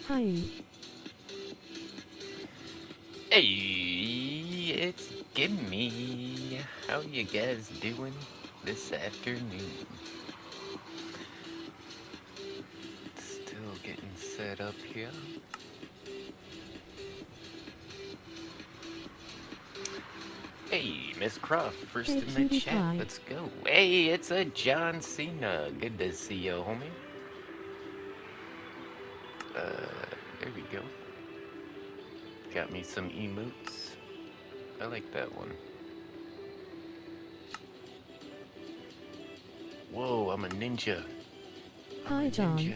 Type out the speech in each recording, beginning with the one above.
Hi. Hey, it's Gimme. How you guys doing this afternoon? Still getting set up here. Hey, Miss Croft, first Hey, in the cutie chat. pie. Let's go. Hey, it's a John Cena. Good to see you, homie. There we go. Got me some emotes. I like that one. Whoa, I'm a ninja. I'm a Hi, John. ninja.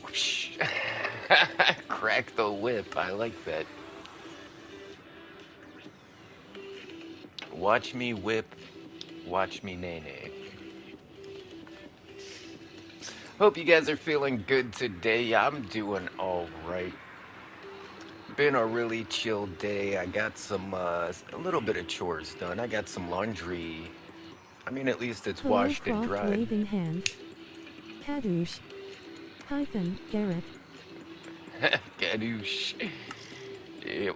Whoosh. Crack the whip. I like that. Watch me whip. Watch me nay nay. Hope you guys are feeling good today. I'm doing all right. Been a really chill day. I got a little bit of chores done. I got some laundry. I mean, at least it's Hello, washed and Croft dried. waving hand. Kadoosh. Hyphen, Garrett. Gadoosh. Yep,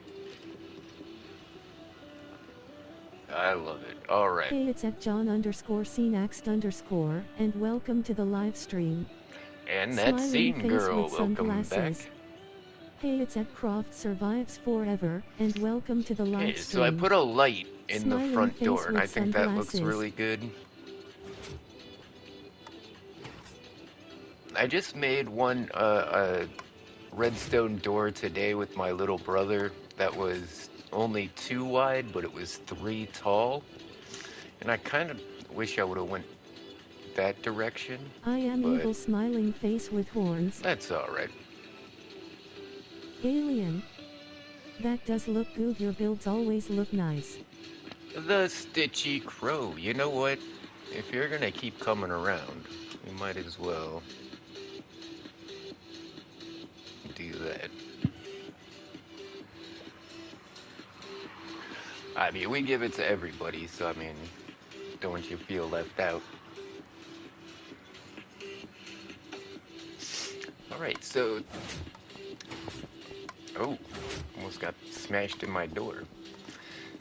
I love it. All right. Hey, it's at John underscore Cenaxt underscore, and welcome to the live stream. And that Smiling scene face girl, with welcome sunglasses. back. Hey, it's at Croft survives forever, and welcome to the live Okay, so I stream. put a light in the Smiling front door, face and I with think that looks sunglasses. really good. I just made a redstone door today with my little brother that was only 2 wide, but it was 3 tall. And I kind of wish I would have went that direction, I am but evil smiling face with horns. that's all right. Alien. That does look good, your builds always look nice. The Stitchy Crow. You know what? If you're gonna keep coming around, we might as well do that. I mean, we give it to everybody, so I mean, don't you feel left out? All right, so oh, almost got smashed in my door.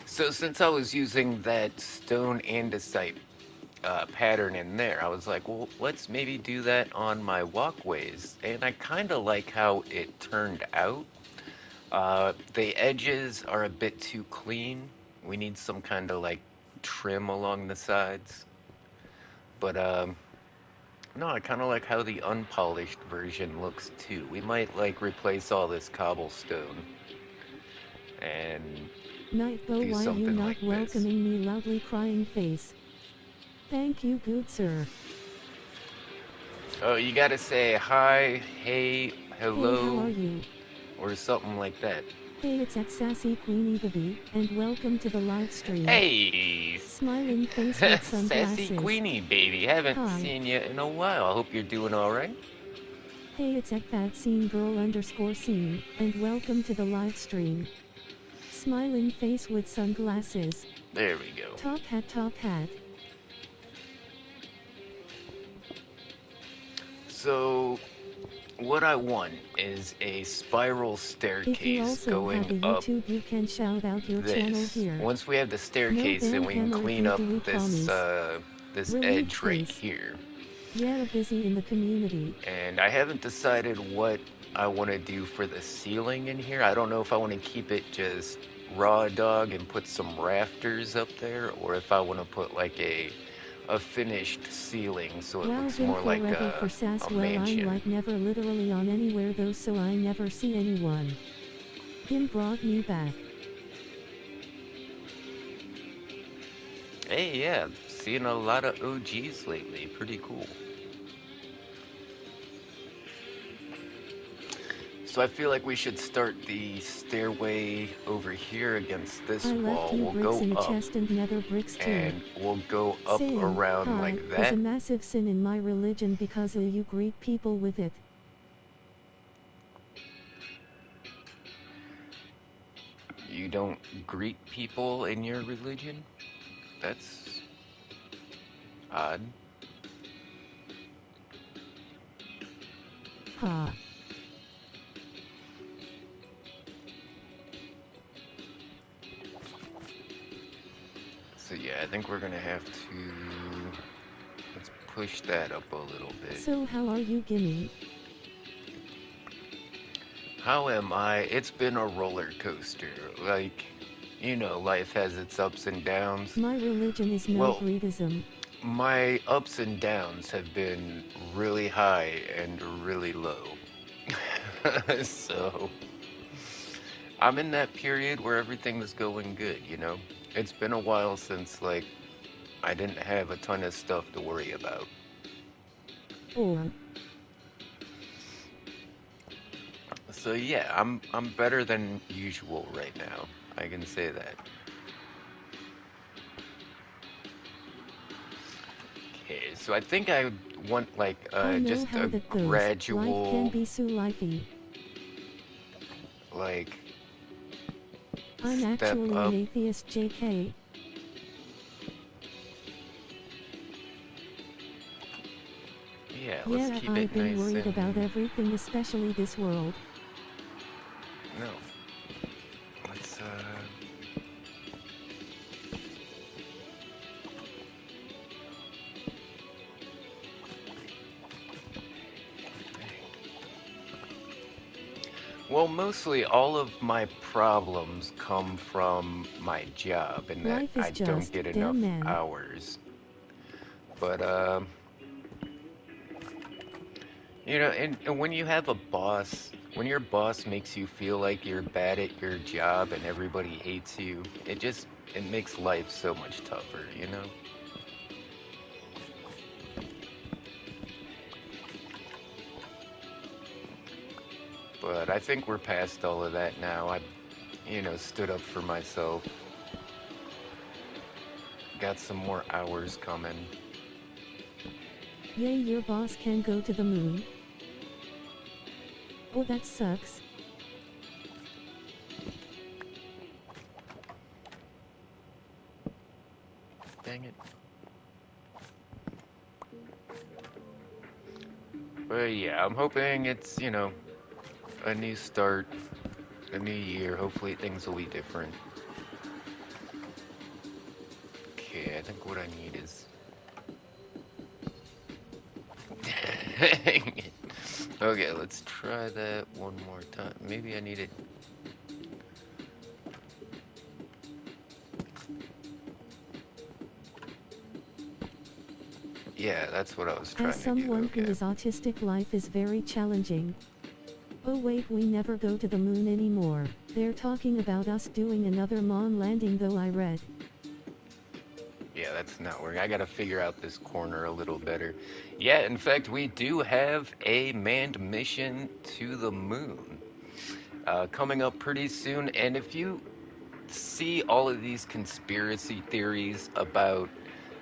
So since I was using that stone andesite pattern in there, I was like, well, let's maybe do that on my walkways. And I kind of like how it turned out. The edges are a bit too clean. We need some kind of like trim along the sides. But no, I kind of like how the unpolished version looks too. We might like replace all this cobblestone and Nightbow, do why you something not like this. welcoming me, loudly crying face? Thank you, good sir. Oh, you gotta say hi, hey, Hey, how are hello, you? or something like that. Hey, it's at Sassy Queenie Baby, and welcome to the live stream. Hey, Smiling face with Sassy sunglasses. Queenie, baby. Haven't Hi. seen you in a while. I hope you're doing all right. Hey, it's at that scene girl underscore scene, and welcome to the live stream. Smiling face with sunglasses. There we go. Top hat, top hat. So, what I want is a spiral If you staircase also have going a up YouTube, you can shout out your channel this. here. Once we have the No staircase, then ban we can hammer if clean you up do this promise. this Relief edge right face. here. Yeah, busy in the community. And I haven't decided what I want to do for the ceiling in here. I don't know if I want to keep it just raw dog and put some rafters up there, or if I want to put like a finished ceiling so it Wow, looks been more like forever for sass. a Well, I'm mansion. like never literally on anywhere though, so I never see anyone. Gim brought me back. Hey, yeah, seeing a lot of OGs lately. Pretty cool. So I feel like we should start the stairway over here against I this left wall. you We'll bricks go in a up chest and nether bricks too. and we'll go up Saying, around hi, like is a that. massive sin in my religion because you greet people with it. You don't greet people in your religion? That's odd. ha. So yeah, I think we're gonna have to let's push that up a little bit. So how are you, Gimme? How am I? It's been a roller coaster. Like, life has its ups and downs. My religion is no Well, Greedism. my ups and downs have been really high and really low. So, I'm in that period where everything's going good. It's been a while since, like, I didn't have a ton of stuff to worry about. Or, So yeah, I'm better than usual right now. I can say that. Okay, so I think I want like I know just how a that goes. Life can gradual be so lifey. like I'm step actually an up. atheist, JK. Yeah, let's Yeah, keep I've it been nice worried about and everything, especially this world. no. Let's well, mostly all of my problems come from my job and that Life is I don't just, get enough damn man. hours. But and when you have a boss, when your boss makes you feel like you're bad at your job and everybody hates you, it makes life so much tougher. But I think we're past all of that now. I stood up for myself, got some more hours coming. Yay, your boss can go to the moon. Oh, that sucks. Dang it. But yeah, I'm hoping it's a new start, a new year. Hopefully things will be different. Okay, I think what I need is Dang it. Okay, let's try that one more time. Maybe I need it. Yeah, that's what I was As trying to do. someone who Okay. is autistic, life is very challenging. Oh wait, we never go to the moon anymore. They're talking about us doing another moon landing, though I read. Yeah, that's not working. I gotta figure out this corner a little better. Yeah, in fact, we do have a manned mission to the moon coming up pretty soon. And if you see all of these conspiracy theories about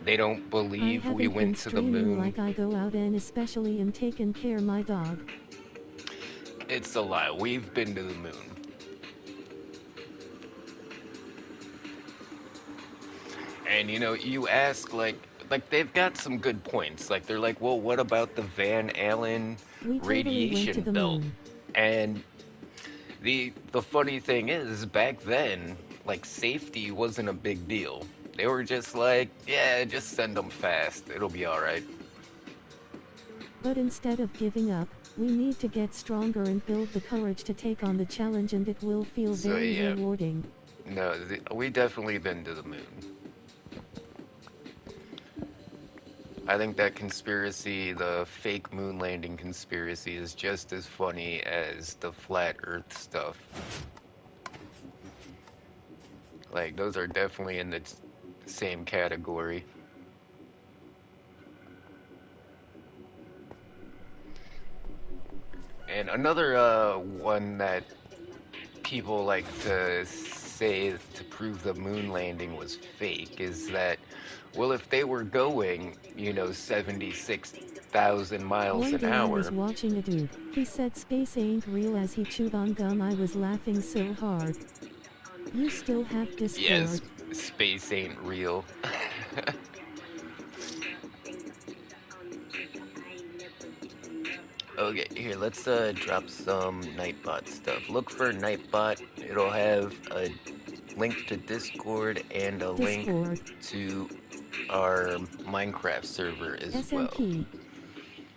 they don't I believe we haven't been went to the streaming moon, like I go out and especially am taking care my dog. it's a lie. We've been to the moon. And you ask like they've got some good points. Like they're like, "Well, what about the Van Allen We totally went to radiation the belt?" moon. And the funny thing is, back then, like safety wasn't a big deal. They were just like, "Yeah, just send them fast. It'll be all right." But instead of giving up, we need to get stronger and build the courage to take on the challenge, and it will feel So very yeah, rewarding. no, we definitely been to the moon. I think that conspiracy, the fake moon landing conspiracy, is just as funny as the flat Earth stuff. Like those are definitely in the same category. And another one that people like to say to prove the moon landing was fake is that, well, if they were going 76,000 miles One an day I was hour, watching a dude. He said space ain't real as he chewed on gum. I was laughing so hard. You still have yes, Discord. space ain't real. Okay, here, let's drop some Nightbot stuff. Look for Nightbot. It'll have a link to Discord and a link Discord. to our Minecraft server as well. SMP.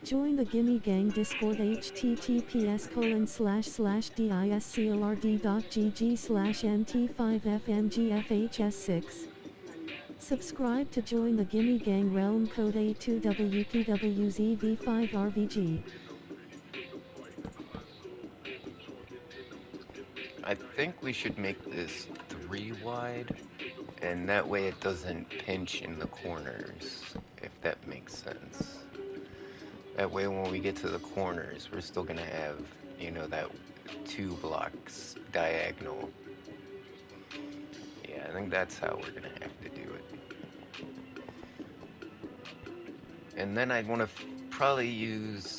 Join the Gimme Gang Discord https://discord.gg/mt5fmgfhs6. Subscribe to join the Gimme Gang realm code A2WPWZV5RVG. I think we should make this 3 wide, and that way it doesn't pinch in the corners, if that makes sense. That way when we get to the corners, we're still gonna have, you know, that 2 blocks diagonal. Yeah, I think that's how we're gonna have to do it. And then I'd want to probably use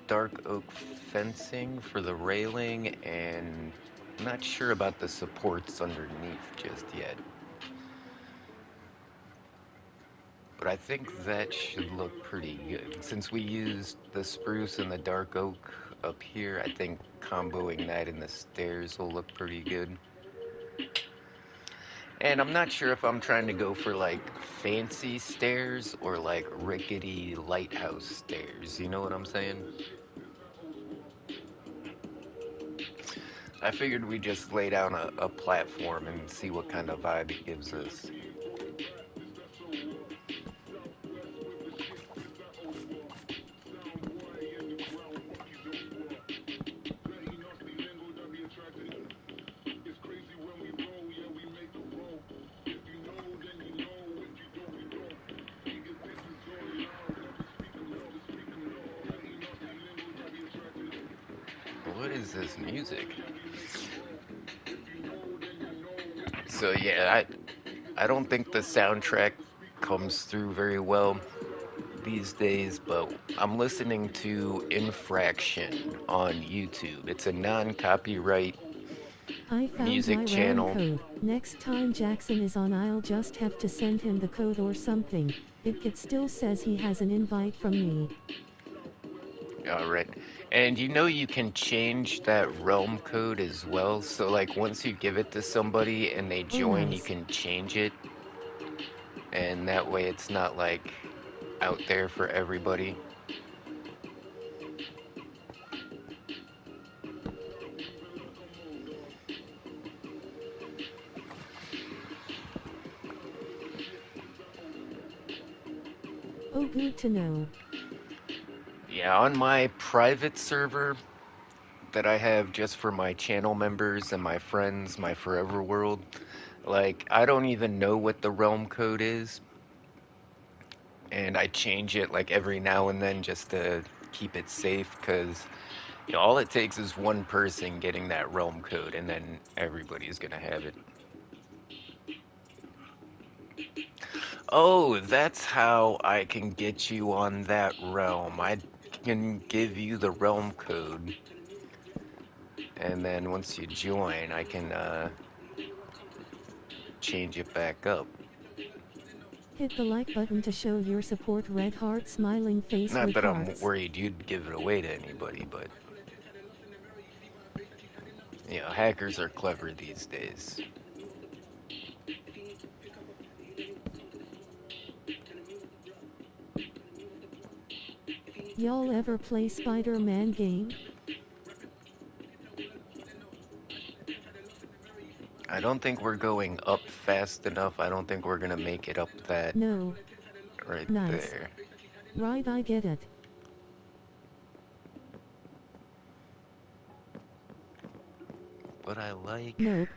dark oak fencing for the railing, and I'm not sure about the supports underneath just yet. But I think that should look pretty good. Since we used the spruce and the dark oak up here, I think comboing that in the stairs will look pretty good. And I'm not sure if I'm trying to go for like fancy stairs or like rickety lighthouse stairs. You know what I'm saying? I figured we'd just lay down a platform and see what kind of vibe it gives us. What is this music? So yeah, I don't think the soundtrack comes through very well these days, but I'm listening to Infraction on YouTube. It's a non-copyright I found music my realm channel. code. Next time Jackson is on, I'll just have to send him the code or something. It still says he has an invite from me. Alright. And you know you can change that realm code as well. So like once you give it to somebody and they join, nice. you can change it. And that way it's not like out there for everybody. Oh, good to know. Yeah, on my private server that I have just for my channel members and my friends, my Forever World, like I don't even know what the realm code is. And I change it like every now and then just to keep it safe, because you know, all it takes is one person getting that realm code and then everybody's gonna have it. Oh, that's how I can get you on that realm. I can give you the realm code, and then once you join, I can change it back up. Hit the like button to show your support. Red heart, smiling face Not with that I'm hearts. worried you'd give it away to anybody, but you know, hackers are clever these days. Y'all ever play Spider-Man game? I don't think we're going up fast enough. I don't think we're gonna make it up that No. right Nice. there. Right, I get it. But I like Nope.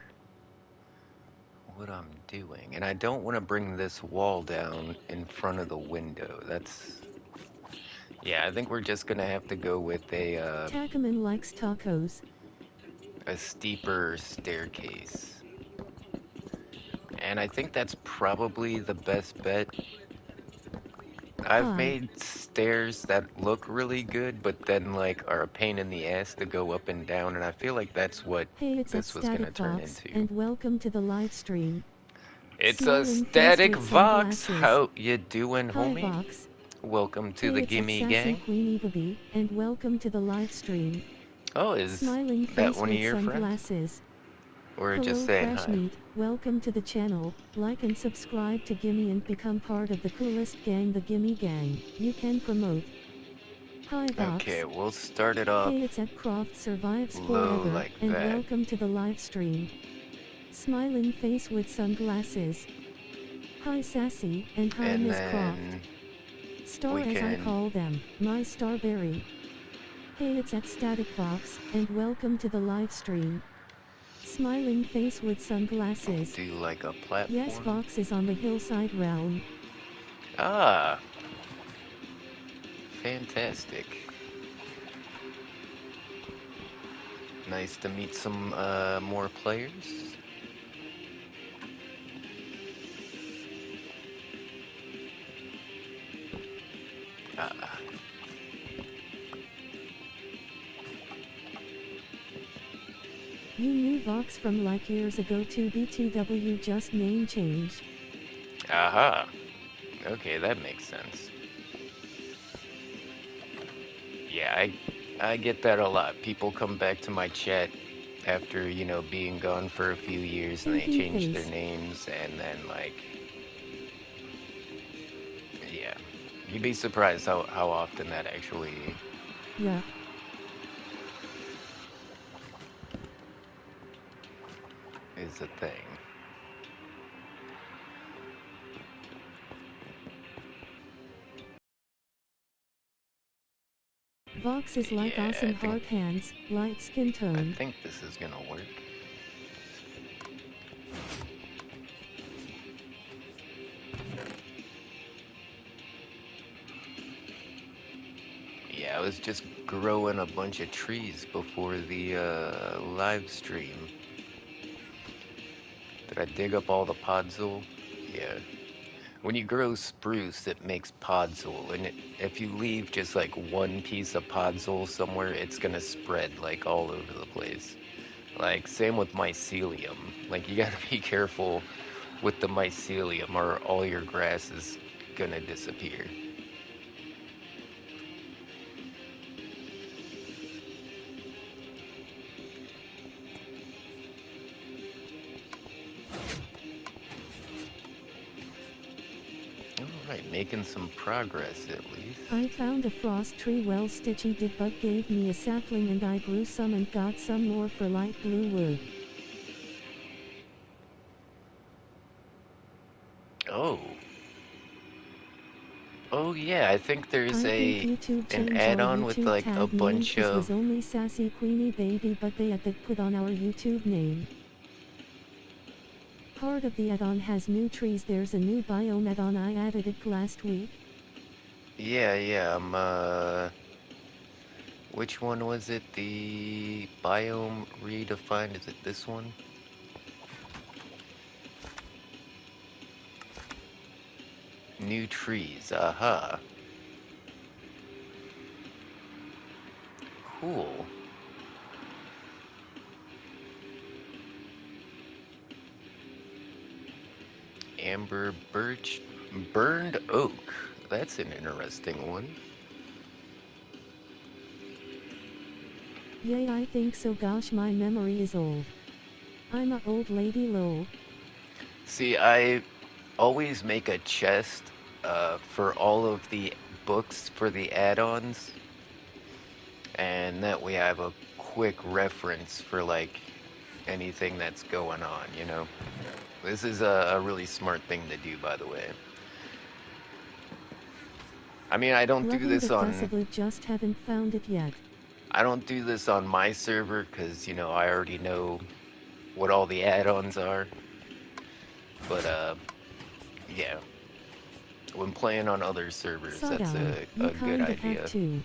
what I'm doing. And I don't want to bring this wall down in front of the window. That's... Yeah, I think we're just gonna have to go with Tacaman likes tacos. a steeper staircase. And I think that's probably the best bet. I've Hi. made stairs that look really good, but then like are a pain in the ass to go up and down, and I feel like that's what Hey, it's this a was gonna Static turn Vox, into. and welcome to the live stream. It's a Smiling face Static with Vox. sunglasses. How you doing, Hi, homie? Vox. Welcome to Hey, the it's at Gimme Sassy Gang. Queenie Booby, and welcome to the live stream. Oh, is Smiling that face one of with your friends? sunglasses. Or just Hello saying Fresh hi? Meat, welcome to the channel. Like and subscribe to Gimme and become part of the coolest gang, the Gimme Gang. You can promote. Hi Okay, Vox. we'll start it off Hey, it's at Croft Survives low Forever, like and that. welcome to the live stream. Smiling face with sunglasses. Hi Sassy, and hi And Miss Croft. then Star we as I can call them, my Starberry. Hey, it's at Static Vox, and welcome to the live stream. Smiling face with sunglasses. do like a Yes, platform. Vox is on the hillside realm. Ah, fantastic. Nice to meet some more players. Ah, You knew Vox from like years ago to BTW, just name change. aha. Okay, that makes sense. Yeah, I get that a lot. People come back to my chat after, being gone for a few years and they Thinking change their face. names and then yeah. You'd be surprised how often that actually Yeah. is a thing. Vox is like Yeah, awesome heart hands, light skin I tone. think this is gonna work. Yeah, I was just growing a bunch of trees before the live stream. Did I dig up all the podzol? Yeah. When you grow spruce, it makes podzol, and if you leave just like one piece of podzol somewhere, it's gonna spread like all over the place. Like same with mycelium. Like you gotta be careful with the mycelium, or all your grass is gonna disappear. All right, making some progress at least. I found a frost tree, well Stitchy did, but gave me a sapling and I grew some and got some more for light blue wood. Oh. Oh yeah, I think there's I think YouTube an changed our add-on with YouTube like a tag name bunch cause was of. only Sassy Queenie Baby, but they put on our YouTube name. Part of the add-on has new trees. There's a new biome add-on, I added it last week. Yeah, which one was it? The biome redefined? Is it this one? New trees. Aha. Cool. Amber birch. Burned oak. That's an interesting one. Yay, I think so. Gosh, my memory is old. I'm a old lady lol. See, I always make a chest for all of the books for the add-ons, and that way I have a quick reference for like anything that's going on, you know? This is a really smart thing to do, by the way. I mean, Loving the Dussabloot, just haven't found it yet. I don't do this on my server because, I already know what all the add-ons are. But, yeah. When playing on other servers, that's Sawdown, you a good kinda have idea. to.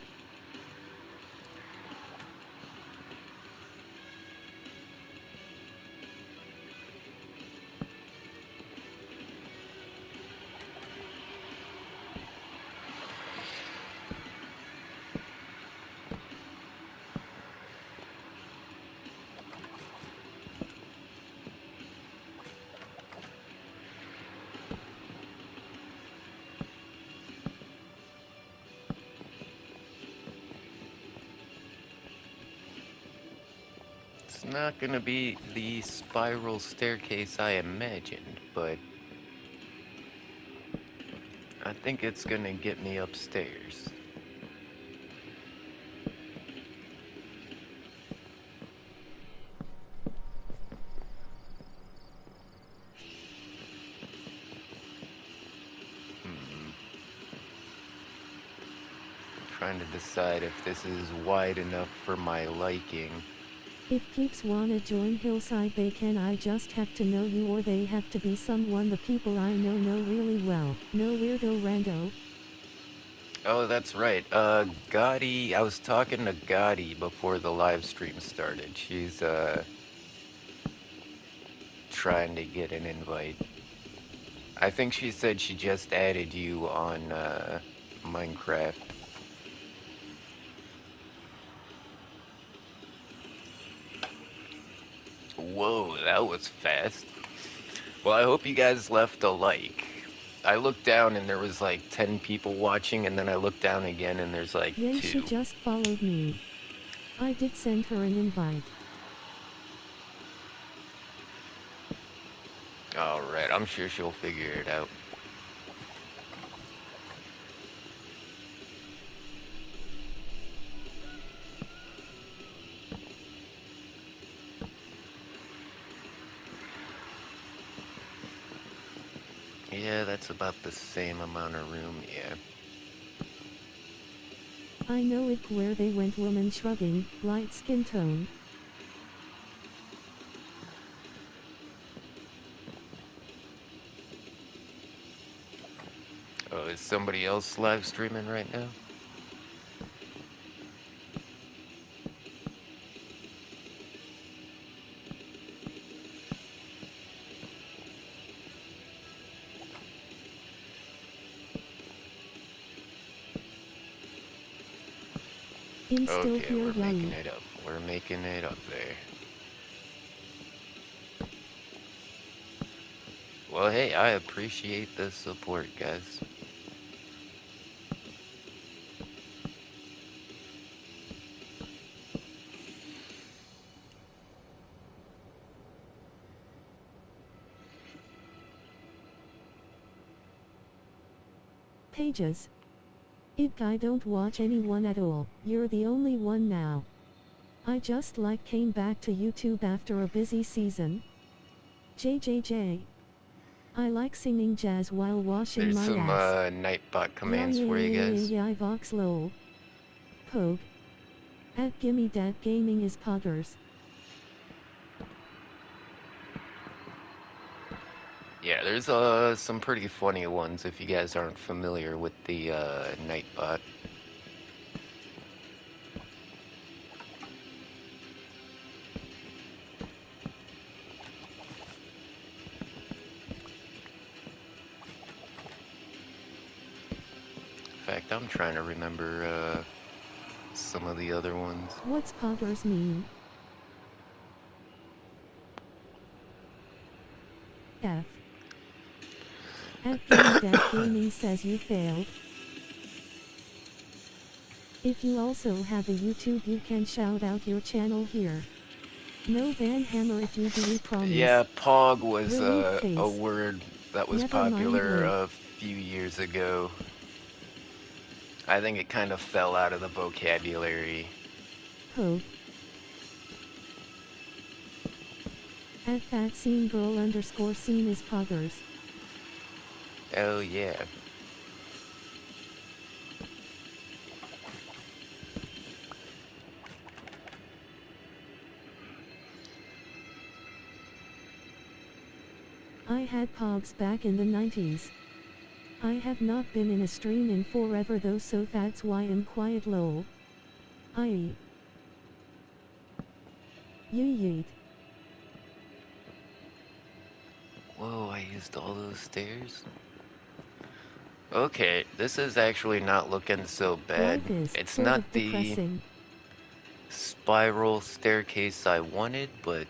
It's not gonna be the spiral staircase I imagined, but I think it's gonna get me upstairs. Hmm. Trying to decide if this is wide enough for my liking. If peeps wanna join Hillside, they can. I just have to know you, or they have to be someone the people I know really well. No weirdo rando. Oh, that's right. Gotti, I was talking to Gotti before the live stream started. She's, trying to get an invite. I think she said she just added you on, Minecraft. Whoa, that was fast. Well, I hope you guys left a like. I looked down and there was like 10 people watching, and then I looked down again and there's like Yay, she 2. just followed me. I did send her an invite. Alright, I'm sure she'll figure it out. Yeah, that's about the same amount of room, yeah. I know it. Where they went, woman shrugging, light skin tone. Oh, is somebody else live streaming right now? I'm still Okay, here, we're making yay. it up. We're making it up there. Well, hey, I appreciate the support, guys. Pages. I don't watch anyone at all. You're the only one now. I just came back to YouTube after a busy season. JJJ. I like singing jazz while washing There's my some ass. Nightbot Yeah, commands for you guys. Vox lol. Pogue. At Gimme Dat Gaming is poggers. Yeah, there's some pretty funny ones if you guys aren't familiar with the Nightbot. In fact, I'm trying to remember some of the other ones. What's poggers mean? F. At Gimme Dat Gaming says you failed. If you also have a YouTube, you can shout out your channel here. No ban hammer if you do, we promise. Yeah, Pog was Relief a face. word that was Never mind, popular wait. a few years ago. I think it kind of fell out of the vocabulary. Pogue. At that scene girl underscore scene is poggers. Oh yeah. I had pogs back in the 90s. I have not been in a stream in forever though, so that's why I'm quiet lol. I. Yeet. Whoa, I used all those stairs? Okay, this is actually not looking so bad. Life is It's sort not of the depressing. spiral staircase I wanted, but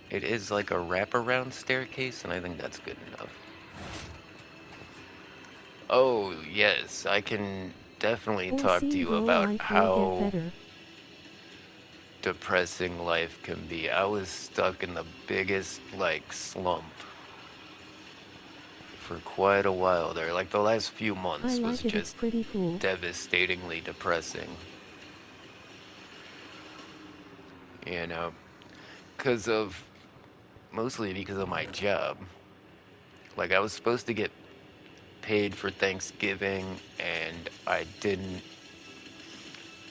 it is like a wraparound staircase, and I think that's good enough. Oh, yes, I can definitely Or talk to scene you girl about life will get how better. depressing life can be. I was stuck in the biggest, like, slump for quite a while there. Like, the last few I months was like it, it's just pretty cool. devastatingly depressing, you know, because of mostly because of my job. Like, I was supposed to get paid for Thanksgiving, and I didn't,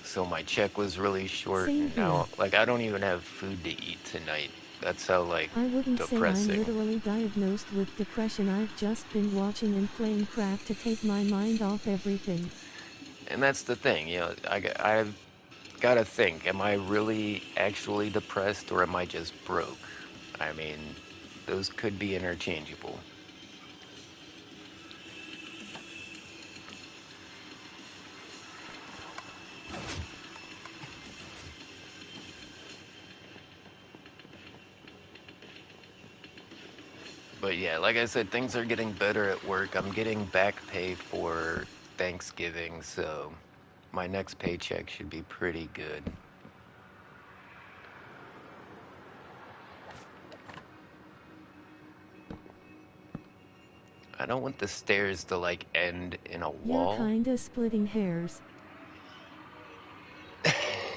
so my check was really short, Same and here. now, like, I don't even have food to eat tonight. That's how, like, I wouldn't say I'm depressing. literally diagnosed with depression, I've just been watching and playing crap to take my mind off everything. And that's the thing, you know, I've got to think, am I really actually depressed or am I just broke? I mean, those could be interchangeable. But yeah, like I said, things are getting better at work. I'm getting back pay for Thanksgiving, so my next paycheck should be pretty good. I don't want the stairs to like end in a You're wall. kinda splitting hairs.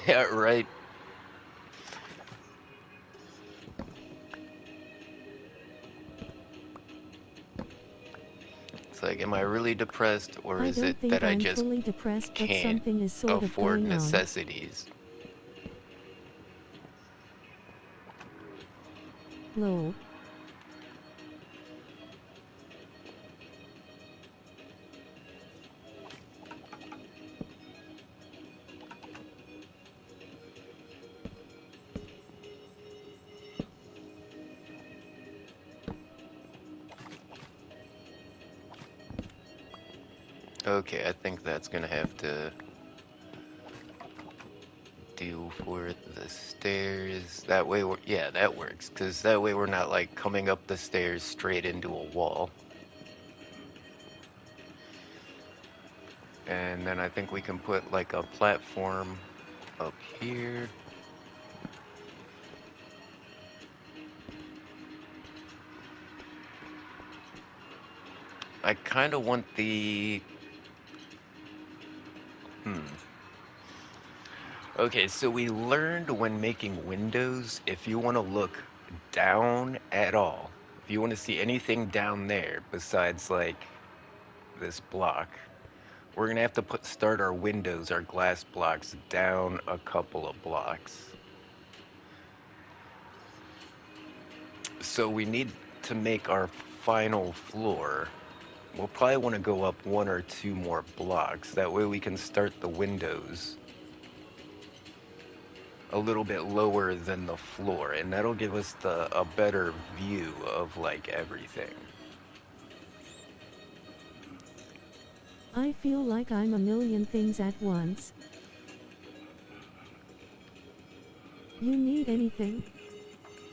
Yeah, right. It's like, am I really depressed or I is it don't think that I I'm just fully depressed, but can't something is sort of afford going on. necessities? Lol. Okay, I think that's gonna have to do for the stairs. That way, yeah, that works. Because that way we're not like coming up the stairs straight into a wall. And then I think we can put like a platform up here. I kind of want the... Hmm. Okay, so we learned when making windows, if you want to look down at all, if you want to see anything down there besides like this block, we're gonna have to start our windows, our glass blocks, down a couple of blocks. So we need to make our final floor. We'll probably want to go up one or two more blocks. That way we can start the windows a little bit lower than the floor, and that'll give us a better view of like everything. I feel like I'm a million things at once. You need anything?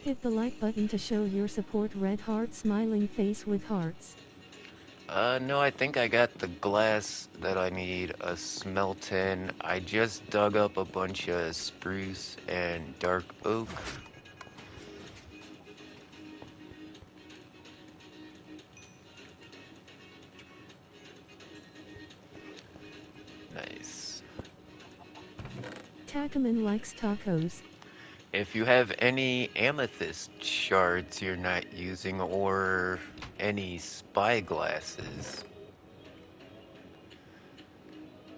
Hit the like button to show your support. Red heart, smiling face with hearts. No, I think I got the glass that I need, a smelting. I just dug up a bunch of spruce and dark oak. Nice. Takaman likes tacos. If you have any amethyst shards you're not using or any spyglasses,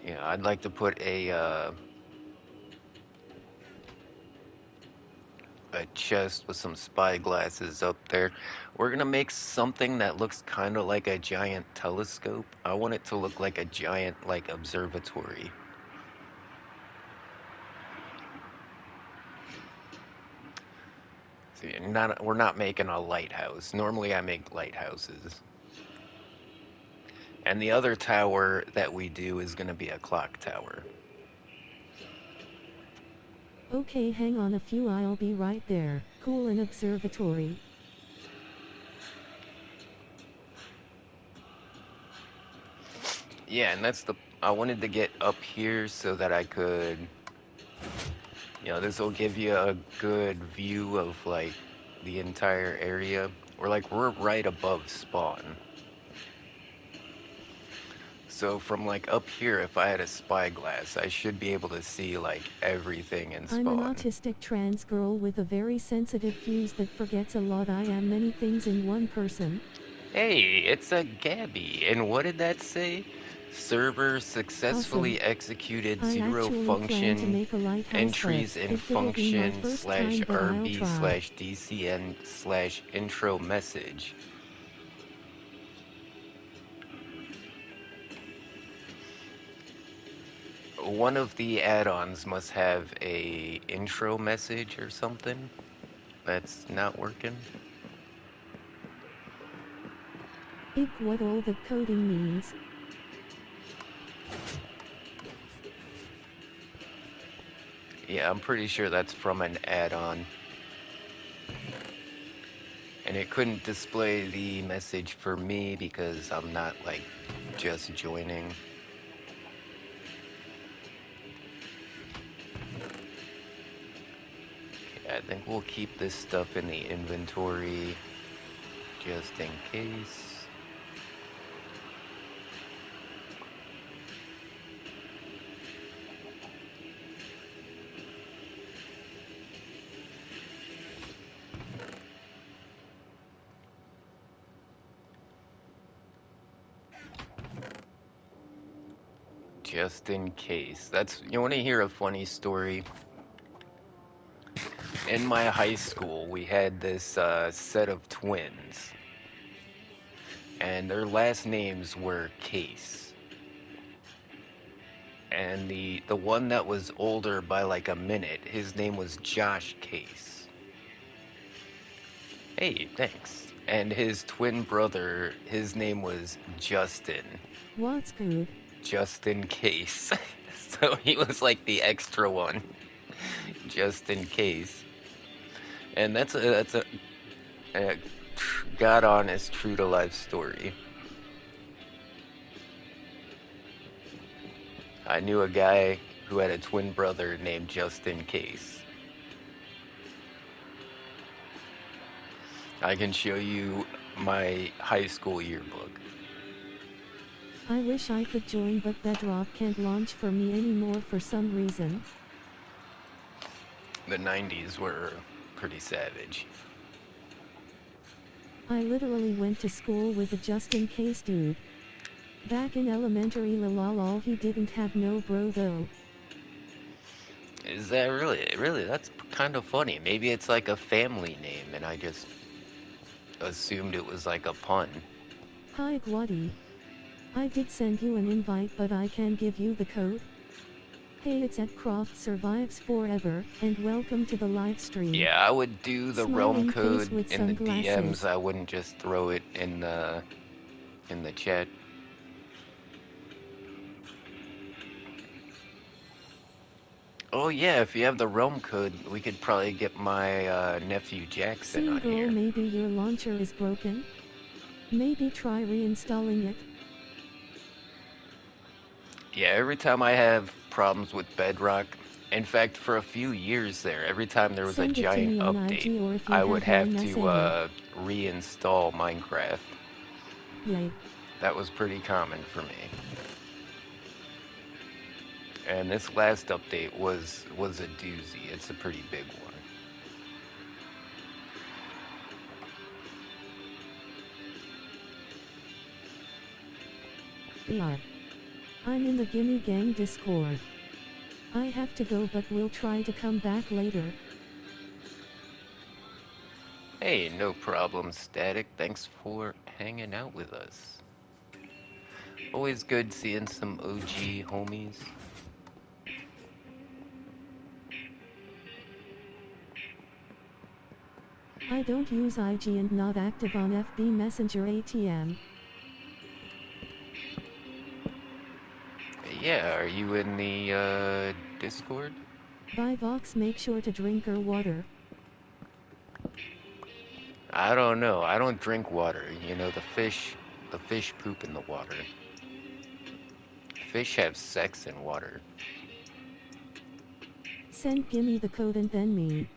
yeah, I'd like to put a chest with some spyglasses up there. We're gonna make something that looks kind of like a giant telescope. I want it to look like a giant like observatory. See, we're not making a lighthouse. Normally I make lighthouses. And the other tower that we do is gonna be a clock tower. Okay, hang on a few, I'll be right there. Cool, an observatory. Yeah, and I wanted to get up here so that I could This will give you a good view of like the entire area. We're right above spawn. So from like up here, if I had a spyglass, I should be able to see like everything in I'm an spawn. autistic trans girl with a very sensitive fuse that forgets a lot. I am many things in one person. Hey, it's a Gabby. And what did that say? Server Awesome. successfully executed I zero actually plan to function make a lighthouse, but entries in it'll be my function first slash time, but I'll RB try. slash DCN slash intro message. One of the add-ons must have a intro message or something that's not working. What all the coding means. Yeah, I'm pretty sure that's from an add-on. And it couldn't display the message for me because I'm not like just joining. Okay, I think we'll keep this stuff in the inventory just in case. Just in case. You want to hear a funny story? In my high school, we had this set of twins, and their last names were Case. And the one that was older by like a minute, his name was Josh Case. Hey, thanks. And his twin brother, his name was Justin. What's good? Just in case. So he was like the extra one, just in case. And a God honest, true to life story. I knew a guy who had a twin brother named Justin Case. I can show you my high school yearbook. I wish I could join, but Bedrock can't launch for me anymore for some reason. The 90s were pretty savage. I literally went to school with a just in case dude. Back in elementary, lol, he didn't have no bro though. Is that really? Really, that's kind of funny. Maybe it's like a family name and I just assumed it was like a pun. Hi Guadi. I did send you an invite, but I can give you the code. Hey, it's at Croft Survives Forever, and welcome to the live stream. Yeah, I would do the realm Smiling face code with in the sunglasses. DMs. I wouldn't just throw it in the chat. Oh yeah, if you have the realm code, we could probably get my nephew Jackson Scene on girl, here. maybe your launcher is broken? Maybe try reinstalling it. Yeah, every time I have problems with Bedrock, in fact, for a few years there, every time there was a Send it to giant me on update, IG or if you I would have my have to messenger. reinstall Minecraft. Yay. That was pretty common for me. And this last update was a doozy. It's a pretty big one. Yeah. I'm in the Gimme Gang Discord. I have to go, but we'll try to come back later. Hey, no problem, Static. Thanks for hanging out with us. Always good seeing some OG homies. I don't use IG and not active on FB Messenger ATM. Yeah, are you in the Discord? By Vox, make sure to drink her water. I don't know. I don't drink water. The fish poop in the water. Fish have sex in water. Send Gimme the code and then me.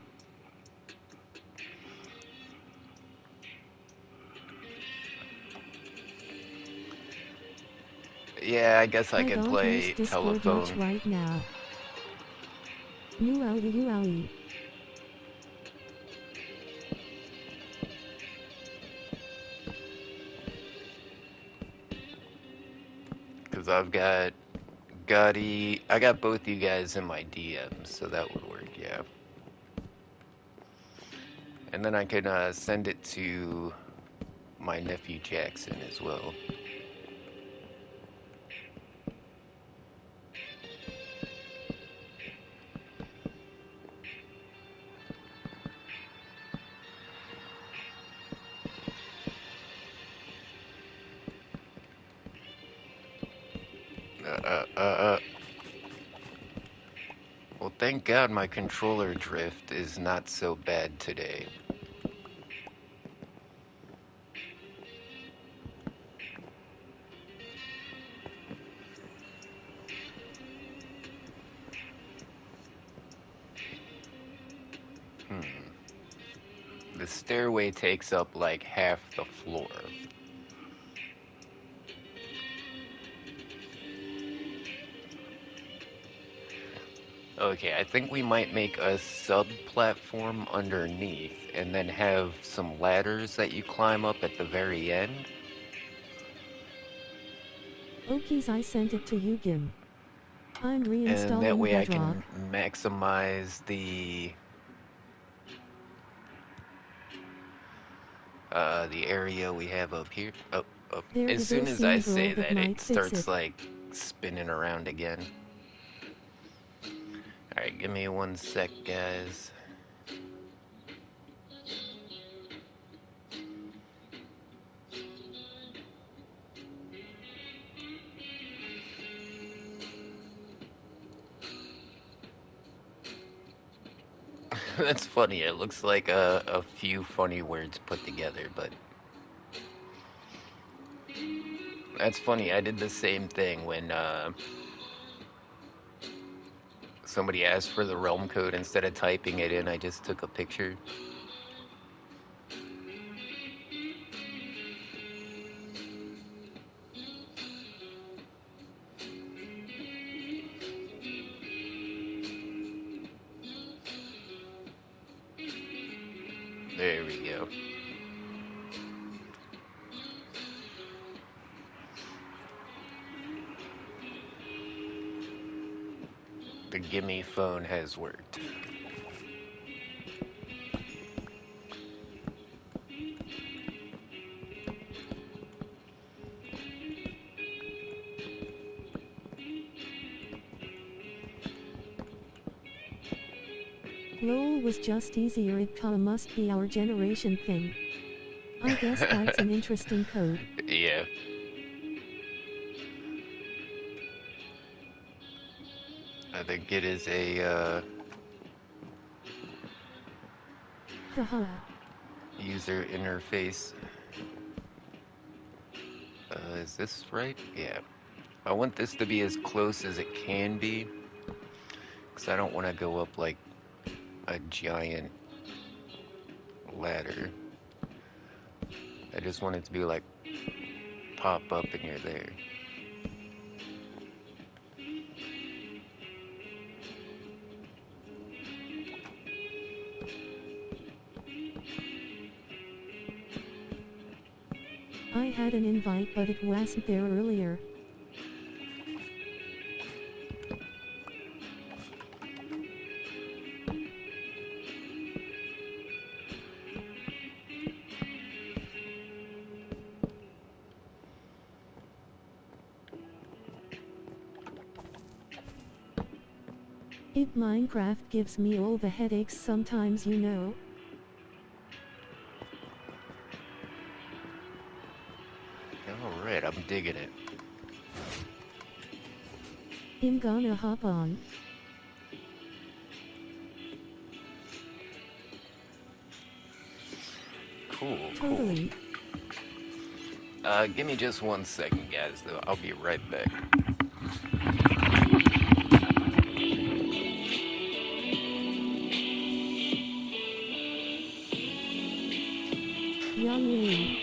Yeah, I guess I I could don't use play Discord much telephone. right now. New owie. Because I've got Gotti. I got both you guys in my DMs, so that would work, yeah. And then I can send it to my nephew Jackson as well. Well, thank God my controller drift is not so bad today. The stairway takes up like half the floor. Okay, I think we might make a sub-platform underneath and then have some ladders that you climb up at the very end. Okies, I sent it to you, Gim. I'm And that reinstalling way I Bedrock. can maximize the area we have up here. Oh, There as the soon as I Sim girl say that that, might it fix starts it. like spinning around again. Alright, give me 1 sec, guys. That's funny. It looks like a few funny words put together, but that's funny. I did the same thing when somebody asked for the realm code. Instead of typing it in, I just took a picture. There we go. The gimme phone has worked. LOL was just easier. It must be our generation thing. I guess that's an interesting code. Yeah. I think it is a Haha. user interface. Is this right? Yeah. I want this to be as close as it can be, because I don't want to go up like a giant ladder. I just want it to be like pop up and you're there. I had an invite but it wasn't there earlier. It Minecraft gives me all the headaches sometimes, you know. Alright, I'm digging it. I'm gonna hop on. Cool, Totally. cool. Give me just 1 second, guys, though. I'll be right back. Wee.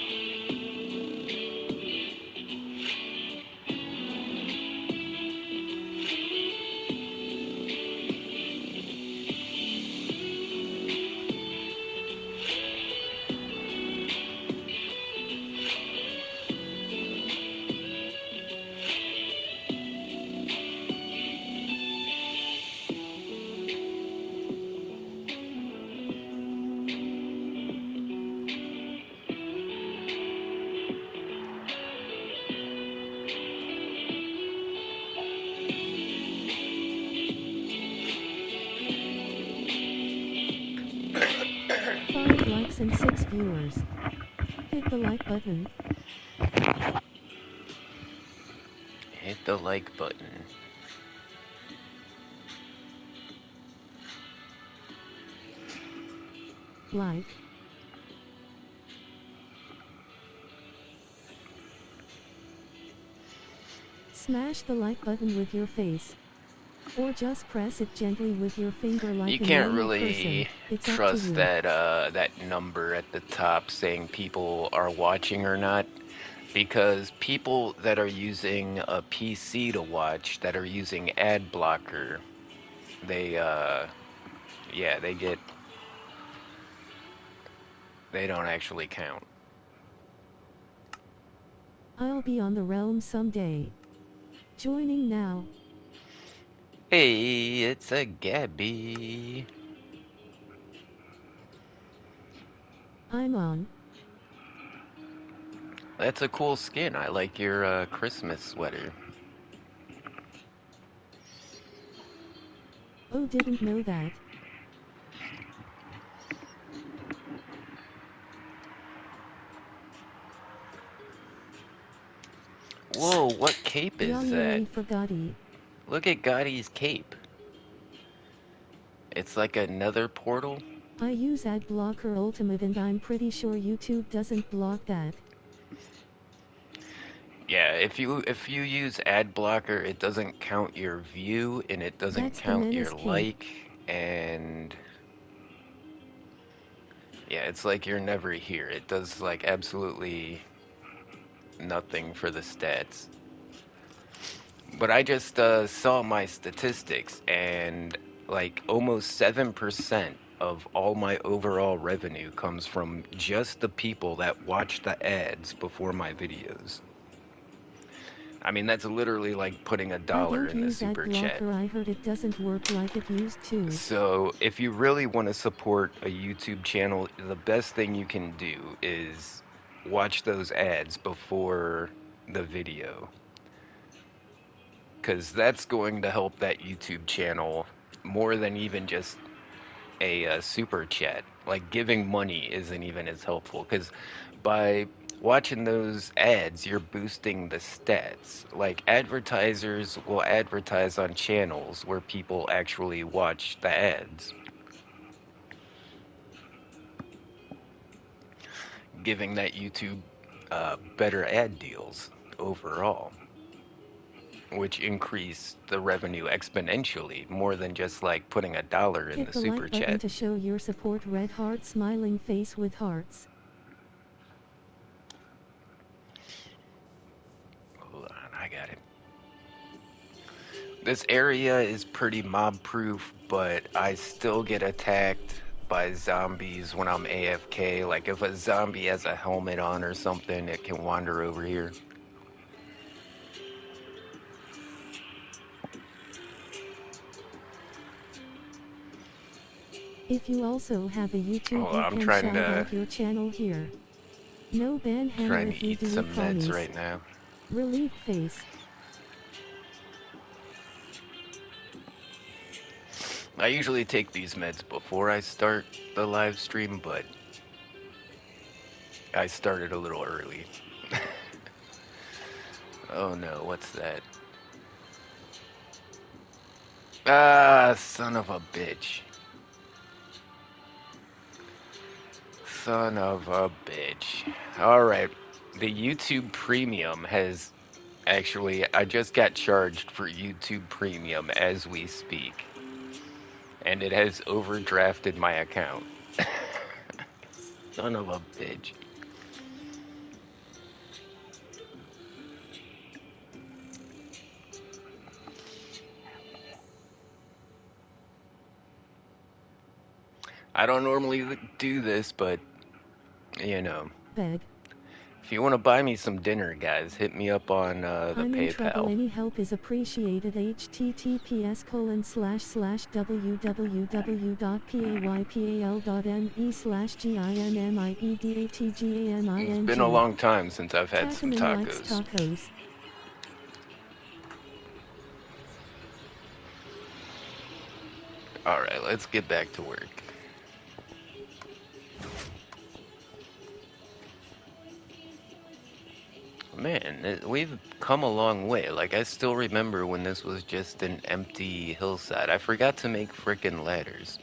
Five likes and 6 viewers. Hit the like button. Hit the like button. Like. Smash the like button with your face. Or just press it gently with your finger like You a can't normal really person. It's up to trust you. that number at the top saying people are watching or not, because people that are using a PC to watch, that are using ad blocker, they yeah, they don't actually count. I'll be on the realm someday. Joining now. Hey, it's a Gabby. I'm on. That's a cool skin. I like your Christmas sweater. Oh, didn't know that. Whoa, what cape is Young that? early for Gotti. Look at Gotti's cape. It's like another portal. I use Ad Blocker Ultimate and I'm pretty sure YouTube doesn't block that. Yeah, if you use ad blocker, it doesn't count your view and it doesn't That's the count your Menace cape. like, and yeah, it's like you're never here. It does like absolutely nothing for the stats. But I just saw my statistics, and like almost 7% of all my overall revenue comes from just the people that watch the ads before my videos. I mean, that's literally like putting I $1 don't in the use Ad super chat. Blocker. I heard it doesn't work like it used to. So, if you really want to support a YouTube channel, the best thing you can do is watch those ads before the video. Because that's going to help that YouTube channel more than even just a super chat. Like, giving money isn't even as helpful. Because by watching those ads, you're boosting the stats. Like, advertisers will advertise on channels where people actually watch the ads, giving that YouTube better ad deals overall, which increase the revenue exponentially more than just like putting $1 in Hit the the super like button chat. to show your support. Red heart smiling face with hearts. Hold on, I got it. This area is pretty mob proof, but I still get attacked by zombies when I'm AFK. Like if a zombie has a helmet on or something, it can wander over here. If you also have a YouTube, Hold you on, I'm can trying shout to out your channel here. No ban hammer if you eat do some it, meds commies. right now. Relieved face. I usually take these meds before I start the live stream, but I started a little early. Oh no, what's that? Ah, son of a bitch. Son of a bitch. Alright, the YouTube Premium has actually, I just got charged for YouTube Premium as we speak, and it has overdrafted my account. Son of a bitch. I don't normally do this, but, you know, Beg. if you want to buy me some dinner, guys, hit me up on the I'm in trouble. PayPal. Any help is appreciated. It's been a https://www.paypal.me/ginniedatgaming. long time since I've had some Tatterman likes tacos. tacos. Alright, let's get back to work. Man, we've come a long way. Like, I still remember when this was just an empty hillside. I forgot to make frickin' ladders.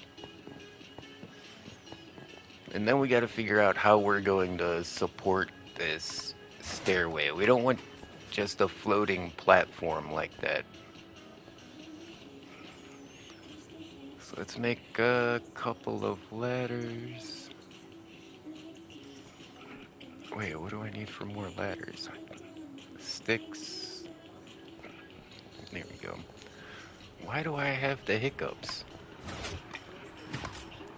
And then we gotta figure out how we're going to support this stairway. We don't want just a floating platform like that. So let's make a couple of ladders. Wait, what do I need for more ladders? Sticks. There we go. Why do I have the hiccups?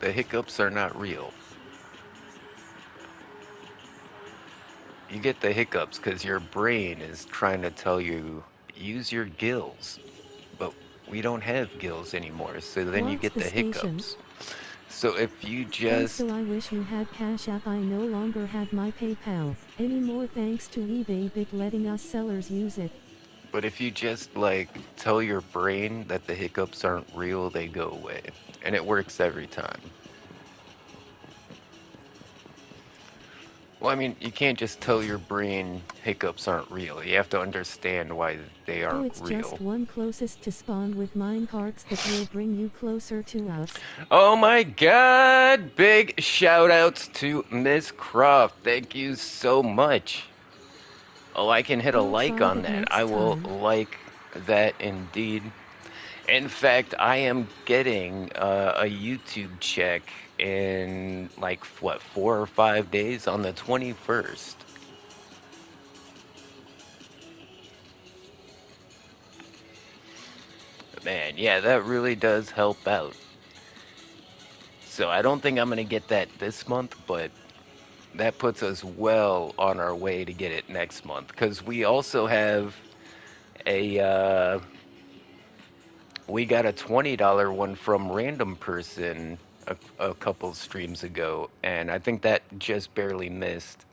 The hiccups are not real. You get the hiccups because your brain is trying to tell you, use your gills. But we don't have gills anymore, so then you What's get the the station? hiccups. So if you Also, just... I wish you had Cash App. I no longer have my PayPal anymore thanks to eBay Bit letting us sellers use it. But if you just, like, tell your brain that the hiccups aren't real, they go away. And it works every time. Well, I mean, you can't just tell your brain hiccups aren't real. You have to understand why they Oh, aren't it's real. just one closest to spawn with minecarts that will bring you closer to us. Oh my god! Big shout outs to Miss Croft. Thank you so much. Oh, I can hit a I'll like try on that that. next I will time. like that indeed. In fact, I am getting a YouTube check in like, what, 4 or 5 days on the 21st. Man, yeah, that really does help out. So I don't think I'm going to get that this month, but that puts us well on our way to get it next month. Because we also have we got a $20 one from Random Person a couple streams ago, and I think that just barely missed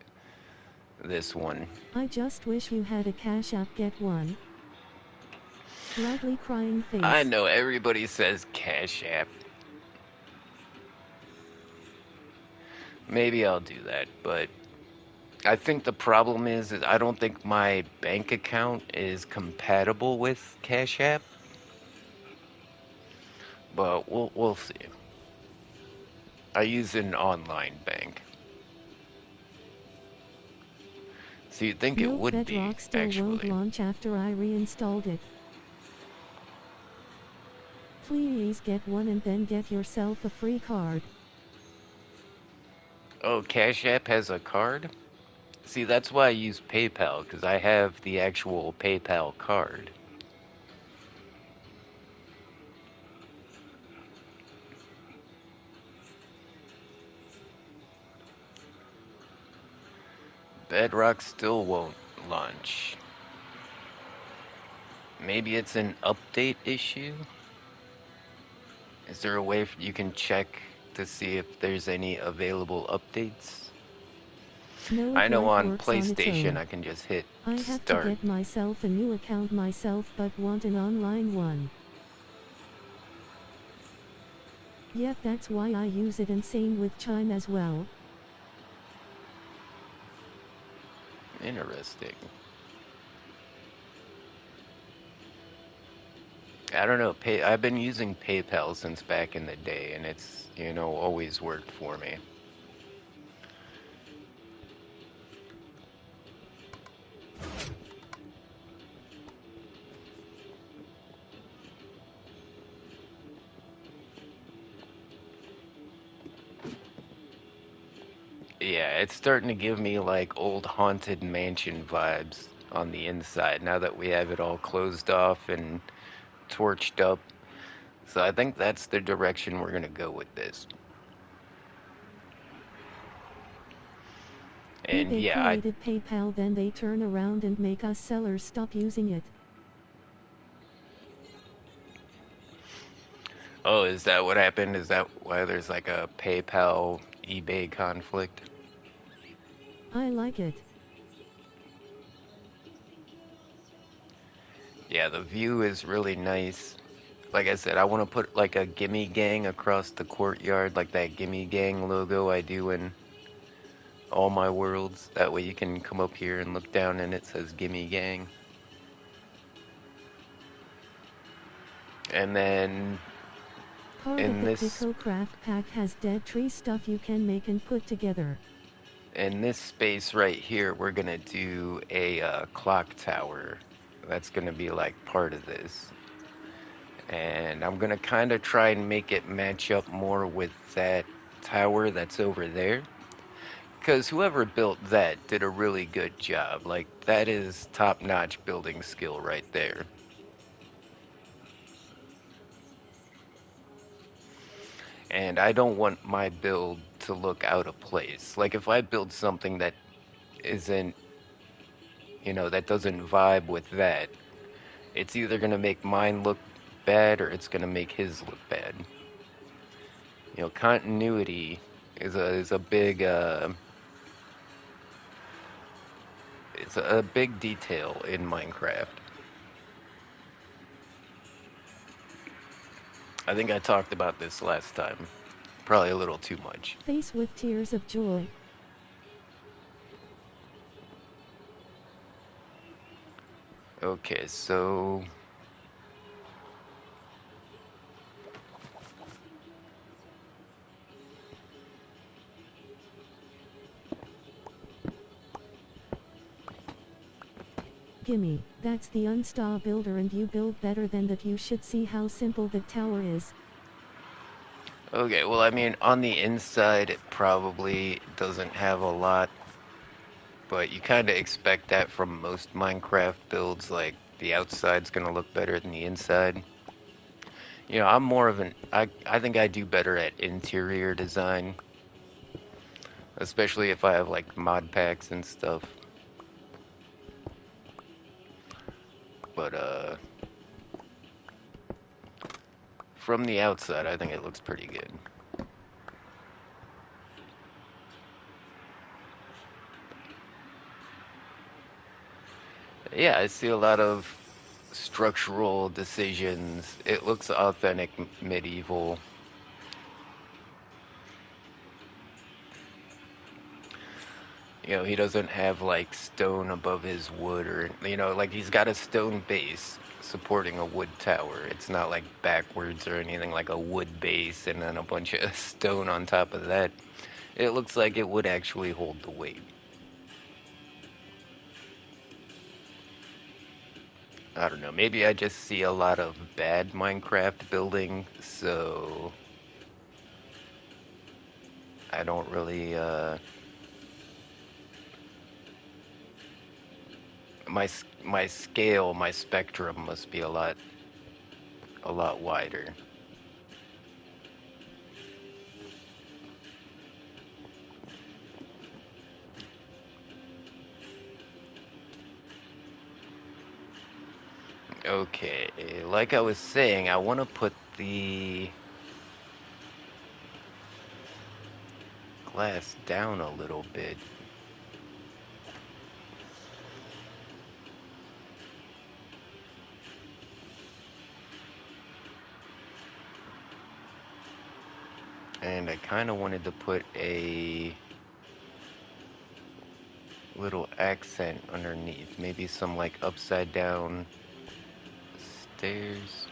this one. I just wish you had a Cash App. Get one. Loudly crying I face. know everybody says Cash App. Maybe I'll do that, but I think the problem is I don't think my bank account is compatible with Cash App, but we'll see. I use an online bank. So you'd think it Nope, would be, Bedrock still won't actually. launch after I reinstalled it. Please get one and then get yourself a free card. Oh, Cash App has a card? See, that's why I use PayPal, because I have the actual PayPal card. Bedrock still won't launch. Maybe it's an update issue? Is there a way you can check to see if there's any available updates? No, I it know like on works on its PlayStation own. I can just hit I have to start. get myself a new account myself but want an online one. Yep, that's why I use it, and same with Chime as well. Interesting. I don't know. I've been using PayPal since back in the day, and it's, always worked for me. Yeah, it's starting to give me like old haunted mansion vibes on the inside now that we have it all closed off and torched up. So I think that's the direction we're gonna go with this. And eBay yeah, created PayPal, then they turn around and make us sellers stop using it. oh, is that what happened? Is that why there's like a PayPal eBay conflict? I like it. Yeah, the view is really nice. Like I said, I want to put like a Gimme Gang across the courtyard, like that Gimme Gang logo I do in all my worlds. That way you can come up here and look down and it says Gimme Gang. And then Part of in the this Deco Craft Pack has dead tree stuff you can make and put together. in this space right here, we're gonna do a clock tower. That's gonna be like part of this. And I'm gonna kind of try and make it match up more with that tower that's over there. Because whoever built that did a really good job. Like, that is top-notch building skill right there. And I don't want my build to look out of place. Like, if I build something that isn't, that doesn't vibe with that, it's either going to make mine look bad or it's going to make his look bad. Continuity is a big it's a big detail in Minecraft. I think I talked about this last time. Probably a little too much. Face with tears of joy. Okay, so Gimme, that's the Unstar builder and you build better than that. You should see how simple the tower is. okay, well, I mean, on the inside, it probably doesn't have a lot, but you kind of expect that from most Minecraft builds, like, the outside's gonna look better than the inside. I'm more of I think I do better at interior design, especially if I have, like, mod packs and stuff. But, from the outside, I think it looks pretty good. Yeah, I see a lot of structural decisions. It looks authentic medieval. He doesn't have like stone above his wood or, like he's got a stone base supporting a wood tower. It's not like backwards or anything, like a wood base and then a bunch of stone on top of that. It looks like it would actually hold the weight. I don't know, maybe I just see a lot of bad Minecraft building, so I don't really, my scale, my spectrum must be a lot wider. Okay, like I was saying, I want to put the glass down a little bit. And I kind of wanted to put a little accent underneath. Maybe some like upside down stairs.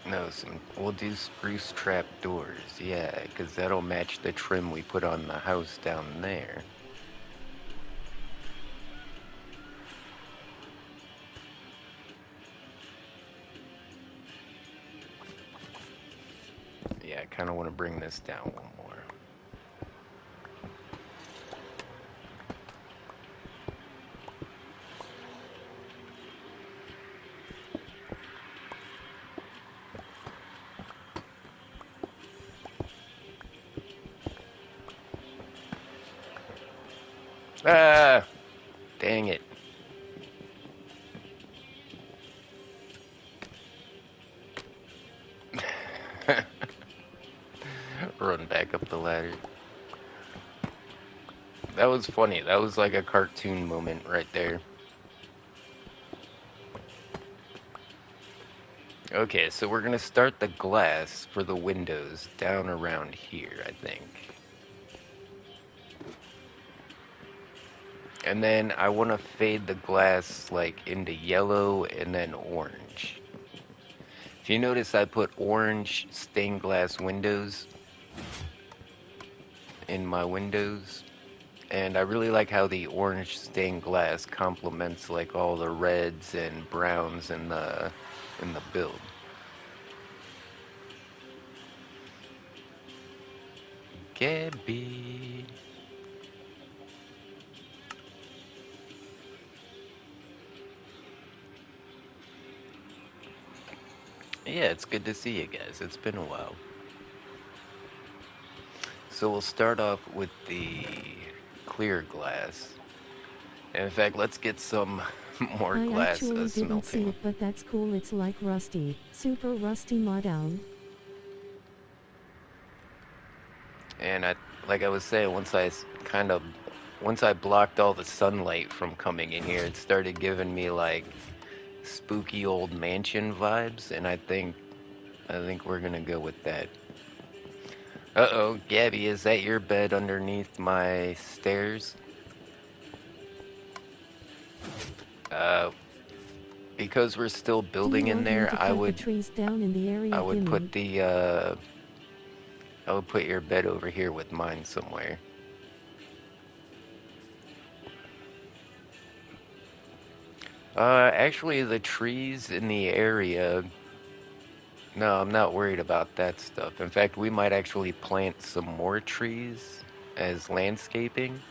No, we'll do spruce trap doors. Yeah, because that'll match the trim we put on the house down there. Yeah, I kind of want to bring this down one more. Ah, dang it. Run back up the ladder. That was funny. That was like a cartoon moment right there. Okay, so we're gonna start the glass for the windows down around here, I think. And then I want to fade the glass like into yellow and then orange. If you notice, I put orange stained glass windows in my windows. And I really like how the orange stained glass complements like all the reds and browns in the build. Gabby. Yeah, it's good to see you guys. It's been a while. So we'll start off with the clear glass. In fact, let's get some more I glass actually didn't see smelting. it, but that's cool. It's like rusty, super rusty modern. And like I was saying, once I blocked all the sunlight from coming in here, it started giving me like spooky old mansion vibes, and I think we're gonna go with that. Uh-oh, Gabby, is that your bed underneath my stairs? Uh, because we're still Do you building in want me there, to cut the trees down in the I area? would Gimme. put I would put your bed over here with mine somewhere. Actually, the trees in the area, no, I'm not worried about that stuff. In fact, we might actually plant some more trees as landscaping.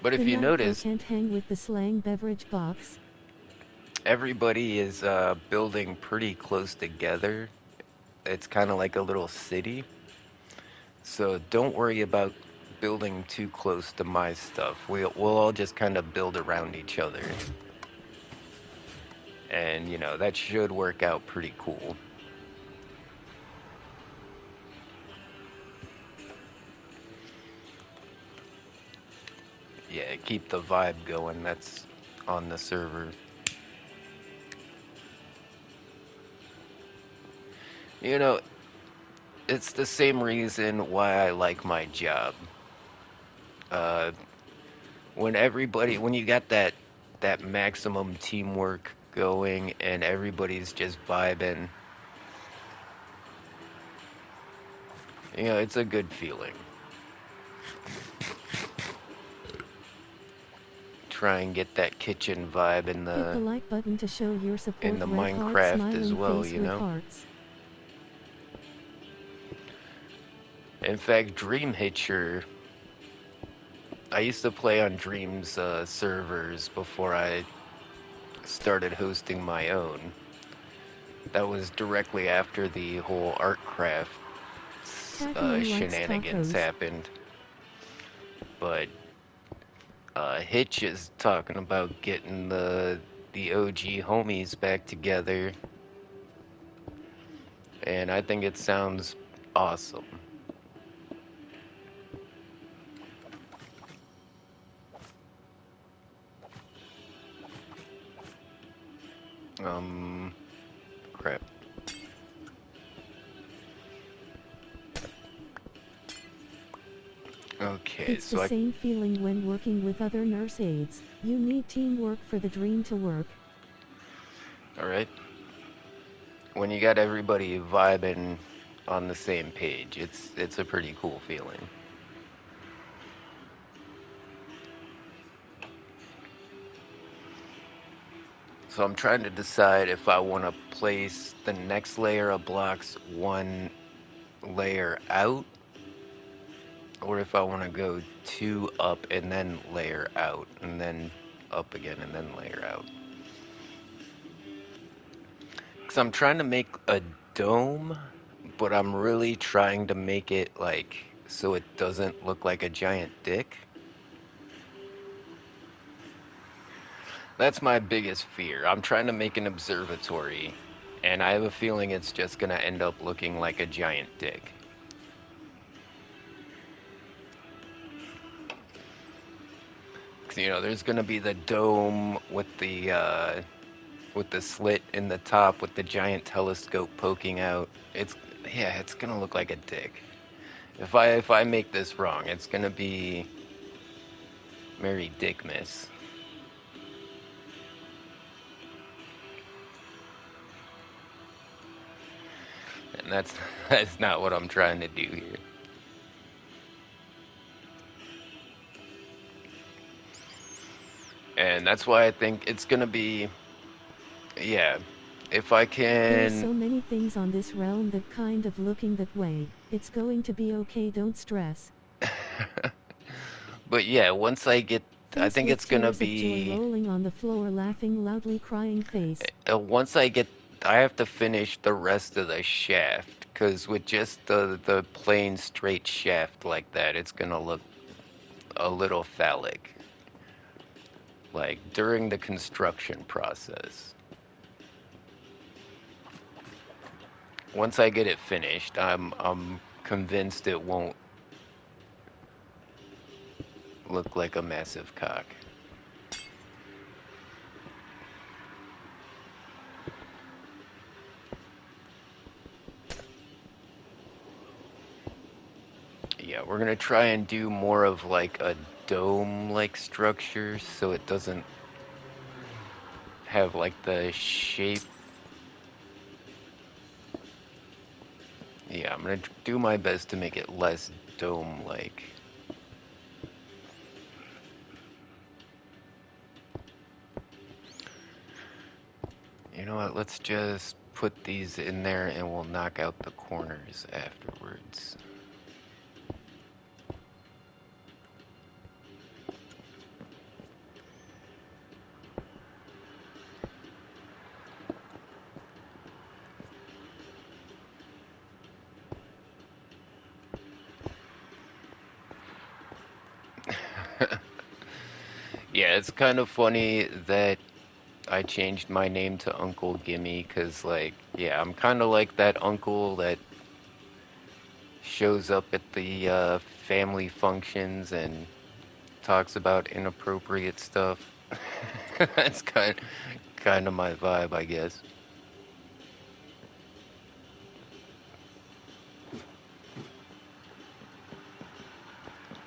But The if you night bro notice, can't hang with the slang beverage box. everybody is building pretty close together. It's kind of like a little city. So don't worry about building too close to my stuff. We'll all just kind of build around each other. And, that should work out pretty cool. Yeah, keep the vibe going. That's on the server. You know, it's the same reason why I like my job. Uh, when you got that maximum teamwork going and everybody's just vibing, it's a good feeling. Try and get that kitchen vibe in Hit the the like button to show your in support. the Red heart, Minecraft as smiling well, face with hearts. In fact, Dream Hitcher, I used to play on Dream's servers before I started hosting my own. That was directly after the whole Artcraft Cackling likes shenanigans tacos. happened. But Hitch is talking about getting the OG homies back together, and I think it sounds awesome. Crap. Okay, It's the same feeling when working with other nurse aides. You need teamwork for the dream to work. Alright. When you got everybody vibing on the same page, it's a pretty cool feeling. So I'm trying to decide if I want to place the next layer of blocks one layer out, or if I want to go two up and then layer out, and then up again and then layer out. Because I'm trying to make a dome, but I'm really trying to make it like so it doesn't look like a giant dick. That's my biggest fear. I'm trying to make an observatory, and I have a feeling it's just gonna end up looking like a giant dick. 'Cause, you know, there's gonna be the dome with the slit in the top with the giant telescope poking out. It's gonna look like a dick. If I make this wrong, it's gonna be Merry Dickmas. And that's that's not what I'm trying to do here. And that's why I think it's gonna be, yeah, if I There are can. so many things on this realm that kind of looking that way. It's going to be okay, don't stress. But yeah, once I get, I Face think with it's gonna tears of joy be, rolling on the floor, laughing loudly, crying face. once I get, I have to finish the rest of the shaft, because with just the plain straight shaft like that, it's gonna look a little phallic, like during the construction process. Once I get it finished, I'm convinced it won't look like a massive cock. Yeah, we're gonna try and do more of like a dome-like structure so it doesn't have like the shape. Yeah, I'm gonna do my best to make it less dome-like. You know what, let's just put these in there and we'll knock out the corners afterwards. Yeah, it's kind of funny that I changed my name to Uncle Gimme, because, like, yeah, I'm kind of like that uncle that shows up at the family functions and talks about inappropriate stuff. That's kind of my vibe, I guess.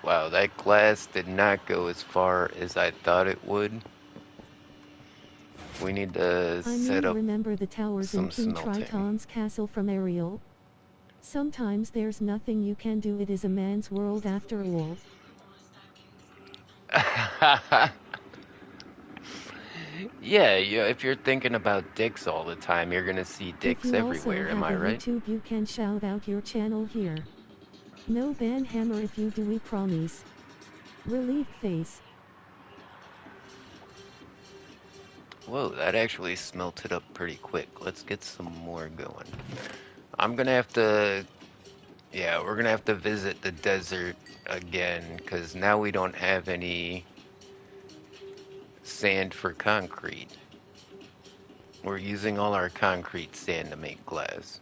Wow, that glass did not go as far as I thought it would. We need to I set mean, up remember the towers in some King smelting. Triton's castle from Ariel? Sometimes there's nothing you can do, it is a man's world after all. Yeah, if you're thinking about dicks all the time, you're gonna see If dicks you also everywhere, am have a I right? YouTube, you can shout out your channel here. No ban hammer if you do, we promise. Relieved face. Whoa, that actually smelted up pretty quick. Let's get some more going. I'm gonna have to, yeah, we're gonna have to visit the desert again, because now we don't have any sand for concrete. We're using all our concrete sand to make glass.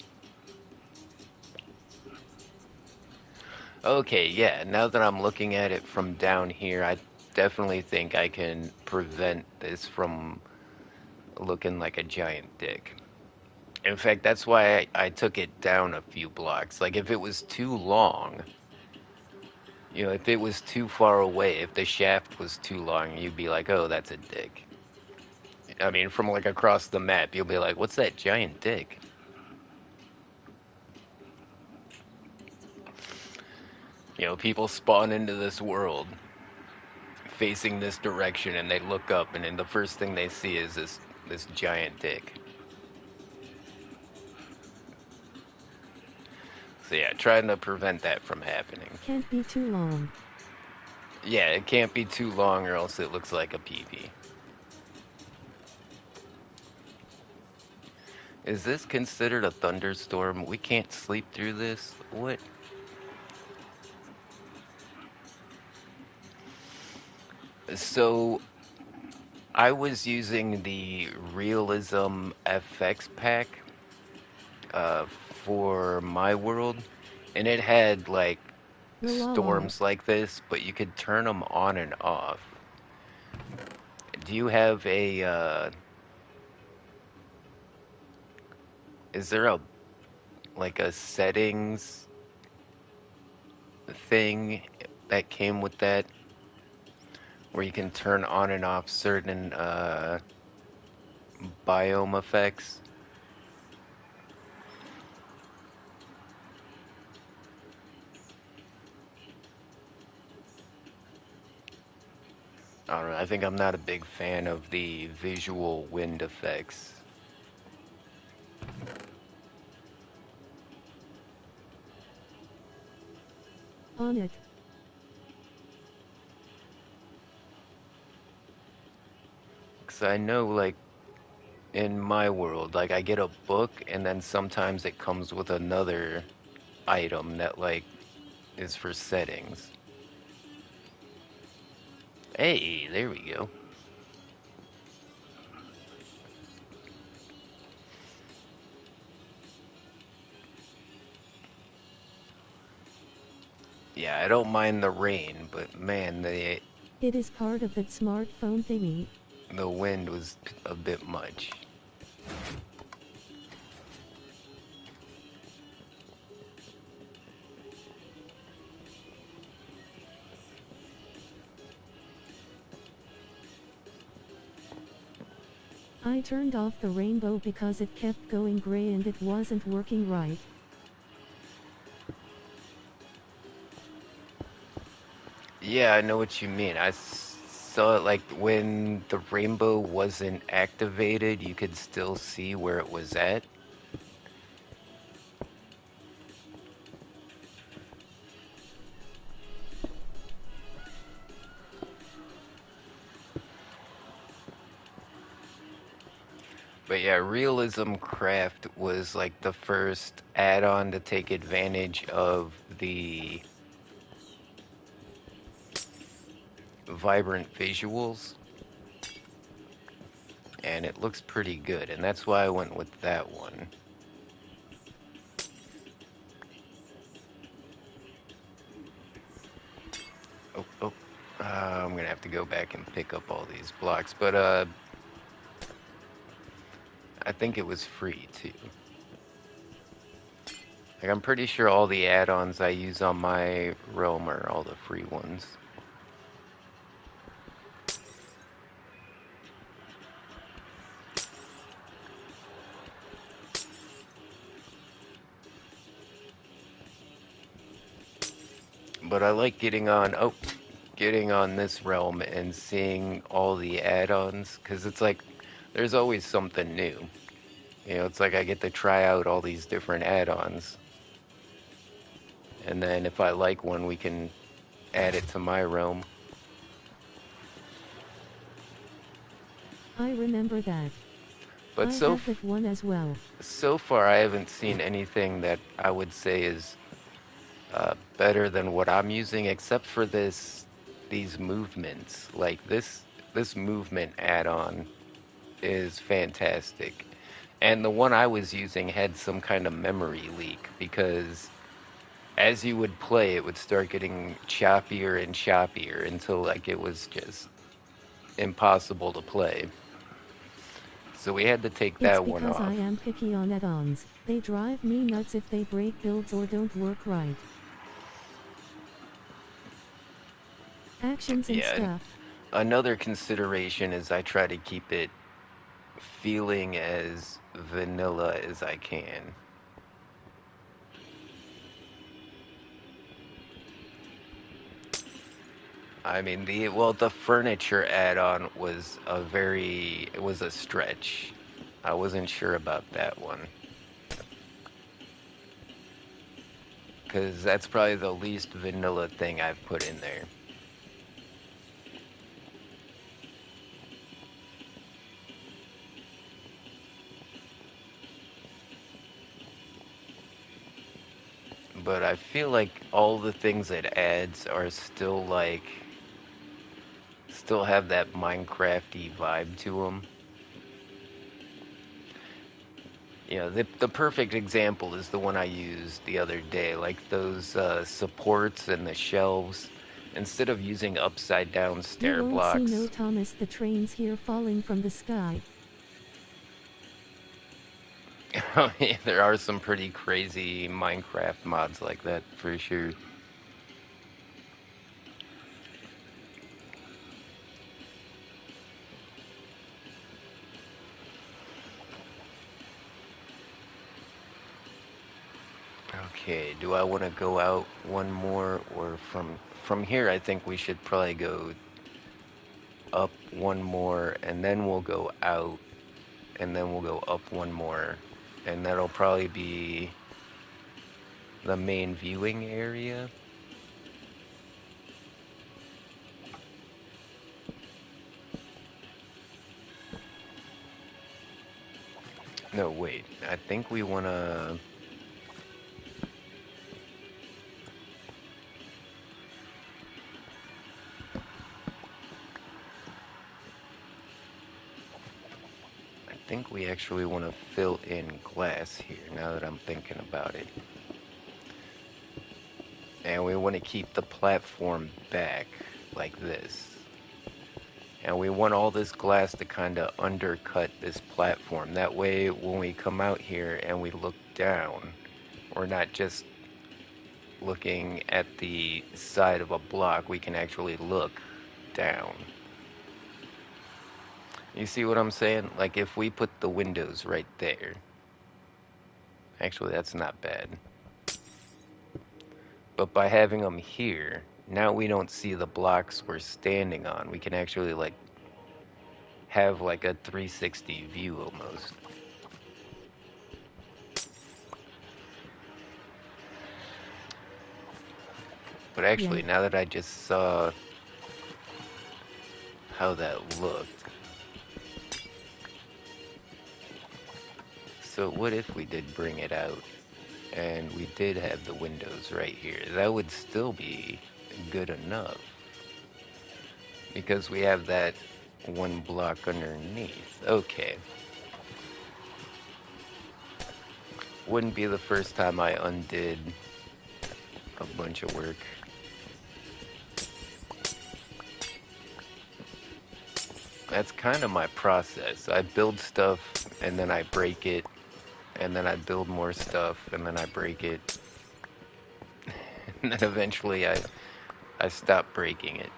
Okay, yeah, now that I'm looking at it from down here, I definitely think I can prevent this from looking like a giant dick. In fact, that's why I took it down a few blocks. Like, if it was too long, you know, if it was too far away, if the shaft was too long, you'd be like, oh, that's a dick. I mean, from like across the map, you'll be like, what's that giant dick? You know, people spawn into this world facing this direction and they look up and then the first thing they see is this giant dick. So yeah, trying to prevent that from happening. Can't be too long. Yeah, it can't be too long or else it looks like a peepee. Is this considered a thunderstorm? We can't sleep through this? What? So, I was using the Realism FX pack uh, for my world, and it had like La la la. storms like this, but you could turn them on and off. Do you have a, is there a, like a settings thing that came with that where you can turn on and off certain, biome effects? I don't know, I think I'm not a big fan of the visual wind effects. On it. 'Cause I know, like, in my world, like, I get a book and then sometimes it comes with another item that, like, is for settings. Hey, there we go. Yeah, I don't mind the rain, but man, It is part of that smartphone thingy. the wind was a bit much. I turned off the rainbow because it kept going gray and it wasn't working right. Yeah, I know what you mean. Saw it like when the rainbow wasn't activated, you could still see where it was at. But yeah, Realism Craft was like the first add-on to take advantage of the vibrant visuals, and it looks pretty good, and that's why I went with that one. Oh, I'm gonna have to go back and pick up all these blocks, but I think it was free too. Like, I'm pretty sure all the add-ons I use on my realm are all the free ones. But I like getting on this realm and seeing all the add-ons, because it's like there's always something new. You know, it's like I get to try out all these different add-ons, and then if I like one, we can add it to my realm. I remember that. But I have that one as well. so far, I haven't seen anything that I would say is better than what I'm using, except for these movements. Like this movement add-on is fantastic. And the one I was using had some kind of memory leak because as you would play, it would start getting choppier and choppier until like it was just impossible to play. So we had to take It's that one because I off. am picky on add-ons. They drive me nuts if they break builds or don't work right. Actions and Yeah, and stuff. another consideration is I try to keep it feeling as vanilla as I can. I mean, the furniture add-on was it was a stretch. I wasn't sure about that one because that's probably the least vanilla thing I've put in there. but I feel like all the things it adds are still like, still have that Minecrafty vibe to them. You know, the perfect example is the one I used the other day, like those supports and the shelves. Instead of using upside down You stair won't see no blocks, Thomas the trains here falling from the sky. there are some pretty crazy Minecraft mods like that for sure. Okay, do I want to go out one more, or from here I think we should probably go up one more and then we'll go out and then we'll go up one more, and that'll probably be the main viewing area. No, wait. I think we want to... I think we actually want to fill in glass here, now that I'm thinking about it. And we want to keep the platform back, like this. And we want all this glass to kind of undercut this platform. That way, when we come out here and we look down, we're not just looking at the side of a block, we can actually look down. You see what I'm saying? Like if we put the windows right there. Actually, that's not bad. But by having them here, now we don't see the blocks we're standing on. We can actually like have like a 360 view almost. But actually, Yeah. now that I just saw how that looked, so what if we did bring it out and we did have the windows right here? That would still be good enough because we have that one block underneath. Okay. Wouldn't be the first time I undid a bunch of work. That's kind of my process. I build stuff and then I break it, and then I build more stuff and then I break it. And then eventually I stop breaking it.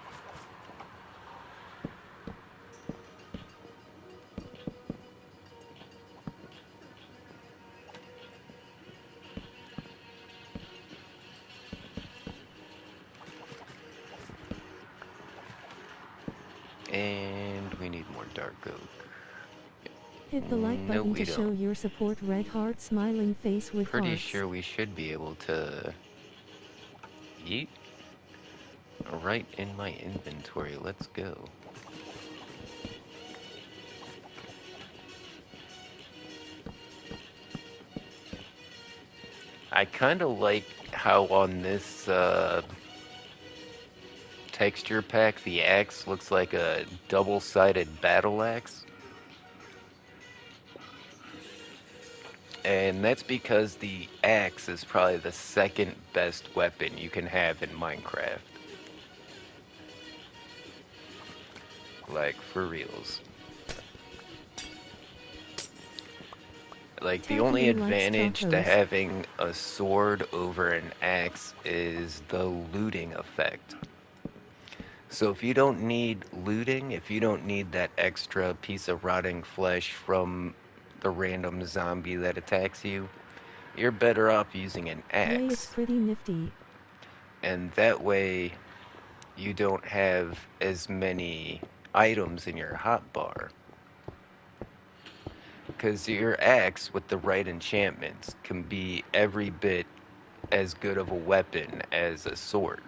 And we need more dark oak. Hit the like No, button we to show don't. your support. Red heart smiling face with Pretty hearts. sure we should be able to eat right in my inventory. Let's go. I kind of like how on this texture pack the axe looks like a double-sided battle axe. And that's because the axe is probably the second best weapon you can have in Minecraft. Like, for reals. Like, the only Tackman likes advantage to tacos. having a sword over an axe is the looting effect. So if you don't need looting, if you don't need that extra piece of rotting flesh from the random zombie that attacks you, you're better off using an Yay, it's axe. pretty nifty. And that way, you don't have as many items in your hotbar. Because your axe with the right enchantments can be every bit as good of a weapon as a sword.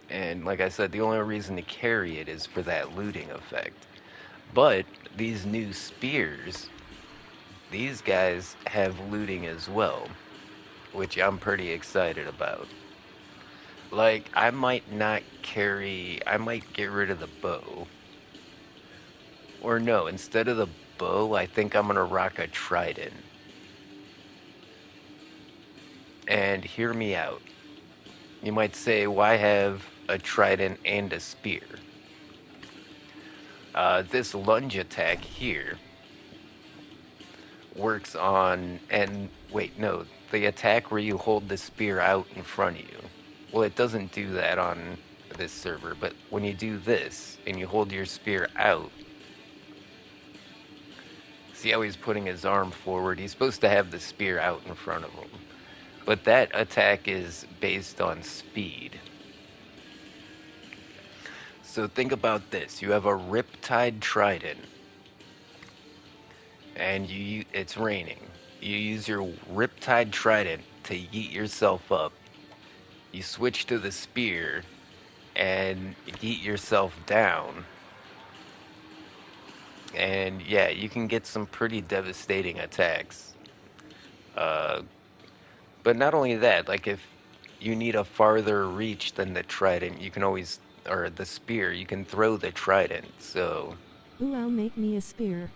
And like I said, the only reason to carry it is for that looting effect. But these new spears, these guys have looting as well, which I'm pretty excited about. Like, I might not carry, I might get rid of the bow. Or no, instead of the bow, I think I'm gonna rock a trident. And hear me out. You might say, why have a trident and a spear? This lunge attack here works on, and wait, no, the attack where you hold the spear out in front of you. Well, it doesn't do that on this server, but when you do this and you hold your spear out, see how he's putting his arm forward? He's supposed to have the spear out in front of him. But that attack is based on speed. So think about this. You have a Riptide Trident, and it's raining. You use your Riptide Trident to yeet yourself up. You switch to the spear and yeet yourself down. And yeah, you can get some pretty devastating attacks. But not only that, like if you need a farther reach than the trident, you can always, or the spear, you can throw the trident. So Ooh, I'll make me a spear.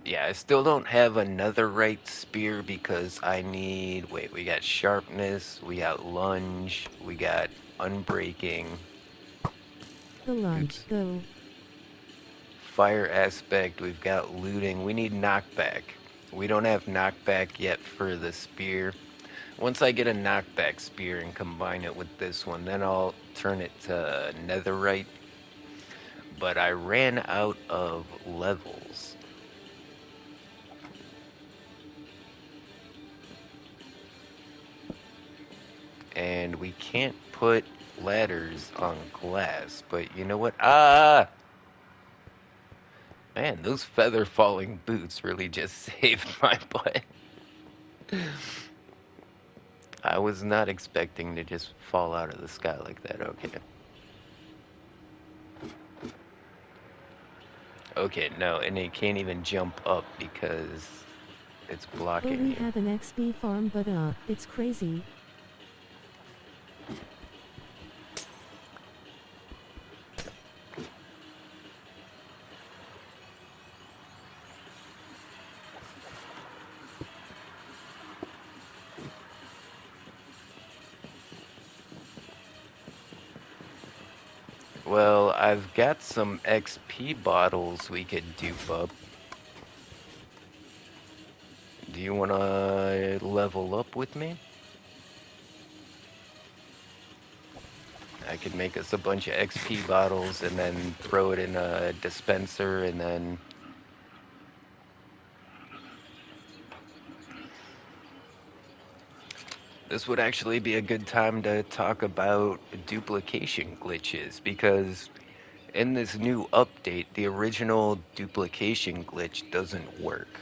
yeah, I still don't have another right spear because I need, wait, we got sharpness, we got lunge, we got unbreaking. The lunge, Oops. go. Fire aspect, we've got looting, we need knockback. We don't have knockback yet for the spear. Once I get a knockback spear and combine it with this one, then I'll turn it to netherite. But I ran out of levels. And we can't put ladders on glass, but you know what? Ah! Man, those feather falling boots really just saved my butt. I was not expecting to just fall out of the sky like that. Okay. Okay, no, and it can't even jump up because it's Oh, blocking we you. have an XP farm, but it's crazy. Well, I've got some XP bottles we could dupe up. Do you want to level up with me? I could make us a bunch of XP bottles and then throw it in a dispenser and then... This would actually be a good time to talk about duplication glitches because in this new update, the original duplication glitch doesn't work.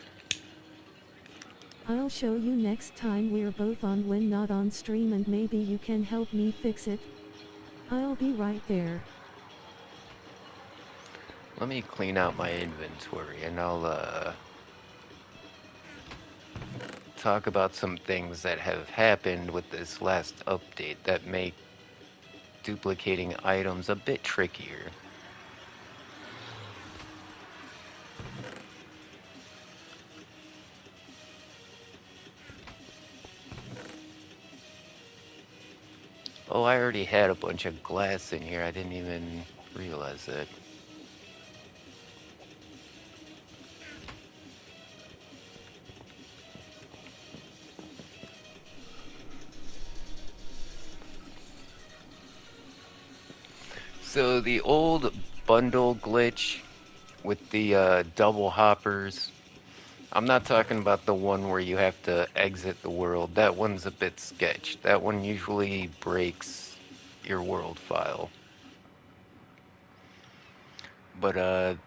I'll show you next time we're both on when not on stream, and maybe you can help me fix it. I'll be right there. Let me clean out my inventory and I'll talk about some things that have happened with this last update that make duplicating items a bit trickier. Oh, I already had a bunch of glass in here. I didn't even realize that. So the old bundle glitch with the double hoppers, I'm not talking about the one where you have to exit the world. That one's a bit sketch. That one usually breaks your world file. But let's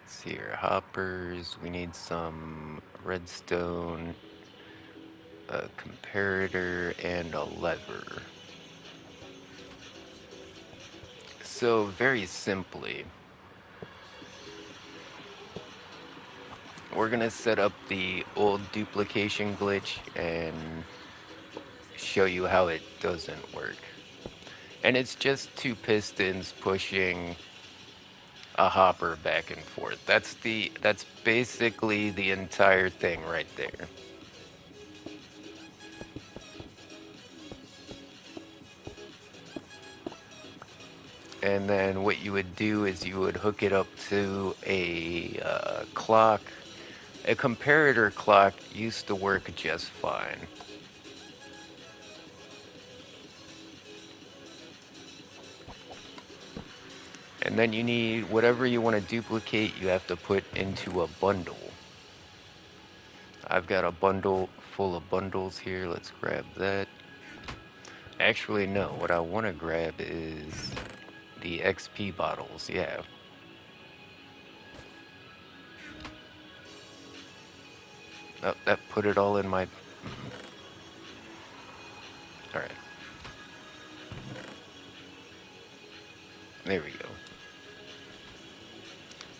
see here, hoppers, we need some redstone, a comparator, and a lever. So very simply, we're gonna set up the old duplication glitch and show you how it doesn't work. And it's just two pistons pushing a hopper back and forth. That's basically the entire thing right there. And then what you would do is you would hook it up to a clock. A comparator clock used to work just fine. And then you need whatever you want to duplicate, you have to put into a bundle. I've got a bundle full of bundles here. Let's grab that. Actually, no. What I want to grab is the XP bottles. Yeah. Oh, that put it all in my... Alright. There we go.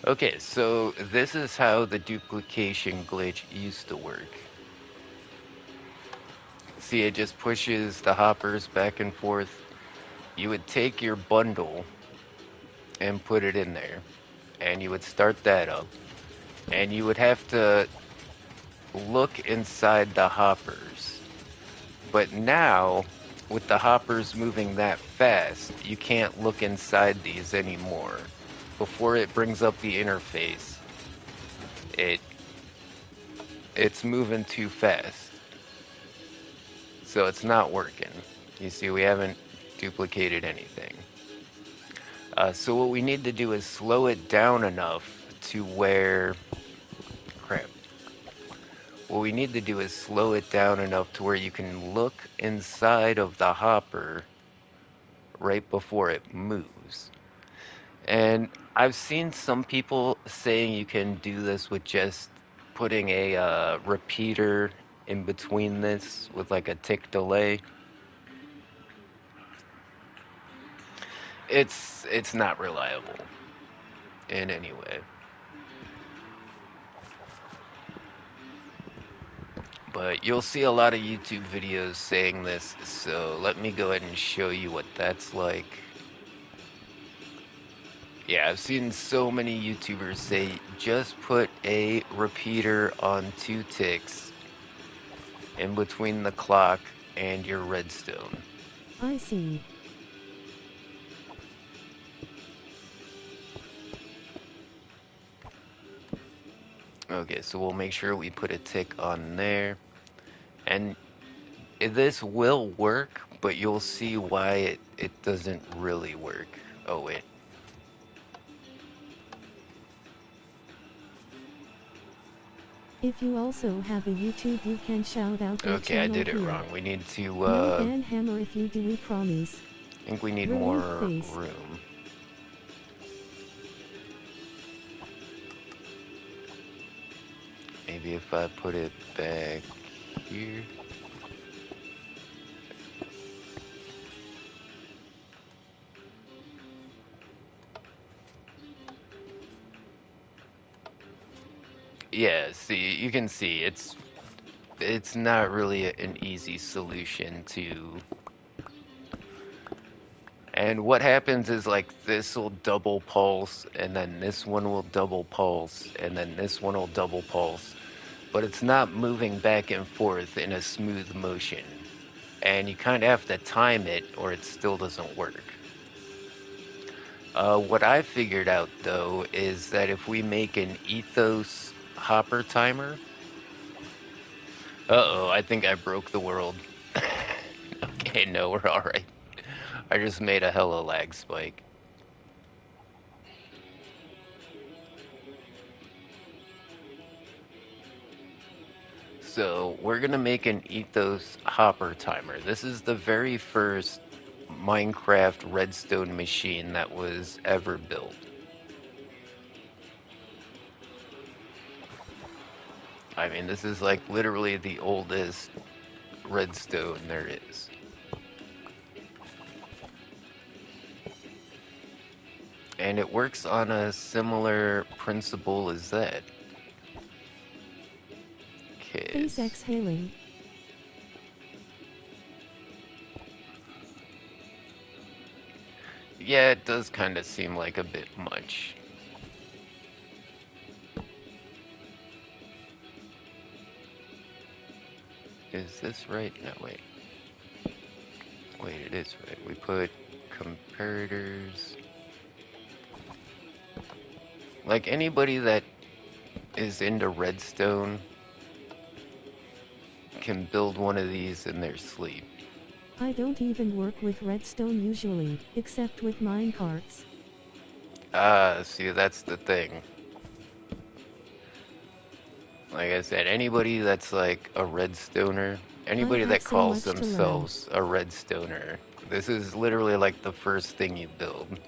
Okay, so this is how the duplication glitch used to work. See, it just pushes the hoppers back and forth. You would take your bundle and put it in there, and you would start that up, and you would have to look inside the hoppers. But now, with the hoppers moving that fast, you can't look inside these anymore. Before it brings up the interface, it it's moving too fast. So it's not working. You see, we haven't duplicated anything. So what we need to do is slow it down enough to where... Crap. What we need to do is slow it down enough to where you can look inside of the hopper right before it moves. And I've seen some people saying you can do this with just putting a repeater in between this with like a tick delay. It's not reliable in any way. But you'll see a lot of YouTube videos saying this, so let me go ahead and show you what that's like. Yeah, I've seen so many YouTubers say just put a repeater on 2 ticks in between the clock and your redstone. I see. Okay, so we'll make sure we put a tick on there. And this will work, but you'll see why it doesn't really work. Oh, wait. If you also have a YouTube, you can shout out their Okay, I channel did it here. wrong. We need to, No ban hammer if you do, we promise. I think we need Relief more face. room. Maybe if I put it back here. Yeah, see, you can see it's not really an easy solution to... And what happens is like this will double pulse, and then this one will double pulse, and then this one will double pulse. But it's not moving back and forth in a smooth motion. And you kind of have to time it or it still doesn't work. What I figured out though is that if we make an ethos hopper timer... Uh-oh, I think I broke the world. Okay, no, we're alright. I just made a hella lag spike. So we're gonna make an ethos hopper timer. This is the very first Minecraft redstone machine that was ever built. I mean, this is like literally the oldest redstone there is. And it works on a similar principle as that. Okay. Face exhaling. Yeah, it does kind of seem like a bit much. Is this right? No, wait. Wait, it is right. We put comparators. Like anybody that is into redstone can build one of these in their sleep. I don't even work with redstone usually, except with minecarts. Ah, see, that's the thing. Like I said, anybody that's like a redstoner, I anybody have that so calls much to learn. themselves a redstoner, this is literally like the first thing you build.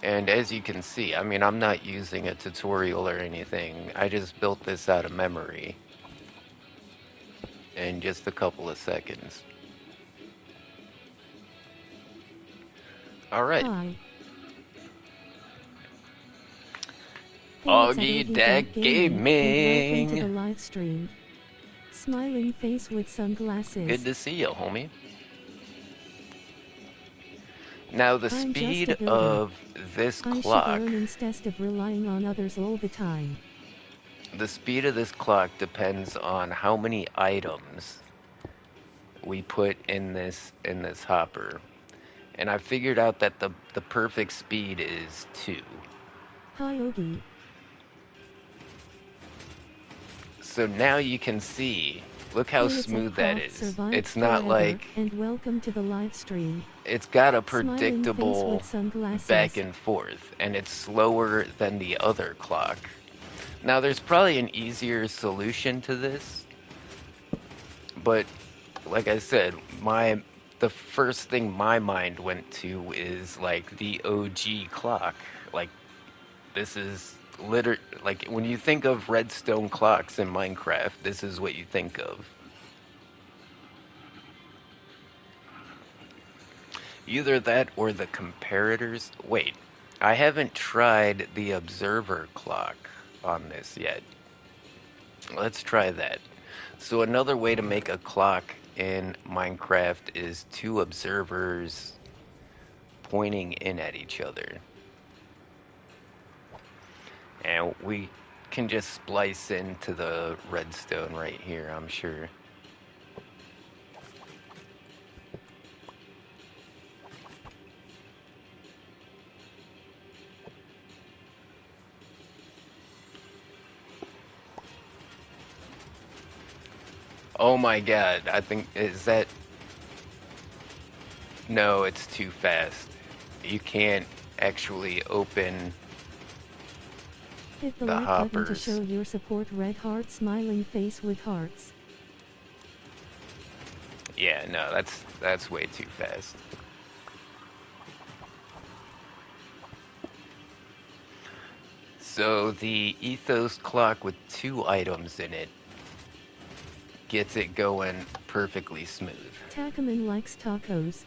And as you can see, I mean, I'm not using a tutorial or anything. I just built this out of memory in just a couple of seconds. All right. Hi. Hey, it's Augie Adobe Dag Dag Gaming, and welcome to the Gaming. live stream. Smiling face with Good sunglasses. to see you, homie. Now, the I'm just a speed builder. of this I should clock, learn instead of relying on others all the time. the speed of this clock depends on how many items we put in this hopper. And I figured out that the perfect speed is 2. Hi Ogie. So now you can see, look how Hey, it's smooth that Croft is. survives It's not forever, like, and welcome to the live stream. it's got a Smiling face predictable with back sunglasses. and forth, and it's slower than the other clock. Now there's probably an easier solution to this, but like I said, the first thing my mind went to is like the OG clock. Like this is like when you think of redstone clocks in Minecraft, this is what you think of. Either that or the comparators. Wait, I haven't tried the observer clock on this yet. Let's try that. So another way to make a clock in Minecraft is 2 observers pointing in at each other. And we can just splice into the redstone right here, I'm sure. Oh my god, I think, is that... No, it's too fast. You can't actually open Hit the the like button to hoppers. show your support. Red heart smiling face with hearts. Yeah, no, that's way too fast. So the ethos clock with 2 items in it gets it going perfectly smooth. Tacaman likes tacos.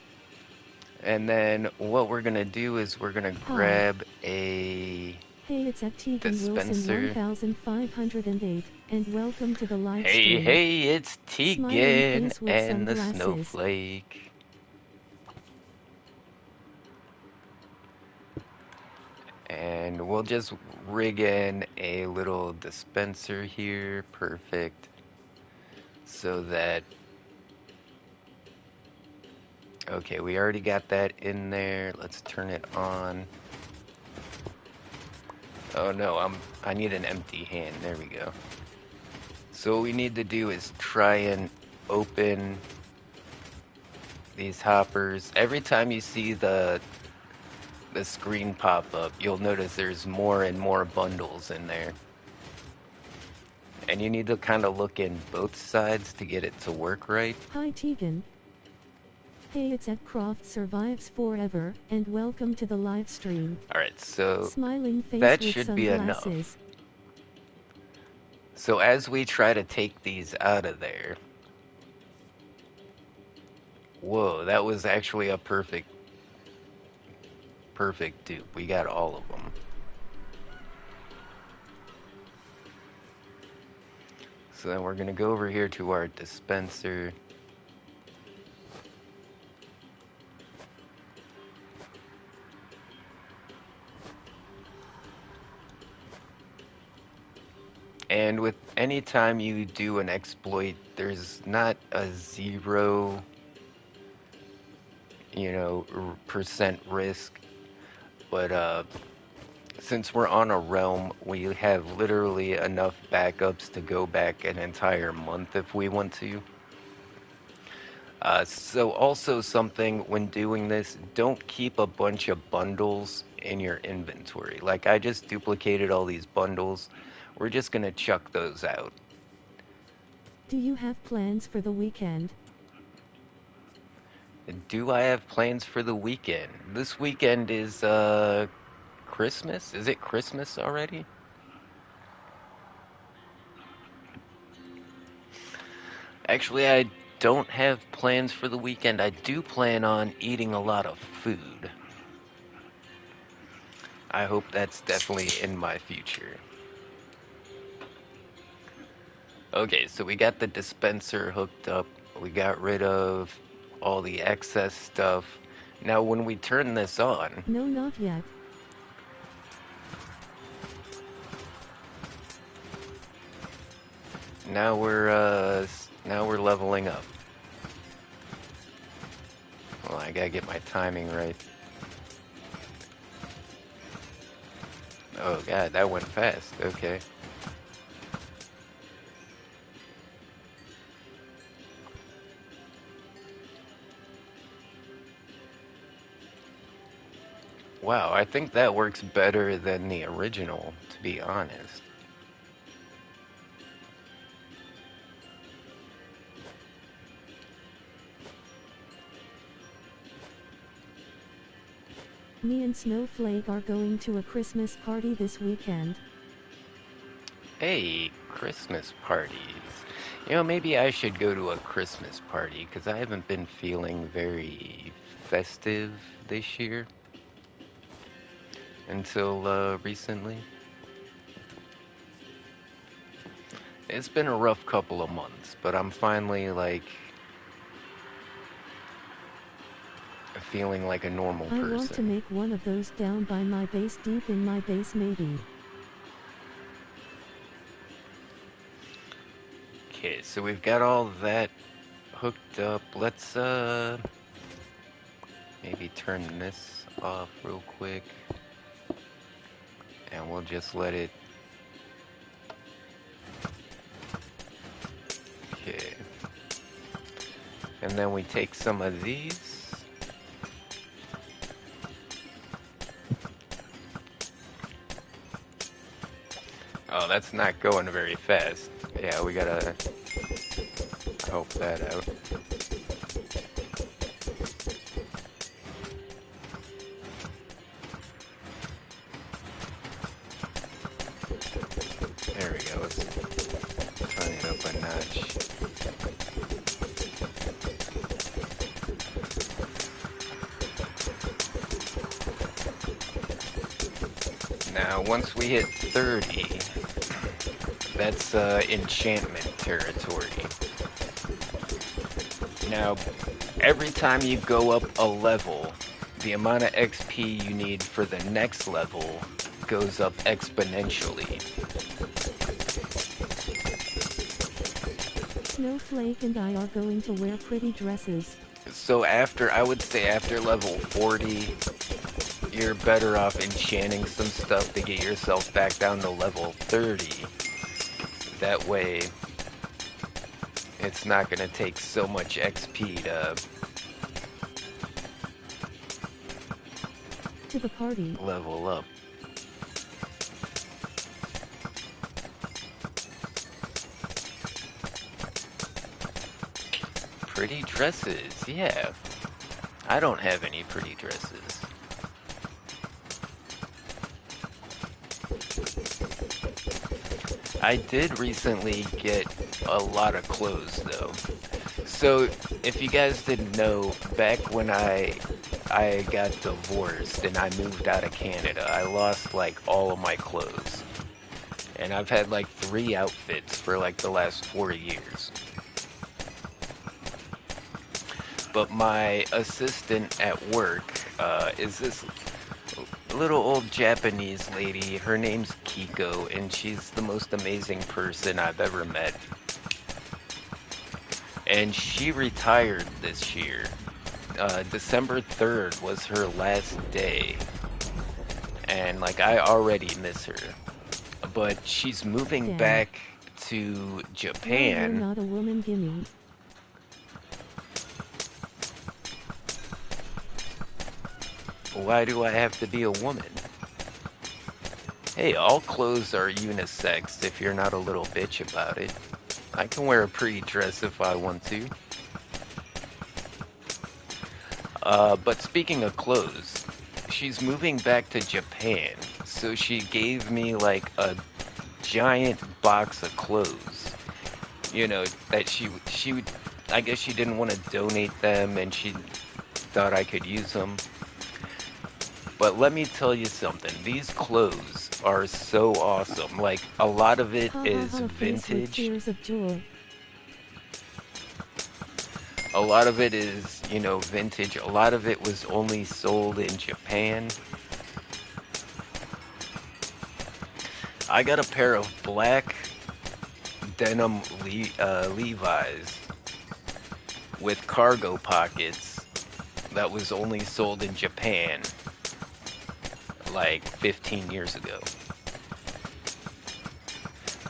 And then what we're gonna do is we're gonna Hi. grab a Hey, it's at Tegan Wilson dispenser. 1508, and welcome to the live Hey, stream. hey, it's Smiling Tegan face with and the sunglasses. snowflake. And we'll just rig in a little dispenser here, perfect. So that, okay, we already got that in there. Let's turn it on. Oh no, I need an empty hand. There we go. So what we need to do is try and open these hoppers. Every time you see the screen pop up, you'll notice there's more and more bundles in there. And you need to kind of look in both sides to get it to work right. Hi Tegan. Hey, it's at Croft survives forever, and welcome to the live stream. Alright, so Smiling face that with should be enough. sunglasses. So as we try to take these out of there, whoa, that was actually a perfect dupe. We got all of them. So then we're gonna go over here to our dispenser. And with any time you do an exploit, there's not a zero, percent risk. But since we're on a realm, we have literally enough backups to go back an entire month if we want to. So also something when doing this, don't keep a bunch of bundles in your inventory. Like I just duplicated all these bundles. We're just gonna chuck those out. Do you have plans for the weekend? Do I have plans for the weekend? This weekend is Christmas? Is it Christmas already? Actually, I don't have plans for the weekend. I do plan on eating a lot of food. I hope that's definitely in my future. Okay, so we got the dispenser hooked up. We got rid of all the excess stuff. Now when we turn this on... No, not yet. Now we're leveling up. Well, I gotta get my timing right. Oh god, that went fast. Okay. Wow, I think that works better than the original, to be honest. Me and Snowflake are going to a Christmas party this weekend. Hey, Christmas parties. Maybe I should go to a Christmas party, because I haven't been feeling very festive this year. Until recently. It's been a rough couple of months, but I'm finally, feeling like a normal person. I want to make one of those down by my base, deep in my base maybe. Okay, so we've got all that hooked up. Let's maybe turn this off real quick. And we'll just let it... Okay. And then we take some of these. Oh, that's not going very fast. Yeah, we gotta help that out. There we go. Let's turn it up a notch. Now, once we hit 30, that's enchantment territory. Now, every time you go up a level, the amount of XP you need for the next level goes up exponentially. Snowflake and I are going to wear pretty dresses. So I would say after level 40, you're better off enchanting some stuff to get yourself back down to level 30. That way, it's not going to take so much XP to the party. Level up. Pretty dresses, yeah. I don't have any pretty dresses. I did recently get a lot of clothes though. So if you guys didn't know, back when I got divorced and I moved out of Canada, I lost like all of my clothes. And I've had like 3 outfits for like the last 4 years. But my assistant at work is this little old Japanese lady. Her name's Kiko, and she's the most amazing person I've ever met. And she retired this year. December 3rd was her last day. And like I already miss her. But she's moving Dad. back to Well, you're Japan. not a woman, gimme. Why do I have to be a woman? Hey, all clothes are unisex if you're not a little bitch about it. I can wear a pretty dress if I want to. But speaking of clothes, she's moving back to Japan, so she gave me like a giant box of clothes. You know, that she would, I guess she didn't want to donate them and she thought I could use them. But let me tell you something, these clothes are so awesome. Like, a lot of it Ha ha is ha, face with vintage. tears of joy. A lot of it is, vintage. A lot of it was only sold in Japan. I got a pair of black denim Levi's with cargo pockets that was only sold in Japan like 15 years ago.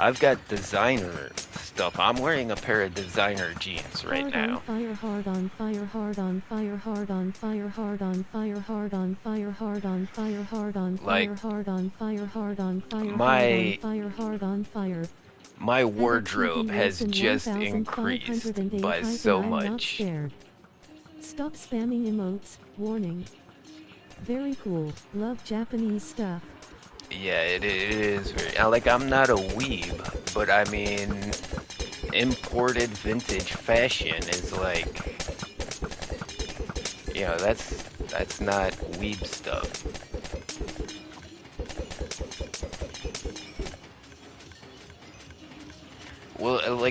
I've got designer stuff. I'm wearing a pair of designer jeans right Hard now. on fire, hard on fire, hard on fire, hard on fire, hard on fire, hard on fire, hard on fire, hard on Like, fire, hard on fire, hard on fire, hard on my fire, hard on fire. my At a wardrobe TV has Wilson just increased 1508 by so I'm not much. scared. Stop spamming emotes, warning. Very cool, love Japanese stuff. Yeah, it is very. Like, I'm not a weeb, but I mean, imported vintage fashion is like, that's not weeb stuff. Well,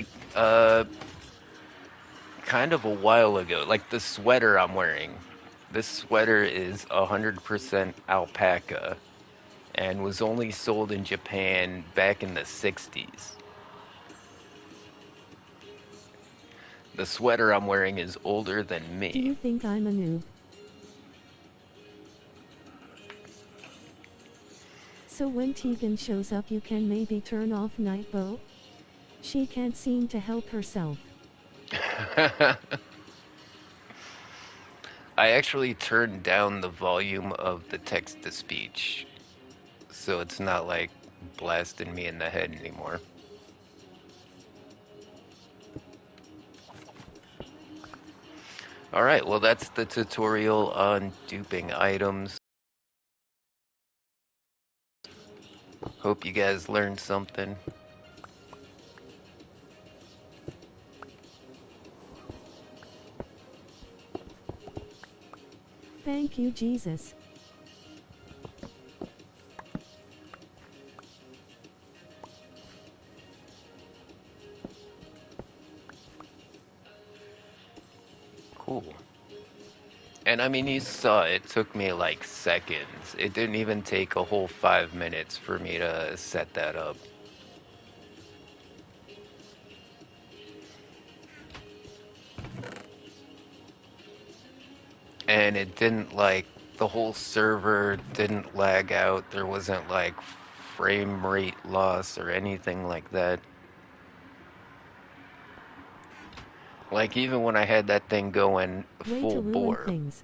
kind of a while ago, like the sweater I'm wearing. This sweater is 100% alpaca and was only sold in Japan back in the 60s. The sweater I'm wearing is older than Do you me. think I'm a noob? So when Tegan shows up you can maybe turn off Nightbow? She can't seem to help herself. I actually turned down the volume of the text-to-speech, so it's not like blasting me in the head anymore. Alright, well that's the tutorial on duping items. Hope you guys learned something. Thank you, Jesus. Cool. And I mean, you saw it took me like seconds. It didn't even take a whole 5 minutes for me to set that up. And it didn't like, the whole server didn't lag out. There wasn't like frame rate loss or anything like that. Like, even when I had that thing going Way full to ruin bore. things.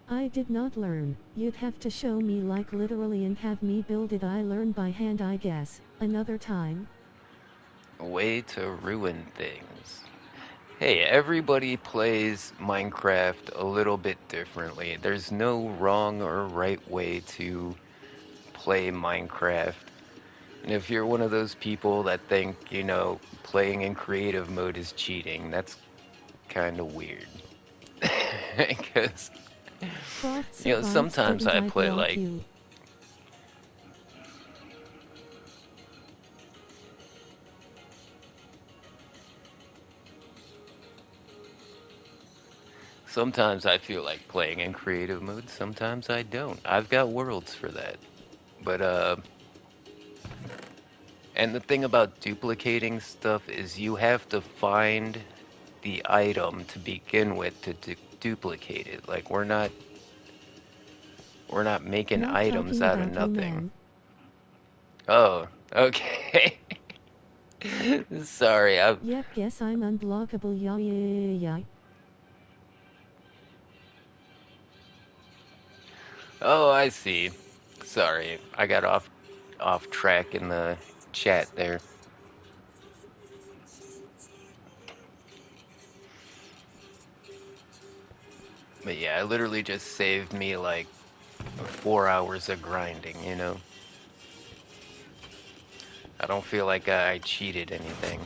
I did not learn. You'd have to show me like literally and have me build it. I learn by hand, I guess. Another time. Way to ruin things. Hey, everybody plays Minecraft a little bit differently. There's no wrong or right way to play Minecraft. And if you're one of those people that think, playing in creative mode is cheating, that's kind of weird. Because, Croft survives, sometimes didn't I I play block like, you? Sometimes I feel like playing in creative mode, sometimes I don't. I've got worlds for that. But, and the thing about duplicating stuff is you have to find the item to begin with to duplicate it. Like, we're not making Not items talking out of about you, nothing. man. Oh, okay. Sorry, Yep, guess I'm unblockable, yeah. oh, I see. Sorry, I got off track in the chat there. But yeah, it literally just saved me like 4 hours of grinding, you know? I don't feel like I cheated anything.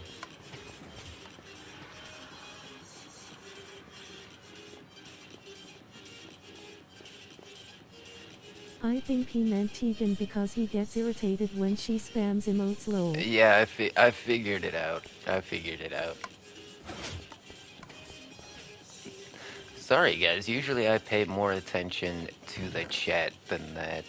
I think he meant Tegan because he gets irritated when she spams emotes lol. Yeah, I figured it out. I figured it out. Sorry guys, usually I pay more attention to the chat than that.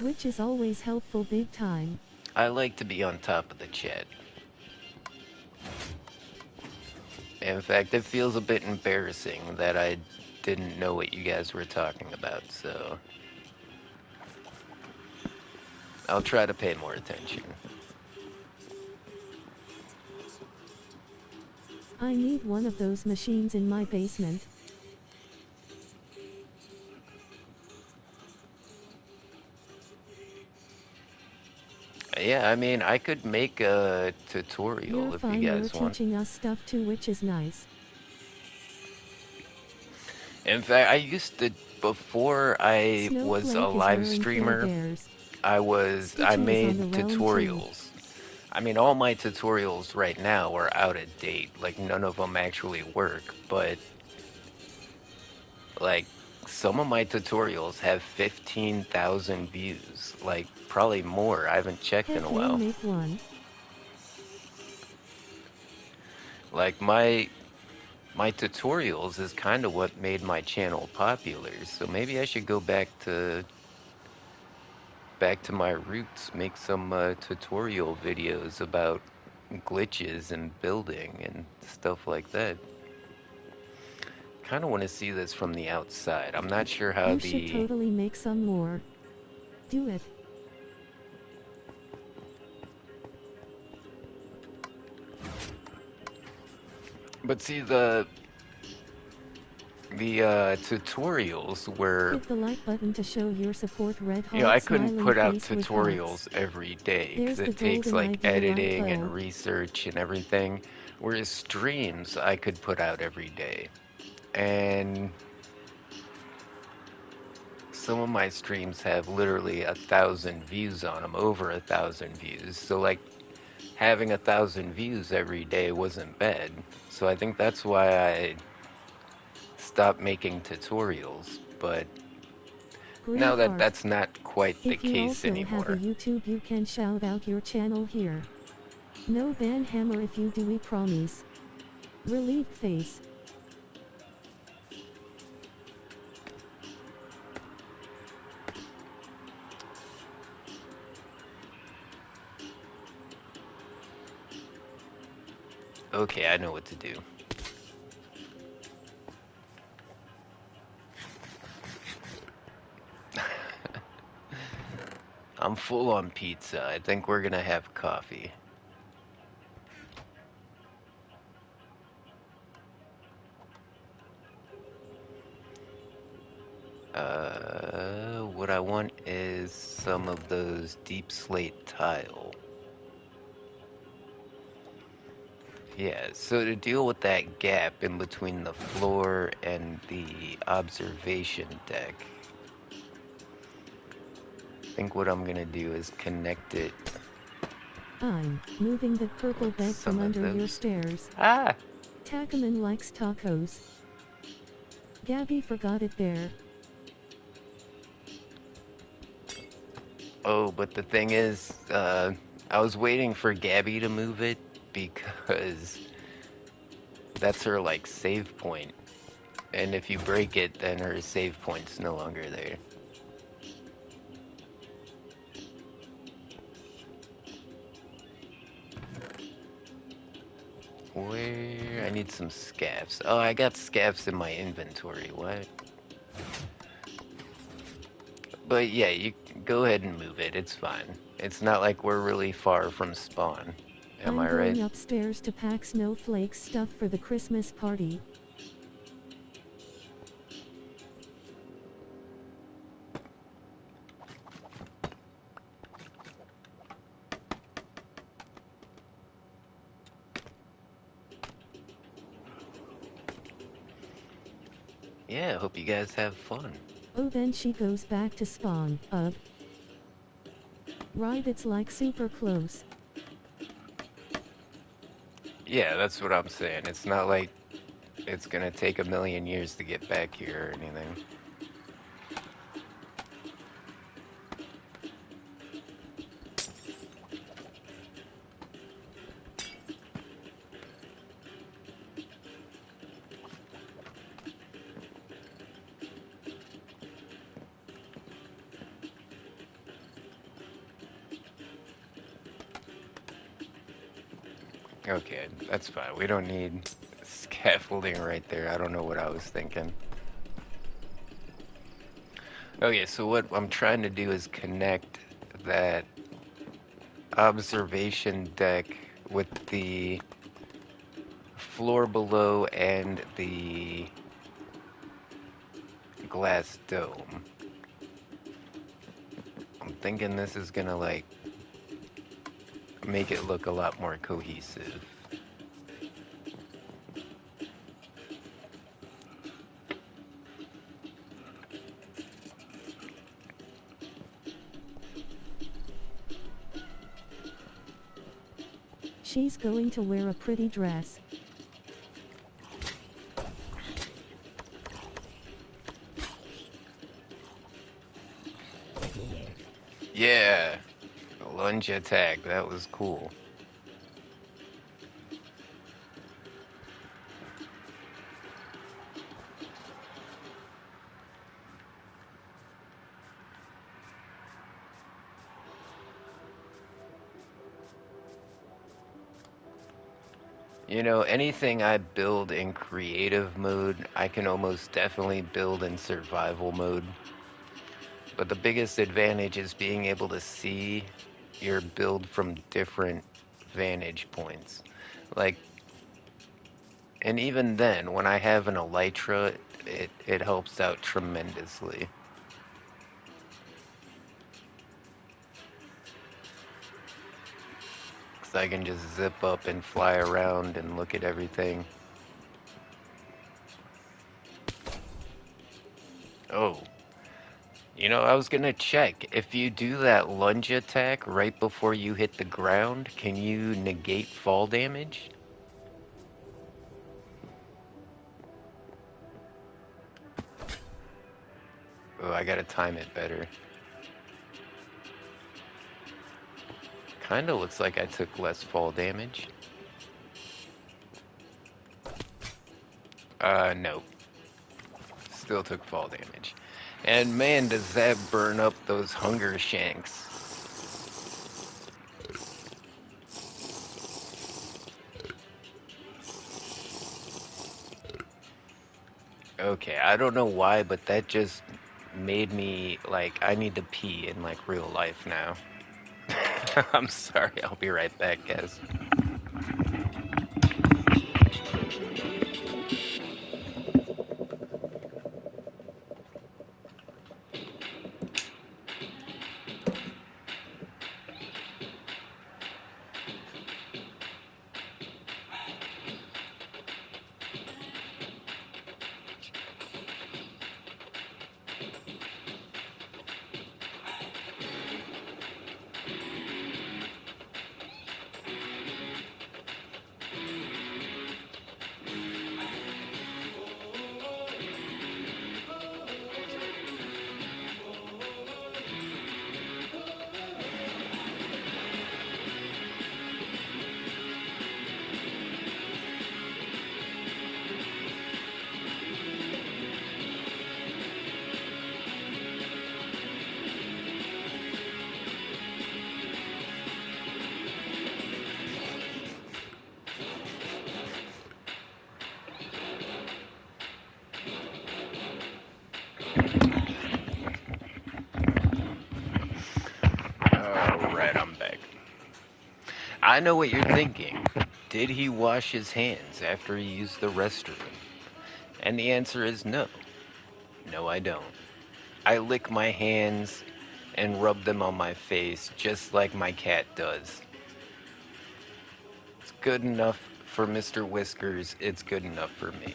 Which is always helpful big time. I like to be on top of the chat. In fact, it feels a bit embarrassing that I didn't know what you guys were talking about, so I'll try to pay more attention. I need one of those machines in my basement. Yeah, I mean, I could make a You're tutorial if you fine, you're guys want. teaching us stuff too, which is nice. In fact, I used to, before I was a Snowflake is live wearing Care streamer, Bears. I Stitcher is on made the realm too. tutorials. I mean, all my tutorials right now are out of date. Like, none of them actually work, but, like, some of my tutorials have 15,000 views. Like, probably more. I haven't checked in a Heck no, while. make one. Like, my tutorials is kind of what made my channel popular, so maybe I should go back to my roots, make some tutorial videos about glitches and building and stuff like that. Kind of want to see this from the outside. I'm not sure how You should the... totally make some more. Do it. But see, the tutorials were, Hit the like button to show your support, red you know, I heart couldn't smiling put out face with hearts. tutorials every day because There's the it takes golden like ID right editing and below. research and everything. Whereas streams, I could put out every day. And some of my streams have literally 1,000 views on them, over 1,000 views. So like having 1,000 views every day wasn't bad. So I think that's why I stopped making tutorials. But Green now that heart. that's not quite the If you case also have a anymore. YouTube, you can shout out your channel here. No ban hammer if you do, we promise. Relieved face. Okay, I know what to do. I'm full on pizza. I think we're gonna have coffee. What I want is some of those deep slate tile. Yeah, so to deal with that gap in between the floor and the observation deck, I think what I'm gonna do is connect it I'm moving the purple with bed from some of under your those. stairs. Ah! Tacaman likes tacos. Gabby forgot it there. Oh, but the thing is, I was waiting for Gabby to move it because That's her like save point. And if you break it, then her save point's no longer there. Where? I need some scabs. Oh, I got scabs in my inventory. What? But yeah, you go ahead and move it. It's fine. It's not like we're really far from spawn. Am I'm I right? going upstairs to pack Snowflake's stuff for the Christmas party. Yeah, hope you guys have fun. Oh, then she goes back to spawn. Ugh. Right, it's like super close. Yeah, that's what I'm saying. It's not like it's gonna take a million years to get back here or anything. Okay, that's fine. We don't need scaffolding right there. I don't know what I was thinking. Okay, so what I'm trying to do is connect that observation deck with the floor below and the glass dome. I'm thinking this is gonna like make it look a lot more cohesive. She's going to wear a pretty dress. Yeah, lunge attack. That was cool. You know, anything I build in creative mode, I can almost definitely build in survival mode. But the biggest advantage is being able to see your build from different vantage points. Like, and even then, when I have an elytra, it helps out tremendously. Because I can just zip up and fly around and look at everything. Oh, you know, I was gonna check. If you do that lunge attack right before you hit the ground, can you negate fall damage? Oh, I gotta time it better. Kinda looks like I took less fall damage. No. Still took fall damage. And man, does that burn up those hunger shanks. Okay, I don't know why, but that just made me, like, I need to pee in, like, real life now. I'm sorry, I'll be right back, guys. I know what you're thinking. Did he wash his hands after he used the restroom? And the answer is no. No, I don't. I lick my hands and rub them on my face just like my cat does. It's good enough for Mr. Whiskers. It's good enough for me.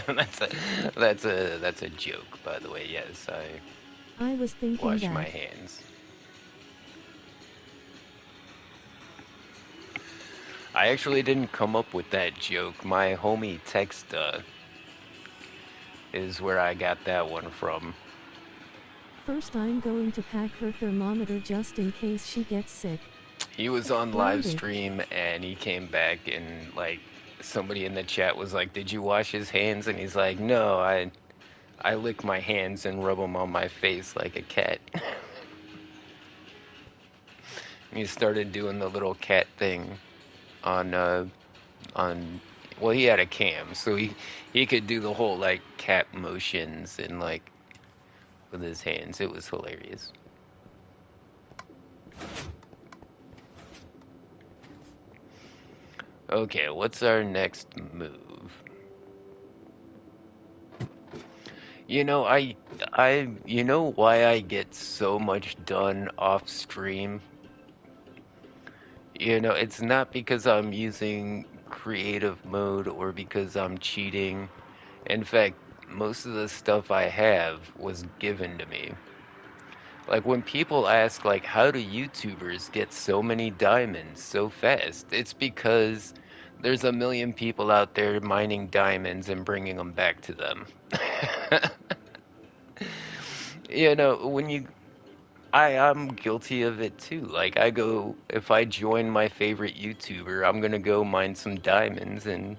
that's a that's a joke, by the way. Yes, I I was thinking wash my that. hands. I actually didn't come up with that joke. My homie Texta is where I got that one from. First I'm going to pack her thermometer just in case she gets sick. He was on live Blinded. stream and he came back and like somebody in the chat was like, "Did you wash his hands?" And he's like, "No, I lick my hands and rub them on my face like a cat." He started doing the little cat thing on on well, he had a cam, so he could do the whole like cat motions and like with his hands. It was hilarious. Okay, what's our next move? You know, you know why I get so much done off stream? You know, it's not because I'm using creative mode or because I'm cheating. In fact, most of the stuff I have was given to me. Like when people ask like how do YouTubers get so many diamonds so fast? It's because there's a million people out there mining diamonds and bringing them back to them. You know, I'm guilty of it too. Like if I join my favorite YouTuber, I'm gonna go mine some diamonds and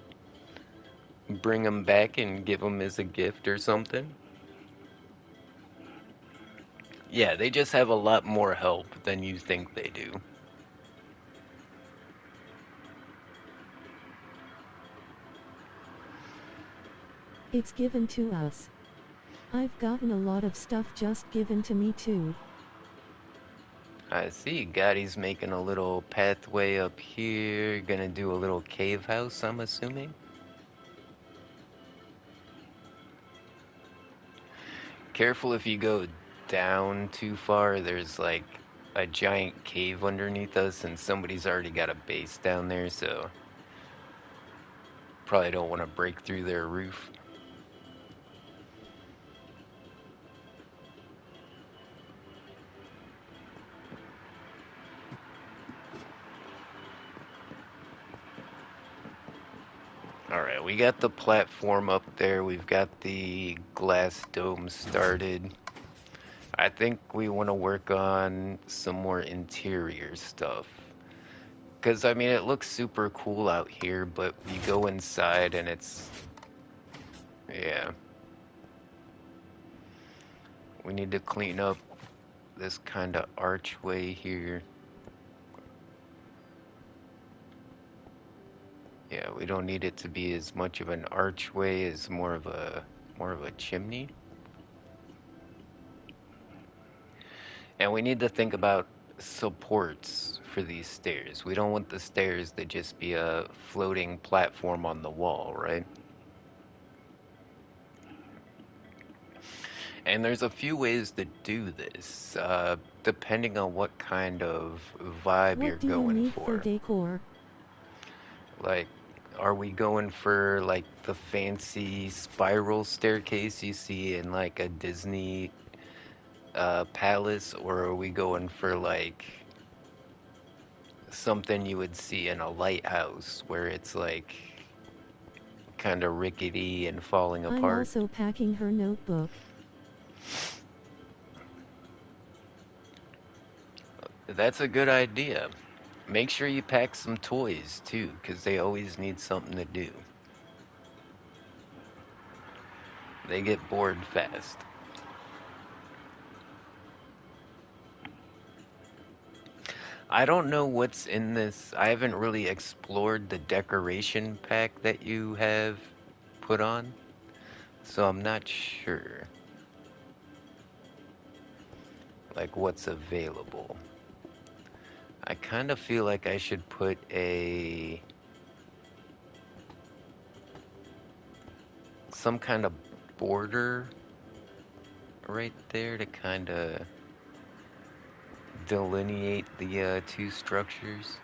bring them back and give them as a gift or something. Yeah, they just have a lot more help than you think they do. It's given to us. I've gotten a lot of stuff just given to me too. I see. Gotti's making a little pathway up here. Gonna do a little cave house, I'm assuming. Careful if you go down too far. There's like a giant cave underneath us, and somebody's already got a base down there, so probably don't want to break through their roof. Alright, we got the platform up there. We've got the glass dome started. I think we want to work on some more interior stuff. Because, I mean, it looks super cool out here, but you go inside and it's... Yeah. We need to clean up this kind of archway here. Yeah, we don't need it to be as much of an archway as more of a chimney. And we need to think about supports for these stairs. We don't want the stairs to just be a floating platform on the wall, right? And there's a few ways to do this, depending on what kind of vibe you're What do you going need for for. decor? Like, are we going for like the fancy spiral staircase you see in like a Disney palace, or are we going for like something you would see in a lighthouse where it's like kind of rickety and falling I'm apart? also packing her notebook. That's a good idea. Make sure you pack some toys too, because they always need something to do. They get bored fast. I don't know what's in this. I haven't really explored the decoration pack that you have put on, so I'm not sure. like what's available. I kind of feel like I should put some kind of border right there to kind of delineate the two structures.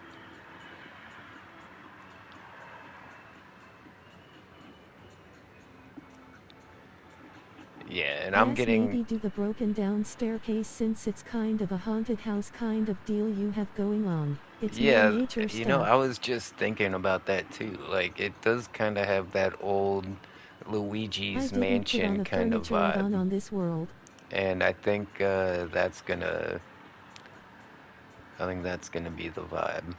Yeah, and I'm Yes, getting, maybe do the broken down staircase since it's kind of a haunted house kind of deal you have going on. It's more yeah, nature you know, stuff. I was just thinking about that too. Like, it does kind of have that old I Luigi's didn't put on Mansion a kind of furniture add-on vibe. on this world. And I think that's gonna be the vibe.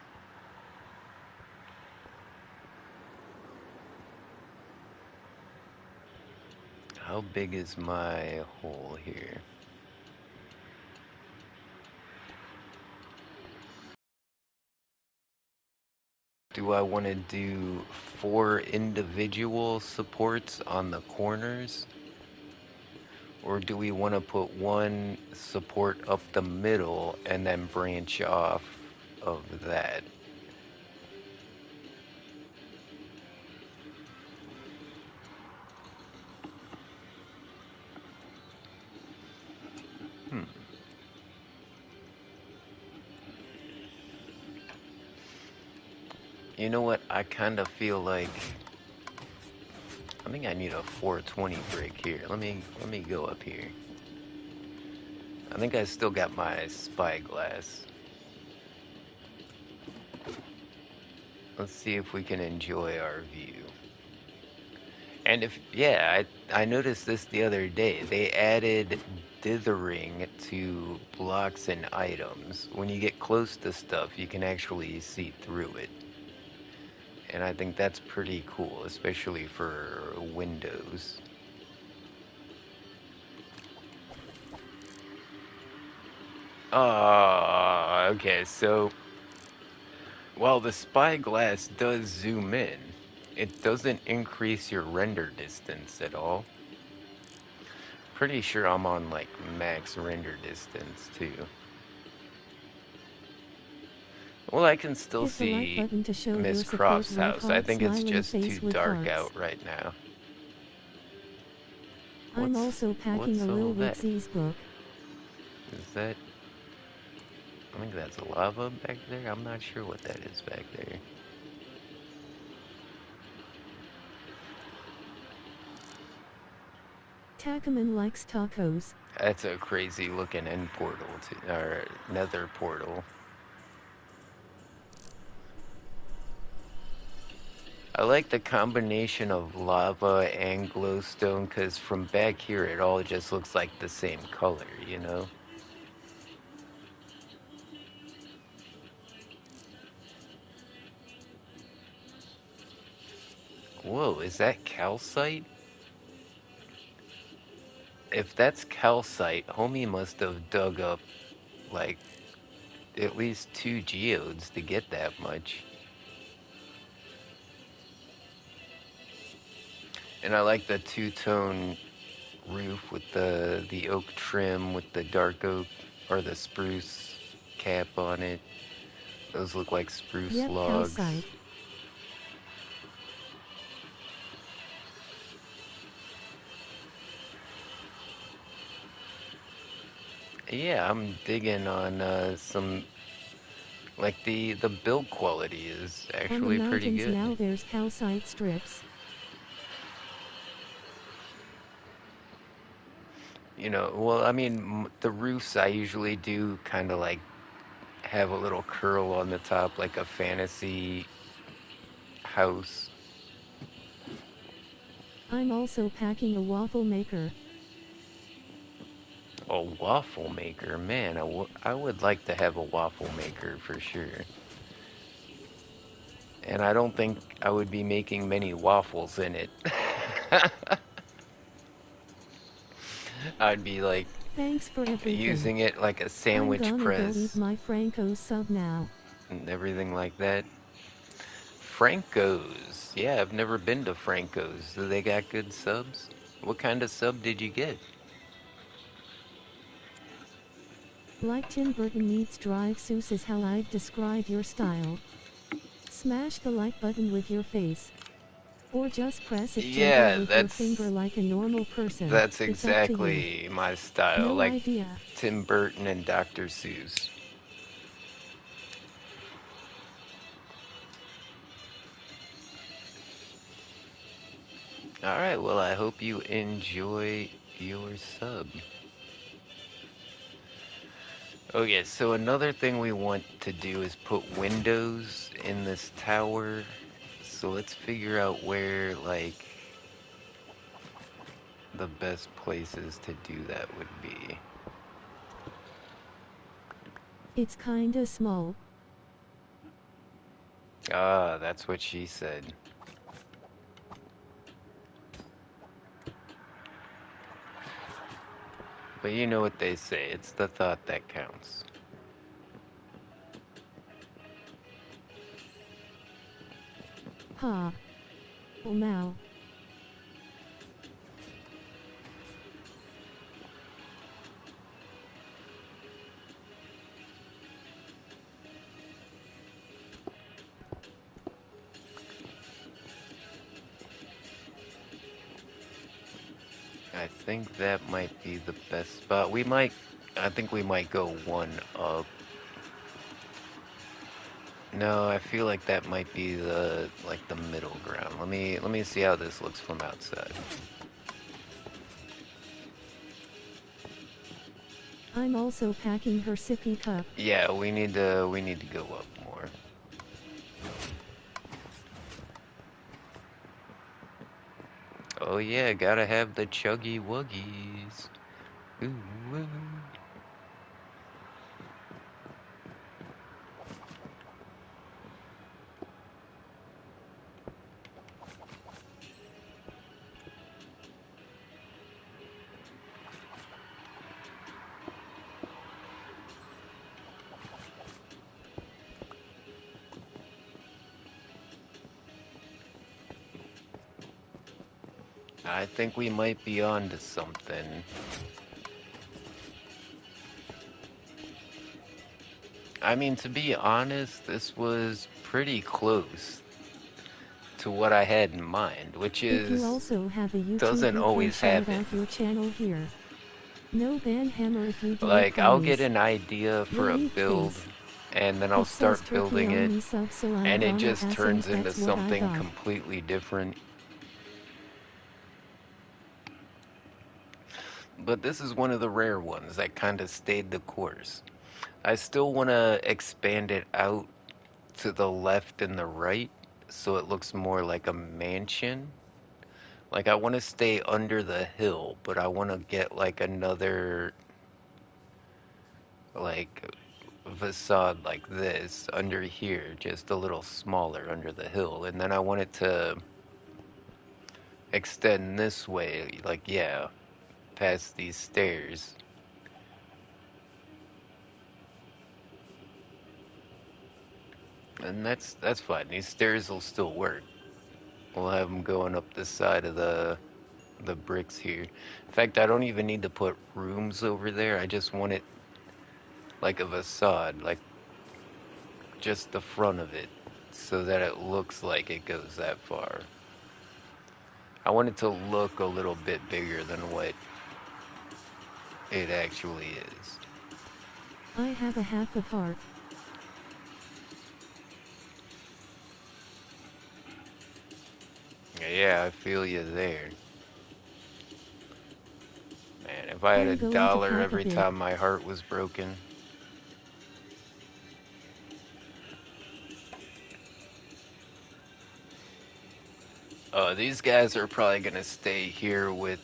How big is my hole here? Do I want to do 4 individual supports on the corners? Or do we want to put one support up the middle and then branch off of that? Hmm. You know what? I kind of feel like I think I need a 420 brick here. Let me go up here. I think I still got my spyglass. Let's see if we can enjoy our view. And if, yeah, I noticed this the other day. They added dithering to blocks and items. When you get close to stuff, you can actually see through it. And I think that's pretty cool, especially for Windows. Okay, so while the spyglass does zoom in, it doesn't increase your render distance at all. Pretty sure I'm on like max render distance too. Well, I can still Hit the like see button to show Miss your support Croft's red house. I heart think it's smiling just too face with dark hearts. out right now. I'm also packing a What's all Lil that? Witzy's book. Is that? I think that's lava back there. I'm not sure what that is back there. Takaman likes tacos. That's a crazy looking end portal to, or nether portal. I like the combination of lava and glowstone because from back here it all just looks like the same color, you know? Whoa, is that calcite? If that's calcite, homie must have dug up like at least 2 geodes to get that much. And I like the two-tone roof with the oak trim with the dark oak or the spruce cap on it. Those look like spruce Yep, logs. calcite. Yeah, I'm digging on some like the build quality is On the actually pretty mountains good. now there's calcite strips. You know, well, I mean, the roofs I usually do kind of like have a little curl on the top, like a fantasy house. I'm also packing a waffle maker. A waffle maker, man, I would like to have a waffle maker for sure. And I don't think I would be making many waffles in it. I'd be like Thanks for everything. using it like a I'm sandwich gonna go eat press my Franco sub now. and everything like that. Franco's. Yeah, I've never been to Franco's. Do they got good subs? What kind of sub did you get? Like Tim Burton needs drive Seuss is how I'd describe your style. Smash the like button with your face. Or just press it gently Yeah, with your finger like a normal person. that's It's up to you. exactly my style, No like idea. Tim Burton and Dr. Seuss. All right, well, I hope you enjoy your sub. Okay, so another thing we want to do is put windows in this tower. So let's figure out where, like, the best places to do that would be. It's kinda small. Ah, that's what she said. But you know what they say, it's the thought that counts. Ha. Oh now. I think that might be the best spot. I think we might go one up. No, I feel like that might be the middle ground. Let me see how this looks from outside. I'm also packing her sippy cup. Yeah, we need to go up more. Oh yeah, gotta have the chuggy wuggies. Ooh, woo. I think we might be on to something. I mean, to be honest, this was pretty close to what I had in mind, which If you is also have a YouTube doesn't you can always shout happen. out your channel here. No ban hammer if you do it Like, I'll get promise. an idea for a Relieved build, face. and then I'll It says start turkey building on it, me sub so I'm and it gonna just turns assume into that's what I something got. completely different. But this is one of the rare ones that kind of stayed the course. I still want to expand it out to the left and the right so it looks more like a mansion. Like, I want to stay under the hill, but I want to get like another like facade like this under here, just a little smaller under the hill. And then I want it to extend this way, like, yeah, past these stairs. And that's fine. These stairs will still work. We'll have them going up this side of the bricks here. In fact, I don't even need to put rooms over there. I just want it like a facade, like just the front of it, so that it looks like it goes that far. I want it to look a little bit bigger than what it actually is. I have a half of heart. Yeah, I feel you there. Man, if I had I'm a going to dollar pack a every bit. time my heart was broken. These guys are probably gonna stay here with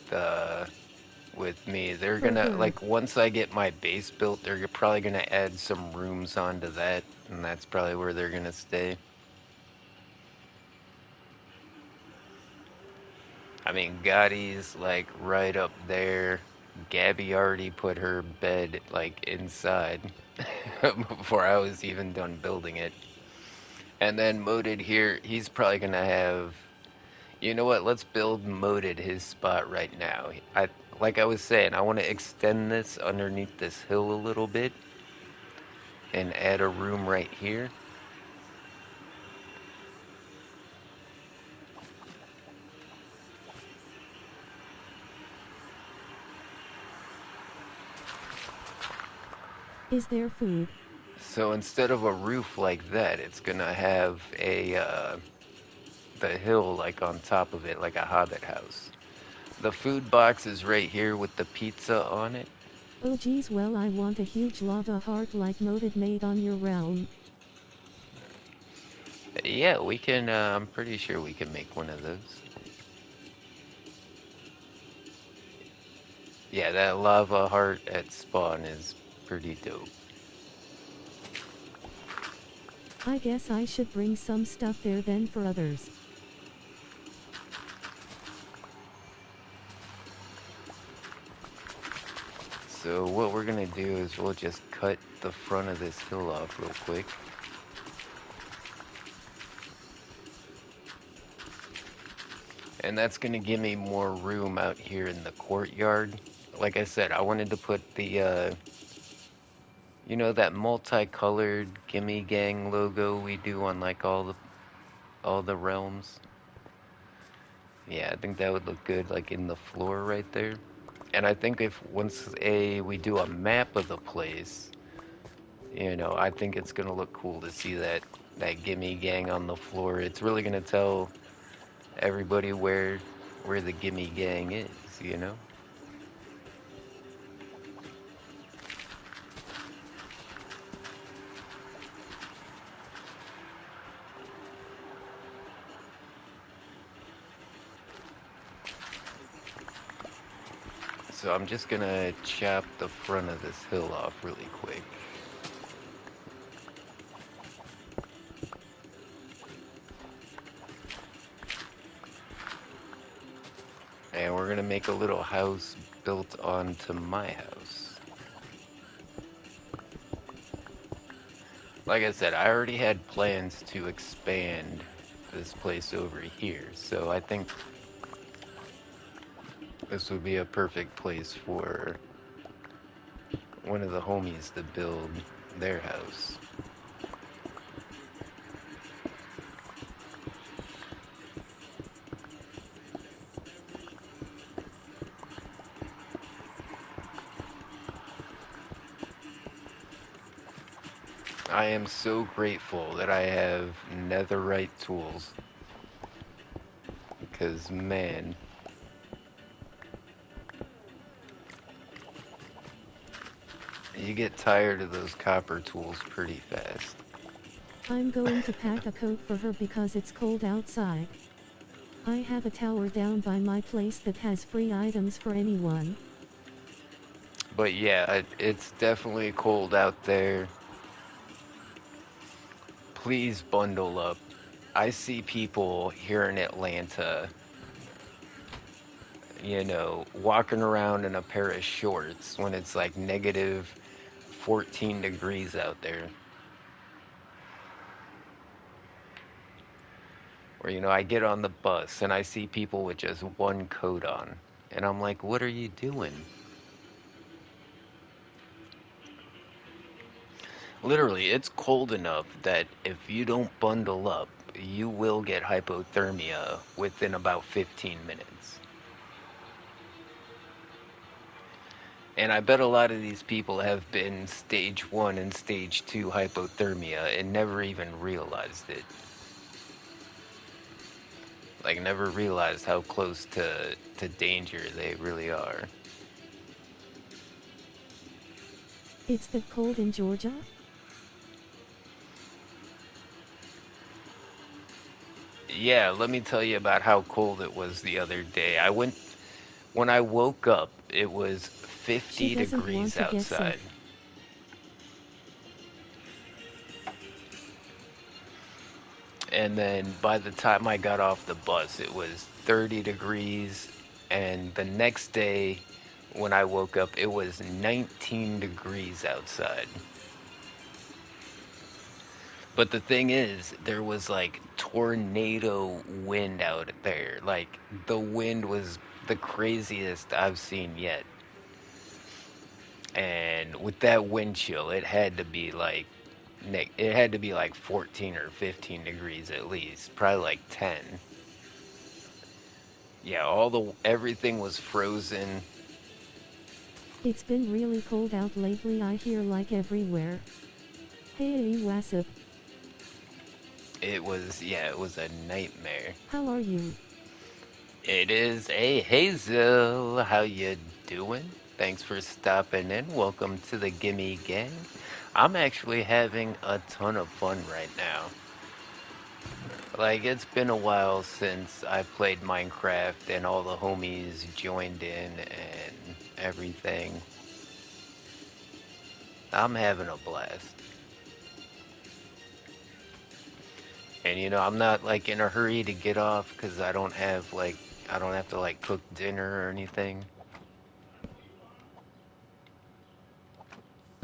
me. They're For gonna, her. like, once I get my base built, they're probably gonna add some rooms onto that, and that's probably where they're gonna stay. I mean, Gotti's like right up there. Gabby already put her bed like inside before I was even done building it. And then Moded here, he's probably gonna have. You know what? Let's build Moded his spot right now. Like I was saying, I want to extend this underneath this hill a little bit. and add a room right here. Is there food? So instead of a roof like that, it's gonna have the hill like on top of it, like a hobbit house. The food box is right here with the pizza on it. Oh geez, well I want a huge lava heart like moated made on your realm. Yeah, we can, I'm pretty sure we can make one of those. Yeah, that lava heart at spawn is pretty dope. I guess I should bring some stuff there then for others. So what we're gonna do is we'll just cut the front of this hill off real quick. And that's gonna give me more room out here in the courtyard. Like I said, I wanted to put the, you know, that multicolored Gimme Gang logo we do on like all the realms. Yeah, I think that would look good like in the floor right there. And I think if once we do a map of the place, you know, I think it's gonna look cool to see that Gimme Gang on the floor. It's really gonna tell everybody where the Gimme Gang is, you know? So I'm just gonna chop the front of this hill off really quick. And we're gonna make a little house built onto my house. Like I said, I already had plans to expand this place over here, so I think this would be a perfect place for one of the homies to build their house. I am so grateful that I have netherite tools, because man, you get tired of those copper tools pretty fast. I'm going to pack a coat for her because it's cold outside. I have a tower down by my place that has free items for anyone. But yeah, it's definitely cold out there. Please bundle up. I see people here in Atlanta, you know, walking around in a pair of shorts when it's like negative 14 degrees out there. Or, you know, I get on the bus and I see people with just one coat on. And I'm like, what are you doing? Literally, it's cold enough that if you don't bundle up, you will get hypothermia within about 15 minutes. And I bet a lot of these people have been stage 1 and stage 2 hypothermia and never even realized it. Like, never realized how close to danger they really are. It's that cold in Georgia? Yeah, let me tell you about how cold it was the other day. When I woke up, it was She 50 doesn't want degrees to get outside. sick. And then by the time I got off the bus, it was 30 degrees. And the next day, when I woke up, it was 19 degrees outside. But the thing is, there was like tornado wind out there. Like, the wind was the craziest I've seen yet. And with that wind chill, it had to be like It had to be like 14 or 15 degrees at least, probably like 10. Yeah, everything was frozen. It's been really cold out lately, I hear, like everywhere. Hey Wassup, It was a nightmare. how are you? It is a Hazel. How you doing? Thanks for stopping in. Welcome to the Gimme Gang. I'm actually having a ton of fun right now. Like, it's been a while since I played Minecraft and all the homies joined in and everything. I'm having a blast. And I'm not like in a hurry to get off because I don't have to like cook dinner or anything.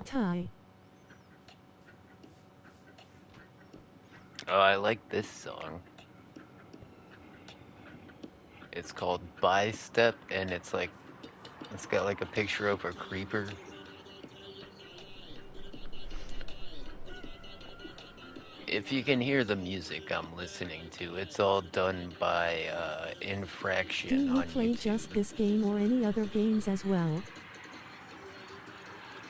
Ty. Oh, I like this song. It's called Bystep, and it's got like a picture of a creeper. If you can hear the music I'm listening to, it's all done by Do Infraction you on play YouTube. just this game or any other games as well?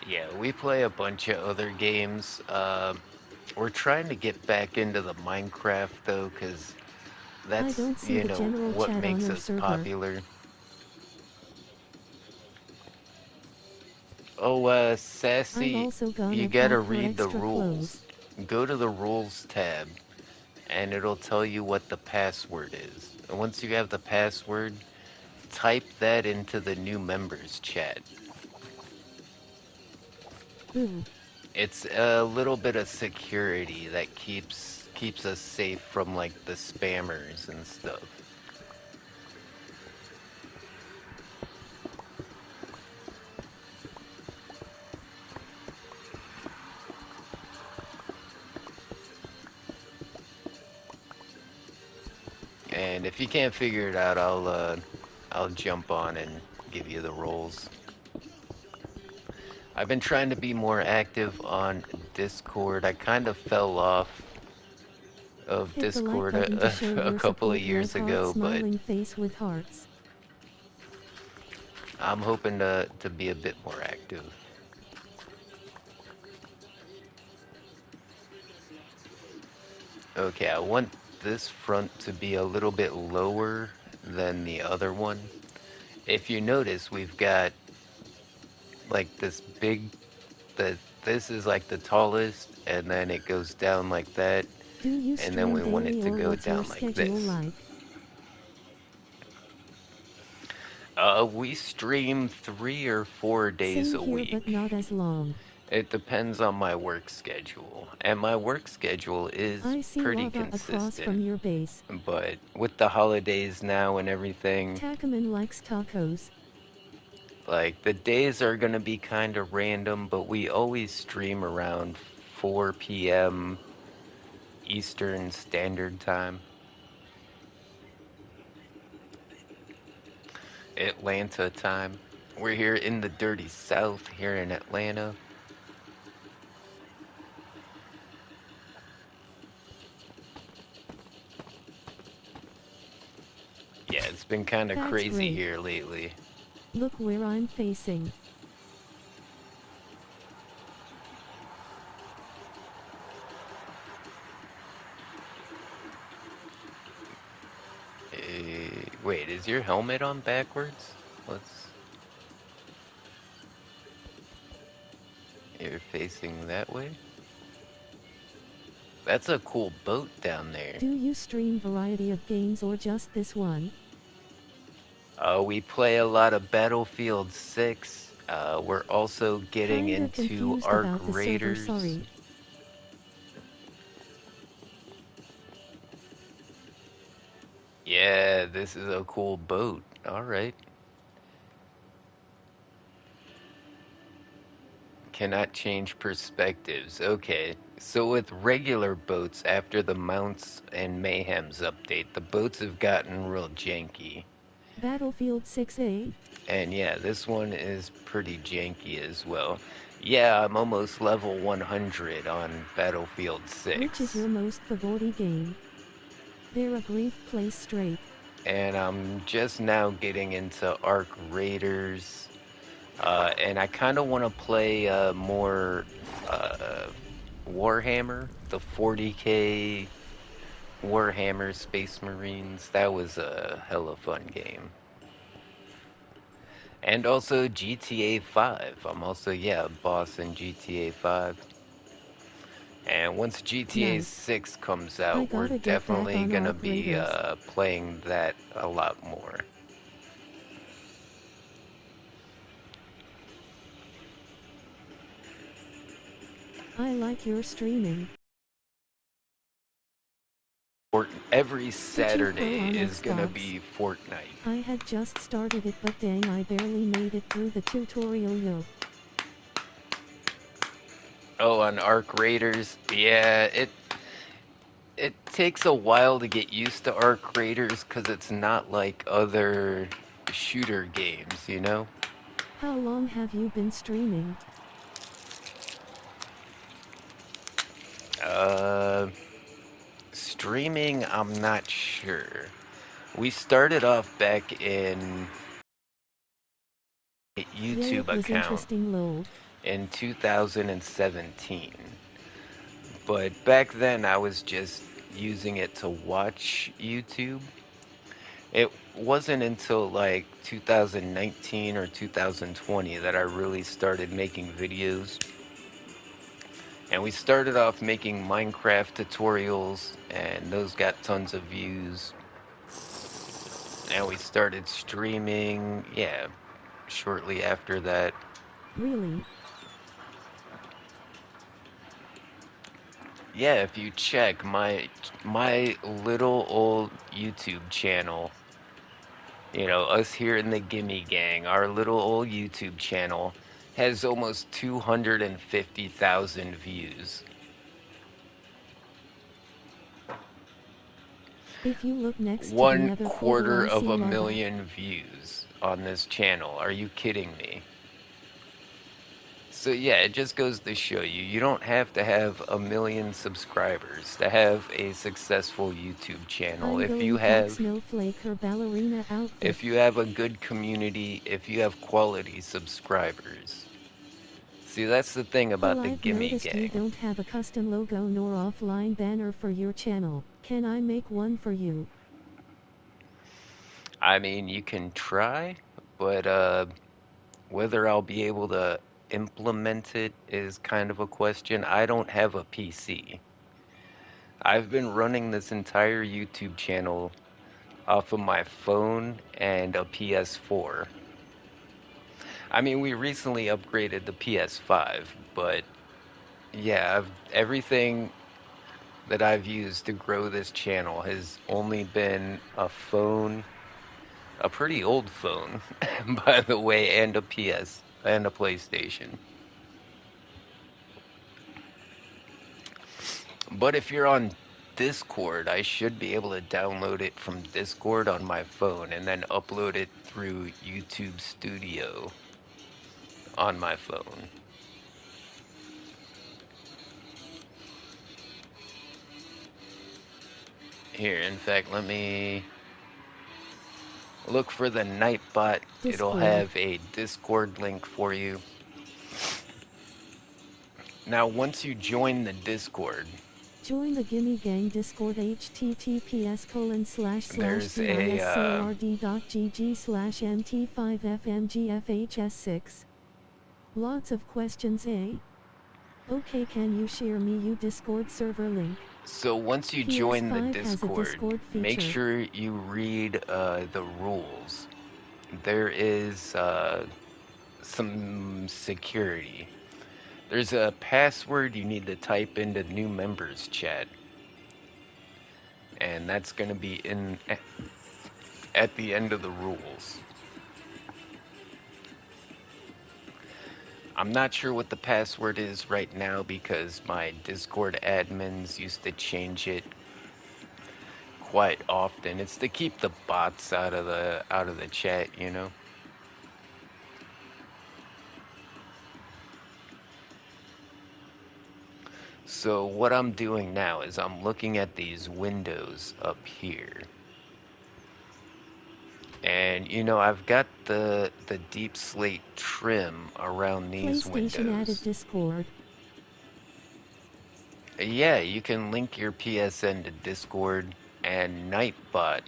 Yeah, we play a bunch of other games. We're trying to get back into the Minecraft though, because I that's, don't see the general what chat on makes your us server. popular. Oh, I'm Sassy, also you gonna gotta pack her read the extra rules. clothes. Go to the rules tab, and it'll tell you what the password is. And once you have the password, type that into the new members chat. Ooh. It's a little bit of security that keeps us safe from like the spammers and stuff. And if you can't figure it out, I'll jump on and give you the rules. I've been trying to be more active on Discord. I kind of fell off of Hit the like Discord button to show a your couple of support. Red years heart ago, but smiling face with hearts. I'm hoping to be a bit more active. Okay, I want this front to be a little bit lower than the other one. If you notice, we've got like this is like the tallest, and then it goes down like that, Do you and then stream we want it daily to or go what's your down like schedule this. like? We stream 3 or 4 days Same a here but week. not as long. It depends on my work schedule, and my work schedule is I see pretty lava across from consistent. your base. But with the holidays now and everything, Tacaman likes tacos. like the days are gonna be kind of random, but we always stream around 4 p.m. Eastern Standard Time, Atlanta time. We're here in the dirty South here in Atlanta. Yeah, it's been kind of That's crazy great. here lately. Look where I'm facing. Wait, is your helmet on backwards? Let's. You're facing that way? That's a cool boat down there. Do you stream variety of games or just this one? We play a lot of Battlefield 6. We're also getting Kinda into confused Arc about the server, Raiders. sorry. Yeah, this is a cool boat. Alright. Cannot change perspectives. Okay. So with regular boats, after the Mounts and Mayhems update, the boats have gotten real janky. Battlefield 6A? And yeah, this one is pretty janky as well. Yeah, I'm almost level 100 on Battlefield Which is your 6. most favorite game? They're a brief place straight. And I'm just now getting into Arc Raiders. And I kind of want to play more uh, Warhammer, the 40K Warhammer Space Marines. That was a hella fun game. And also GTA 5. I'm also, yeah, boss in GTA 5. And once GTA Nice. 6 comes I out, we're gotta get back definitely on gonna Arc be Raiders. playing that a lot more. I like your streaming. Every But you're pro Saturday on is gonna Xbox. be Fortnite. I had just started it but dang I barely made it through the tutorial yo. Oh, on Arc Raiders, yeah, it takes a while to get used to Arc Raiders because it's not like other shooter games, you know? How long have you been streaming? Uh, Streaming, I'm not sure. We started off back in a Yeah, YouTube it was account interesting lol. in 2017. But back then I was just using it to watch YouTube. It wasn't until like 2019 or 2020 that I really started making videos. And we started off making Minecraft tutorials, and those got tons of views. And we started streaming, yeah, shortly after that. Really? Yeah, if you check my little old YouTube channel, you know, us here in the Gimme Gang, our little old YouTube channel has almost 250,000 views. If you look next to the One nether portal quarter I of see a lava. million views on this channel. Are you kidding me? So yeah, it just goes to show you, you don't have to have a million subscribers to have a successful YouTube channel. I'm going pack snowflake her ballerina outfit. If you have a good community, if you have quality subscribers. See, that's the thing Well, about the I've Gimme noticed you Gang. don't have a custom logo nor offline banner for your channel. Can I make one for you? I mean, you can try, but whether I'll be able to implement it is kind of a question. I don't have a PC. I've been running this entire YouTube channel off of my phone and a PS4. I mean, we recently upgraded the PS5, but yeah, everything that I've used to grow this channel has only been a phone, a pretty old phone, by the way, and a PS and a PlayStation. But if you're on Discord, I should be able to download it from Discord on my phone and then upload it through YouTube Studio on my phone. Here, in fact, let me look for the Nightbot. It'll Discord. have a Discord link for you. Now, once you join the Discord, Join the Gimme Gang Discord there's a https://discord.gg/mt5fmgfhs6. Lots of questions, eh? Okay, can you share me your Discord server link? so once you join the PS5 has a Discord, Discord make feature. sure you read the rules. There is some security. There's a password you need to type into new members chat, and that's going to be in at the end of the rules. I'm not sure what the password is right now because my Discord admins used to change it quite often. It's to keep the bots out of the chat, you know. So what I'm doing now is I'm looking at these windows up here. And I've got the deep slate trim around these PlayStation added windows. Discord. Yeah, you can link your PSN to Discord and Nightbot.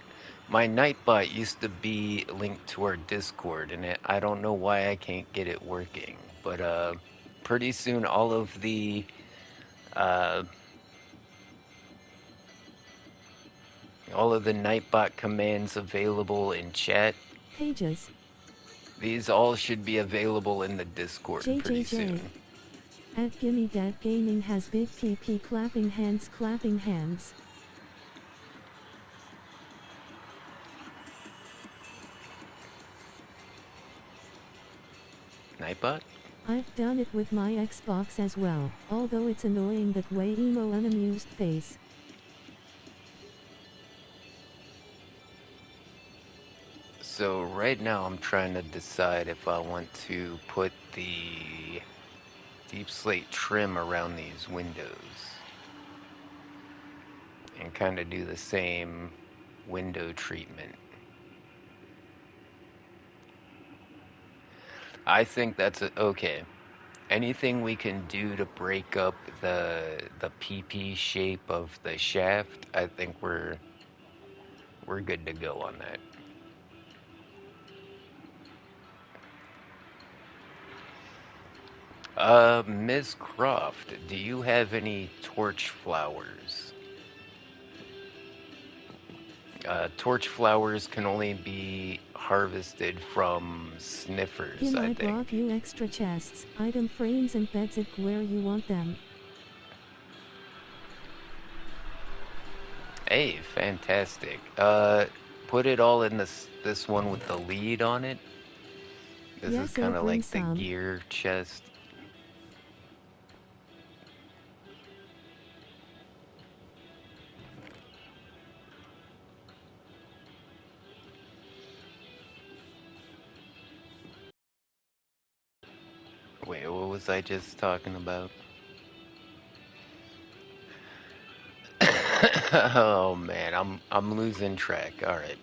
My Nightbot used to be linked to our Discord, and I don't know why I can't get it working. But pretty soon uh, all of the Nightbot commands available in chat, Pages. these all should be available in the Discord pretty JJJ. soon. At Gimme Dat Gaming has big PP clapping hands clapping hands. Nightbot? I've done it with my Xbox as well, although it's annoying that way emo unamused face. So right now I'm trying to decide if I want to put the deep slate trim around these windows and kind of do the same window treatment. I think that's okay. Anything we can do to break up the PP shape of the shaft, I think we're good to go on that. Ms. Croft, do you have any torch flowers? Torch flowers can only be harvested from sniffers, Him I I think. brought you extra chests, item frames and beds it where you want them. Hey, fantastic. Put it all in this one with the lead on it. This is Yes, oh kind of bring like the some. gear chest. Wait, what was I just talking about? Oh man, I'm losing track. All right.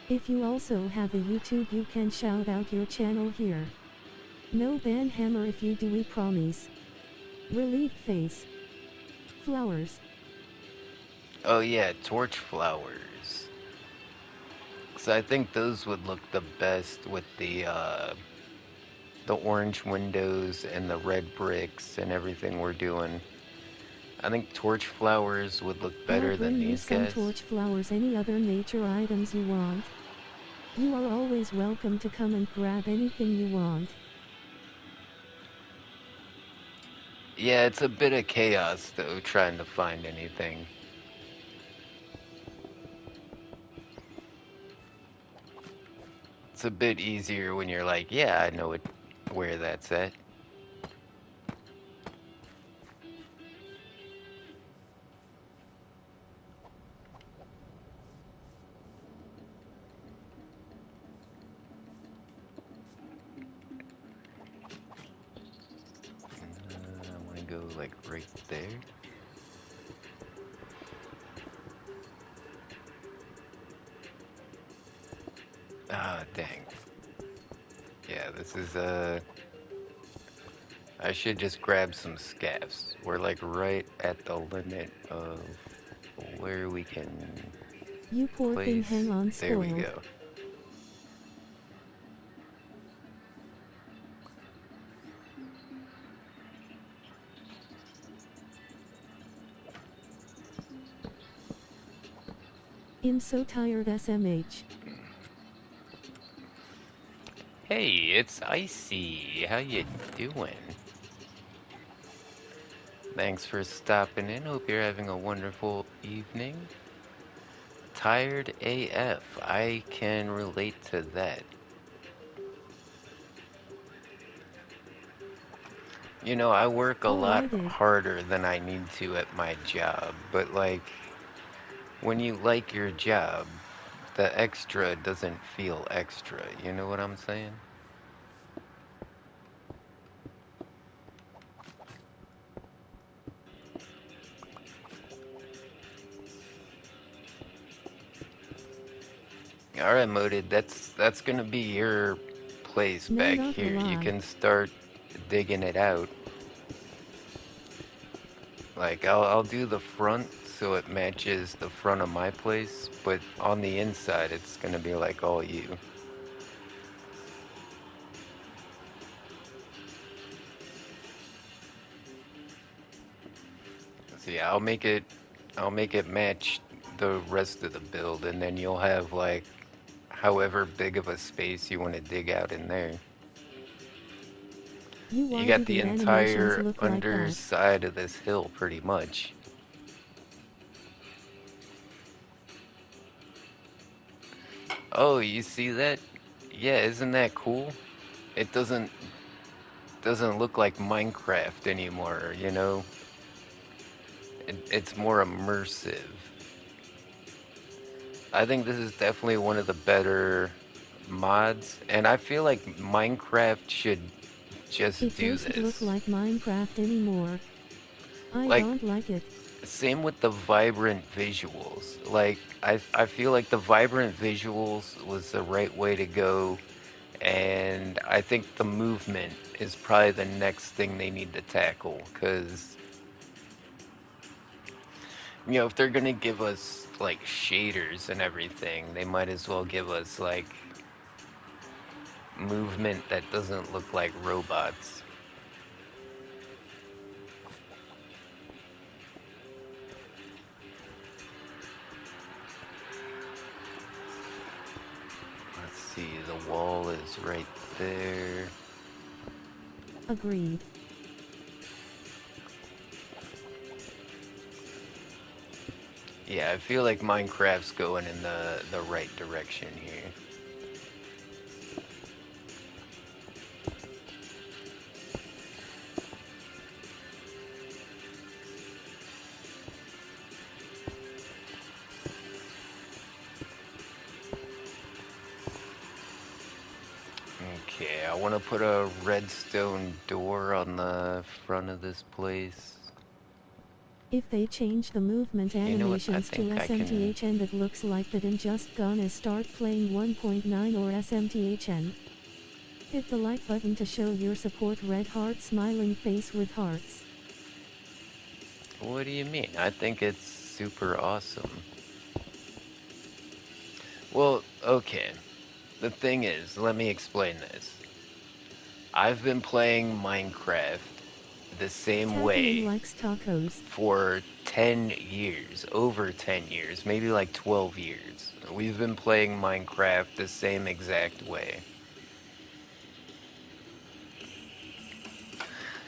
If you also have a YouTube you can shout out your channel here. No ban hammer if you do we promise. Relieved face. Flowers. Oh yeah, torch flowers. So I think those would look the best with the orange windows and the red bricks and everything we're doing. I think torch flowers would look I'll better than bring you these some guys. torch flowers any other nature items you want. You are always welcome to come and grab anything you want. Yeah, it's a bit of chaos though, trying to find anything. It's a bit easier when you're like, yeah, I know where that's at. I want to go like right there. Ah, dang. Yeah, this is I should just grab some scaffs. We're like right at the limit of where we can You poor thing hang place. on There we spoiled. go. I'm so tired SMH. Hey, it's Icy. How you doing? Thanks for stopping in. Hope you're having a wonderful evening. Tired AF. I can relate to that. I work a Oh lot I did. harder than I need to at my job, but like when you like your job, the extra doesn't feel extra. You know what I'm saying? All right, Moated, that's gonna be your place Now back not here. will You I. can start digging it out. Like I'll do the front so it matches the front of my place, but on the inside it's gonna be like all you. So yeah, I'll make it match the rest of the build, and then you'll have like however big of a space you want to dig out in there. You Why got do the the animations entire look like that? underside of this hill pretty much. Oh, you see that? Yeah, isn't that cool? It doesn't look like Minecraft anymore, you know? It's more immersive. I think this is definitely one of the better mods, and I feel like Minecraft should just It do doesn't look this. like Minecraft anymore. I Like, don't like it. same with the vibrant visuals. Like, I feel like the vibrant visuals was the right way to go, and I think the movement is probably the next thing they need to tackle, because, if they're gonna give us, like, shaders and everything, they might as well give us, like, movement that doesn't look like robots. Let's see, the wall is right there. Agreed. Yeah, I feel like Minecraft's going in the right direction here. Okay, I want to put a redstone door on the front of this place. If they change the movement You know what? I animations to think I can. SMTHN, that looks like that I'm just gonna start playing 1.9 or SMTHN. Hit the like button to show your support. Red heart smiling face with hearts. What do you mean? I think it's super awesome. Well, okay. The thing is, let me explain this. I've been playing Minecraft the same Tatooine way likes tacos. for 10 years, over 10 years, maybe like 12 years. We've been playing Minecraft the same exact way.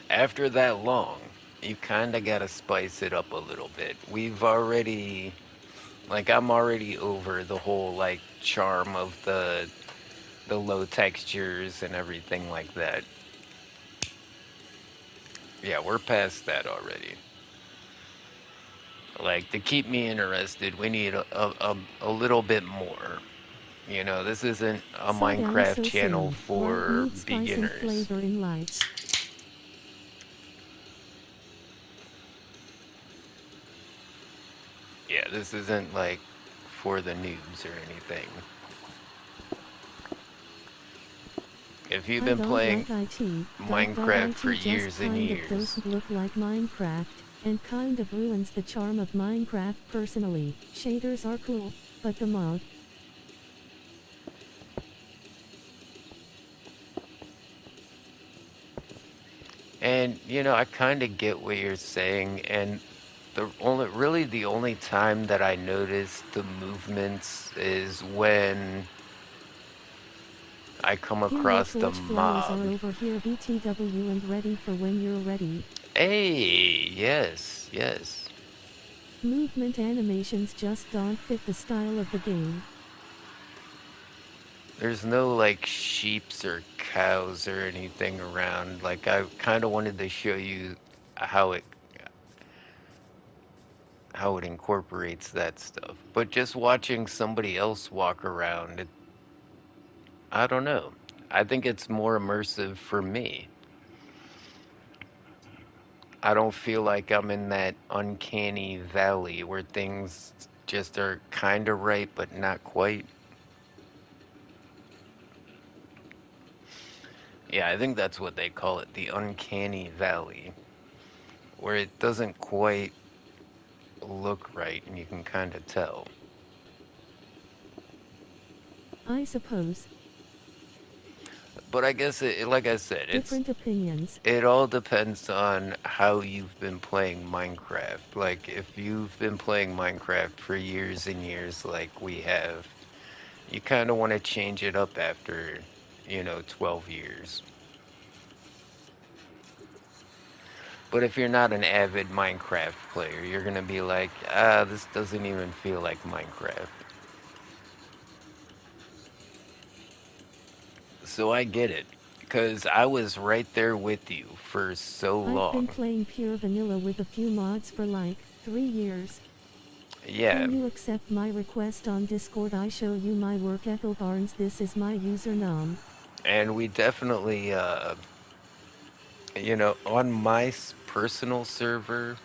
After that long, you kinda gotta spice it up a little bit. I'm already over the whole, like, charm of the low textures and everything like that. Yeah, we're past that already. Like, to keep me interested, we need a little bit more. This isn't a Saw down Minecraft so channel soon. Right, for need spice and beginners. flavor in life. Yeah, this isn't like for the noobs or anything. If you've I been don't playing like IT. Minecraft for IT just years and kind of years, doesn't look like Minecraft, and kind of ruins the charm of Minecraft personally. Shaders are cool, but the mod. and I kind of get what you're saying, and the only time that I notice the movements is when I come Helio across the Forge flowers mob. are over here. BTW and ready for when you're ready. Hey, yes, yes. Movement animations just don't fit the style of the game. There's no like sheeps or cows or anything around. Like I kind of wanted to show you how it how it incorporates that stuff. But just watching somebody else walk around, I don't know. I think it's more immersive for me. I don't feel like I'm in that uncanny valley where things just are kind of right but not quite. Yeah, I think that's what they call it, the uncanny valley, where it doesn't quite look right and you can kind of tell. I suppose. But I guess like I said, Different opinions. it all depends on how you've been playing Minecraft. Like if you've been playing Minecraft for years and years like we have, you kind of want to change it up after, 12 years. But if you're not an avid Minecraft player, you're gonna be like, this doesn't even feel like Minecraft. So I get it, because I was right there with you for so I've been long. playing pure vanilla with a few mods for like 3 years. Yeah, Can you accept my request on Discord? I show you my work. Echo Barnes. This is my username. and we definitely, on my personal server,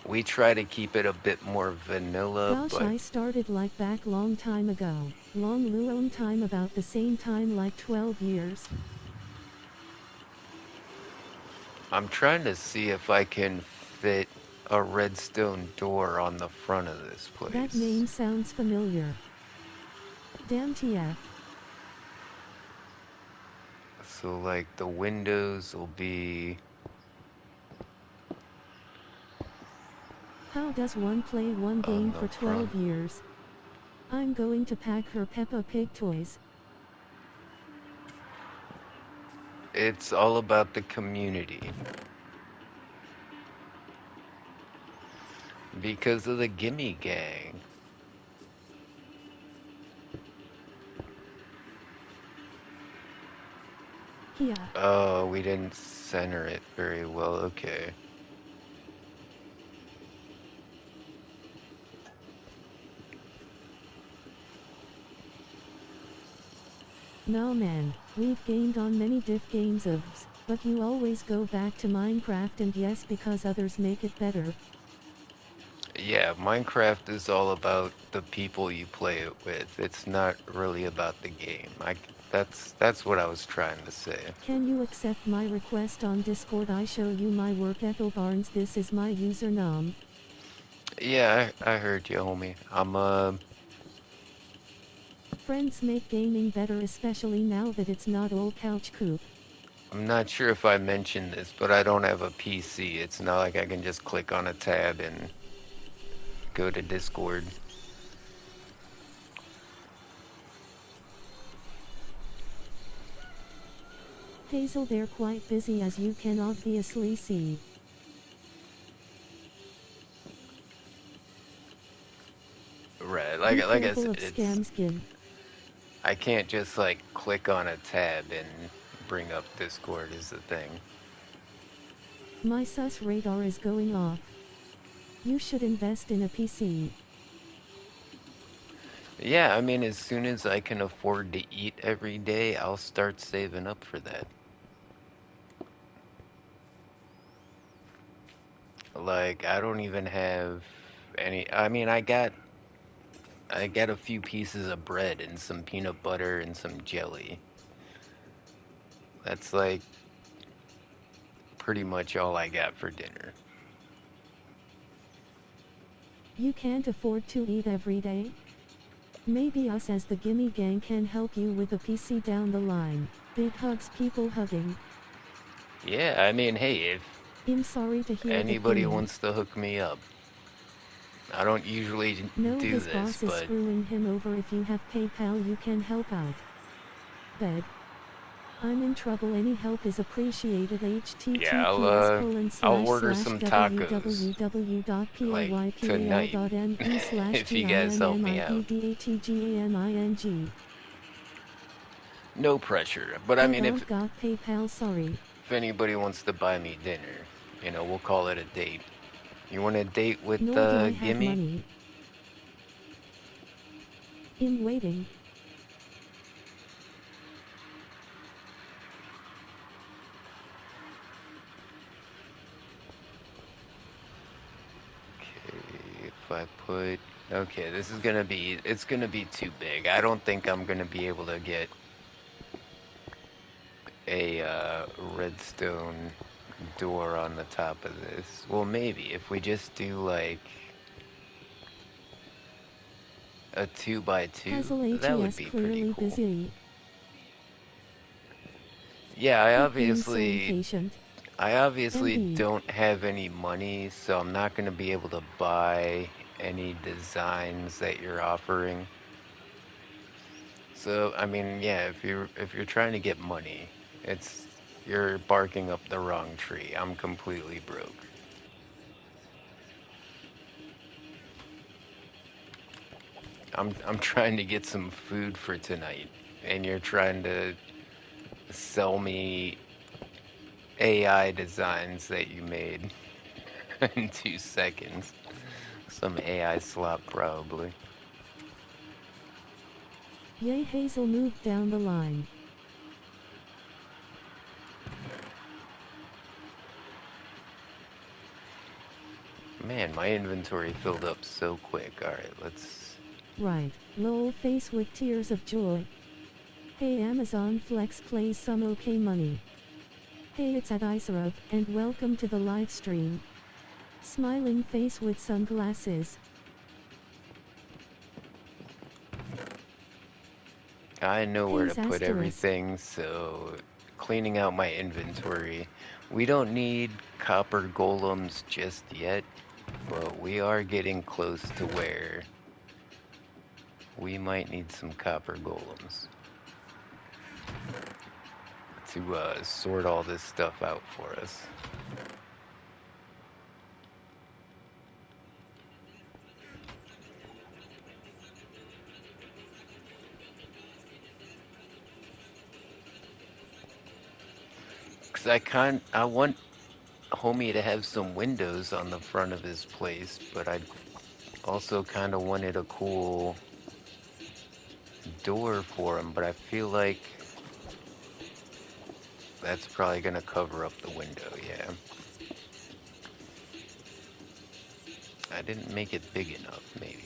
we try to keep it a bit more vanilla, Gosh, but I started like back long time ago. Long time, about the same time, like 12 years. I'm trying to see if I can fit a redstone door on the front of this That place. name sounds familiar. Damn TF. So, like, the windows will be How does one play one on game the for front. 12 years? I'm going to pack her Peppa Pig toys. It's all about the community. Because of the Gimme Gang. Yeah. Oh, we didn't center it very well. Okay. No man, we've gamed on many diff games ofs, but you always go back to Minecraft, and yes, because others make it better. Yeah, Minecraft is all about the people you play it with. It's not really about the game. That's what I was trying to say. Can you accept my request on Discord? I show you my work. Echo Barnes. This is my username. Yeah, I heard you, homie. Friends make gaming better, especially now that it's not all couch coop. I'm not sure if I mentioned this, but I don't have a PC. It's not like I can just click on a tab and go to Discord. Hazel, they're quite busy, as you can obviously see. Right, Be like I careful said, of scamskin. I can't just like click on a tab and bring up Discord is the thing. My sus radar is going off. You should invest in a PC. Yeah, I mean, as soon as I can afford to eat every day, I'll start saving up for that. Like, I don't even have any, I mean, I got a few pieces of bread and some peanut butter and some jelly. That's like pretty much all I got for dinner. You can't afford to eat every day? Maybe us as the Gimme Gang can help you with a PC down the line. Big hugs, people hugging. Yeah, I mean, hey, if I'm sorry to hear that anybody Gimme. wants to hook me up, I don't usually No, do his this, boss is but screwing him over. If you have PayPal, you can help out. Bed. I'm in trouble. Any help is appreciated. yeah, https colon I'll slash order slash some tacos like tonight www.paypal.me slash if you guys help me out. timmibdatgaming. No pressure, but I I mean, don't got PayPal, sorry. if anybody wants to buy me dinner, we'll call it a date. You want a date with Nor do I have Gimme? money. In waiting. Okay, if I put, okay, it's gonna be too big. I don't think I'm gonna be able to get a redstone door on the top of this. Well, maybe if we just do like a 2 by 2, Hazel that would ATS be pretty clearly cool. busy. Yeah, Quit being so impatient. I obviously MB. don't have any money, so I'm not going to be able to buy any designs that you're offering. So, I mean, yeah, if you're trying to get money, it's you're barking up the wrong tree. I'm completely broke. I'm trying to get some food for tonight, and you're trying to sell me AI designs that you made in 2 seconds. Some AI slop, probably. Yay, Hazel moved down the line. Man, my inventory filled up so quick. Alright, let's... Right. Lol face with tears of joy. Hey Amazon Flex plays some okay money. Hey, it's at Isarov, and welcome to the live stream. Smiling face with sunglasses. I know where to Hayes put asterisk. everything, so cleaning out my inventory. We don't need copper golems just yet, but we are getting close to where we might need some copper golems to sort all this stuff out for us. Cause I want homie to have some windows on the front of his place, but I also kind of wanted a cool door for him, but I feel like that's probably gonna cover up the window, yeah. I didn't make it big enough, maybe.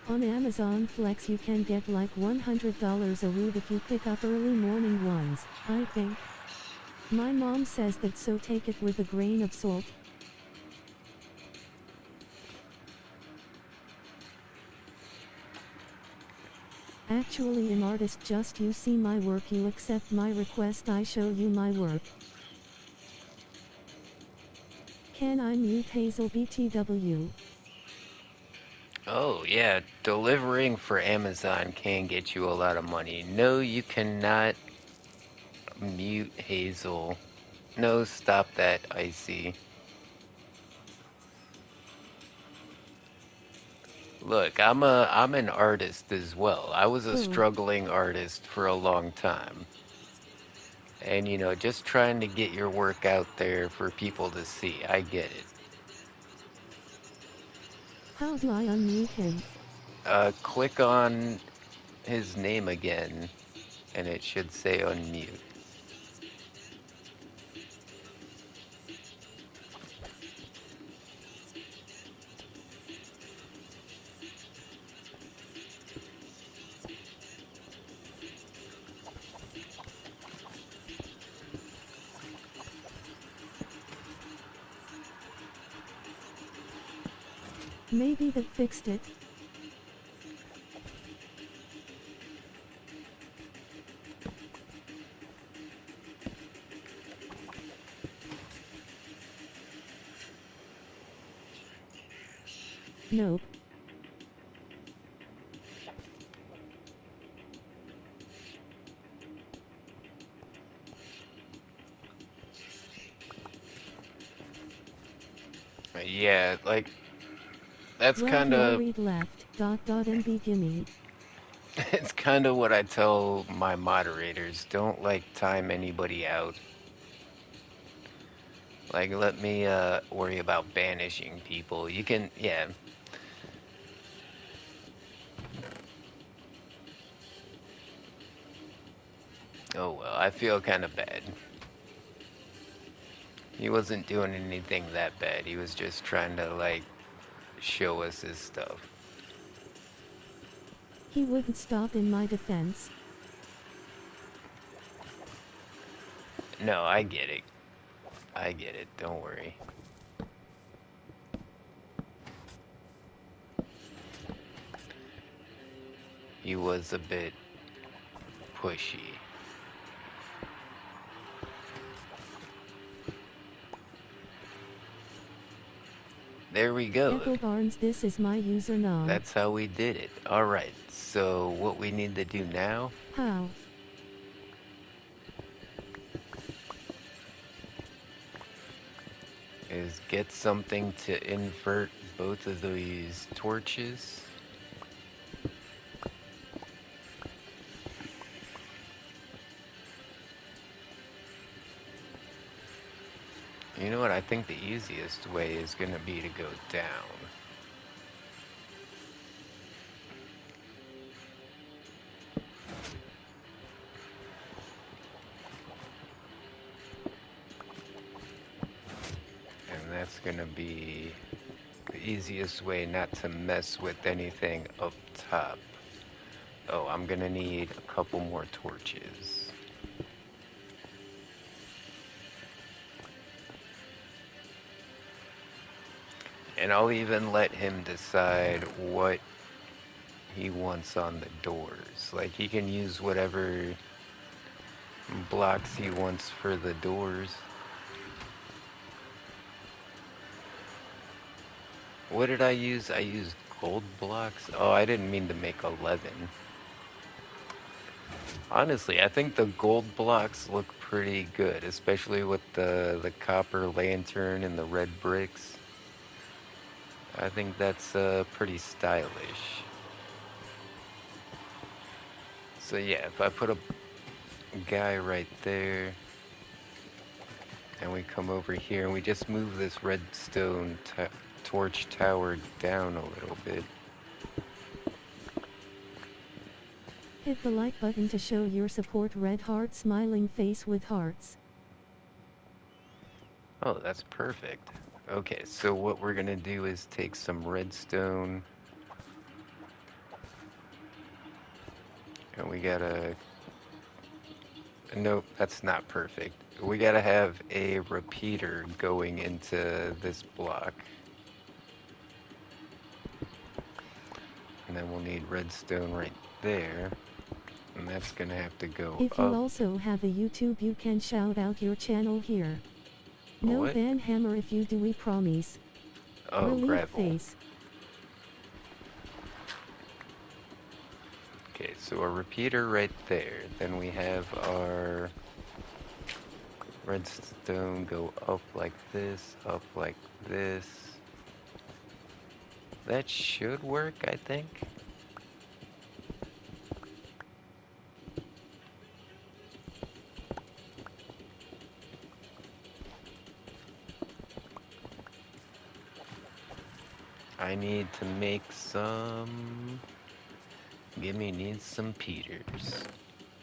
On Amazon Flex you can get like $100 a root if you pick up early morning ones, I think. My mom says that, so take it with a grain of salt. Actually an artist, just you see my work, you accept my request, I show you my work. Can I mute Hazel BTW? Oh, yeah, delivering for Amazon can get you a lot of money. No, you cannot mute Hazel. No, stop that, Icy. Look, I'm an artist as well. I was a Oh, struggling artist for a long time. And just trying to get your work out there for people to see. I get it. how do I unmute him? Click on his name again, and it should say unmute. Maybe that fixed it. Nope. Yeah, like, that's Right, kind no of read left, MB gimme. it's kind of what I tell my moderators. Don't like time anybody out. Like, let me worry about banishing people. You can, yeah. Oh well, I feel kind of bad. He wasn't doing anything that bad. He was just trying to, like, show us his stuff. He wouldn't stop in my defense. No, I get it. I get it. Don't worry. He was a bit pushy. There we go. Echo Barnes, this is my username. That's how we did it. Alright, so what we need to do now How? is get something to invert both of these torches. You know what? I think the easiest way is going to be to go down. And that's going to be the easiest way not to mess with anything up top. Oh, I'm going to need a couple more torches. And I'll even let him decide what he wants on the doors. Like, he can use whatever blocks he wants for the doors. What did I use? I used gold blocks? Oh, I didn't mean to make 11. Honestly, I think the gold blocks look pretty good, especially with the copper lantern and the red bricks. I think that's pretty stylish. So yeah, if I put a guy right there, and we come over here and we just move this redstone torch tower down a little bit. Hit the like button to show your support. Red heart smiling face with hearts. Oh, that's perfect. Okay, so what we're gonna do is take some redstone, and we gotta... Nope, that's not perfect. We gotta have a repeater going into this block. And then we'll need redstone right there. And that's gonna have to go If up. you also have a YouTube, you can shout out your channel here. No What? ban hammer if you do, we promise. Oh, Relief gravel. face. Okay, so a repeater right there. Then we have our redstone go up like this, up like this. That should work, I think. I need to make some... need some Peters.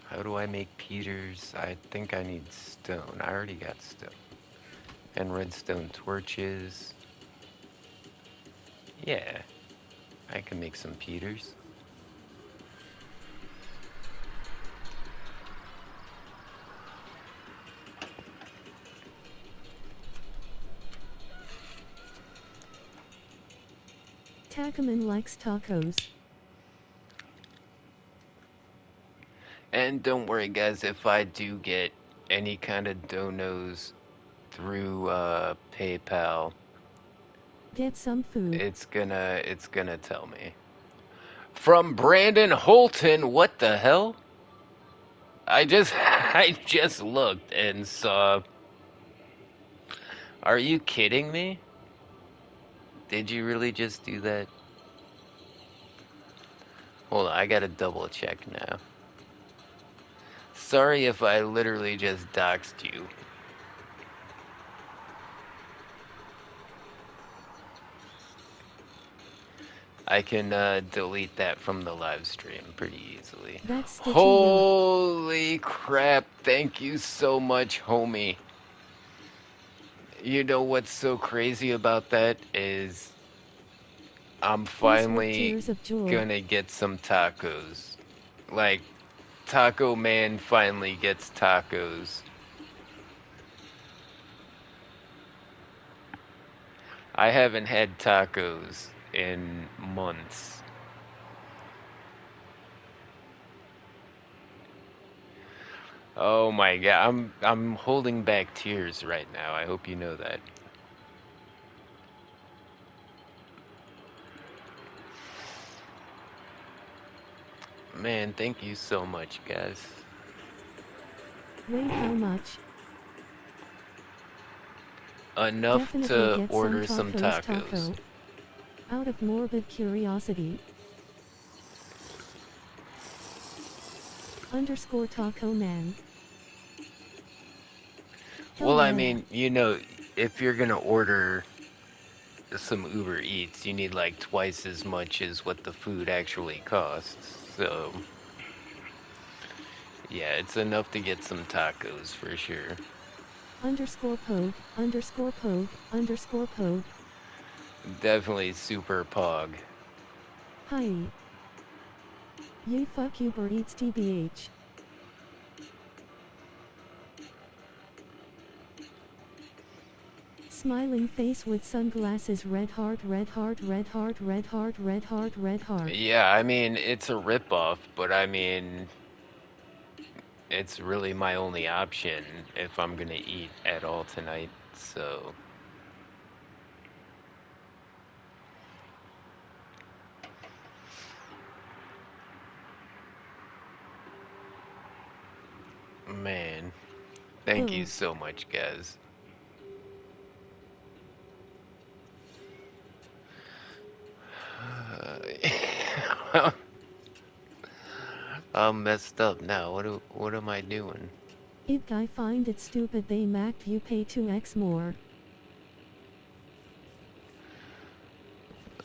How do I make Peters? I think I need stone. I already got stone. And redstone torches. Yeah, I can make some Peters. Takaman likes tacos. And don't worry, guys, if I do get any kind of donos through PayPal, Get some food. it's gonna tell me. From Brandon Holton, what the hell? I just I just looked and saw. Are you kidding me? Did you really just do that? Hold on, I gotta double check now. Sorry if I literally just doxed you. I can delete that from the live stream pretty easily. That's stitchy. Holy crap, thank you so much, homie. You know what's so crazy about that is I'm Face with finally tears of joy. gonna get some tacos. Like, Taco Man finally gets tacos. I haven't had tacos in months. Oh my god, I'm holding back tears right now. I hope you know that. Man, thank you so much, guys. Wait, how much? Enough Definitely to get some order some tacos tacos. taco. Out of morbid curiosity. Underscore taco man. Hell Well, I yeah. mean, if you're gonna order some Uber Eats, you need like twice as much as what the food actually costs. So, yeah, it's enough to get some tacos for sure. Underscore pogue. Underscore pogue. Underscore pogue. Definitely super pog. Hi. Yay fuck Uber Eats TBH. Smiling face with sunglasses, red heart, red heart, red heart, red heart, red heart, red heart. Yeah, I mean, it's a ripoff, but I mean, it's really my only option if I'm gonna eat at all tonight. So, man, thank you Ugh. so much, guys. I'm messed up now. What am I doing? It guy find it stupid they macked you pay 2x more.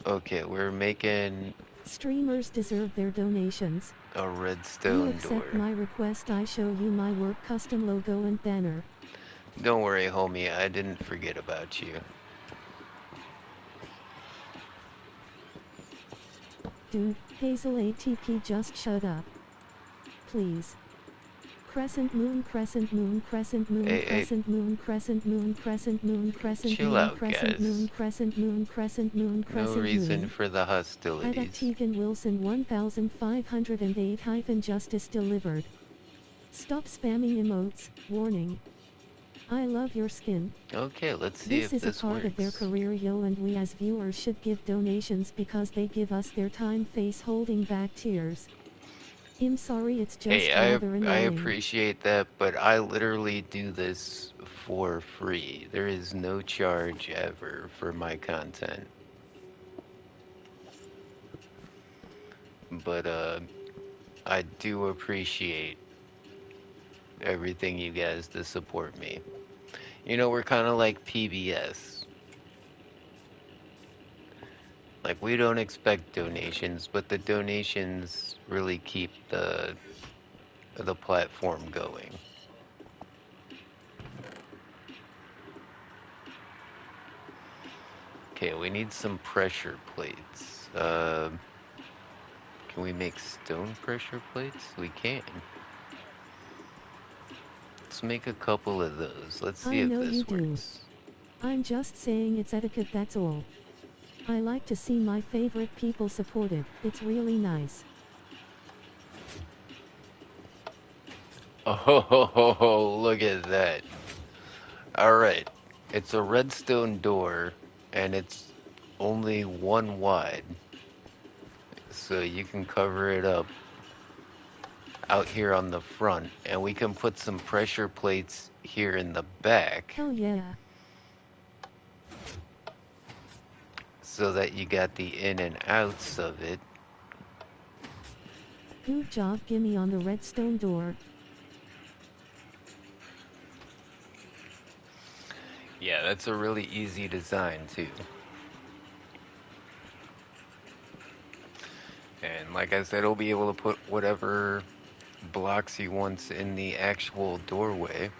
Okay, we're making Streamers deserve their donations. a You redstone accept door. my request, I show you my work custom logo and banner. Don't worry, homie, I didn't forget about you. Dude, Hazel ATP, just shut up. Please. Crescent moon, crescent moon, crescent moon, Hey, hey, crescent moon, crescent moon, crescent moon, crescent chill moon, out, crescent moon, guys. crescent moon, crescent moon, No crescent reason moon. for the Adak hostilities. Tegan Wilson 1508 hyphen justice delivered. Stop spamming emotes, warning. I love your skin. Okay, let's see This if is a this part of their works. career, yo, and we as viewers should give donations because they give us their time, face holding back tears. I'm sorry, it's Hey, just rather I annoying. appreciate that, but I literally do this for free. There is no charge ever for my content. But I do appreciate everything you guys to support me. We're kind of like PBS. Like we don't expect donations, but the donations really keep the platform going. Okay, we need some pressure plates. Can we make stone pressure plates? We can. Let's make a couple of those. Let's see I if know you this do. works. I'm just saying it's etiquette, that's all. I like to see my favorite people supported, it's really nice. Oh, look at that. Alright. It's a redstone door, and it's only one wide. So you can cover it up out here on the front, and we can put some pressure plates here in the back Hell yeah. so that you got the in and outs of it. Good job, gimme on the redstone door. Yeah, that's a really easy design too. And like I said, he'll be able to put whatever blocks he wants in the actual doorway.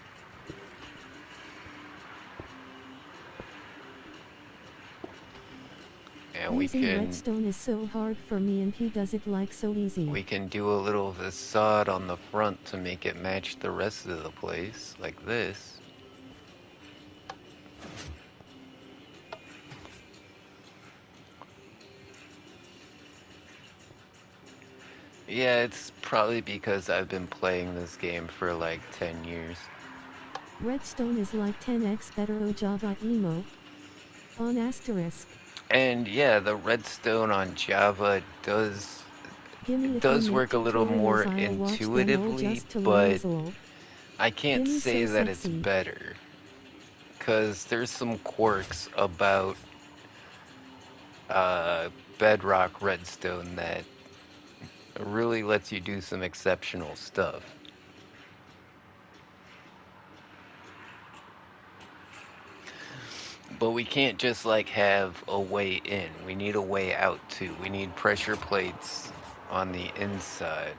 we Using can redstone is so hard for me and he does it like so easy. we can do a little facade on the front to make it match the rest of the place, like this. Yeah, it's probably because I've been playing this game for like 10 years. Redstone is like 10x better o Java emo. On asterisk. And yeah, the redstone on Java does Gimme if you make work a little tutorials more I'll watch them all intuitively, just to learn but is all. I can't Gimme say so that it's sexy. better. Because there's some quirks about Bedrock Redstone that really lets you do some exceptional stuff. But we can't just like have a way in. We need a way out too. We need pressure plates on the inside.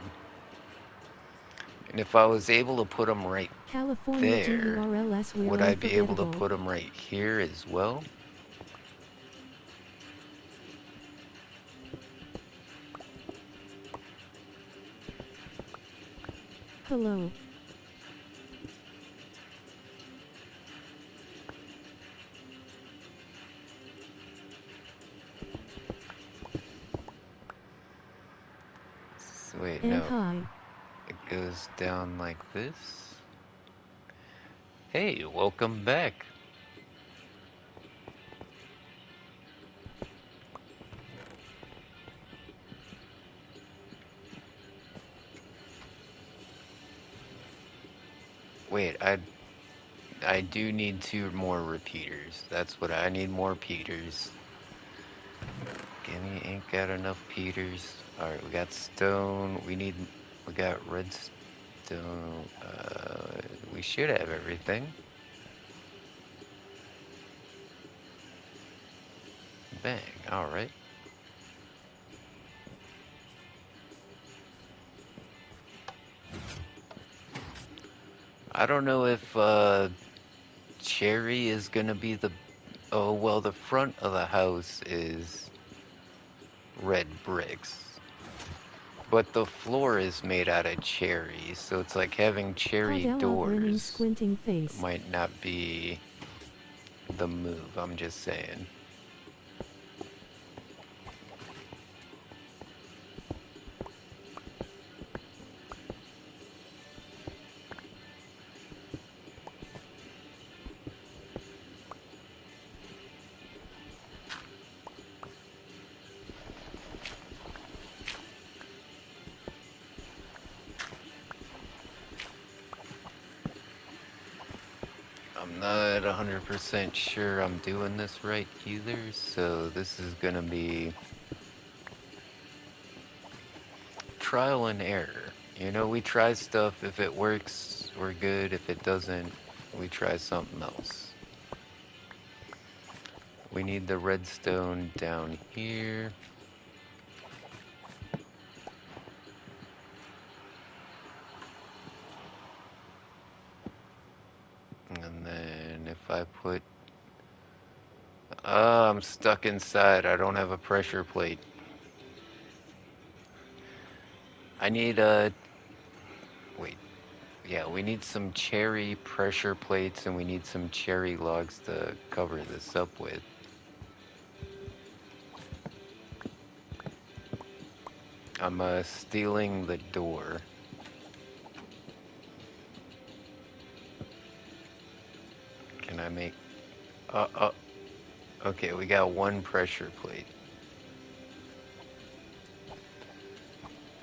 And if I was able to put them right California there, GURLS we're would I be able to unforgettable. put them right here as well? Hello. So wait, And no. hi. It goes down like this. Hey, welcome back. Wait, I do need 2 more repeaters. That's what I need, more Peters. Gimme ain't got enough Peters. Alright, we got stone. We got redstone. We should have everything. Bang, alright. I don't know if, cherry is gonna be the... Oh, well, the front of the house is red bricks. But the floor is made out of cherry, so it's like having cherry Padella grinning doors squinting face. might not be the move, I'm just saying. I'm not 100% sure I'm doing this right either, so this is gonna be trial and error. You know, we try stuff. If it works, we're good. If it doesn't, we try something else. We need the redstone down here. And then if I put... I'm stuck inside. I don't have a pressure plate. I need a... Wait. Yeah, we need some cherry pressure plates and we need some cherry logs to cover this up with. I'm stealing the door. Can I make... Okay, we got 1 pressure plate.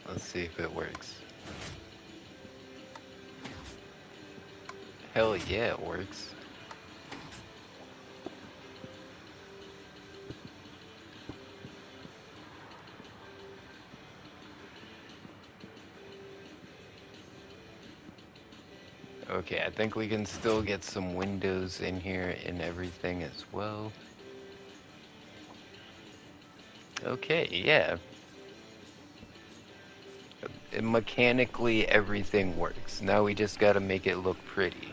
Let's see if it works. Hell yeah, it works. Okay, I think we can still get some windows in here and everything as well. Okay, yeah. Mechanically, everything works. Now we just gotta make it look pretty.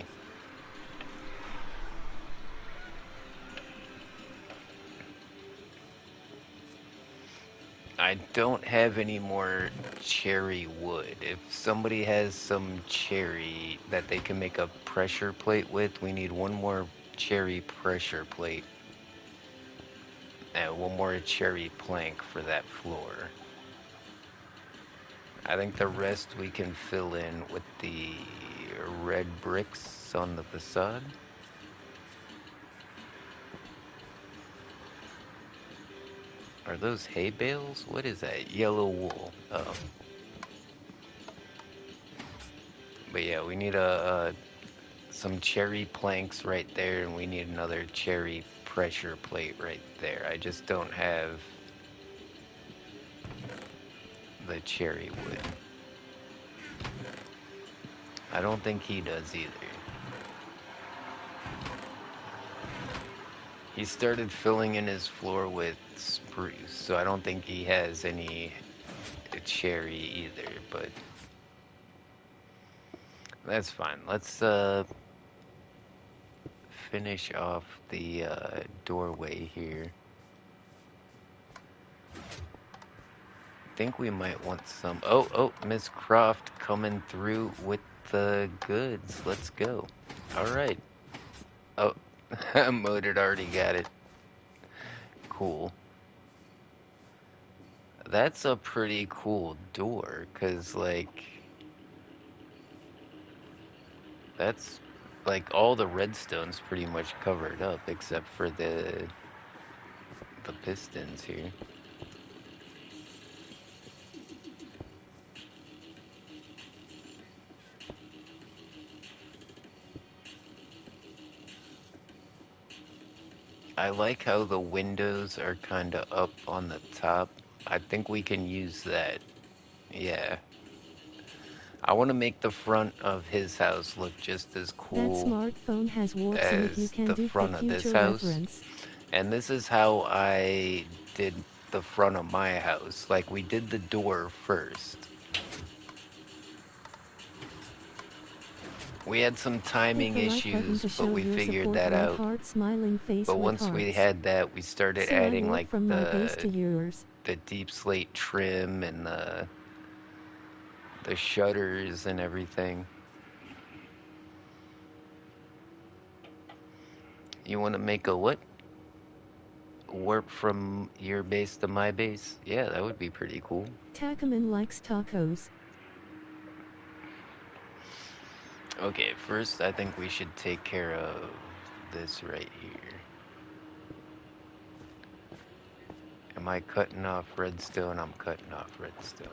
I don't have any more cherry wood. If somebody has some cherry that they can make a pressure plate with, we need one more cherry pressure plate and one more cherry plank for that floor. I think the rest we can fill in with the red bricks on the facade. Are those hay bales? What is that? Yellow wool. Oh. But yeah, we need some cherry planks right there, and we need another cherry pressure plate right there. I just don't have the cherry wood. I don't think he does either. He started filling in his floor with spruce, so I don't think he has any cherry either, but that's fine. Let's finish off the doorway here. Think we might want some. Oh, Miss Croft coming through with the goods. Let's go. All right. Oh, Moted already got it. Cool. That's a pretty cool door, cause like that's like all the redstone's pretty much covered up except for the pistons here. I like how the windows are kind of up on the top. I think we can use that. Yeah. I want to make the front of his house look just as That cool smartphone has warts in it, you as can the do for front of this future house. reference. And this is how I did the front of my house. Like, we did the door first. We had some Hit timing the like button issues, to but show we your figured support. that Red out. heart smiling face But with once we hearts. had that, we started So I adding went like from my base to yours. the deep slate trim and the shutters and everything. You want to make a what? Warp from your base to my base? Yeah, that would be pretty cool. Takaman likes tacos. Okay, first I think we should take care of this right here. Am I cutting off redstone? I'm cutting off redstone.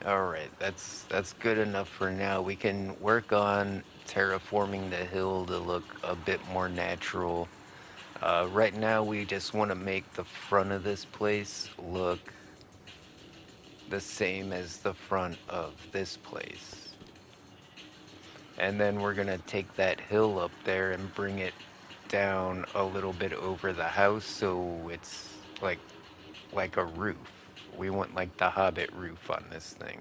Alright, that's good enough for now. We can work on terraforming the hill to look a bit more natural. Right now we just want to make the front of this place look the same as the front of this place. And then we're gonna take that hill up there and bring it down a little bit over the house so it's like a roof. We want like the Hobbit roof on this thing.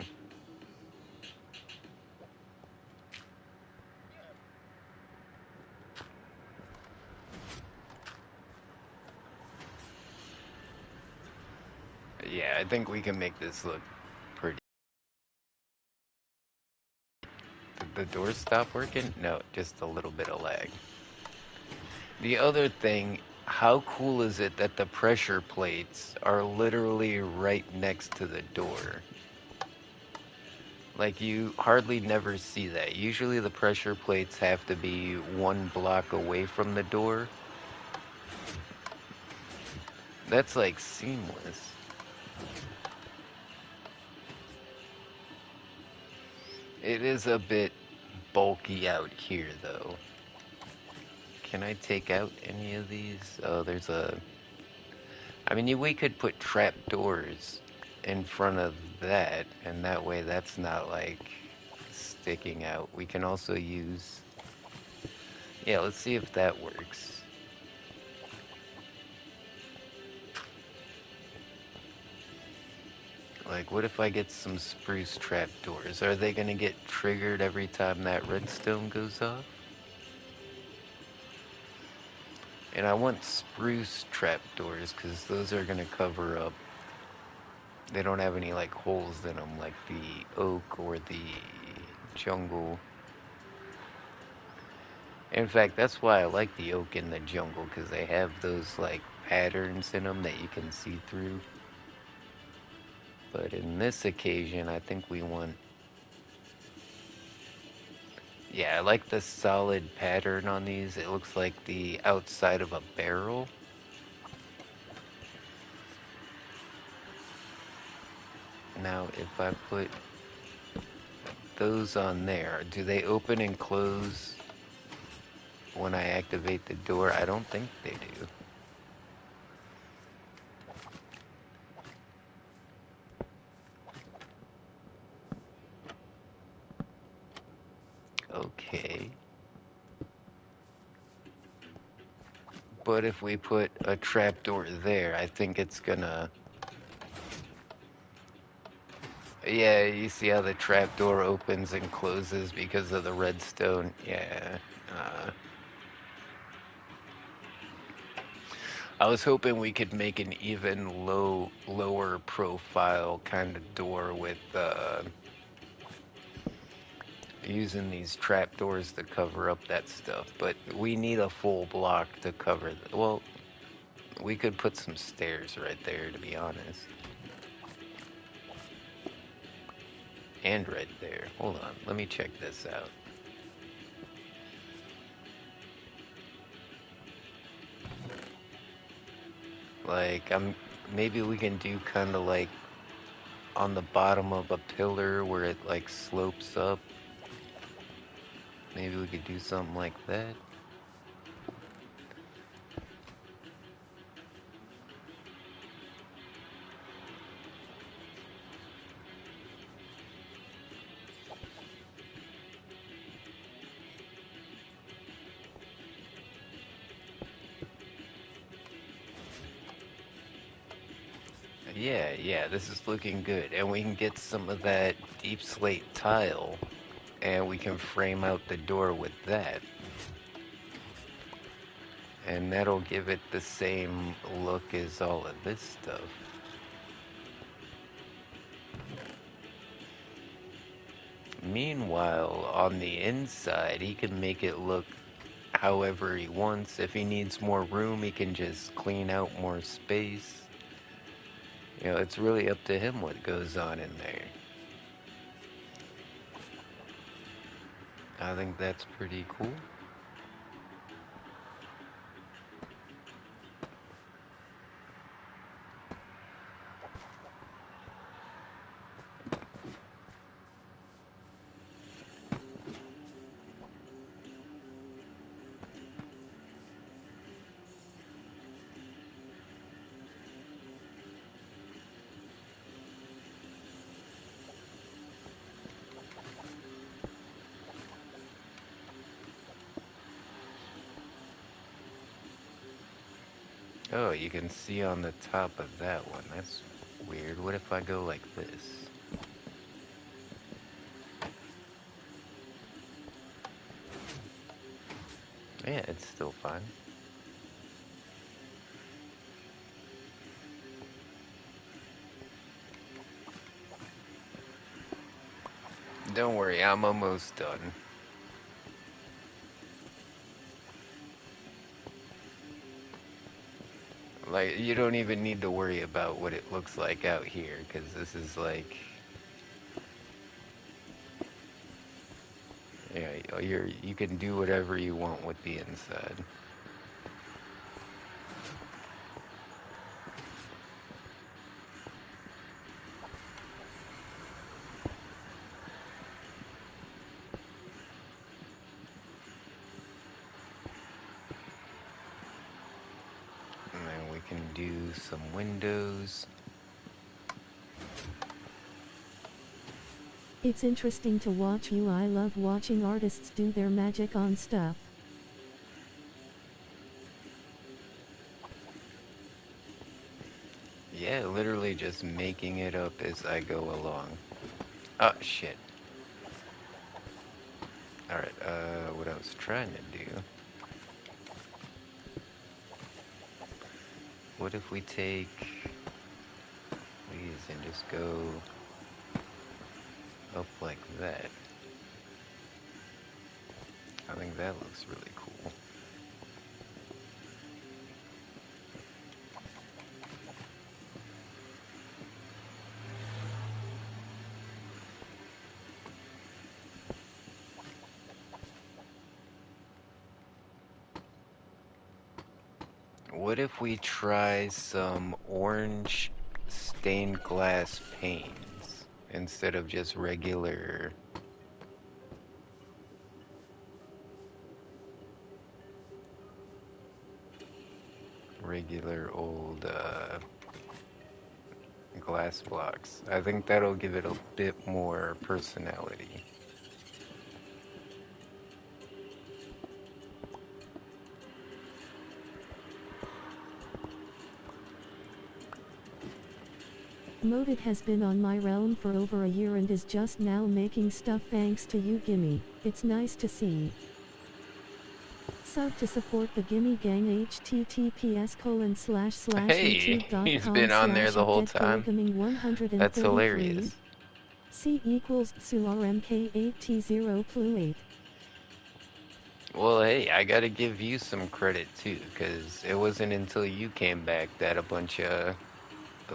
Yeah, I think we can make this look pretty. Did the doors stop working? No, just a little bit of lag. The other thing, how cool is it that the pressure plates are literally right next to the door? Like, you hardly never see that. Usually the pressure plates have to be 1 block away from the door. That's like seamless. It is a bit bulky out here though. Can I take out any of these? Oh, there's a... I mean, we could put trap doors in front of that, and that way that's not like sticking out. We can also use... Yeah, let's see if that works. Like, what if I get some spruce trapdoors? Are they gonna get triggered every time that redstone goes off? And I want spruce trapdoors because those are gonna cover up. They don't have any like holes in them like the oak or the jungle. In fact, that's why I like the oak in the jungle because they have those like patterns in them that you can see through. But in this occasion, I think we want. Yeah, I like the solid pattern on these. It looks like the outside of a barrel. Now, if I put those on there, do they open and close when I activate the door? I don't think they do. Okay. But if we put a trapdoor there, I think it's gonna... Yeah, you see how the trapdoor opens and closes because of the redstone? Yeah. Uh, I was hoping we could make an even lower profile kind of door with using these trapdoors to cover up that stuff, but we need a full block to cover well, we could put some stairs right there, to be honest. And right there. Hold on, let me check this out. Like, maybe we can do kind of like on the bottom of a pillar where it like slopes up. Maybe we could do something like that. Yeah, this is looking good. And we can get some of that deep slate tile, and we can frame out the door with that. And that'll give it the same look as all of this stuff. Meanwhile, on the inside, he can make it look however he wants. If he needs more room, he can just clean out more space. You know, it's really up to him what goes on in there. I think that's pretty cool. Oh, you can see on the top of that one. That's weird. What if I go like this? Yeah, it's still fine. Don't worry, I'm almost done. Like, you don't even need to worry about what it looks like out here, because this is like... Yeah, you can do whatever you want with the inside. And then we can do some windows. It's interesting to watch you. I love watching artists do their magic on stuff. Yeah, literally just making it up as I go along. Oh, shit. Alright, what I was trying to do. What if we take these and just go up like that? I think that looks really cool. What if we try some orange stained glass panes instead of just regular old glass blocks? I think that'll give it a bit more personality. Moded has been on my realm for over a year and is just now making stuff thanks to you Gimme. It's nice to see. Sub to support the Gimme Gang Hey, he's been on there the whole time. That's https://youtube.com/updedpolygaming133. hilarious. C equals SURMK8T0 Well, hey, I gotta give you some credit too, because it wasn't until you came back that a bunch of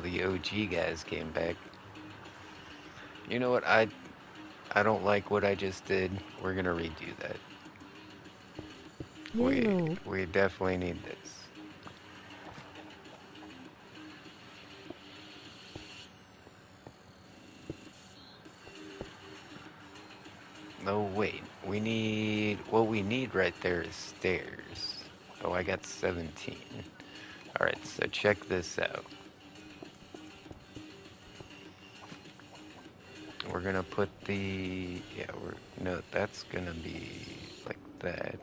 the OG guys came back. You know what? I don't like what I just did. We're gonna redo that. Yay We lol. we definitely need this. No, wait. What we need right there is stairs. Oh, I got 17. Alright, so check this out. We're gonna put no, that's gonna be like that.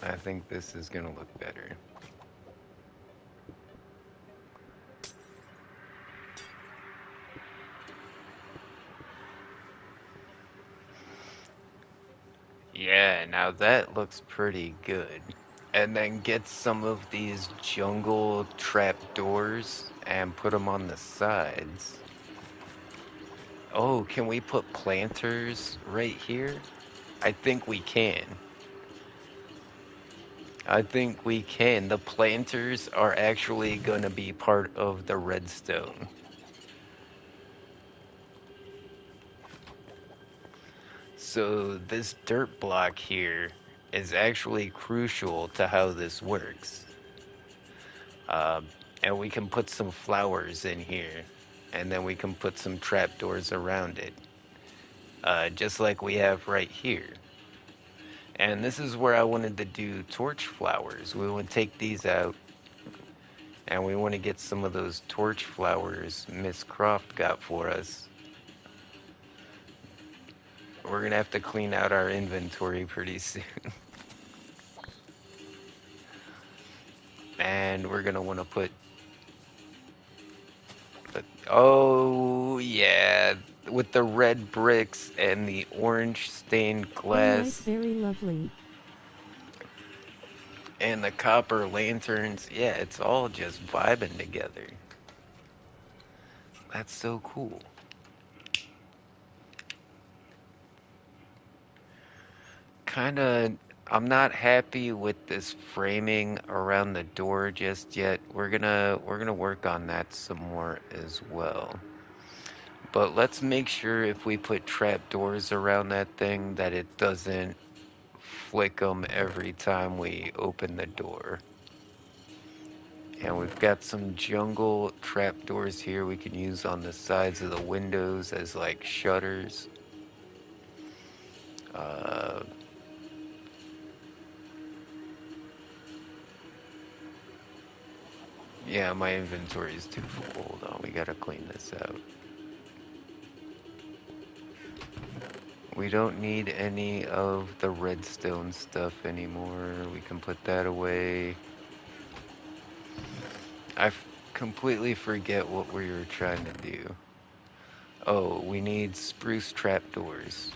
I think this is gonna look better. Yeah, now that looks pretty good. And then get some of these jungle trap doors and put them on the sides. Oh, can we put planters right here? I think we can. I think we can. The planters are actually gonna be part of the redstone. So this dirt block here is actually crucial to how this works. Um, and we can put some flowers in here, and then we can put some trapdoors around it, just like we have right here. And this is where I wanted to do torch flowers. We would take these out, and we want to get some of those torch flowers Miss Croft got for us. We're going to have to clean out our inventory pretty soon. And we're going to want to put... Oh, yeah. With the red bricks and the orange stained Very nice, glass very lovely. and the copper lanterns. Yeah, it's all just vibing together. That's so cool. Kinda, I'm not happy with this framing around the door just yet. We're gonna work on that some more as well. But let's make sure if we put trap doors around that thing that it doesn't flick them every time we open the door. And we've got some jungle trap doors here we can use on the sides of the windows as like shutters. Uh, yeah, my inventory is too full. Hold on, we gotta clean this out. We don't need any of the redstone stuff anymore. We can put that away. Completely forget what we were trying to do. Oh, we need spruce trapdoors.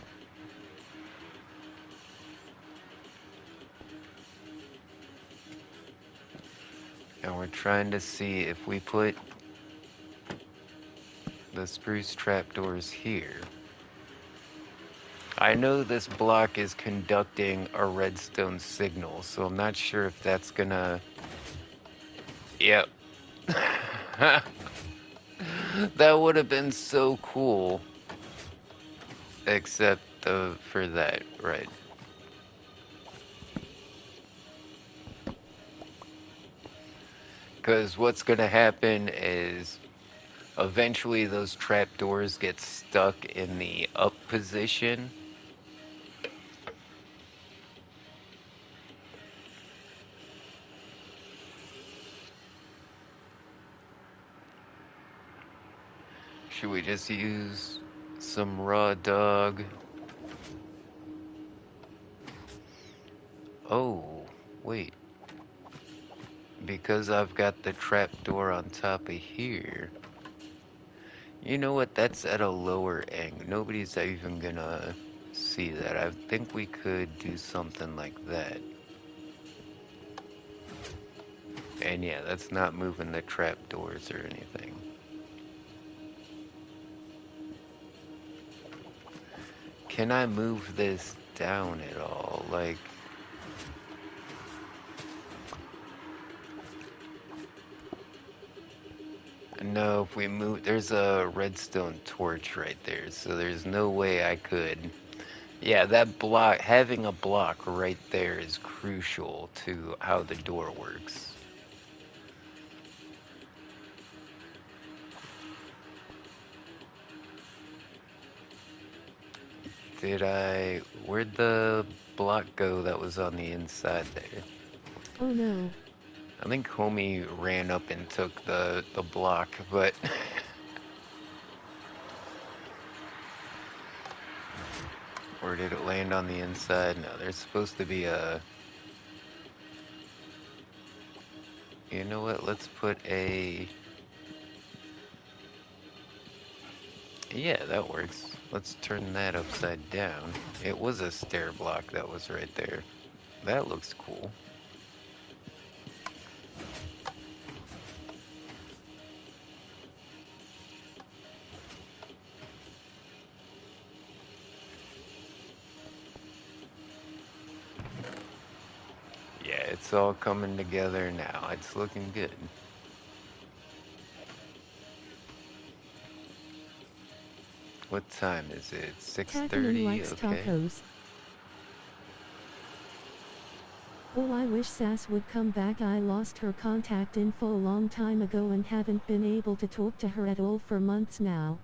And we're trying to see if we put the spruce trapdoors here. I know this block is conducting a redstone signal, so I'm not sure if that's gonna... Yep. That would have been so cool. Except for that, right. Because what's gonna happen is eventually those trapdoors get stuck in the up position. Should we just use some raw dog? Oh, wait. Because I've got the trapdoor on top of here. You know what? That's at a lower angle. Nobody's even gonna see that. I think we could do something like that. And yeah, that's not moving the trapdoors or anything. Can I move this down at all? Like... No, if we move... There's a redstone torch right there, so there's no way I could... Yeah, that block... Having a block right there is crucial to how the door works. Where'd the block go that was on the inside there? Oh no. I think Homie ran up and took the block, but... Or did it land on the inside? No, there's supposed to be a... You know what? Let's put a... Yeah, that works. Let's turn that upside down. It was a stair block that was right there. That looks cool. Yeah, it's all coming together now. It's looking good. What time is it? Takaman 6:30? likes Okay. tacos. Oh, I wish Sass would come back. I lost her contact info a long time ago and haven't been able to talk to her at all for months now.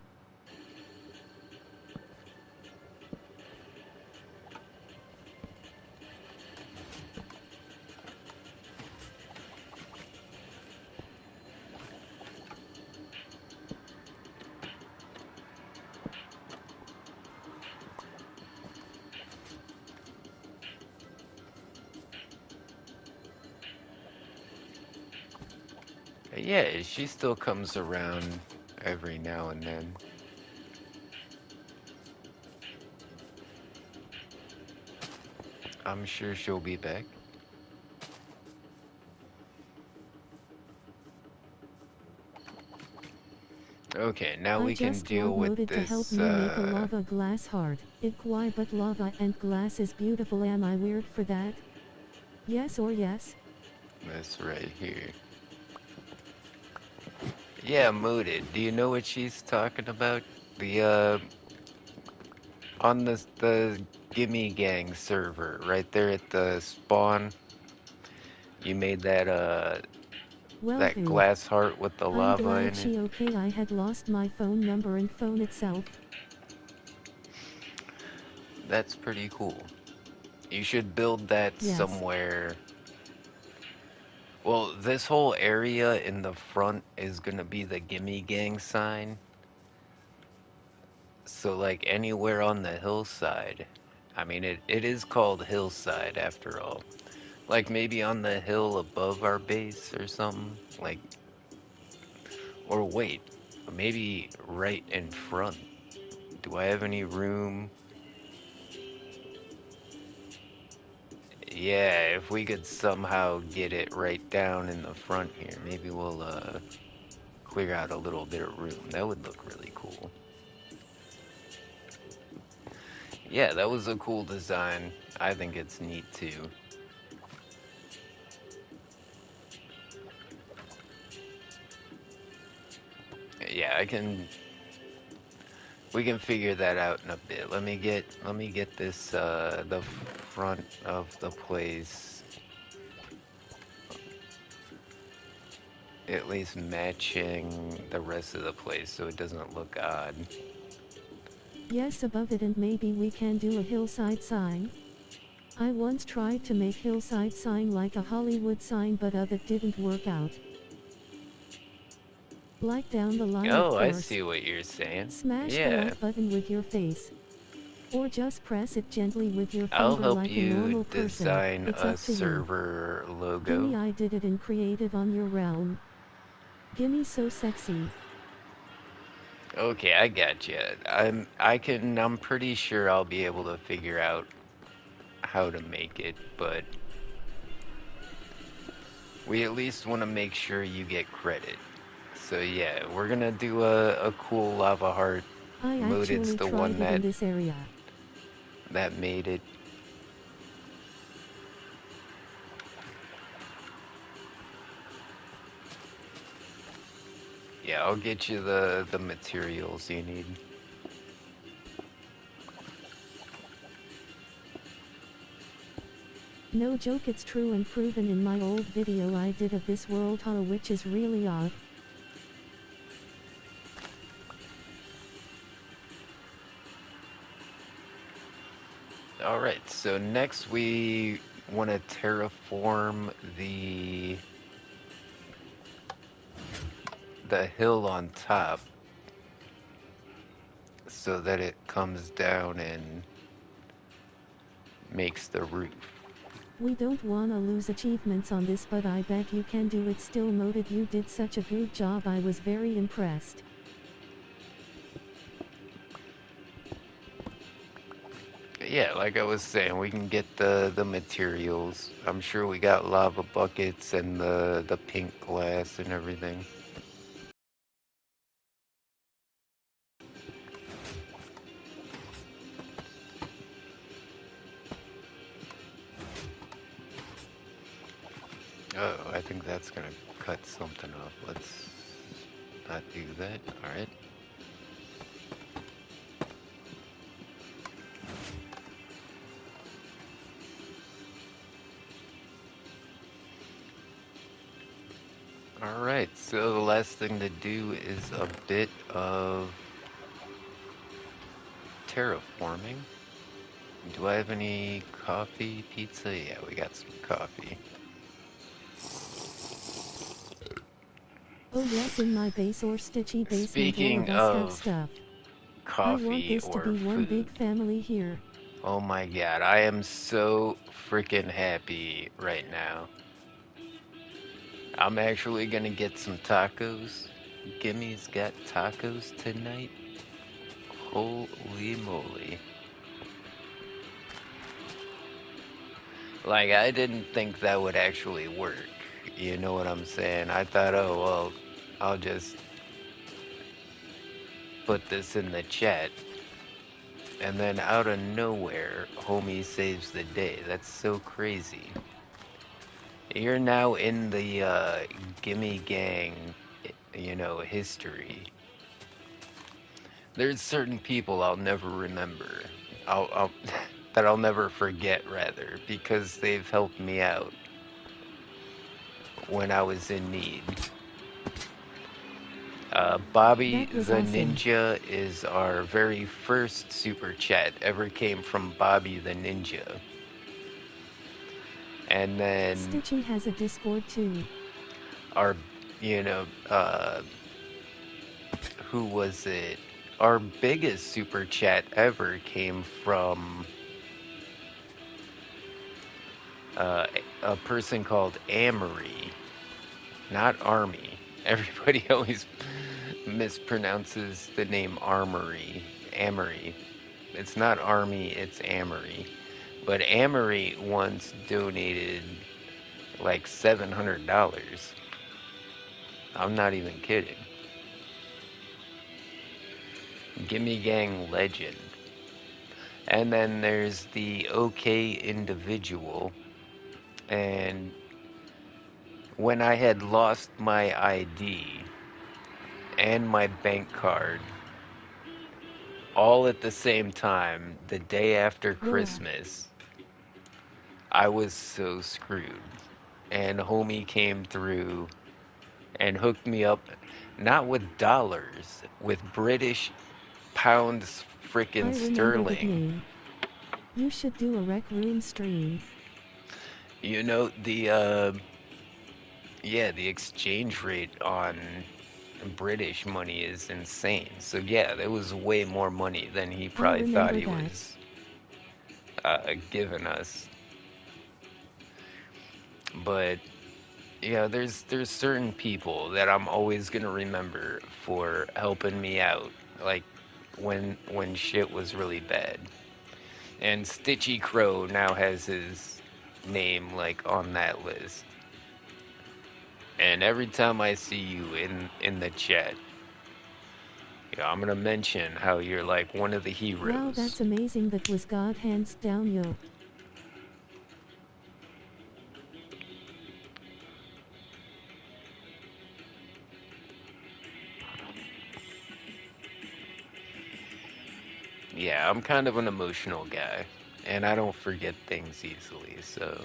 Yeah, she still comes around every now and then. I'm sure she'll be back. Okay, now I we can just deal with downloaded to help this, me make a lava glass heart. Why but lava and glass is beautiful. Am I weird for that? Yes or yes? this right here. Yeah, Mooted. Do you know what she's talking about? On the Gimme Gang server, right there at the spawn, you made Well, that glass heart with the I'm lava glad in it. she okay. I had lost my phone number and phone itself. That's pretty cool. You should build that Yes. somewhere. Well, this whole area in the front is gonna be the Gimme Gang sign. So like anywhere on the hillside. I mean, it is called hillside after all. Like maybe on the hill above our base or something. Like, or wait, maybe right in front. Do I have any room? Yeah, if we could somehow get it right down in the front here, maybe we'll clear out a little bit of room. That would look really cool. Yeah, that was a cool design. I think it's neat too. Yeah, we can figure that out in a bit. Let me get this the front of the place at least matching the rest of the place so it doesn't look odd. Yes, above it, and maybe we can do a hillside sign. I once tried to make hillside sign like a Hollywood sign, but it didn't work out. Like down the line, of Oh, I course. see what you're saying. Smash the Yeah, like button with your face. Or just press it gently with your I'll finger help like a you normal person. design It's a up to you. server Gimme, logo. I did it in creative on your realm. Gimme, so sexy. Okay, I got you. I'm pretty sure I'll be able to figure out how to make it, but we at least want to make sure you get credit. So yeah, we're gonna do a cool lava heart I mode. It's actually the tried one it in this area. that made it. Yeah, I'll get you the materials you need. No joke, it's true and proven in my old video I did of this world hollow, which is really odd. All right, so next we want to terraform the hill on top so that it comes down and makes the roof. We don't wanna lose achievements on this, but I bet you can do it still. Noted, you did such a good job, I was very impressed. Yeah, like I was saying, we can get the materials. I'm sure we got lava buckets and the pink glass and everything. Oh, I think that's gonna cut something off. Let's not do that. All right. All right. So the last thing to do is a bit of terraforming. Do I have any coffee, pizza? Yeah, we got some coffee. Oh yes, in my base or Stitchy basement all Speaking of us have of stuff. I want coffee this to or be one big food, family here. oh my God, I am so freaking happy right now. I'm actually gonna get some tacos. Gimmy's got tacos tonight. Holy moly. Like, I didn't think that would actually work. You know what I'm saying? I thought, oh, well, I'll just put this in the chat. And then out of nowhere, homie saves the day. That's so crazy. You're now in the Gimme Gang, history. There's certain people I'll never remember. I'll that I'll never forget, rather, because they've helped me out when I was in need. Bobby That was the awesome. Ninja is our very first super chat ever came from Bobby the Ninja. And then Stitchy has a Discord too. our, you know, who was it? our biggest super chat ever came from uh, a person called Amory, not Army. Everybody always mispronounces the name Armory. Amory. It's not Army, it's Amory. But Amory once donated like $700. I'm not even kidding. Gimme Gang legend. And then there's the OK individual. And when I had lost my ID and my bank card all at the same time, the day after Bruh. Christmas, I was so screwed. And homie came through and hooked me up, not with dollars, with British pounds I frickin' remember that sterling. name. You should do a Rec Room stream. You know, the exchange rate on British money is insane. So yeah, there was way more money than he I probably thought remember he that. was giving us. But yeah, there's certain people that I'm always gonna remember for helping me out, like when shit was really bad. And Stitchy Crow now has his name like on that list. And every time I see you in the chat, yeah, I'm gonna mention how you're like one of the Wow, heroes. that's amazing. That was God hands down, yo. Yeah, I'm kind of an emotional guy, and I don't forget things easily, so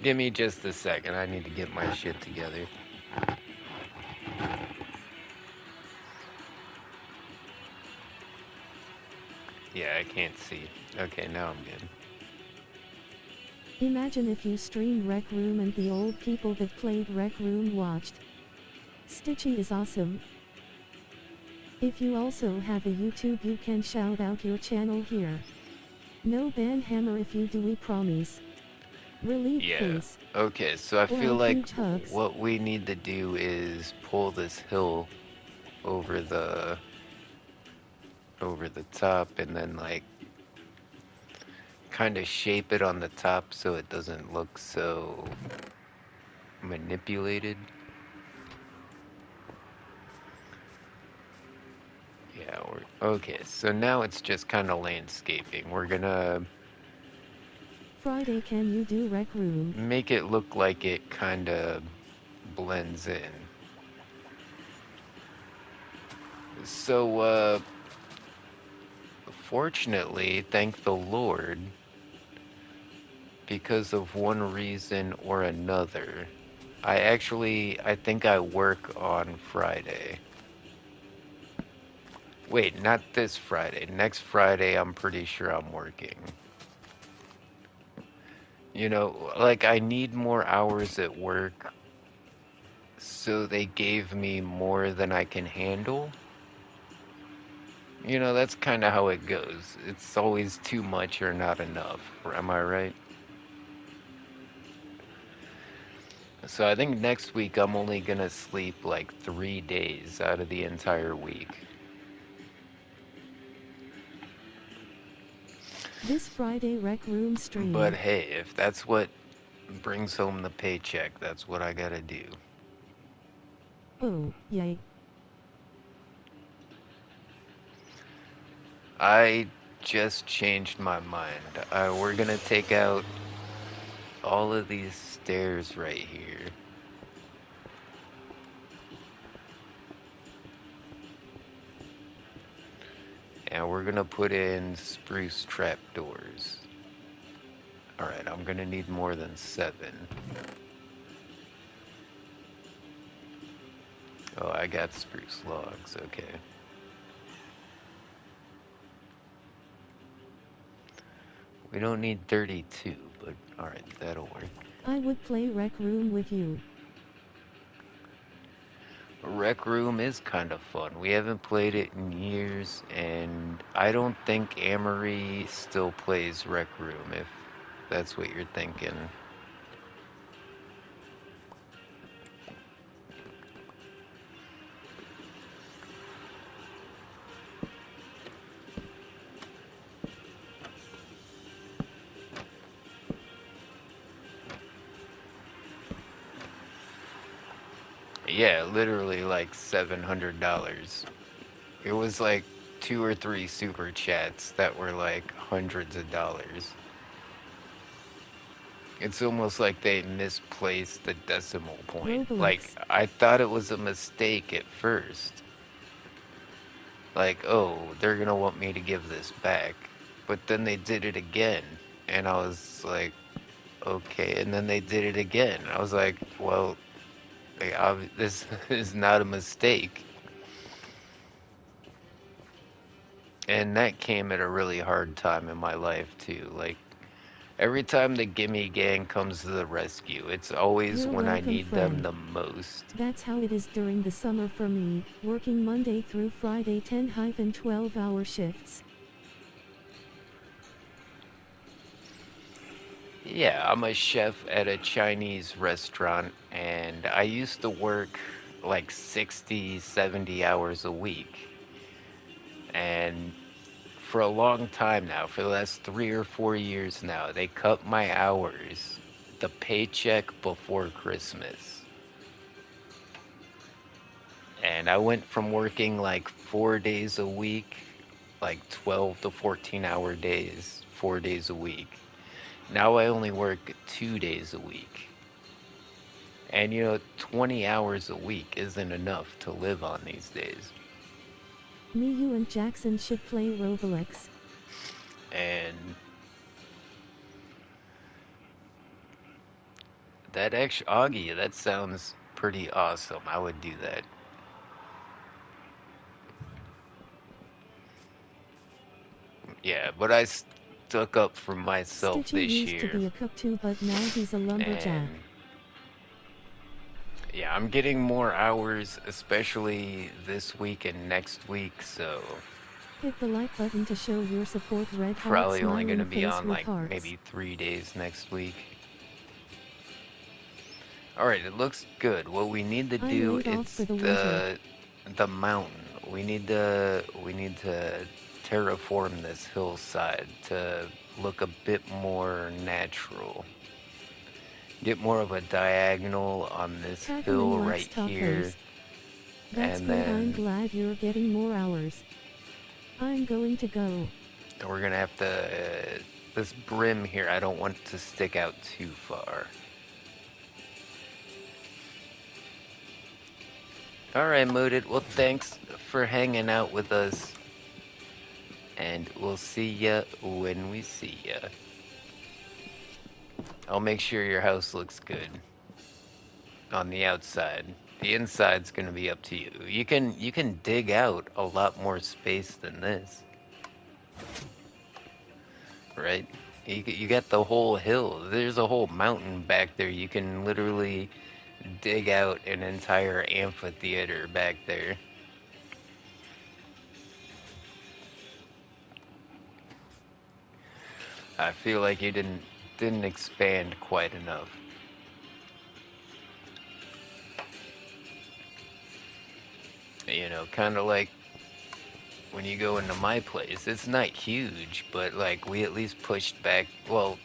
give me just a second. I need to get my shit together. Yeah, I can't see. Okay, now I'm good. Imagine if you streamed Rec Room and the old people that played Rec Room watched. Stitchy is awesome. If you also have a YouTube, you can shout out your channel here. No ban hammer if you do, we promise. Relief Yeah. face. Okay, so I feel Wow, like huge hugs. what we need to do is pull this hill over the top and then like kind of shape it on the top so it doesn't look so manipulated. Yeah, okay, so now it's just kind of landscaping. We're gonna Friday, can you do Rec Room? make it look like it kind of blends in. So, fortunately, thank the Lord, because of one reason or another, I think I work on Friday. Wait, not this Friday. Next Friday, I'm pretty sure I'm working. You know, like I need more hours at work, so they gave me more than I can handle. You know, that's kind of how it goes. It's always too much or not enough. Am I right? So I think next week I'm only gonna sleep like 3 days out of the entire week. This Friday Rec Room But stream. hey, if that's what brings home the paycheck, that's what I gotta do. Oh, yay. I just changed my mind. We're gonna take out all of these stairs right here. And we're gonna put in spruce trapdoors. Alright, I'm gonna need more than 7. Oh, I got spruce logs, okay. We don't need 32, but alright, that'll work. I would play Rec Room with you. Rec Room is kind of fun. We haven't played it in years, and I don't think Amory still plays Rec Room, if that's what you're thinking. Yeah, literally like $700. It was like 2 or 3 super chats that were like hundreds of dollars. It's almost like they misplaced the decimal point. Like, Roblox. I thought it was a mistake at first. Like, oh, they're gonna want me to give this back. But then they did it again. And I was like, okay. And then they did it again. I was like, well, this is not a mistake. And that came at a really hard time in my life, too. Like, every time the Gimme Gang comes to the rescue, it's always You're when I welcome, need them friend. the most. That's how it is during the summer for me, working Monday through Friday 10-12-hour shifts. Yeah, I'm a chef at a Chinese restaurant, and I used to work like 60, 70 hours a week. And for a long time now, for the last 3 or 4 years now, they cut my hours, the paycheck before Christmas. And I went from working like 4 days a week, like 12 to 14-hour days, 4 days a week. Now I only work 2 days a week. And 20 hours a week isn't enough to live on these days. Me, you, and Jackson should play Roblox. And that actually, Augie, that sounds pretty awesome. I would do that. Yeah, but I stuck up for myself Stitchy this used to year. be a cook too, but now he's a lumberjack. And yeah, I'm getting more hours, especially this week and next week, so Hit the like button to show your support. Red heart probably only going smiling to be face on with like hearts. maybe 3 days next week. All right, it looks good. What we need to I'm do laid off for is the winter. the mountain. We need to terraform this hillside to look a bit more natural. Get more of a diagonal on this hill Pac-Man likes right here, tacos. That's and good, I'm then glad you're getting more hours. I'm going to go. we're gonna have to this brim here. I don't want to stick out too far. All right, Mooted. Well, thanks for hanging out with us, and we'll see ya when we see ya. I'll make sure your house looks good on the outside. The inside's gonna be up to you. You can dig out a lot more space than this, right? You got the whole hill. There's a whole mountain back there. You can literally dig out an entire amphitheater back there. I feel like you didn't expand quite enough. Kind of like when you go into my place. It's not huge, but like we at least pushed back. Well,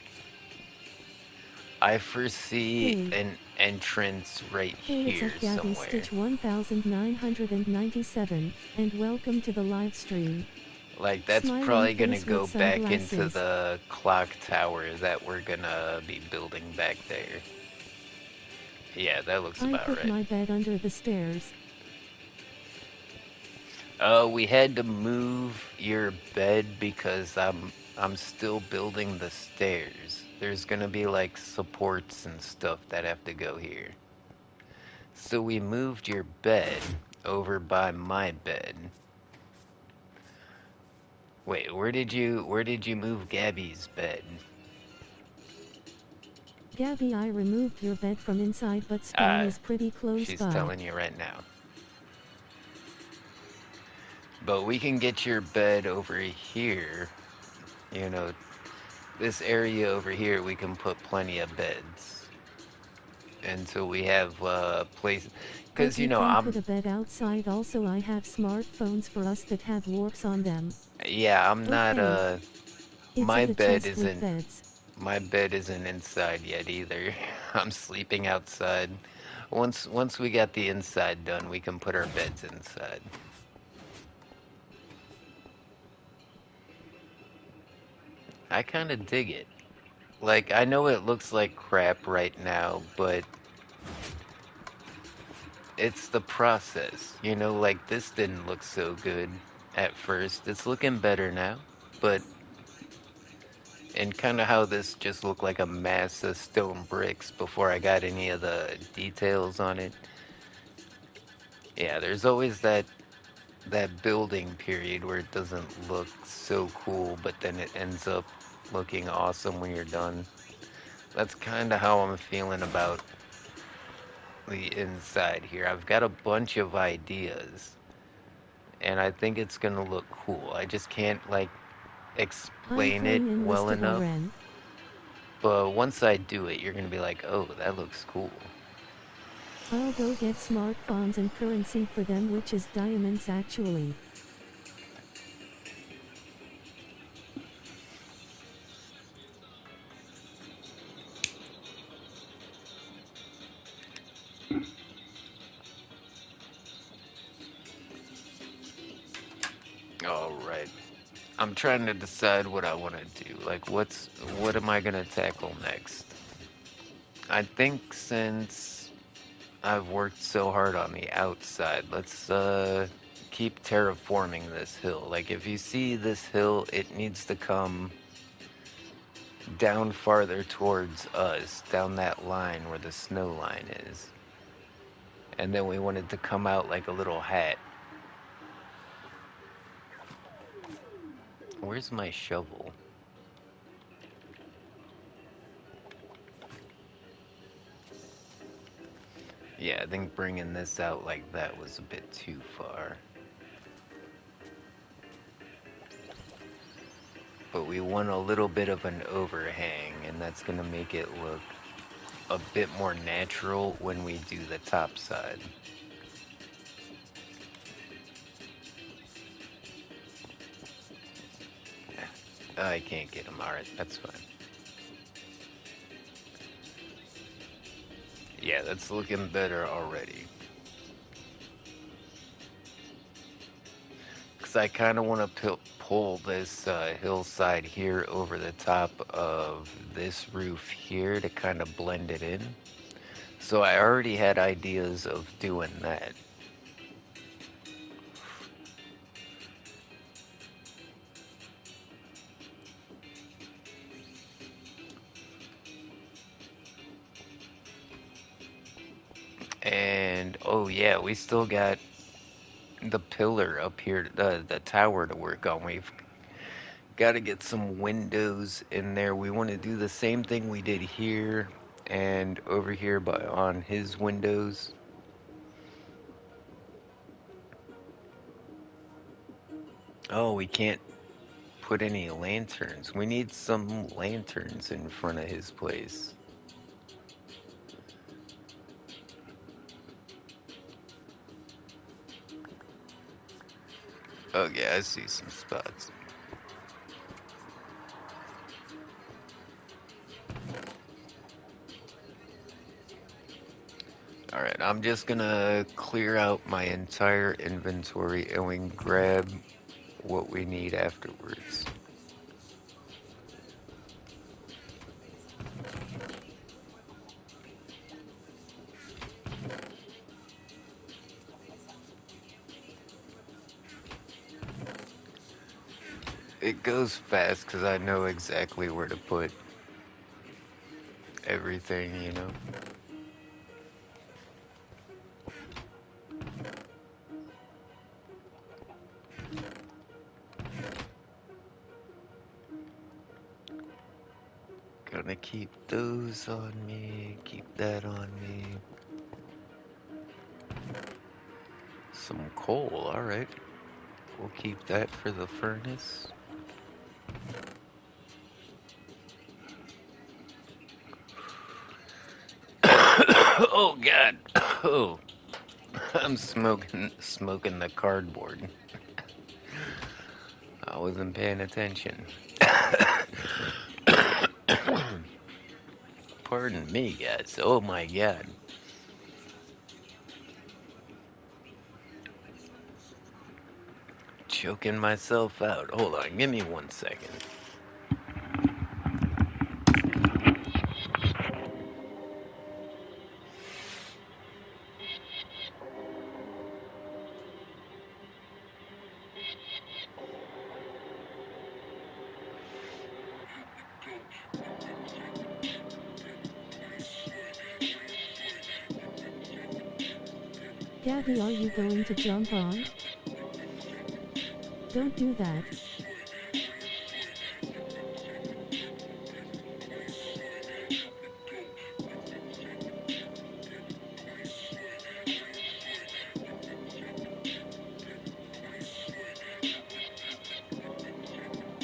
I foresee Hey. an entrance right Hey, it's here at Gabby somewhere. Stitch 1997, and welcome to the live stream. Like that's Smiling probably gonna face with go back into sunglasses. the clock tower that we're gonna be building back there. Yeah, that looks I about put right. my bed under the stairs. We had to move your bed because I'm still building the stairs. There's gonna be like supports and stuff that have to go here. So we moved your bed over by my bed. Wait, where did you move Gabby's bed? Gabby, I removed your bed from inside, but spawn Ah, is pretty close she's by. telling you right now. But we can get your bed over here. You know, this area over here, we can put plenty of beds until we have place. But Because you can put a bed outside also. I have smartphones for us that have warps on them. yeah, I'm not Okay. It's my in the bed chest with isn't beds. my bed isn't inside yet either. I'm sleeping outside. Once we got the inside done, we can put our beds inside. I kind of dig it. Like, I know it looks like crap right now, but it's the process. You know, like this didn't look so good at first. It's looking better now, but and kind of how this just looked like a mass of stone bricks before I got any of the details on it. Yeah, there's always that building period where it doesn't look so cool, but then it ends up looking awesome when you're done. That's kind of how I'm feeling about the inside here. I've got a bunch of ideas, and I think it's gonna look cool. I just can't like I'm explain it playing well Enlisted enough. RN. But once I do it, you're gonna be like, oh, that looks cool. I'll go get smartphones and currency for them, which is diamonds actually. All right. I'm trying to decide what I want to do. Like, what am I gonna tackle next? I think since I've worked so hard on the outside, let's keep terraforming this hill. Like, if you see this hill, it needs to come down farther towards us, down that line where the snow line is. And then we want it to come out like a little hat. Where's my shovel? Yeah, I think bringing this out like that was a bit too far. But we want a little bit of an overhang, and that's going to make it look a bit more natural when we do the top side. I can't get him. Alright, that's fine. Yeah, that's looking better already. Because I kind of want to pull this hillside here over the top of this roof here to kind of blend it in. So I already had ideas of doing that. And oh yeah, we still got the pillar up here, the tower to work on. We've got to get some windows in there. We want to do the same thing we did here and over here, but on his windows. Oh, we can't put any lanterns. We need some lanterns in front of his place. Oh yeah, I see some spots. Alright, I'm just gonna clear out my entire inventory and we can grab what we need afterwards. It goes fast because I know exactly where to put everything, you know? Gonna keep those on me, keep that on me. Some coal, alright. We'll keep that for the furnace. Oh God. Oh, I'm smoking the cardboard. I wasn't paying attention. Pardon me, guys. Oh my God. Choking myself out. Hold on, give me 1 second. Gabby, are you going to jump on? Don't do that.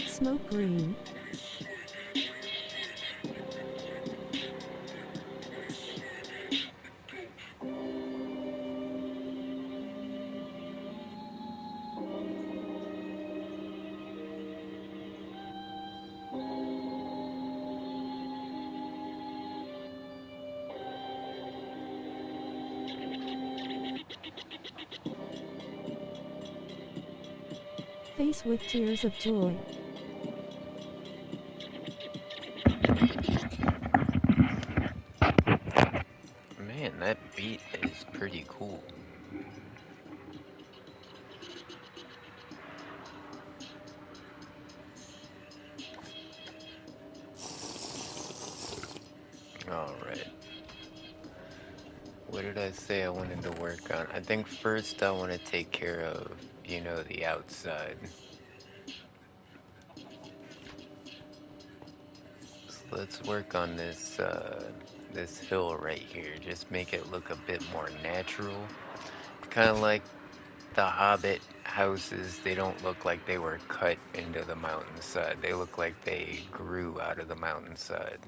Smoke green. Face with tears of joy. Man, that beat is pretty cool. Alright. What did I say I wanted to work on? I think first I want to take care of, the outside. So let's work on this hill right here. Just make it look a bit more natural. Kind of like the Hobbit houses. They don't look like they were cut into the mountainside. They look like they grew out of the mountainside.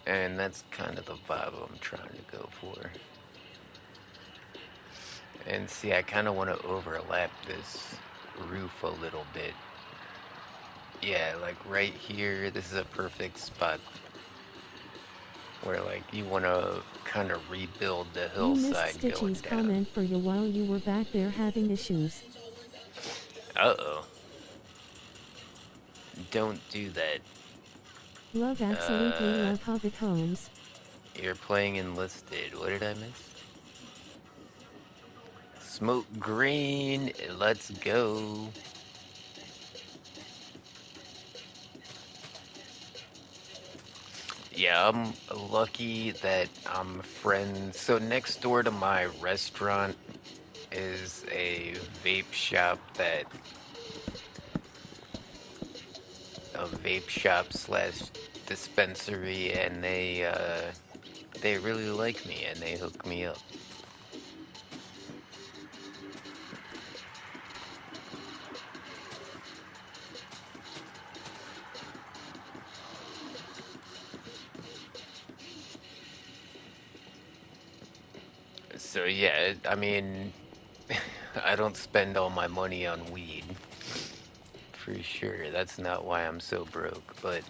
And that's kind of the vibe I'm trying to go for. And see, I kind of want to overlap this roof a little bit. Yeah, like right here, this is a perfect spot where like you want to kind of rebuild the You missed hillside going Stitchy's down. comment for you while you were back there having issues. Uh-oh. Don't do that. Love, absolutely Uh, love Hobbit Homes. you're playing enlisted. What did I miss? Smoke green. Let's go. Yeah, I'm lucky that I'm friends. So next door to my restaurant is a vape shop slash dispensary, and they really like me and they hook me up. So yeah, I mean, I don't spend all my money on weed, for sure. That's not why I'm so broke, but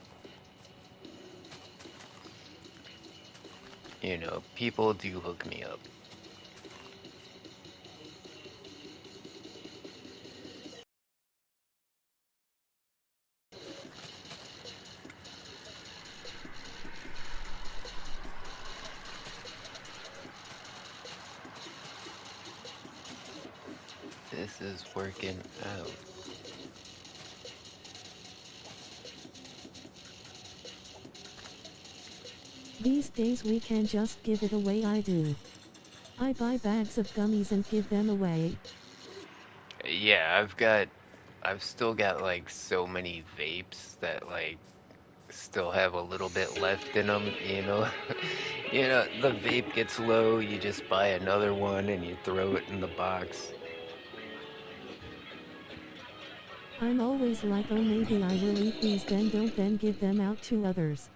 people do hook me up. This is working out. These days we can just give it away. I do. I buy bags of gummies and give them away. Yeah, I've still got like so many vapes that like still have a little bit left in them, the vape gets low, you just buy another one and you throw it in the box. I'm always like, oh maybe I will eat these, then don't, then give them out to others.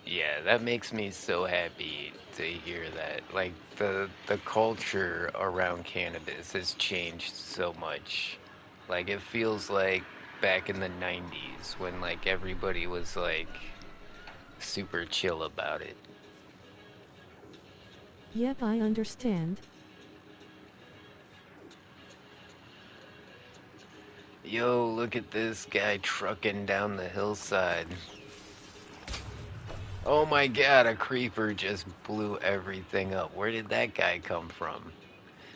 Yeah, that makes me so happy to hear that. Like the culture around cannabis has changed so much. Like it feels like back in the 90s when like everybody was like super chill about it. Yep, I understand. Yo, look at this guy trucking down the hillside. Oh my god, a creeper just blew everything up. Where did that guy come from?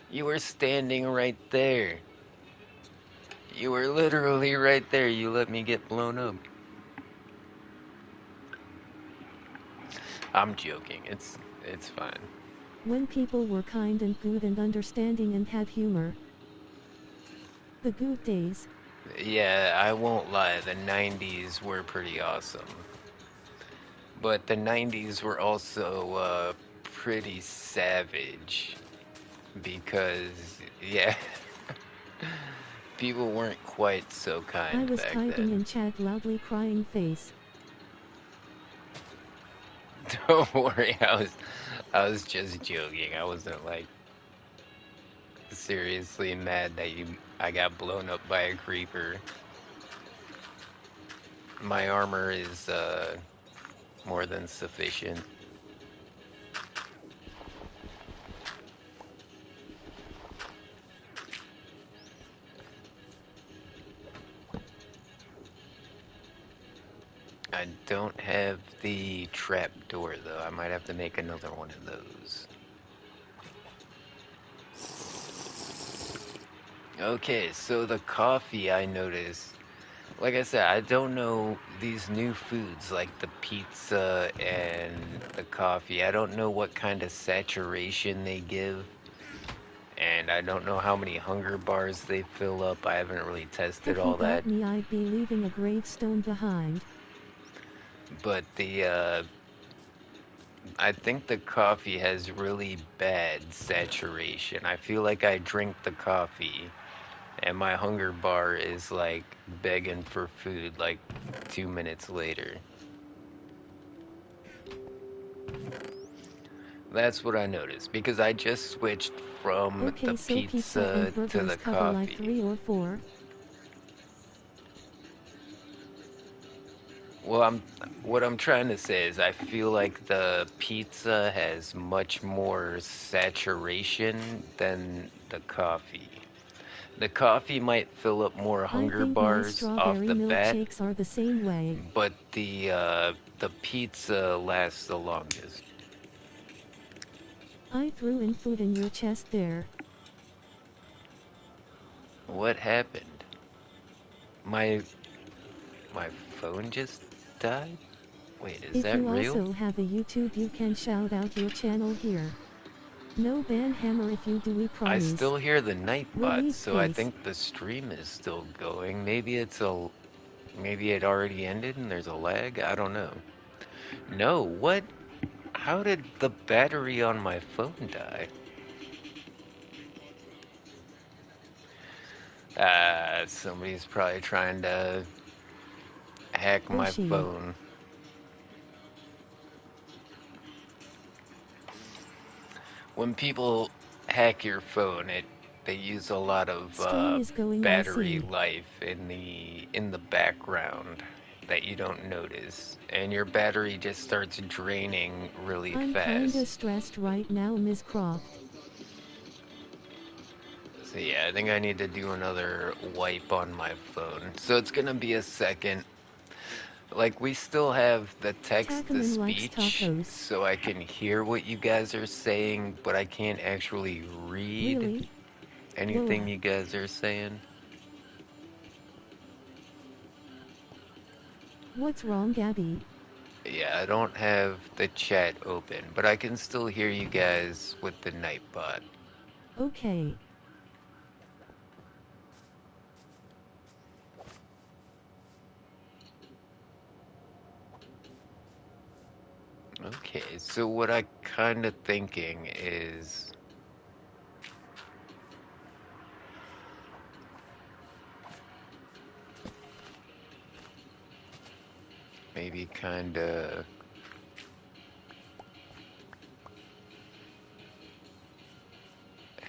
You were standing right there. You were literally right there. You let me get blown up. I'm joking. It's fine. When people were kind and good and understanding and had humor. The good days. Yeah, I won't lie. The 90s were pretty awesome. But the 90s were also pretty savage because yeah, people weren't quite so I kind was back typing then. in chat loudly, crying face. Don't worry, I was just joking. I wasn't like seriously mad that I got blown up by a creeper. My armor is more than sufficient. I don't have the trap door though. I might have to make another one of those. Okay, so the coffee I noticed, like I said, I don't know these new foods like the pizza and the coffee. I don't know what kind of saturation they give, and I don't know how many hunger bars they fill up. I haven't really tested If you all that. got me, I'd be leaving a gravestone behind. But I think the coffee has really bad saturation. I feel like I drink the coffee and my hunger bar is like begging for food like 2 minutes later. That's what I noticed because I just switched from the Okay, so pizza and pizza to burgers the cover like coffee. 3 or 4. Well, what I'm trying to say is I feel like the pizza has much more saturation than the coffee. The coffee might fill up more I hunger think my bars off strawberry the bat, milkshakes are the same way. but the pizza lasts the longest. I threw in food in your chest there. What happened? My my phone just died? Wait, is If that you real? also have a YouTube, you can shout out your channel here. No ban hammer if you do, we I promise. still hear the Nightbot, Relief so I face. think the stream is still going. Maybe it already ended and there's a lag. I don't know. No, what? How did the battery on my phone die? Somebody's probably trying to hack my Oshi. phone. When people hack your phone, they use a lot of Stream is going, I battery see. life in the background that you don't notice, and your battery just starts draining really I'm kinda fast. stressed right now, Ms. Croft. So yeah, I think I need to do another wipe on my phone. So it's gonna be a second. Like we still have the text to Tacaman likes speech, tacos. so I can hear what you guys are saying, but I can't actually read Really? anything Whoa. you guys are saying. What's wrong, Gabby? Yeah, I don't have the chat open, but I can still hear you guys with the Nightbot. Okay. Okay, so what I kind of thinking is maybe kinda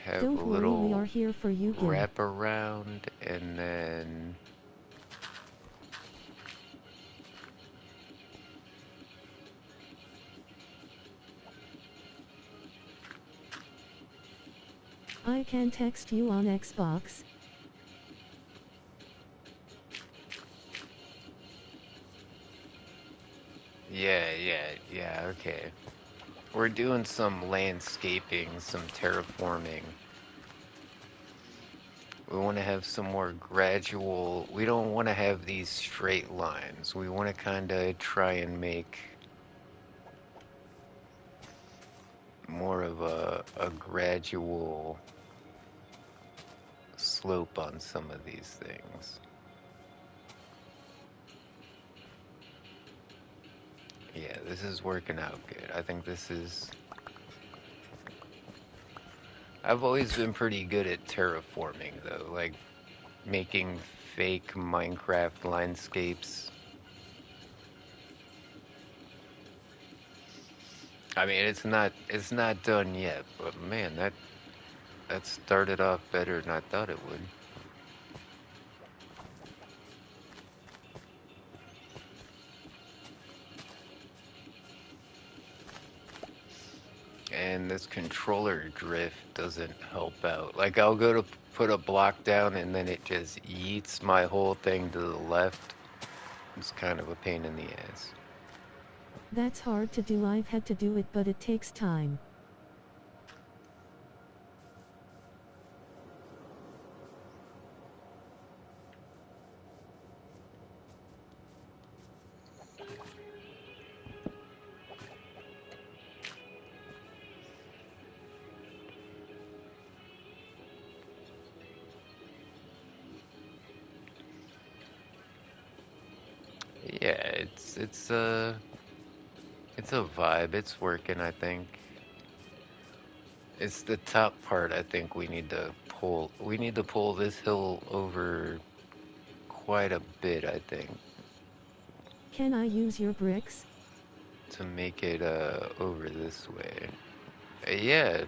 have a Don't worry, we are little here for you, Gim. wrap around and then I can text you on Xbox. yeah, okay. We're doing some landscaping, some terraforming. We want to have some more gradual, we don't want to have these straight lines. We want to kind of try and make more of a gradual slope on some of these things. Yeah, this is working out good. I think this is... I've always been pretty good at terraforming, though, like making fake Minecraft landscapes. I mean, it's not done yet, but man, that started off better than I thought it would. And this controller drift doesn't help out. Like, I'll go to put a block down and then it just yeets my whole thing to the left. It's kind of a pain in the ass. That's hard to do, I've had to do it, but it takes time. Yeah, it's a vibe. It's working, I think. It's the top part I think we need to pull. We need to pull this hill over quite a bit, I think, Can I use your bricks? to make it over this way. Yeah.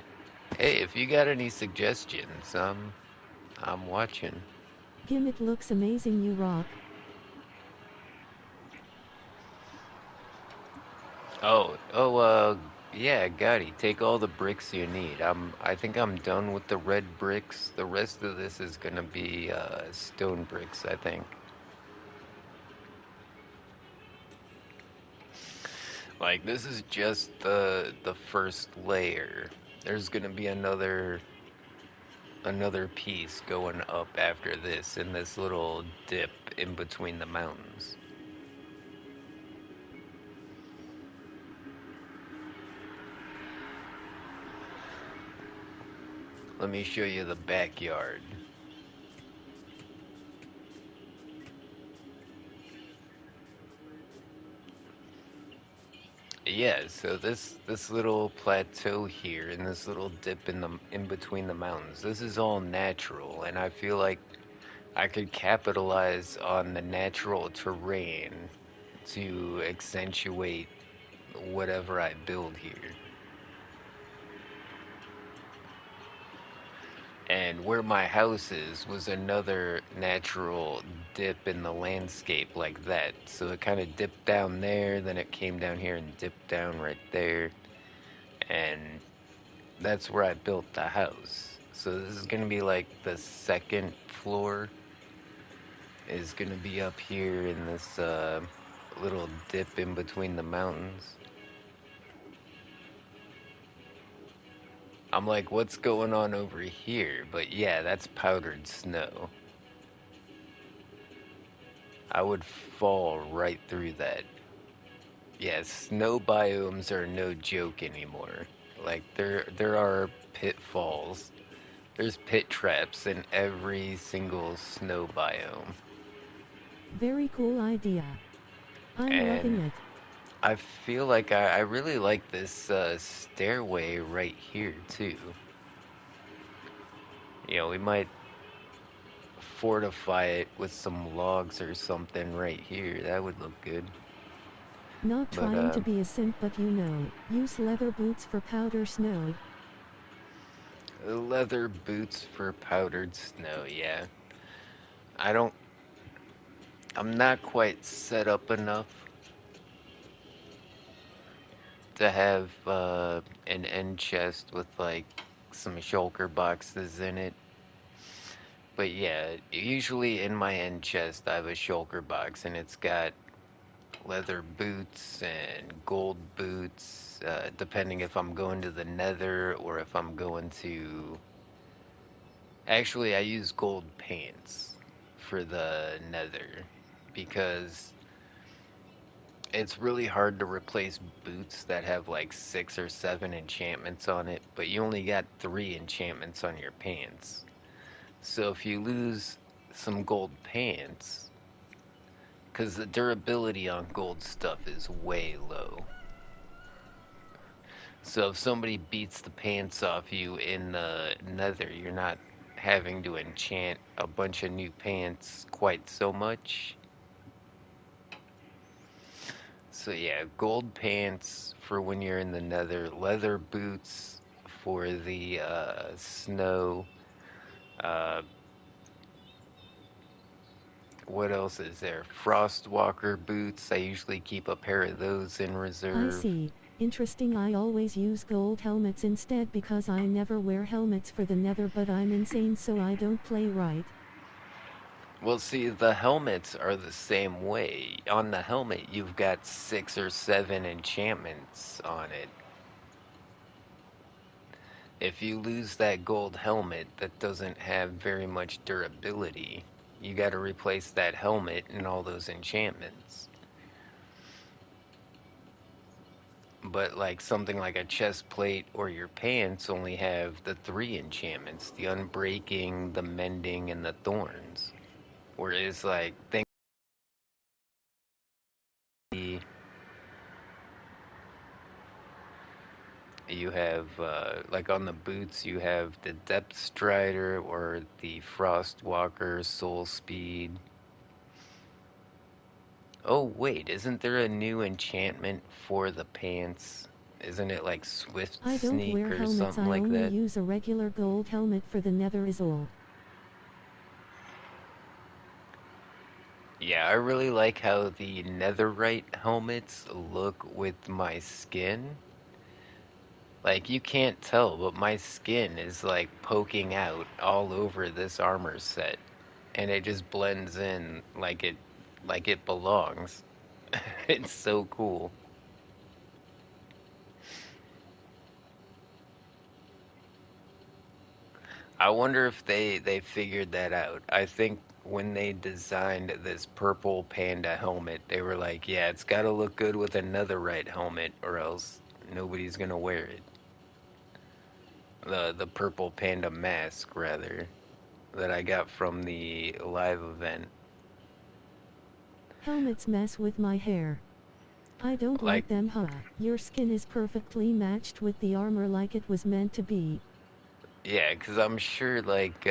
Hey, if you got any suggestions, I'm watching. Gim, it looks amazing, you rock. Yeah, Gotti, take all the bricks you need. I think I'm done with the red bricks. The rest of this is gonna be stone bricks, I think. Like, this is just the first layer. There's gonna be another piece going up after this in this little dip in between the mountains. Let me show you the backyard. Yeah, so this little plateau here and this little dip in between the mountains, this is all natural, and I feel like I could capitalize on the natural terrain to accentuate whatever I build here. And where my house is was another natural dip in the landscape like that. So it kind of dipped down there, then it came down here and dipped down right there. And that's where I built the house. So this is gonna be like the second floor is gonna be up here in this little dip in between the mountains. I'm like, what's going on over here? But yeah, that's powdered snow. I would fall right through that. Yeah, snow biomes are no joke anymore. Like there are pitfalls. There's pit traps in every single snow biome. Very cool idea. I'm loving And it. I feel like I really like this stairway right here too. You know, we might fortify it with some logs or something right here. That would look good. Not But trying to be a simp, but you know, use leather boots for powder snow. leather boots for powdered snow, yeah. I don't, I'm not quite set up enough to have an end chest with like some shulker boxes in it. But yeah, usually in my end chest I have a shulker box and it's got leather boots and gold boots, depending if I'm going to the Nether or if I'm going to... Actually, I use gold pants for the Nether because it's really hard to replace boots that have like 6 or 7 enchantments on it, but you only got 3 enchantments on your pants. So if you lose some gold pants, because the durability on gold stuff is way low. So if somebody beats the pants off you in the Nether, you're not having to enchant a bunch of new pants quite so much. So yeah, gold pants for when you're in the Nether, leather boots for the snow. Uh, what else is there? Frostwalker boots. I usually keep a pair of those in I reserve. see. Interesting. I always use gold helmets instead because I never wear helmets for the Nether, but I'm insane so I don't play right. Well, see, the helmets are the same way. On the helmet, you've got 6 or 7 enchantments on it. If you lose that gold helmet that doesn't have very much durability, you got to replace that helmet and all those enchantments. But like something like a chest plate or your pants only have the 3 enchantments, the unbreaking, the mending, and the thorns. Whereas like think you have like on the boots you have the Depth Strider or the Frostwalker Soul Speed. Oh wait, isn't there a new enchantment for the pants? Isn't it like Swift I don't Sneak wear or helmets, something I like only that? use a regular gold helmet for the Nether is all. Yeah, I really like how the Netherite helmets look with my skin. Like you can't tell, but my skin is like poking out all over this armor set, and it just blends in like it belongs. It's so cool. I wonder if they figured that out. I think when they designed this purple panda helmet, they were like, yeah, it's got to look good with another right helmet or else nobody's going to wear it. The purple panda mask rather that I got from the live event. Helmets mess with my hair. I don't Like like them, huh? Your skin is perfectly matched with the armor like it was meant to be. yeah, cuz I'm sure like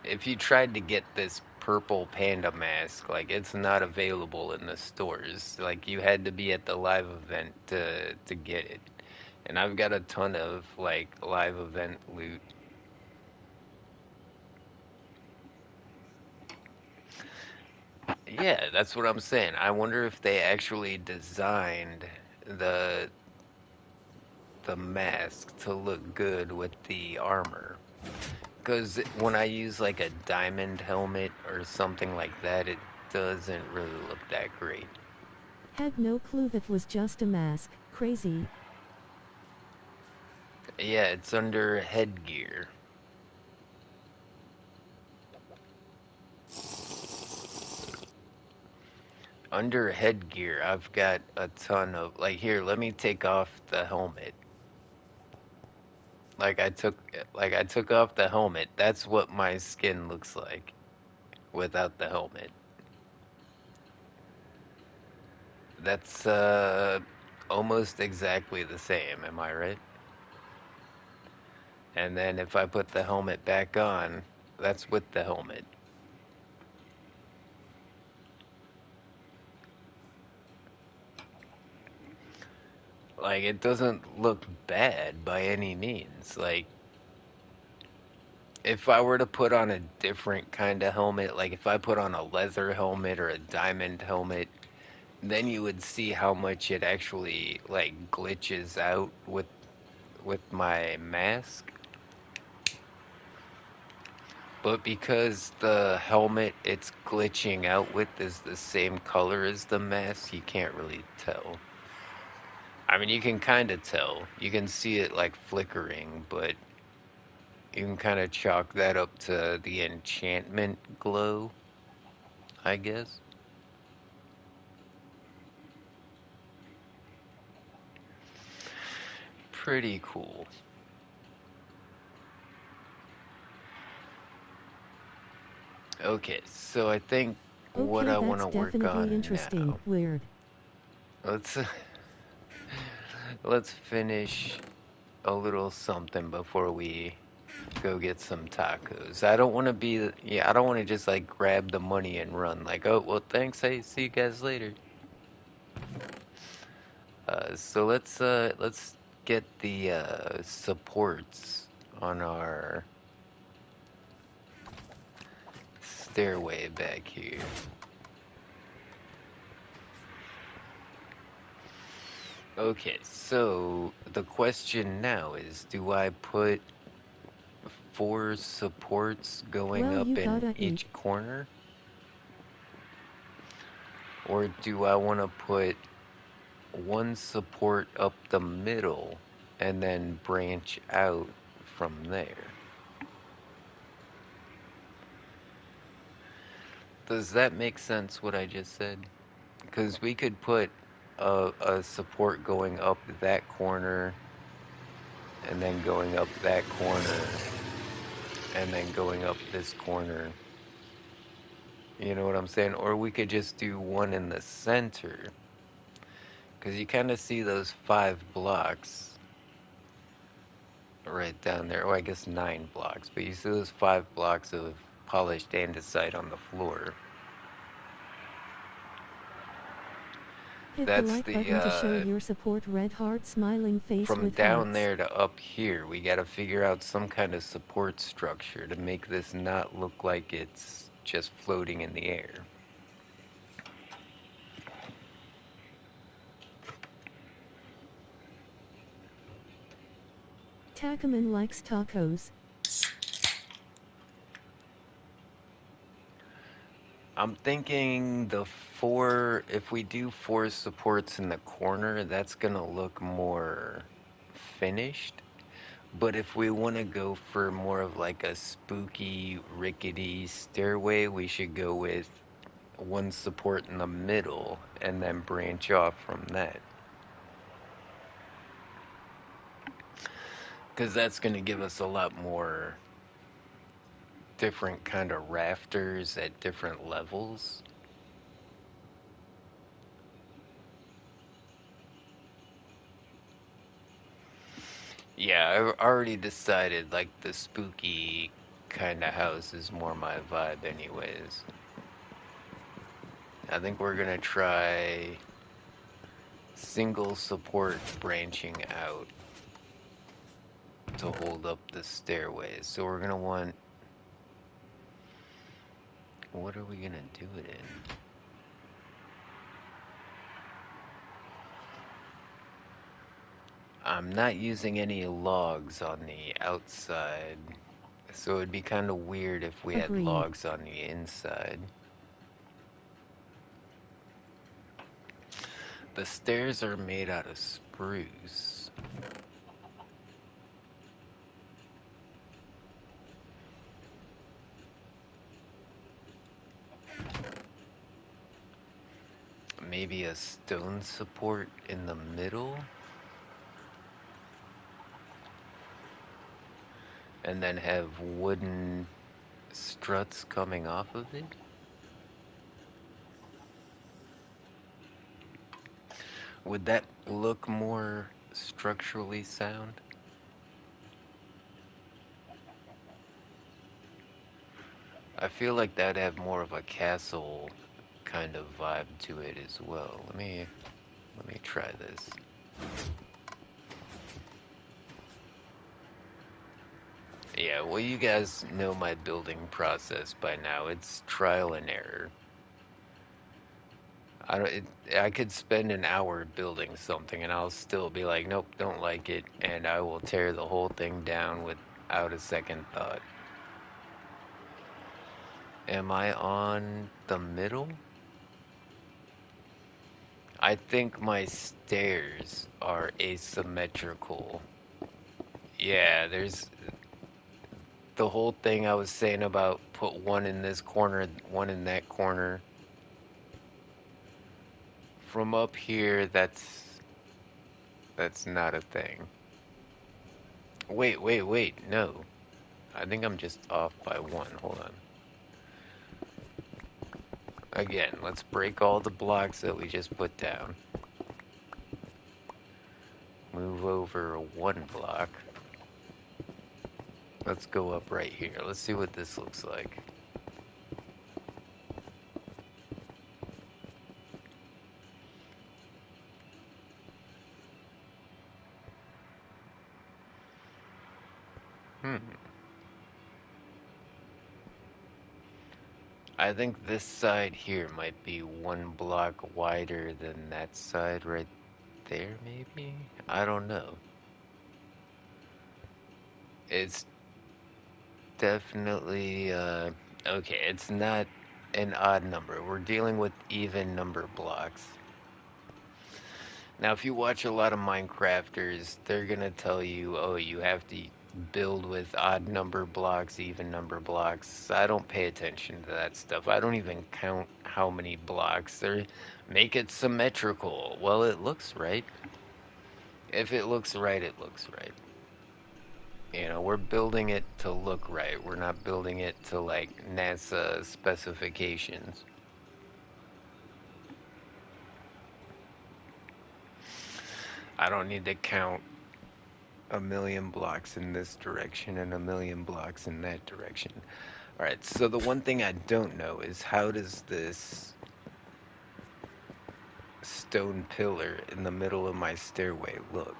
if you tried to get this purple panda mask, like it's not available in the stores. Like you had to be at the live event to get it. And I've got a ton of like live event loot. Yeah, that's what I'm saying. I wonder if they actually designed the the mask to look good with the armor. Because when I use like a diamond helmet or something like that, it doesn't really look that great. Had no clue that was just a mask. Crazy. Yeah, it's under headgear. Under headgear, I've got a ton of like here, let me take off the helmet. Like I took off the helmet. That's what my skin looks like without the helmet. That's almost exactly the same, am I right? And then if I put the helmet back on, that's with the helmet. Like, it doesn't look bad by any means. Like, if I were to put on a different kind of helmet, like if I put on a leather helmet or a diamond helmet, then you would see how much it actually like glitches out with my mask. But because the helmet it's glitching out with is the same color as the mask, you can't really tell. I mean, you can kind of tell. You can see it like flickering, but you can kind of chalk that up to the enchantment glow, I guess. Pretty cool. Okay, so I think what Okay, I want that's to work definitely on interesting. now. Weird. Let's let's finish a little something before we go get some tacos. I don't want to be, yeah, I don't want to just like grab the money and run like, oh, well, thanks. Hey, see you guys later. So let's get the supports on our stairway back here. Okay, so the question now is, do I put 4 supports going Well, up you in gotta eat. each corner? Or do I want to put 1 support up the middle and then branch out from there? Does that make sense what I just said? Because we could put a support going up that corner and then going up that corner and then going up this corner. You know what I'm saying? Or we could just do one in the center. Because you kind of see those 5 blocks right down there. Oh, I guess 9 blocks. But you see those 5 blocks of polished andesite on the floor. Hit the That's like button to show the, your support. Red heart smiling face from with down hearts. there to up here, we got to figure out some kind of support structure to make this not look like it's just floating in the air. Takaman likes tacos. I'm thinking if we do 4 supports in the corner, that's gonna look more finished. But if we want to go for more of like a spooky, rickety stairway, we should go with 1 support in the middle and then branch off from that. Because that's gonna give us a lot more different kind of rafters at different levels. Yeah, I've already decided like the spooky kind of house is more my vibe anyways. I think we're gonna try single support branching out to hold up the stairways. So we're gonna want, what are we gonna do it in? I'm not using any logs on the outside, so it'd be kind of weird if we had Agreed. logs on the inside. The stairs are made out of spruce. Maybe a stone support in the middle? And then have wooden struts coming off of it? Would that look more structurally sound? I feel like that'd have more of a castle kind of vibe to it as well. Let me try this. Yeah, well, you guys know my building process by now. It's trial and error. I don't, it, I could spend an hour building something and I'll still be like, nope, don't like it, and I will tear the whole thing down without a second thought. Am I on the middle? I think my stairs are asymmetrical. Yeah, there's the whole thing I was saying about put one in this corner, one in that corner. From up here, that's not a thing. Wait, wait, wait. No. I think I'm just off by one. Hold on. Again, let's break all the blocks that we just put down. Move over one block. Let's go up right here. Let's see what this looks like. Hmm. I think this side here might be one block wider than that side right there, maybe? I don't know. It's definitely, okay, it's not an odd number. We're dealing with even number blocks. Now, if you watch a lot of Minecrafters, they're gonna tell you, oh, you have to build with odd number blocks, even number blocks. I don't pay attention to that stuff. I don't even count how many blocks. They make it symmetrical. Well, it looks right. If it looks right, it looks right. You know, we're building it to look right. We're not building it to like NASA specifications. I don't need to count a million blocks in this direction and a million blocks in that direction. All right, so the one thing I don't know is how does this stone pillar in the middle of my stairway look?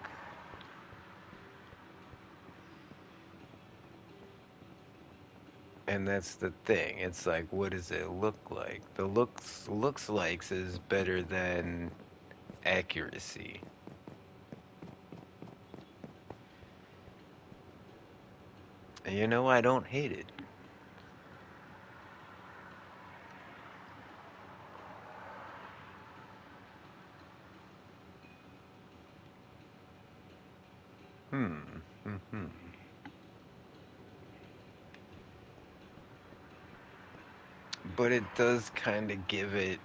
And that's the thing. It's like, what does it look like? The looks likes is better than accuracy. And you know, I don't hate it. Hmm. Hmm. But it does kind of give it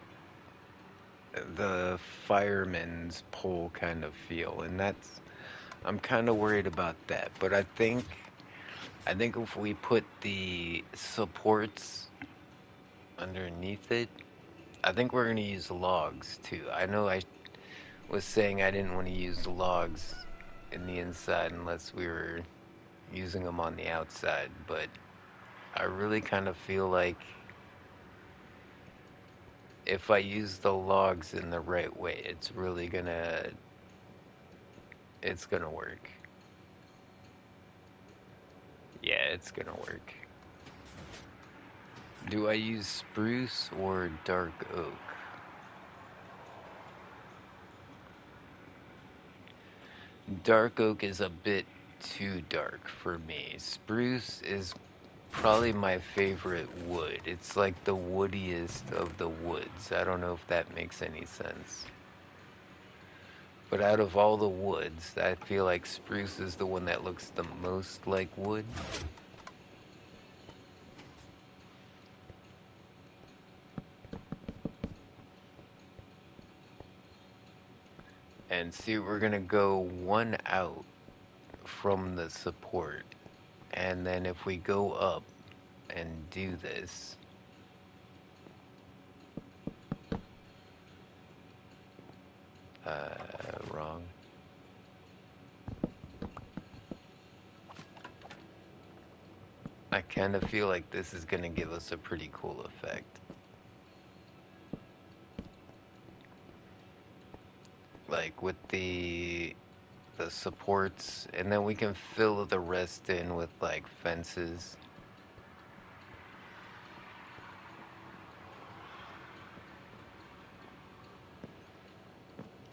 the fireman's pole kind of feel, and that's I'm kind of worried about that. But I think if we put the supports underneath it, I think we're gonna use logs too. I know I was saying I didn't want to use logs in the inside unless we were using them on the outside, but I really kind of feel like if I use the logs in the right way, it's gonna work. Yeah, it's gonna work. Do I use spruce or dark oak? Dark oak is a bit too dark for me. Spruce is probably my favorite wood. It's like the woodiest of the woods. I don't know if that makes any sense. But out of all the woods, I feel like spruce is the one that looks the most like wood. And see, we're gonna go one out from the support. And then if we go up and do this, wrong. I kind of feel like this is gonna give us a pretty cool effect. Like with the the supports, and then we can fill the rest in with like fences.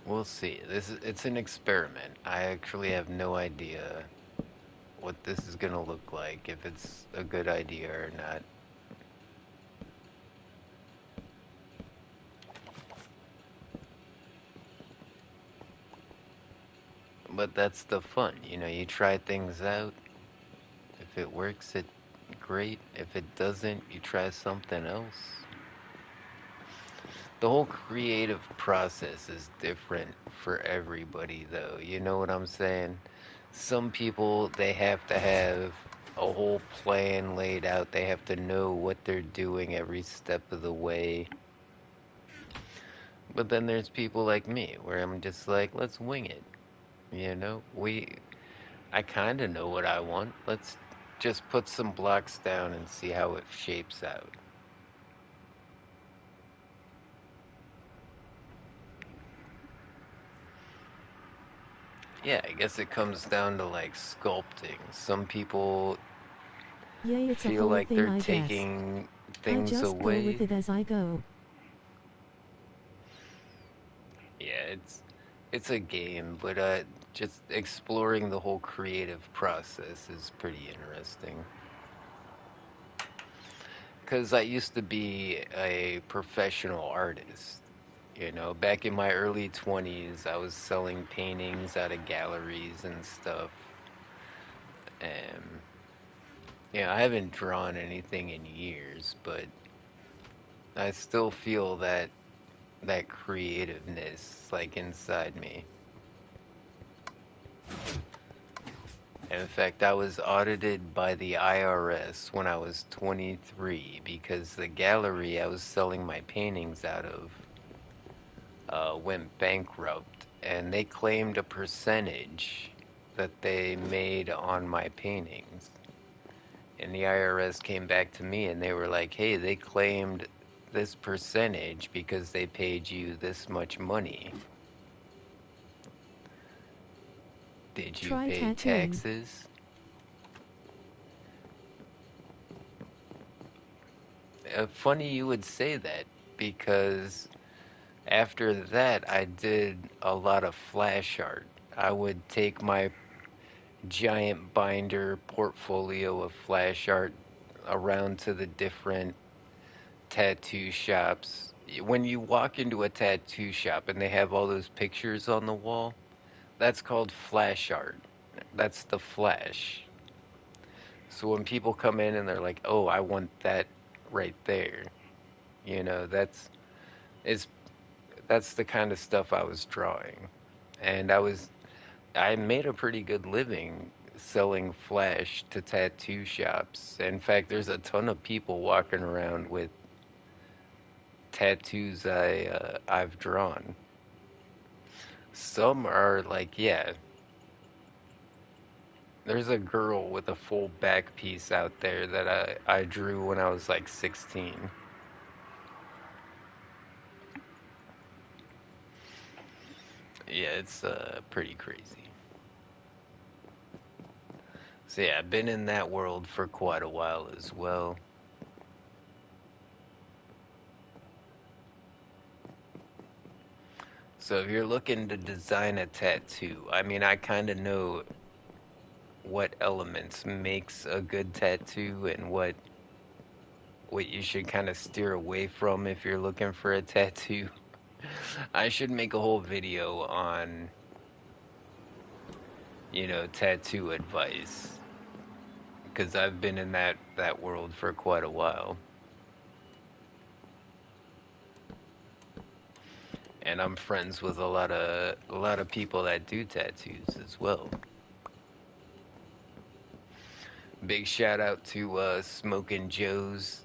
We'll see. It's an experiment. I actually have no idea what this is gonna look like, if it's a good idea or not. But that's the fun, you try things out. If it works, it great. If it doesn't, you try something else. The whole creative process is different for everybody, though. You know what I'm saying? Some people, they have to have a whole plan laid out. They have to know what they're doing every step of the way. But then there's people like me, where I'm just like, let's wing it. I kind of know what I want. Let's just put some blocks down and see how it shapes out. Yeah, I guess it comes down to like sculpting. Some people Yay, it's a feel whole like thing, they're I guess. taking I things just go with away. it as I go. Yeah, it's a game, but just exploring the whole creative process is pretty interesting. Because I used to be a professional artist. Back in my early 20s, I was selling paintings out of galleries and stuff. And I haven't drawn anything in years, but I still feel that creativeness like inside me. In fact, I was audited by the IRS when I was 23 because the gallery I was selling my paintings out of went bankrupt, and they claimed a percentage that they made on my paintings. And the IRS came back to me and they were like, hey, they claimed this percentage because they paid you this much money. Did you Try pay tattooing. taxes? Funny you would say that because after that I did a lot of flash art. I would take my giant binder portfolio of flash art around to the different tattoo shops. When you walk into a tattoo shop and they have all those pictures on the wall, that's called flash art. That's the flash. So when people come in and they're like, "Oh, I want that right there," you know, is that's the kind of stuff I was drawing. And I made a pretty good living selling flash to tattoo shops. In fact, there's a ton of people walking around with tattoos I've drawn. Some are like, yeah, there's a girl with a full back piece out there that I drew when I was like 16. Yeah, it's pretty crazy. So yeah, I've been in that world for quite a while as well. So if you're looking to design a tattoo, I mean, I kind of know what elements makes a good tattoo and what you should kind of steer away from if you're looking for a tattoo. I should make a whole video on, tattoo advice because I've been in that world for quite a while. And I'm friends with a lot of people that do tattoos as well. Big shout out to Smoking Joe's.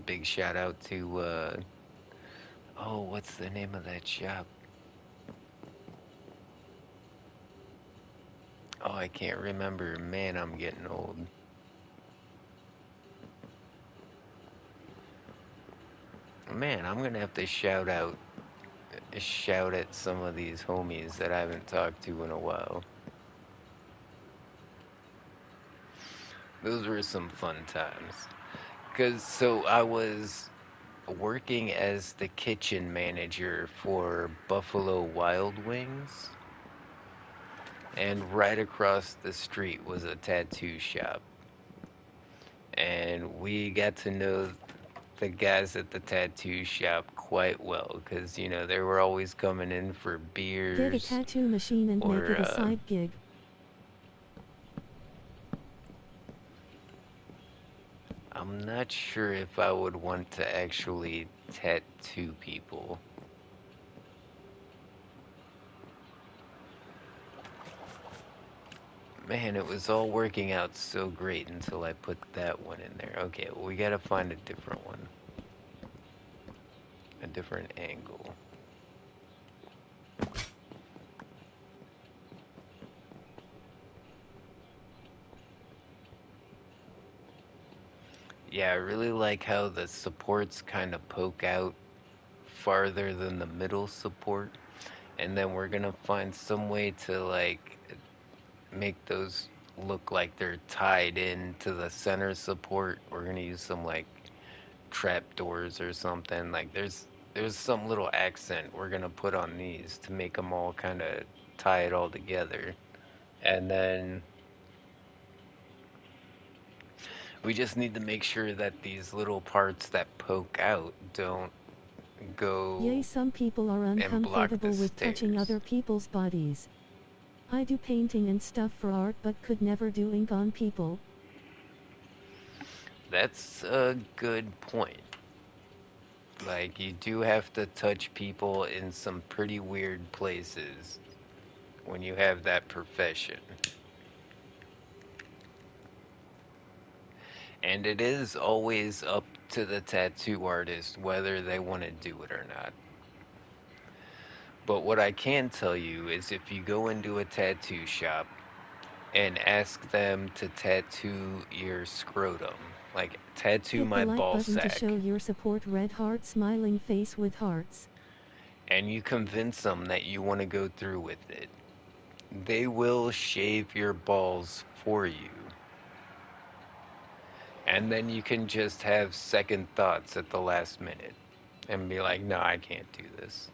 Big shout out to oh, what's the name of that shop? Oh, I can't remember. Man, I'm getting old. Man, I'm gonna have to shout at some of these homies that I haven't talked to in a while. Those were some fun times. Cause so I was working as the kitchen manager for Buffalo Wild Wings, and right across the street was a tattoo shop. And we got to know the guys at the tattoo shop quite well because, you know, they were always coming in for Get a beers tattoo machine and make or, it a side gig. I'm not sure if I would want to actually tattoo people. Man, it was all working out so great until I put that one in there. Okay, well, we gotta find a different one, a different angle. Yeah, I really like how the supports kind of poke out farther than the middle support. And then we're gonna find some way to like make those look like they're tied in to the center support. We're gonna use some like trap doors or something. Like there's some little accent we're gonna put on these to make them all kind of tie it all together. And then we just need to make sure that these little parts that poke out don't Yay, go some people are and block the uncomfortable with touching stairs. other people's bodies. I do painting and stuff for art but could never do ink on people. That's a good point. Like, you do have to touch people in some pretty weird places when you have that profession. And it is always up to the tattoo artist whether they want to do it or not. But what I can tell you is if you go into a tattoo shop and ask them to tattoo your scrotum, like tattoo Hit the my like ball button to sack, show your support. Red heart smiling face with hearts. and you convince them that you want to go through with it, they will shave your balls for you. And then you can just have second thoughts at the last minute and be like, no, I can't do this.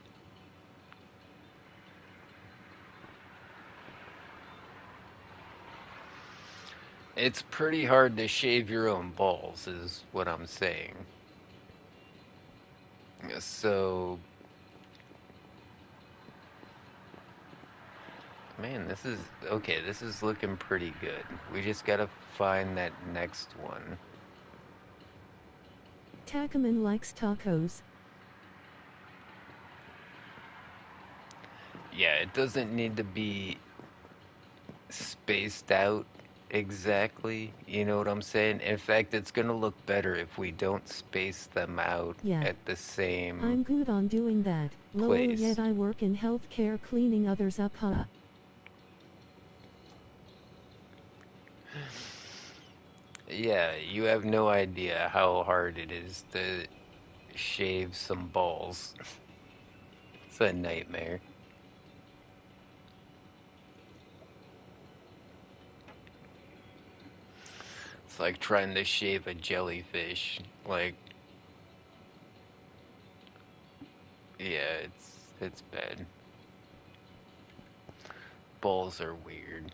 It's pretty hard to shave your own balls, is what I'm saying. So, man, this is okay. This is looking pretty good. We just gotta find that next one. Tacaman likes tacos. Yeah, it doesn't need to be spaced out exactly. You know what I'm saying? In fact, it's gonna look better if we don't space them out Yeah, at the same I'm good on doing that. Lol, place. yet I work in healthcare cleaning others up, huh? Yeah, you have no idea how hard it is to shave some balls. It's a nightmare. It's like trying to shave a jellyfish. Like, yeah, it's bad. Balls are weird.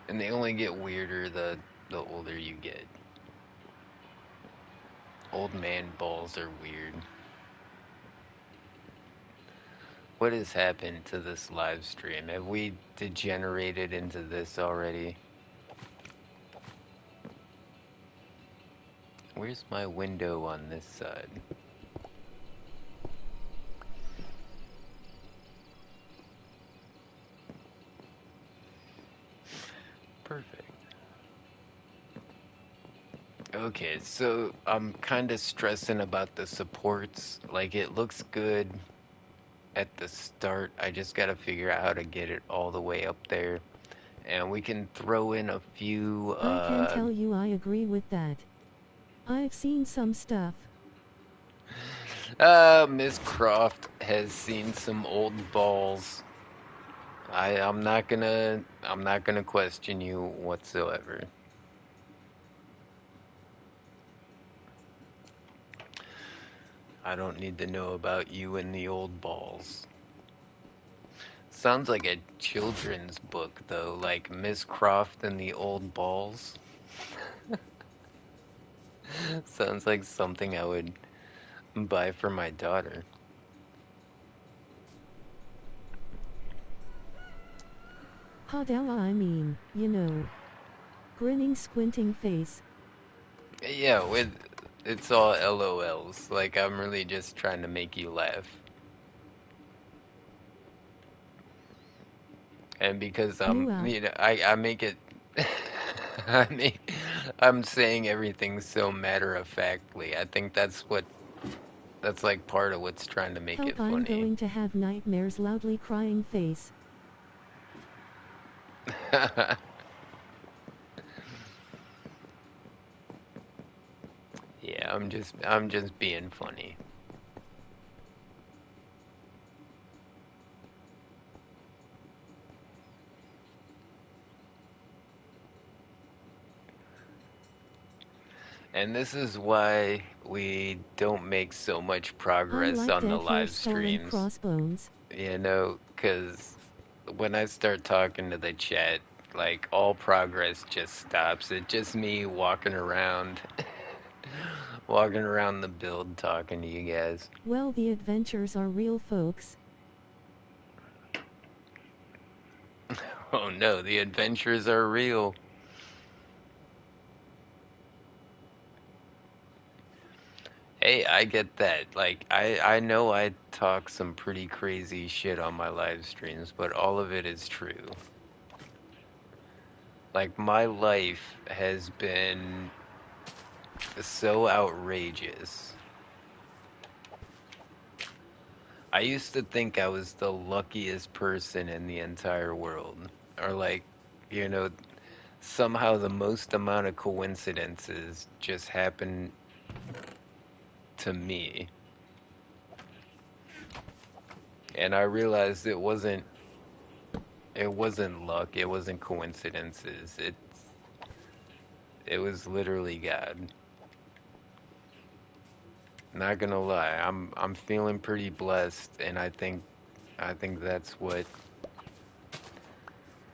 And they only get weirder the older you get. Old man balls are weird. What has happened to this live stream? Have we degenerated into this already? Where's my window on this side? Perfect. Okay, so I'm kind of stressing about the supports. Like, it looks good at the start. I just got to figure out how to get it all the way up there. And we can throw in a few, I can tell you I agree with that. I've seen some stuff. Miss Croft has seen some old balls. I'm not gonna question you whatsoever. I don't need to know about you and the old balls. Sounds like a children's book though, like Miss Croft and the Old Balls. Sounds like something I would buy for my daughter. Hadala I mean, you know. Grinning squinting face. Yeah, with it's all LOLs. Like I'm really just trying to make you laugh. And because Mua. I make it I mean, I'm saying everything so matter of factly. I think that's like part of what's trying to make it Help I'm funny. going to have nightmares loudly crying face. Yeah, I'm just being funny. And this is why we don't make so much I progress like on the that here live skull and streams. crossbones. Because when I start talking to the chat, like all progress just stops. It's just me walking around, walking around the build talking to you guys. Well, the adventures are real, folks. Oh no, the adventures are real. Hey, I get that. Like, I know I talk some pretty crazy shit on my live streams, but all of it is true. Like, my life has been so outrageous. I used to think I was the luckiest person in the entire world. Or, like, you know, somehow the most amount of coincidences just happen to me. And I realized it wasn't luck, it wasn't coincidences. It was literally God. Not gonna lie, I'm feeling pretty blessed, and I think that's what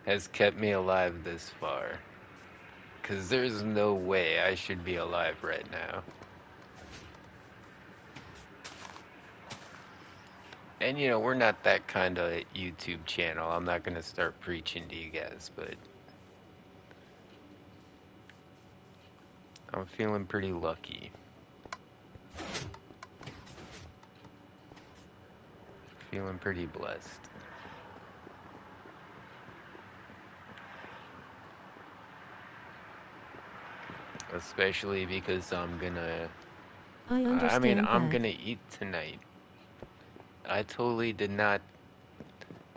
has kept me alive this far. 'Cause there's no way I should be alive right now. And we're not that kind of YouTube channel. I'm not gonna start preaching to you guys, but I'm feeling pretty lucky. Feeling pretty blessed. Especially because I I mean, understand I'm that. gonna eat tonight. I totally did not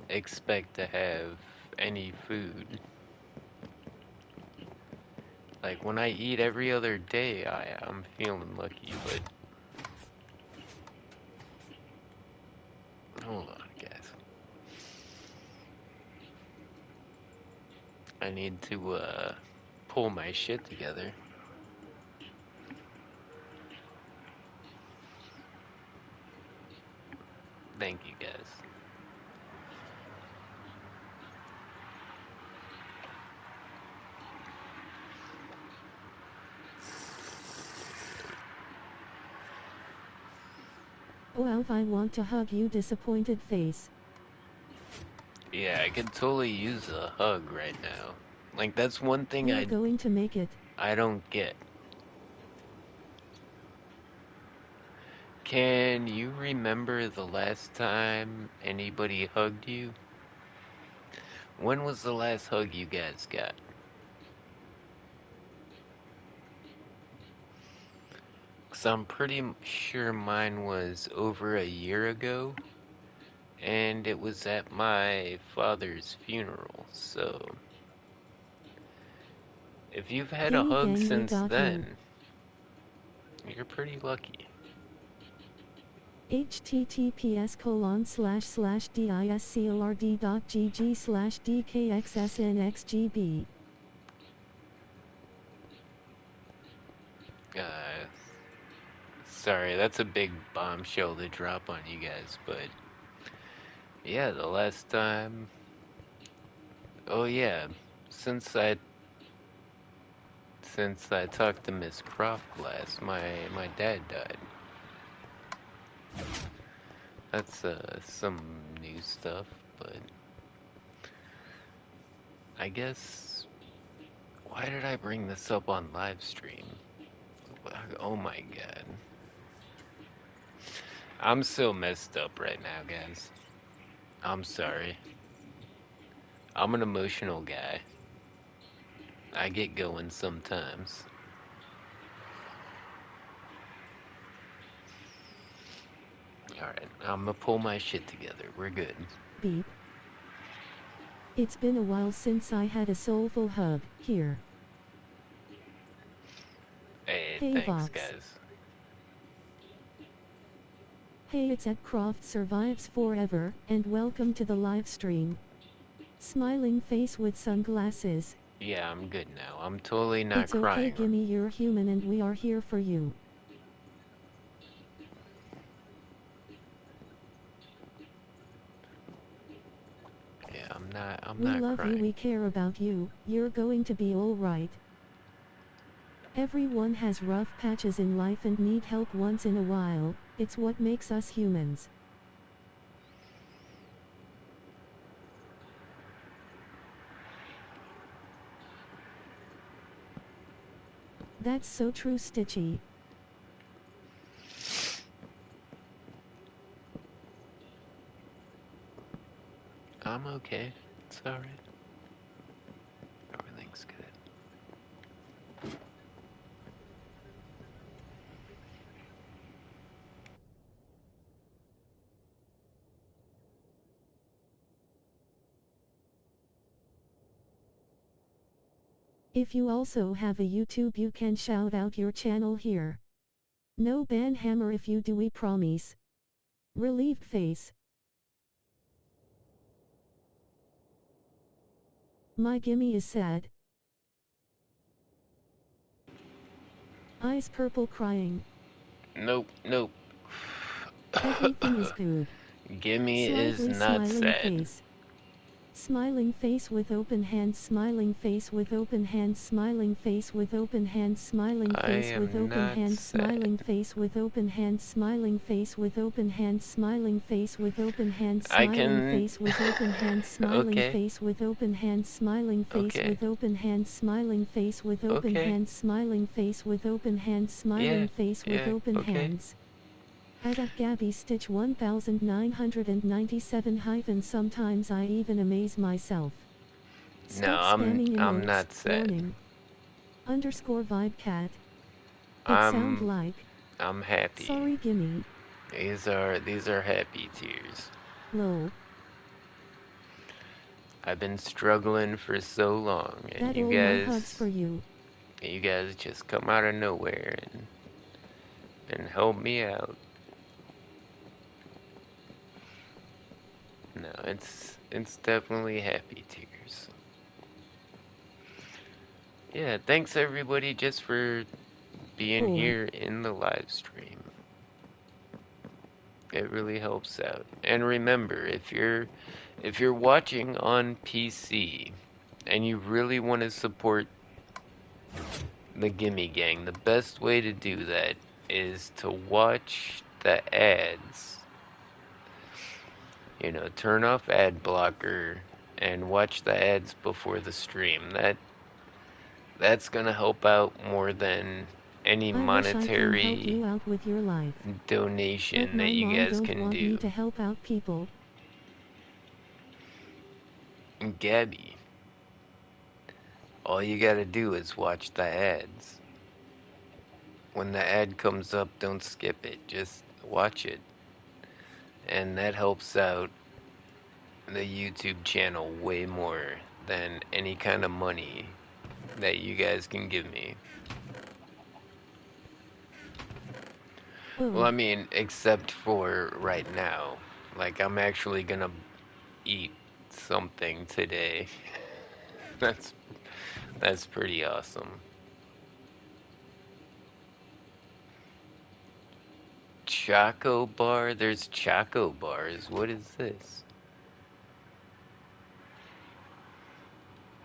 expect to have any food. Like when I eat every other day, I'm feeling lucky, but hold on, guys. I need to pull my shit together. Thank you, guys. Oh, I want to hug you, disappointed face. Yeah, I could totally use a hug right now. Like that's one thing We're I going to make it. I don't get. Can you remember the last time anybody hugged you? When was the last hug you guys got? Cause I'm pretty sure mine was over a year ago, and it was at my father's funeral. So, if you've had a Gimme hug gang, we since got you. then, you're pretty lucky. https://discord.gg/dkxsnxgb. Sorry, that's a big bombshell to drop on you guys, but yeah, the last time. Oh yeah, since I talked to Miss Croft last, my dad died. That's some new stuff, but I guess why did I bring this up on live stream? Oh my god. I'm so messed up right now, guys. I'm sorry. I'm an emotional guy. I get going sometimes. Alright, I'm gonna pull my shit together. We're good. Beep. It's been a while since I had a soulful hug. Here. Hey, Hey thanks, Vox. guys. Hey, it's at Croft Survives Forever, and welcome to the live stream. Smiling face with sunglasses. Yeah, I'm good now. I'm totally not It's okay, crying. Gimme, you're human and we are here for you. Yeah, I'm not We love crying. you, we care about you, you're going to be alright. Everyone has rough patches in life and need help once in a while, it's what makes us humans. That's so true, Stitchy. I'm okay. It's alright. Everything's good. If you also have a YouTube, you can shout out your channel here. No ban hammer if you do, we promise. Relieved face. My gimme is sad. Eyes purple crying. Nope, nope. Everything is good. Gimme is Slightly not smiling sad. face. Smiling face with open hands, smiling face with open hands, smiling face with open hands, smiling face with open hands, smiling face with open hands, smiling face with open hands, smiling face with open hands, smiling face with open hands, smiling face with open hands, smiling face with open hands, smiling face with open hands, smiling face with open hands, smiling face with open hands. At Gabby Stitch 1997 sometimes I even amaze myself. Stop spamming I'm emotes. not sad. Warning. _ vibe cat. It sound like. I'm happy. Sorry, gimme. These are happy tears. Lol. I've been struggling for so long, and That all my hugs for you. You guys just come out of nowhere and help me out. No, it's definitely happy tears. Yeah, thanks everybody just for being here in the live stream. It really helps out. And remember, if you're watching on PC and you really want to support the Gimme Gang, the best way to do that is to watch the ads. You know, turn off ad blocker and watch the ads before the stream. That's gonna help out more than any monetary help you out with your life. donation that you guys can want do. Me to help out people. Gabby, all you gotta do is watch the ads. When the ad comes up, don't skip it. Just watch it. And that helps out the YouTube channel way more than any kind of money that you guys can give me. Well, Oh, I mean, except for right now. Like, I'm actually gonna eat something today. That's that's pretty awesome. Choco bar? There's choco bars. What is this?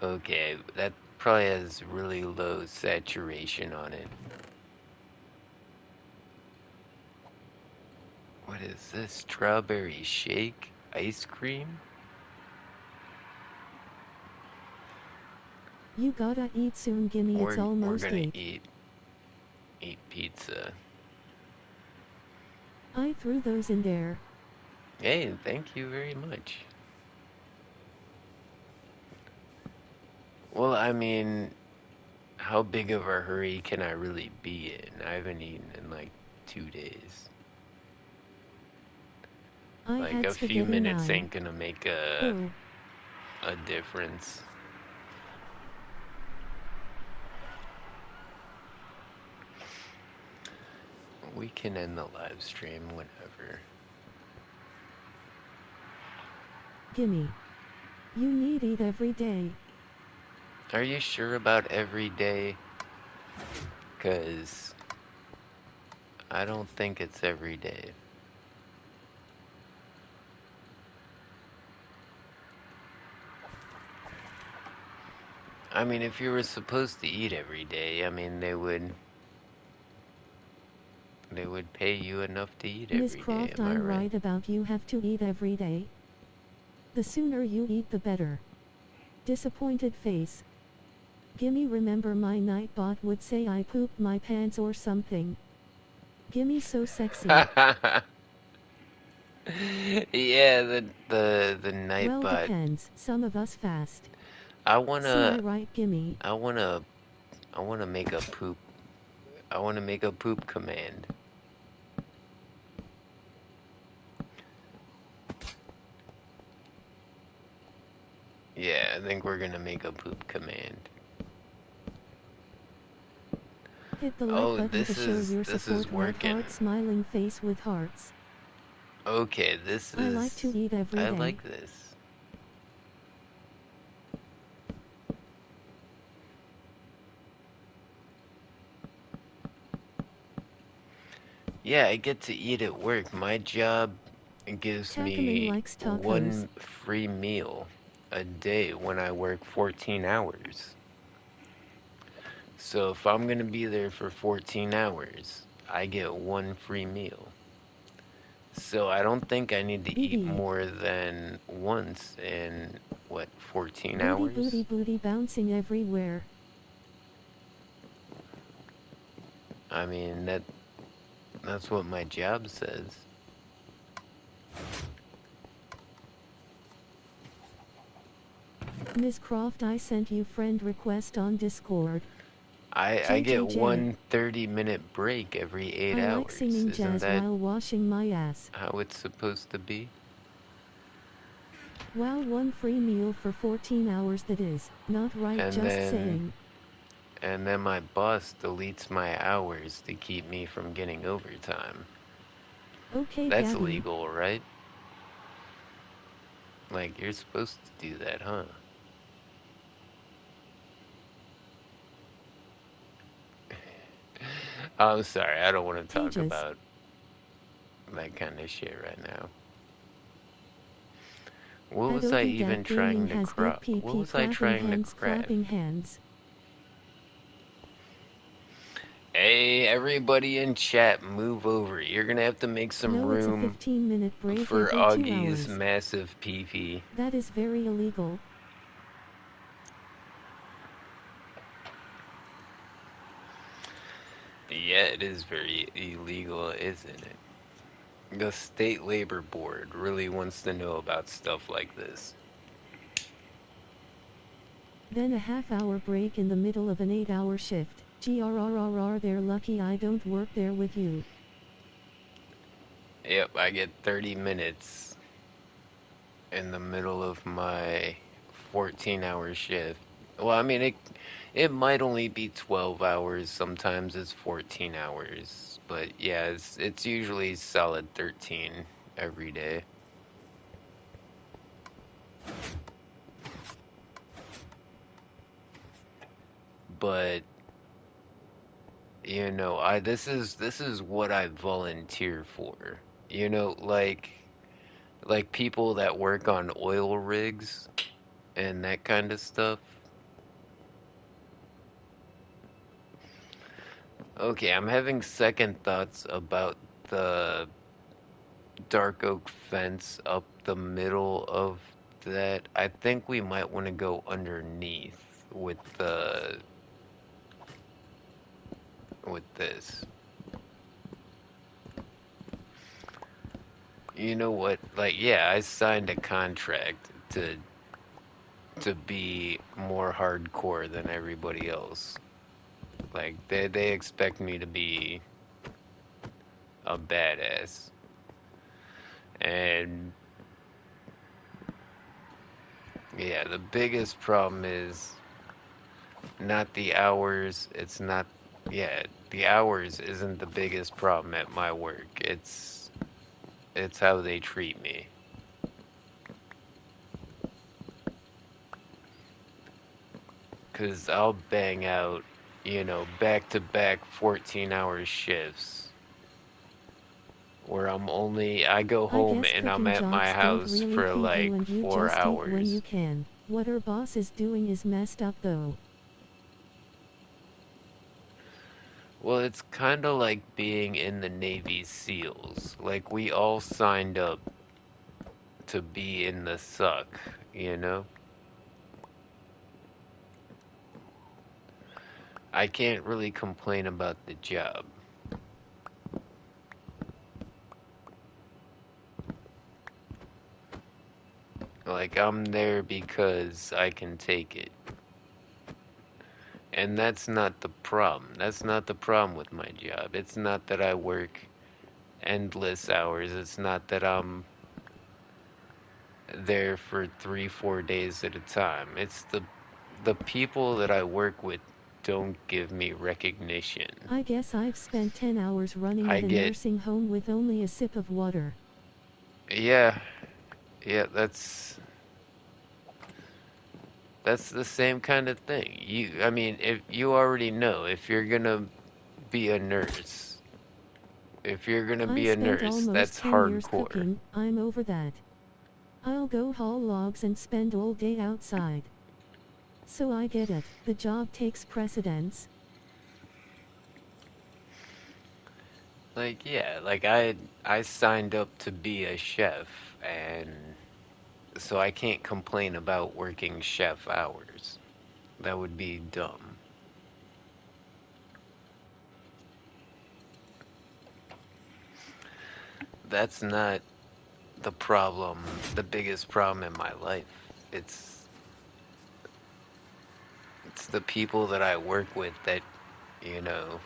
Okay, that probably has really low saturation on it. What is this? Strawberry shake? Ice cream? you gotta eat soon, gimme, it's We're almost gonna 8. eat pizza. I threw those in there. Hey, thank you very much. Well, I mean, how big of a hurry can I really be in? I haven't eaten in like 2 days. I Like had a few spaghetti minutes 9. ain't gonna make a Oh, difference. We can end the live stream whenever. gimme. You need eat every day. Are you sure about every day? 'Cause I don't think it's every day. I mean, if you were supposed to eat every day, I mean, they would pay you enough to eat Miss every day, Croft, am I I'm right? right about you have to eat every day. The sooner you eat, the better. Disappointed face. Gimme, remember my nightbot would say I pooped my pants or something. Gimme, so sexy. Yeah, the Well, Nightbot. depends, some of us fast. I See, wanna I right, gimme. I wanna I wanna make a poop I wanna make a poop command. Yeah, I think we're gonna make a poop command. Hit the like Oh, button to this show is your this is support. Love working. heart, smiling face with hearts. Okay, this I like to is eat every I day. like this. Yeah, I get to eat at work. My job gives Takaman me likes tacos. one free meal a day when I work 14 hours. So if I'm gonna be there for 14 hours, I get one free meal. So I don't think I need to eat BB. more than once in, what, 14 Booty, booty, hours? booty bouncing everywhere. I mean, that's what my job says. Miss Croft, I sent you friend request on Discord. I get JJJ. one 30-minute break every 8 I like hours. singing Isn't jazz that while washing my ass. how it's supposed to be? Wow, one free meal for 14 hours, that is not right, And just then saying. and then my boss deletes my hours to keep me from getting overtime. Okay, That's Gabby. illegal, right? Like, you're supposed to do that, huh? I'm sorry, I don't want to talk Pages. about that kind of shit right now. What was I Adobe even Gap Gaming trying to has big crop? What PP, was I clapping trying to hands, craft? clapping hands. Hey, everybody in chat, move over. You're gonna have to make some No, it's a room 15-minute break for every 2 Augie's hours. massive PP. That is very illegal. Yeah, it is very illegal, isn't it? The State Labor Board really wants to know about stuff like this. Then a half-hour break in the middle of an 8-hour shift. GRRRR, they're lucky I don't work there with you. Yep, I get 30 minutes in the middle of my 14-hour shift. Well, I mean, it might only be 12 hours. Sometimes it's 14 hours. But yeah, it's usually solid 13 every day. But I this is what I volunteer for. Like people that work on oil rigs and that kind of stuff. Okay, I'm having second thoughts about the dark oak fence up the middle of that. I think we might want to go underneath with this. You know what? Like, yeah, I signed a contract to be more hardcore than everybody else. Like they expect me to be a badass. And yeah, the biggest problem is not the hours. It's not, yeah, the hours isn't the biggest problem at my work. It's how they treat me. Cause I'll bang out, back to back 14-hour shifts where I go I home guess and I'm cooking at my jobs don't house really for feed like you and you 4 just eat when you hours. can. What our boss is doing is messed up though. Well, it's kind of like being in the Navy SEALs. Like, we all signed up to be in the suck, you know? I can't really complain about the job. Like, I'm there because I can take it. And that's not the problem. That's not the problem with my job. It's not that I work endless hours. It's not that I'm there for 3, 4 days at a time. It's the people that I work with don't give me recognition. I guess I've spent 10 hours running I at a get, nursing home with only a sip of water. yeah, yeah, that's the same kind of thing. I mean, if you already know, if you're gonna I be a spent nurse, almost that's 10 years hardcore. cooking, I'm over that. I'll go haul logs and spend all day outside. So I get it, the job takes precedence. Like, yeah, like I signed up to be a chef, and so I can't complain about working chef hours. That would be dumb. That's not the problem, the biggest problem in my life. It's it's the people that I work with that, you know,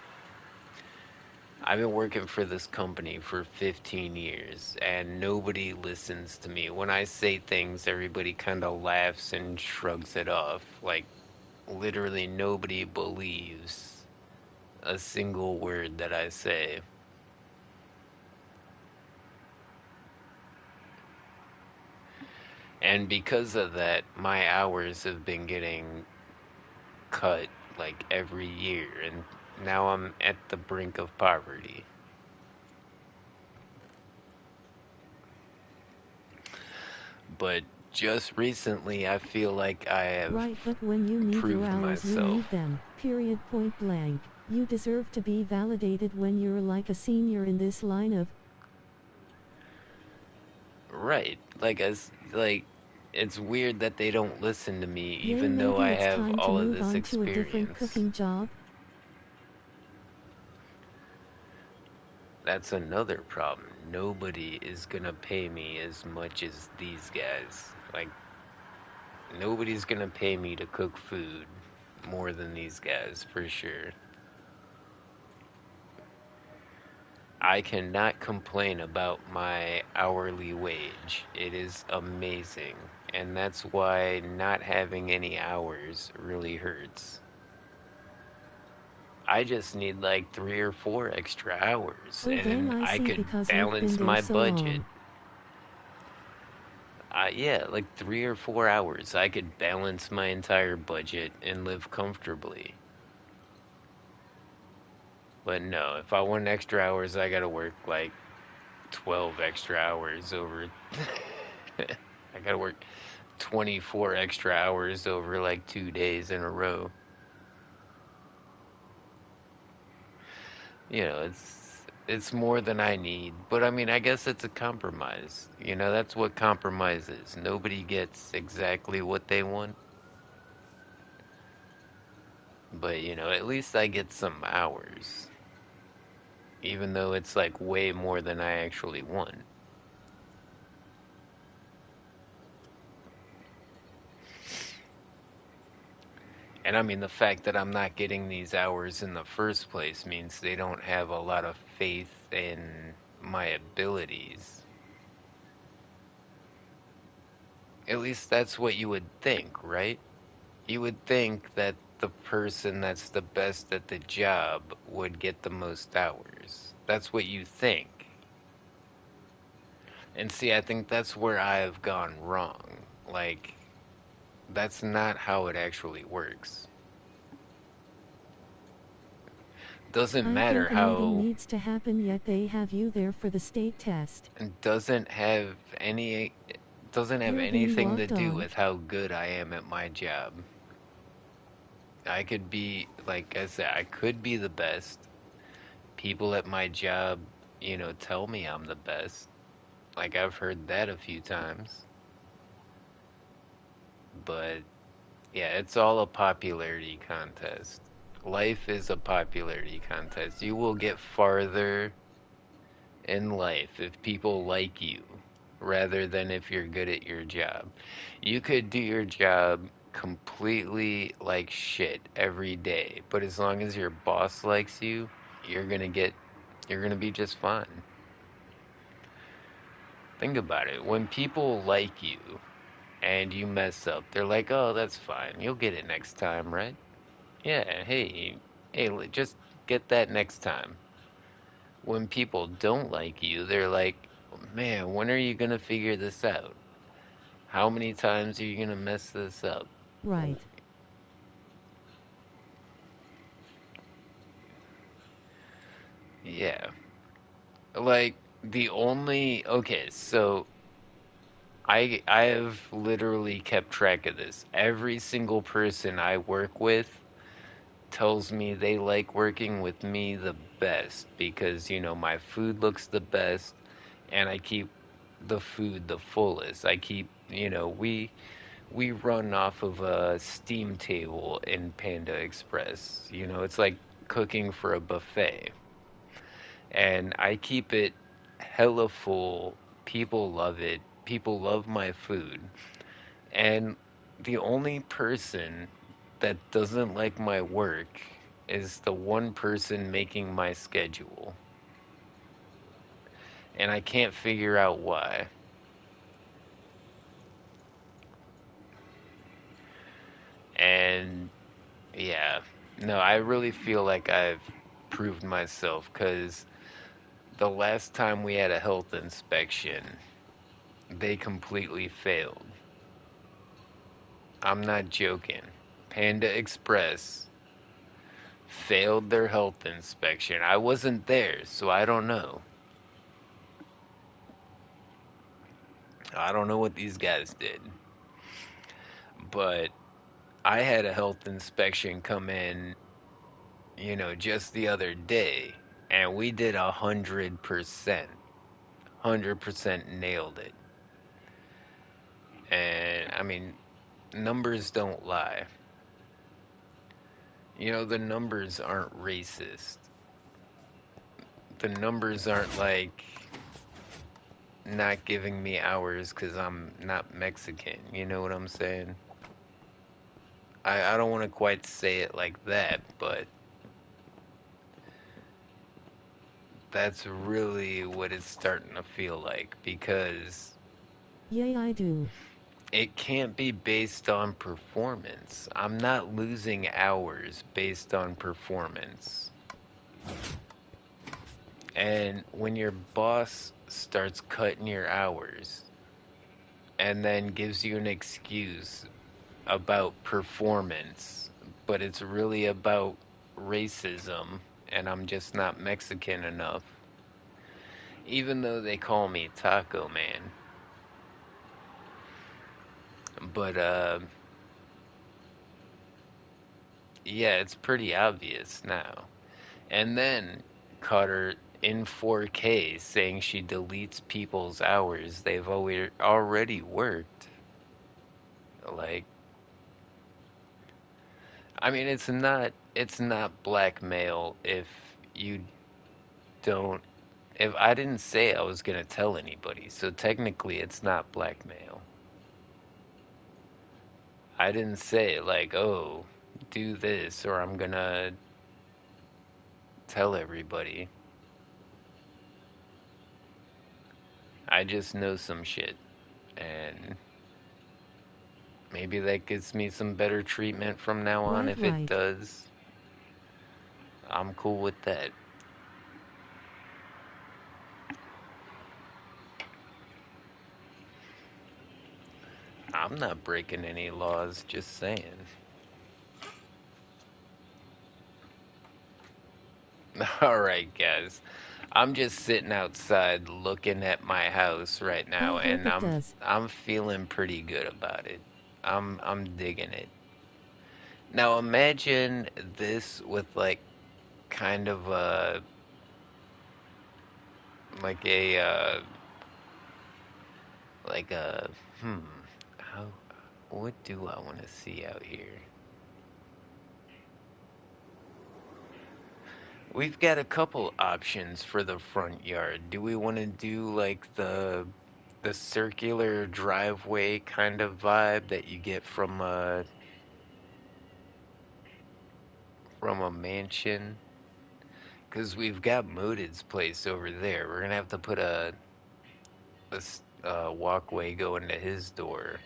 I've been working for this company for 15 years and nobody listens to me. When I say things, everybody kind of laughs and shrugs it off. Like, literally nobody believes a single word that I say. And because of that, my hours have been getting cut like every year, and now I'm at the brink of poverty. But just recently, I feel like I have Right, but when you need your proved hours, you myself. need them. Period, point blank. You deserve to be validated when you're like a senior in this line of. Right. Like it's weird that they don't listen to me Yay, even though I maybe it's have time to all of move this on to a different experience. cooking job. That's another problem. Nobody is gonna pay me as much as these guys. Like, nobody's gonna pay me to cook food more than these guys, for sure. I cannot complain about my hourly wage. It is amazing. And that's why not having any hours really hurts. I just need like 3 or 4 extra hours, Oh then and I I see could because you've been balance there my so budget. long. Yeah, like 3 or 4 hours. I could balance my entire budget and live comfortably. But no, if I want extra hours, I gotta work like 12 extra hours over. I gotta work 24 extra hours over like 2 days in a row. It's more than I need, but I mean, I guess it's a compromise. That's what compromise is. Nobody gets exactly what they want, but at least I get some hours, even though it's like way more than I actually want. And I mean, the fact that I'm not getting these hours in the first place means they don't have a lot of faith in my abilities. At least that's what you would think, right? You would think that the person that's the best at the job would get the most hours. That's what you think. And see, I think that's where I've gone wrong. Like, that's not how it actually works. Doesn't I matter think a meeting how, needs to happen yet they have you there for the state test. doesn't have any, doesn't have You're being anything to walked do on. with how good I am at my job. I could be, like I said, I could be the best. People at my job, tell me I'm the best. Like, I've heard that a few times. But yeah, it's all a popularity contest. Life is a popularity contest. You will get farther in life if people like you rather than if you're good at your job. You could do your job completely like shit every day, but as long as your boss likes you, you're gonna get you're gonna be just fine. Think about it. When people like you and you mess up, they're like, "Oh, that's fine. You'll get it next time, right?" Yeah, hey, just get that next time. When people don't like you, they're like, "Man, when are you gonna figure this out? How many times are you gonna mess this up?" Right. Yeah. Like okay, so I have literally kept track of this. Every single person I work with tells me they like working with me the best because, my food looks the best and I keep the food the fullest. I keep, we run off of a steam table in Panda Express. It's like cooking for a buffet. And I keep it hella full. People love it. People love my food. And the only person that doesn't like my work is the one person making my schedule. And I can't figure out why. And yeah, no, I really feel like I've proved myself because the last time we had a health inspection, they completely failed. I'm not joking. Panda Express failed their health inspection. I wasn't there, so I don't know. I don't know what these guys did. But I had a health inspection come in, just the other day, and we did 100%. 100% nailed it. And I mean, numbers don't lie. The numbers aren't racist. The numbers aren't like not giving me hours because I'm not Mexican. You know what I'm saying? I don't want to quite say it like that, but that's really what it's starting to feel like because Yay, I do. it can't be based on performance. I'm not losing hours based on performance. And when your boss starts cutting your hours and then gives you an excuse about performance, but it's really about racism, and I'm just not Mexican enough, even though they call me Taco Man. But, yeah, it's pretty obvious now. And then Cutter in 4K saying she deletes people's hours they've already worked. Like, I mean, it's not blackmail if you don't if I didn't say I was gonna tell anybody, so technically it's not blackmail. I didn't say like, oh, do this or I'm gonna tell everybody. I just know some shit, and maybe that gives me some better treatment from now on. Right, If it right. does, I'm cool with that. I'm not breaking any laws, just saying. All right, guys. I'm just sitting outside looking at my house right I now, hope and it I'm does. I'm feeling pretty good about it. I'm digging it. Now imagine this with kind of like a like a hmm how what do I want to see out here? We've got a couple options for the front yard. Do we want to do like the circular driveway kind of vibe that you get from a mansion? Because we've got Mooted's place over there. We're gonna have to put a walkway going to his door.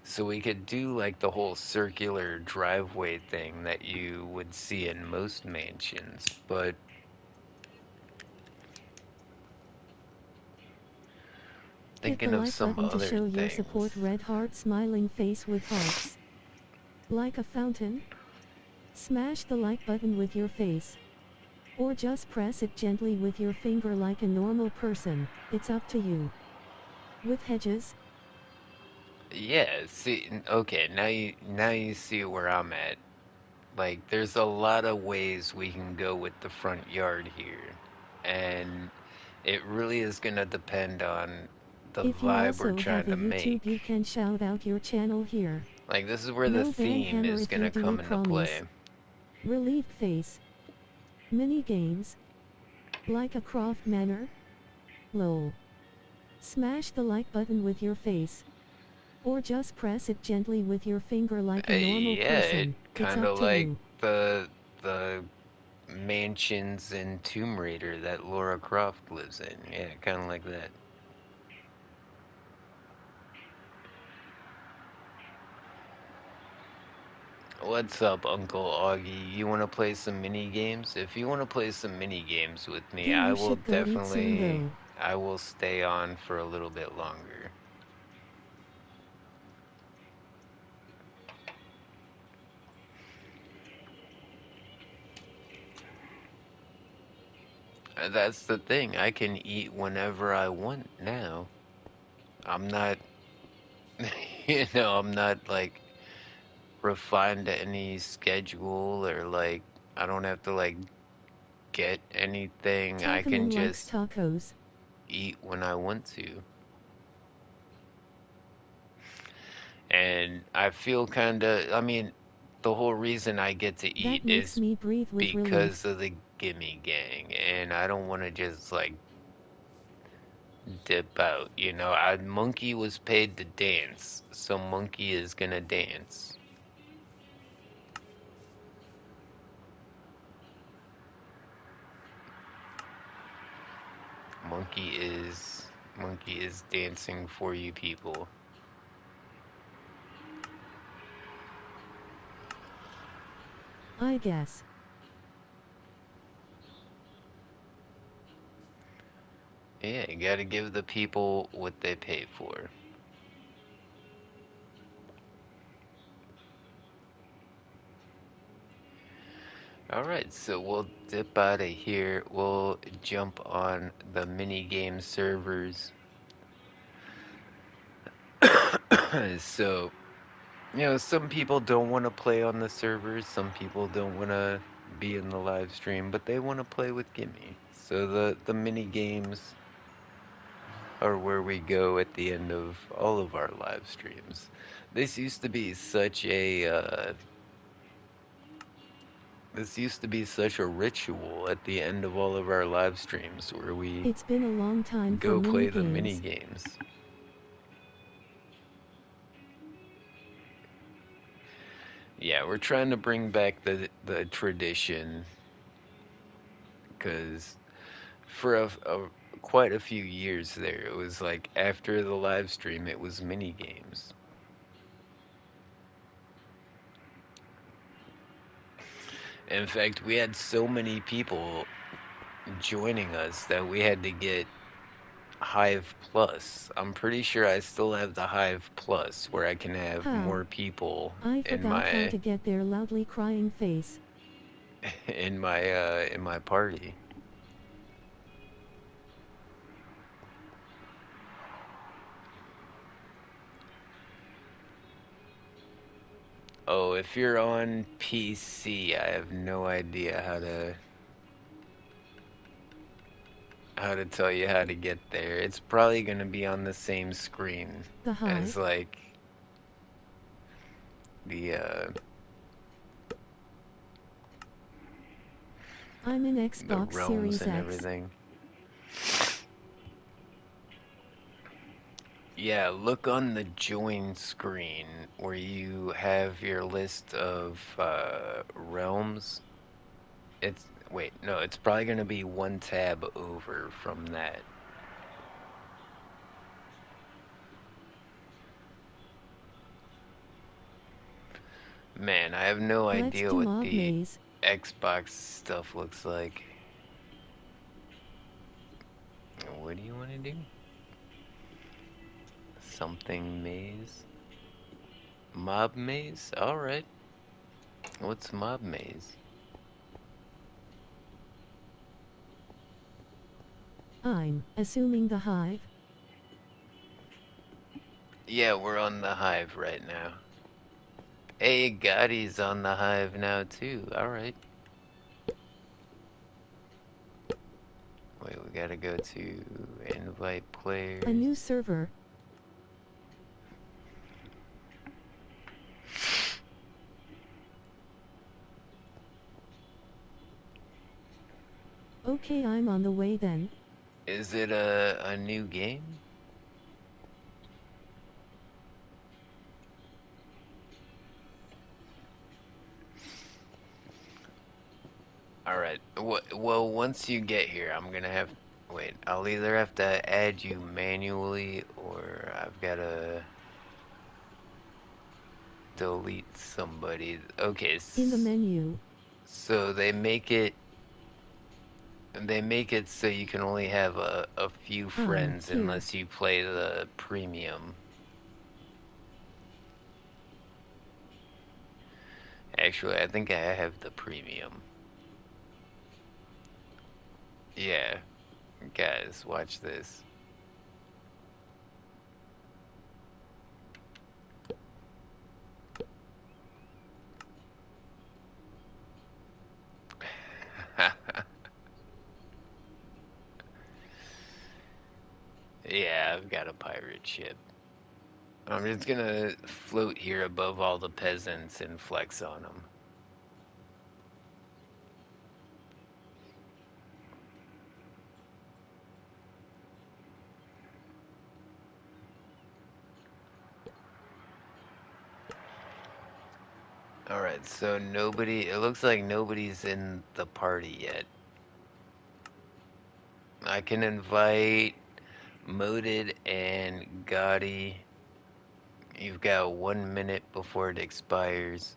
So we could do like the whole circular driveway thing that you would see in most mansions, but Hit the thinking of like some button to other show your support. things. Red heart smiling face with hearts. Like a fountain? Smash the like button with your face. Or just press it gently with your finger like a normal person. It's up to you. With hedges, Yeah, see, okay, now you see where I'm at. Like, there's a lot of ways we can go with the front yard here, and it really is gonna depend on the if you vibe we're also have trying a to YouTube, you make. can shout out your channel here. Like, this is where the No ban theme hammer is if you gonna do come it, into play. promise. Relieved face. Mini games. Like a Croft Manor? Lol. Smash the like button with your face. Or just press it gently with your finger like a normal Yeah, it person. It's kind up of to like you. the mansions in Tomb Raider that Laura Croft lives in. Yeah, kind of like that. What's up, Uncle Augie? You want to play some mini games? If you want to play some mini games with me, Then you should go eat soon though. I will stay on for a little bit longer. That's the thing. I can eat whenever I want now. I'm not, I'm not like refined to any schedule or like I don't have to like get anything. I can Tacoman likes just tacos. eat when I want to. And I feel kind of, I mean, the whole reason I get to eat That makes is me breathe with because relief. of the Gimme Gang, and I don't want to just like dip out. Monkey was paid to dance, so Monkey is gonna dance. Monkey is dancing for you people. I guess. Yeah, you gotta give the people what they pay for. Alright, so we'll dip out of here. We'll jump on the minigame servers. So, some people don't want to play on the servers, some people don't want to be in the live stream, but they want to play with Gimme. So the mini games are where we go at the end of all of our live streams. This used to be such a ritual at the end of all of our live streams where we It's been a long time for go mini play the mini games. games. Yeah, we're trying to bring back the tradition because for quite a few years there, it was like after the live stream, it was mini games. In fact, we had so many people joining us that we had to get Hive Plus. I'm pretty sure I still have the Hive Plus where I can have How? more people I in forgot how my to get their loudly crying face. in my party. Oh, if you're on PC, I have no idea how to tell you how to get there. It's probably going to be on the same screen The as Hive? like the I'm in the Xbox realms Series and X. everything. Yeah, look on the join screen where you have your list of realms. Wait, no, it's probably going to be one tab over from that. Man, I have no Let's idea do what Mob the Maze. Xbox stuff looks like. What do you want to do? Something maze? Mob maze? Alright. What's mob maze? I'm assuming the Hive. Yeah, we're on the Hive right now. Hey, Gotti's on the Hive now too. Alright. Wait, we gotta go to invite players. A new server. Okay, I'm on the way then. Is it a new game? Alright. Well, once you get here, I'm gonna have... Wait, I'll either have to add you manually, or I've gotta delete somebody. Okay, In the menu. so they make it so you can only have a few I'm friends here. unless you play the premium. Actually, I think I have the premium. Yeah, guys, watch this. Yeah, I've got a pirate ship. I'm just gonna float here above all the peasants and flex on them. Alright, so it looks like nobody's in the party yet. I can invite Moded and Gotti. You've got 1 minute before it expires.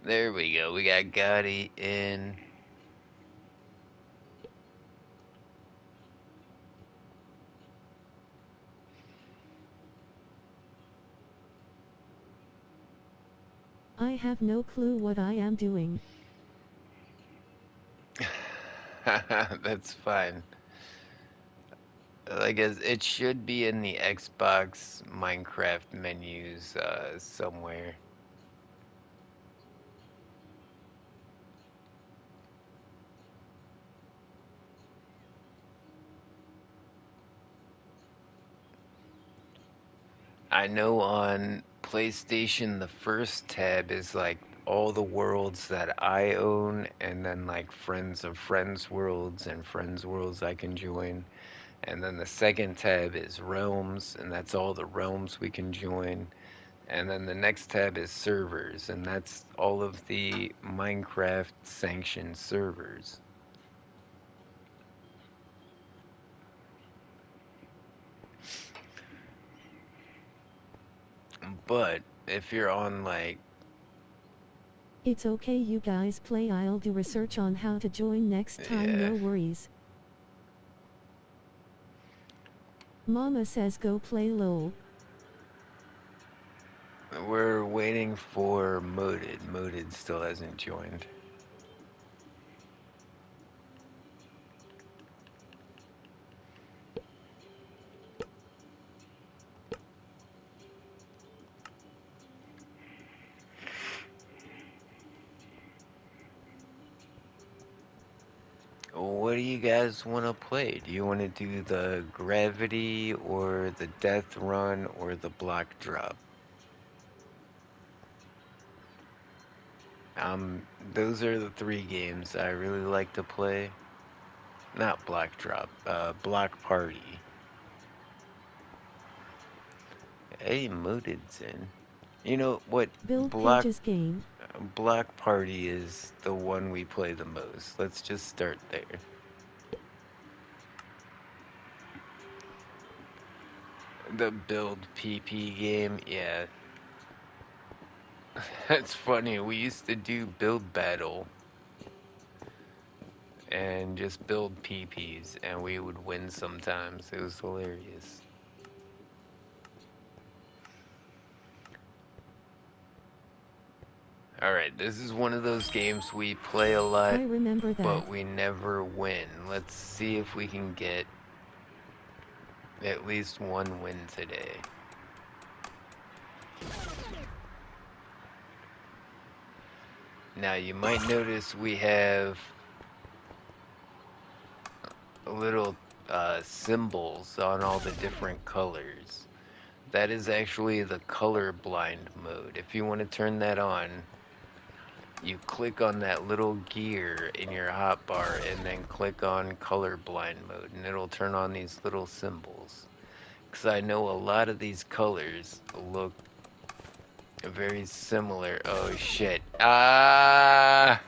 There we go. We got Gotti in. I have no clue what I am doing. That's fine. I guess it should be in the Xbox Minecraft menus somewhere. I know on PlayStation the first tab is like all the worlds that I own, and then like friends of friends worlds and friends worlds I can join. And then the second tab is realms, and that's all the realms we can join. And then the next tab is servers, and that's all of the Minecraft sanctioned servers. But if you're on like, It's okay, you guys play. I'll do research on how to join next time, yeah, no worries. Mama says go play LOL. we're waiting for Moded. Moded still hasn't joined. What do you guys want to play? Do you want to do the gravity or the death run or the block drop? Um, those are the three games I really like to play. Not block drop, block party. Hey, Mooted's in. You know what? Build Block pages game. block party is the one we play the most. Let's just start there. The build PP game, yeah. That's funny. We used to do build battle and just build PPs, and we would win sometimes. It was hilarious. Alright, this is one of those games we play a lot, I remember that. but we never win. Let's see if we can get at least one win today. Now, you might notice we have little symbols on all the different colors. That is actually the color blind mode. If you want to turn that on, you click on that little gear in your hotbar and then click on color blind mode, and it'll turn on these little symbols. Because I know a lot of these colors look very similar. Oh shit. Ah!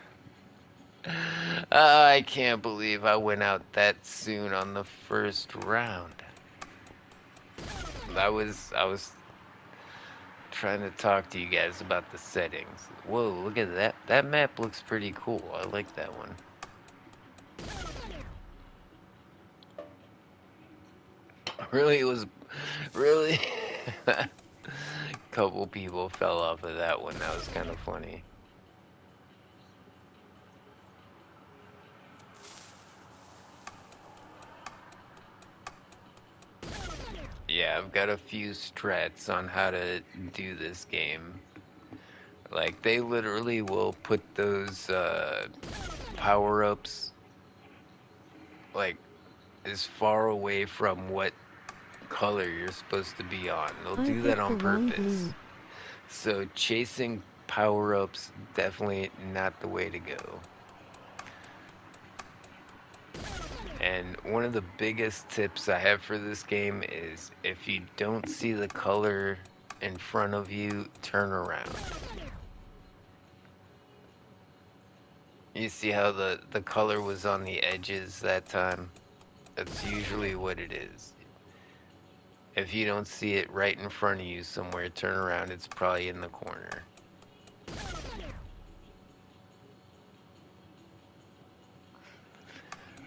I can't believe I went out that soon on the first round. I was trying to talk to you guys about the settings. Whoa, look at that. That map looks pretty cool. I like that one. Really, it was really couple people fell off of that one. That was kind of funny. Yeah, I've got a few strats on how to do this game. Like, they literally will put those power-ups, like, as far away from what color you're supposed to be on. They'll I do that picked the on wrong purpose. blue. So, chasing power-ups, definitely not the way to go. And one of the biggest tips I have for this game is if you don't see the color in front of you, turn around. You see how the color was on the edges that time? That's usually what it is. If you don't see it right in front of you somewhere, turn around, it's probably in the corner.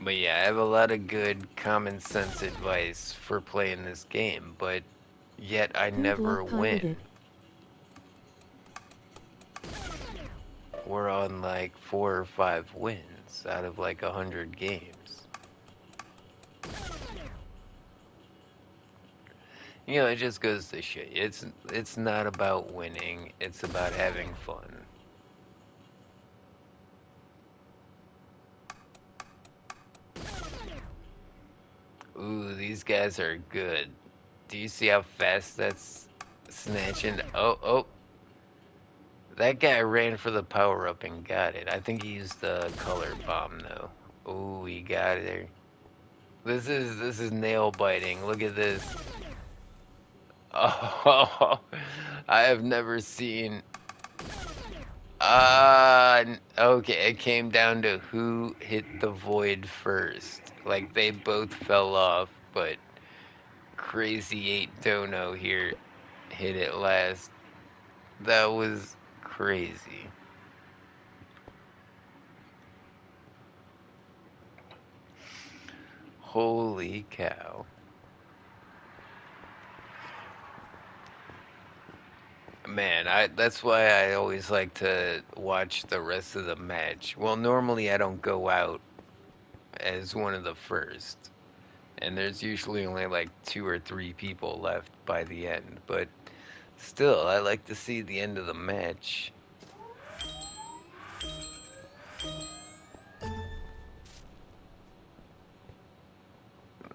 But yeah, I have a lot of good common sense advice for playing this game, but yet I Good never luck, pirate win. it. We're on like 4 or 5 wins out of like 100 games. You know, it just goes to show you, it's not about winning, it's about having fun. Ooh, these guys are good. Do you see how fast that's snatching? Oh, oh, that guy ran for the power up and got it. I think he used the color bomb though. Ooh, he got it. This is nail biting. Look at this. Oh, I have never seen. Okay, it came down to who hit the void first. Like they both fell off, but Crazy 8 Dono here hit it last. That was crazy. Holy cow. Man, that's why I always like to watch the rest of the match. Well, normally I don't go out as one of the first, and there's usually only like 2 or 3 people left by the end, but still, I like to see the end of the match.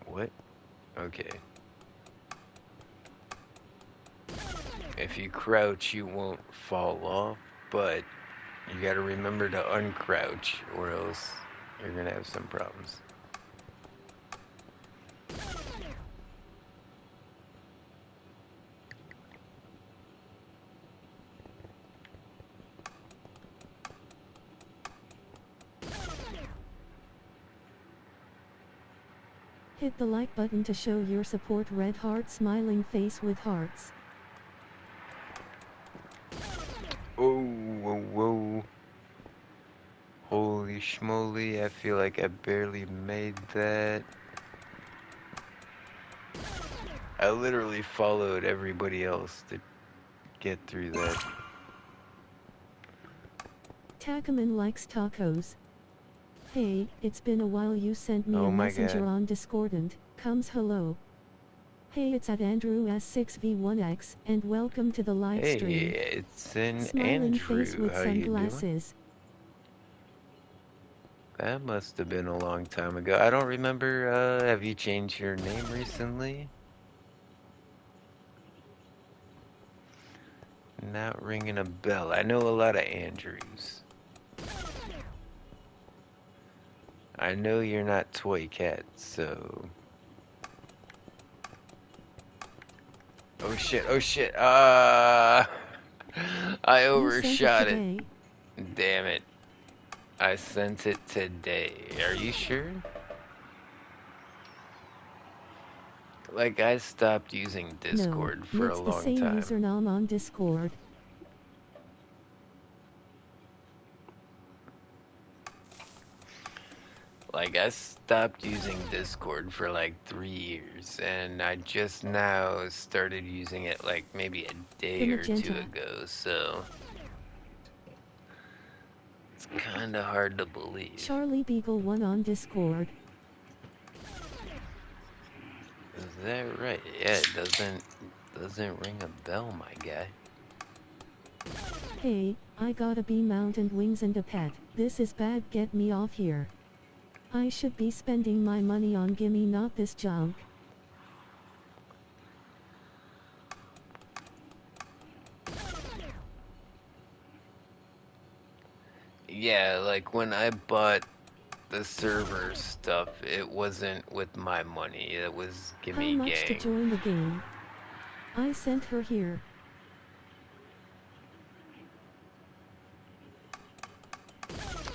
What? Okay. If you crouch, you won't fall off, but you gotta remember to uncrouch, or else you're gonna have some problems. Hit the like button to show your support. Red heart smiling face with hearts. Oh, whoa, whoa. Holy schmoly, I feel like I barely made that. I literally followed everybody else to get through that. Takaman likes tacos. Hey, it's been a while. You sent me Oh a my messenger god. on Discordant. Comes hello. Hey, it's at Andrew S6V1X, and welcome to the live Hey, stream. it's an Smiling face Andrew. with How you doing? sunglasses. That must have been a long time ago. I don't remember, have you changed your name recently? Not ringing a bell. I know a lot of Andrews. I know you're not Toy Cat, so... Oh shit, oh shit, I You sent it overshot it. today. Damn it. I sent it today. Are you sure? Like, I stopped using No, Discord for a it's the long same time. username on Discord. Like, I stopped using Discord for like 3 years, and I just now started using it like maybe a The day or two magenta. ago, so it's kinda hard to believe. Charlie Beagle 1 on Discord. Is that right? Yeah, it doesn't ring a bell, my guy. Hey, I got a bee mount and wings and a pet. This is bad. Get me off here. I should be spending my money on gimme, not this junk. Yeah, like when I bought the server stuff, it wasn't with my money. It was How Gimme much to Gang. join the game? I sent her here.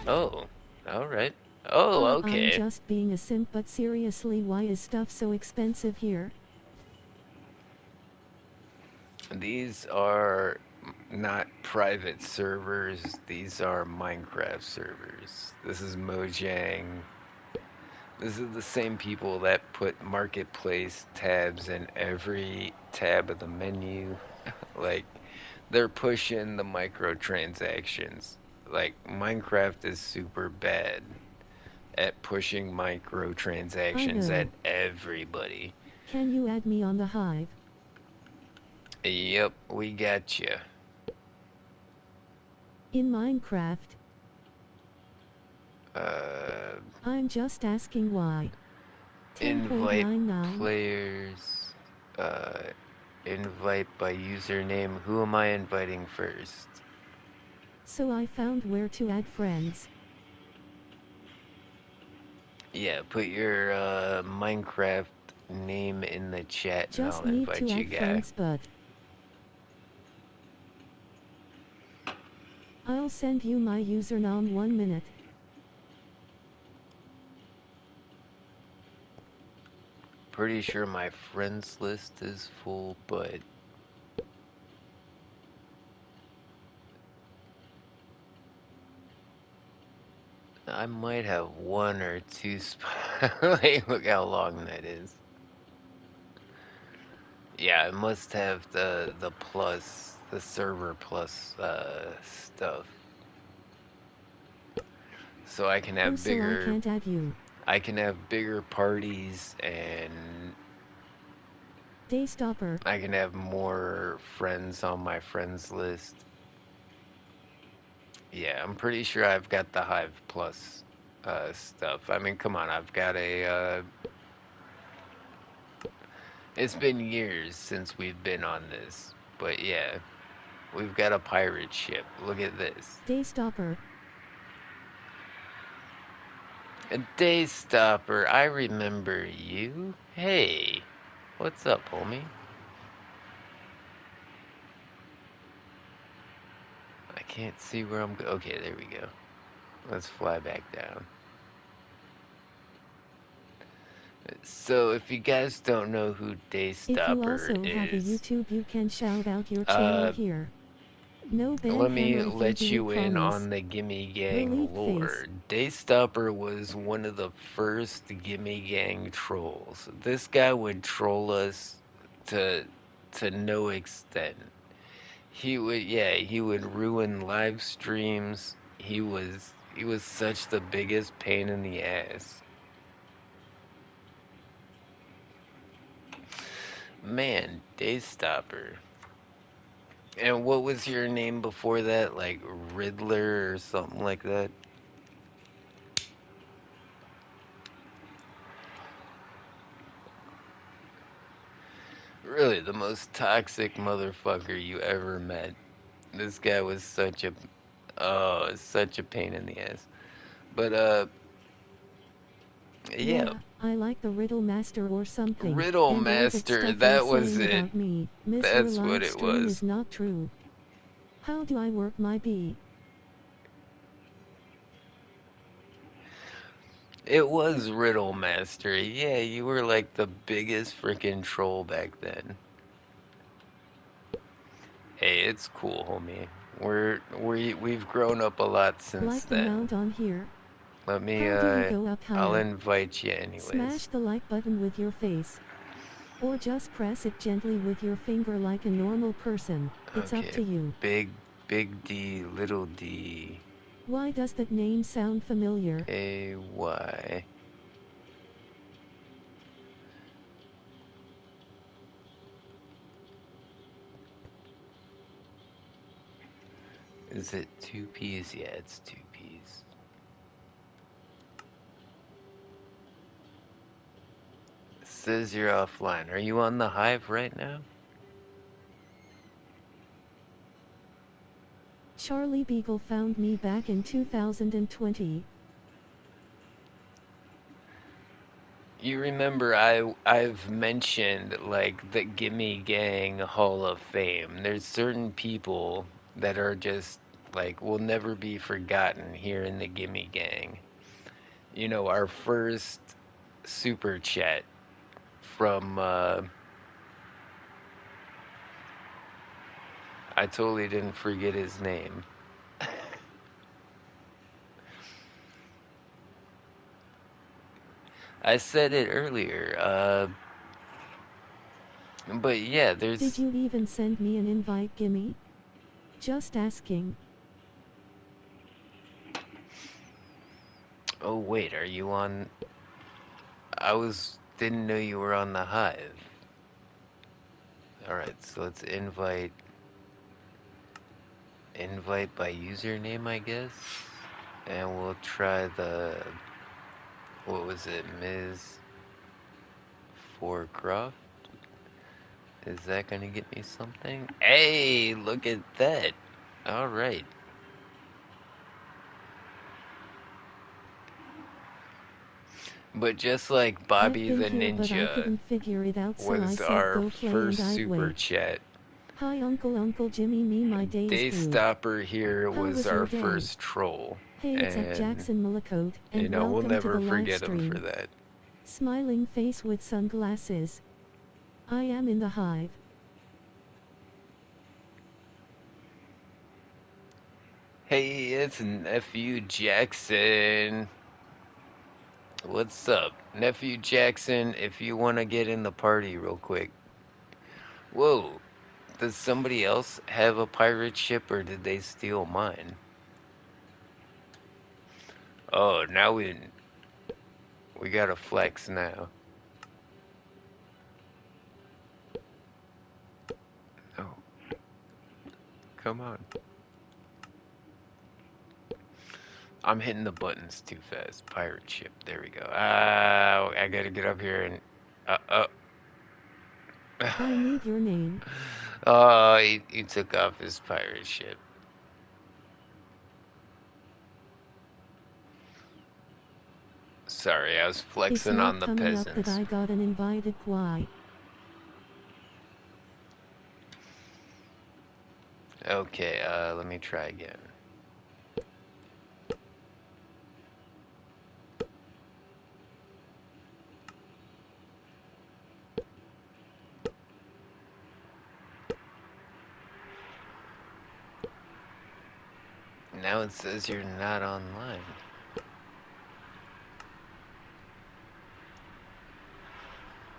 Oh, alright. Oh, I'm okay. just being a simp, but seriously, why is stuff so expensive here? These are not private servers, these are Minecraft servers. This is Mojang. This is the same people that put marketplace tabs in every tab of the menu. Like, they're pushing the microtransactions. Like, Minecraft is super bad at pushing I microtransactions at know. everybody. Can you add me on the Hive? Yep, we got you. In Minecraft? Uh, I'm just asking why. invite 10.99? players. Uh, invite by username. Who am I inviting first? So I found where to add friends. Yeah, put your Minecraft name in the chat and I'll Just need to invite you, add guy. friends, but I'll send you my username 1 minute. Pretty sure my friends list is full, but I might have one or two spots. Like, look how long that is. Yeah, I must have the plus, the server plus stuff. So I can Oh, have so I bigger can't add you. parties and Daystopper. I can have more friends on my friends list. Yeah, I'm pretty sure I've got the Hive Plus stuff. I mean, come on, I've got a it's been years since we've been on this. But yeah, we've got a pirate ship. Look at this. Daystopper. A day stopper. I remember you. Hey, what's up, homie? I can't see where I'm going. Okay, there we go. Let's fly back down. So, if you guys don't know who If you Daystopper also have a is, YouTube, you can shout out your channel uh, here. No ban let me hammer if you let do it, you in promise. on the Gimme Gang Relieved face. lore. Daystopper was one of the first Gimme Gang trolls. This guy would troll us to no extent. He would ruin live streams. He was such the biggest pain in the ass. Man, Daystopper. And what was your name before that? Like Riddler or something like that? Really, the most toxic motherfucker you ever met. This guy was such a pain in the ass. But yeah, Yeah, I like the Riddle Master or something. Riddle And all that Master, stuff you're that was saying it. about me, miss your That's what live it stream was. is not true. How do I work my bee? It was Riddle Master. Yeah, you were like the biggest freaking troll back then. Hey, it's cool, homie. We've grown up a lot since Like the then. mount on here? Let me How do you go up I'll higher? invite you Smash anyways. the like button with your face. Or just press it gently with your finger like a normal person. It's up Okay. to you. Big D, little D, Why does that name sound familiar? AY. Is it 2 P's? Yeah, it's 2 P's. It says you're offline. Are you on the Hive right now? Charlie Beagle found me back in 2020. You remember I've mentioned like the Gimme Gang Hall of Fame. There's certain people that are just like will never be forgotten here in the Gimme Gang. You know, our first super chat from I totally didn't forget his name. I said it earlier. But yeah, Did there's. you even send me an invite, Gimme? Just asking. Oh wait, are you on? Didn't know you were on the Hive. All right, so let's invite by username, I guess, and we'll try the what was it, Ms. Forecroft? Is that gonna get me something? Hey, look at that! All right. But just like I've Bobby been the here but I Ninja couldn't figure it out so I was said our go play and first I'd super wait. chat, Hi Uncle Jimmy, me my day is good. Daystopper here How was was our your day? first troll, Hey, it's at and Jackson Millicote, and we'll welcome to never the live forget him for stream. that. Smiling face with sunglasses. I am in the hive. Hey, it's Nephew Jackson. What's up? Nephew Jackson, if you want to get in the party real quick. Whoa, does somebody else have a pirate ship or did they steal mine? Oh, now we gotta flex now. Oh, come on. I'm hitting the buttons too fast. Pirate ship. There we go. I gotta get up here and. Uh. I need your name. Oh, he took off his pirate ship. Sorry, I was It's flexing not on the coming up that peasants. I got an invited. Why? Okay, let me try again. Now it says you're not online.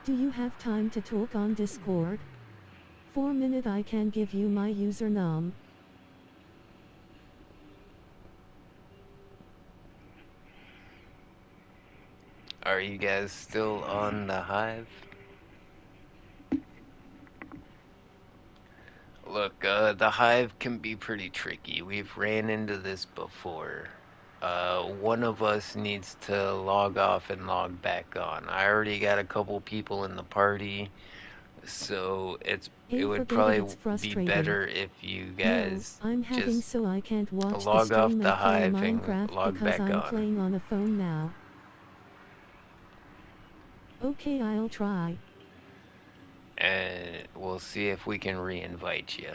Do you have time to talk on Discord? For a minute I can give you my username. Are you guys still on the Hive? Look, the Hive can be pretty tricky. We've ran into this before. One of us needs to log off and log back on. I already got a couple people in the party, so it Hey, would forget it, probably it's be frustrating. better if you No, guys I'm having just so I can't watch the log off stream the and play Hive and Minecraft log because back I'm on. playing on a phone now. Okay, I'll try. And we'll see if we can re-invite you.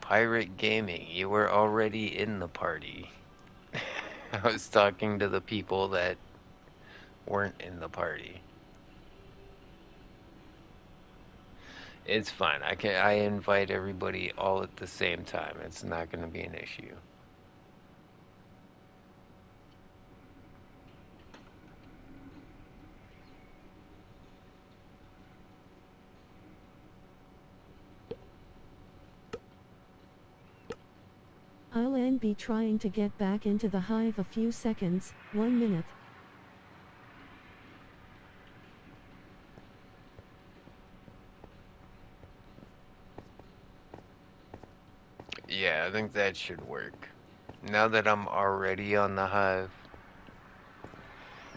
Pirate Gaming, you were already in the party. I was talking to the people that weren't in the party. It's fine. I invite everybody all at the same time. It's not going to be an issue. I'll be trying to get back into the hive a few seconds, 1 minute. Yeah, I think that should work. Now that I'm already on the Hive,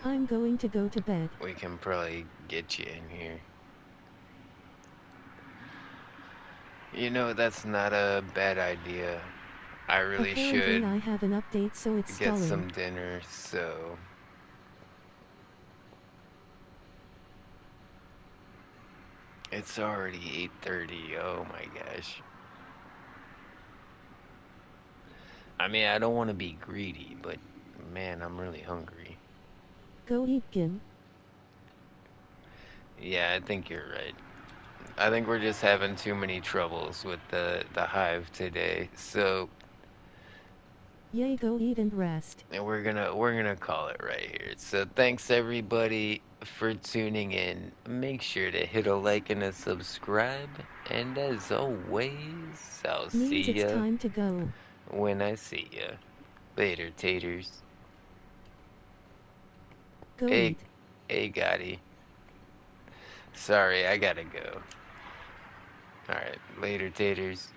I'm going to go to bed. we can probably get you in here. You know, that's not a bad idea. I really Apparently should I have an update so it's get stalling. some dinner, so... It's already 8:30. Oh my gosh. I mean, I don't want to be greedy, but man, I'm really hungry. Go eat, Gin. Yeah, I think you're right. I think we're just having too many troubles with the Hive today. So Yay, go eat and rest. And we're gonna call it right here. So thanks everybody for tuning in. Make sure to hit a like and a subscribe. And as always, I'll Means see it's ya time to go. when I see ya. Later, taters. Go Hey, eat. hey, Gotti. Sorry, I gotta go. Alright, later, taters.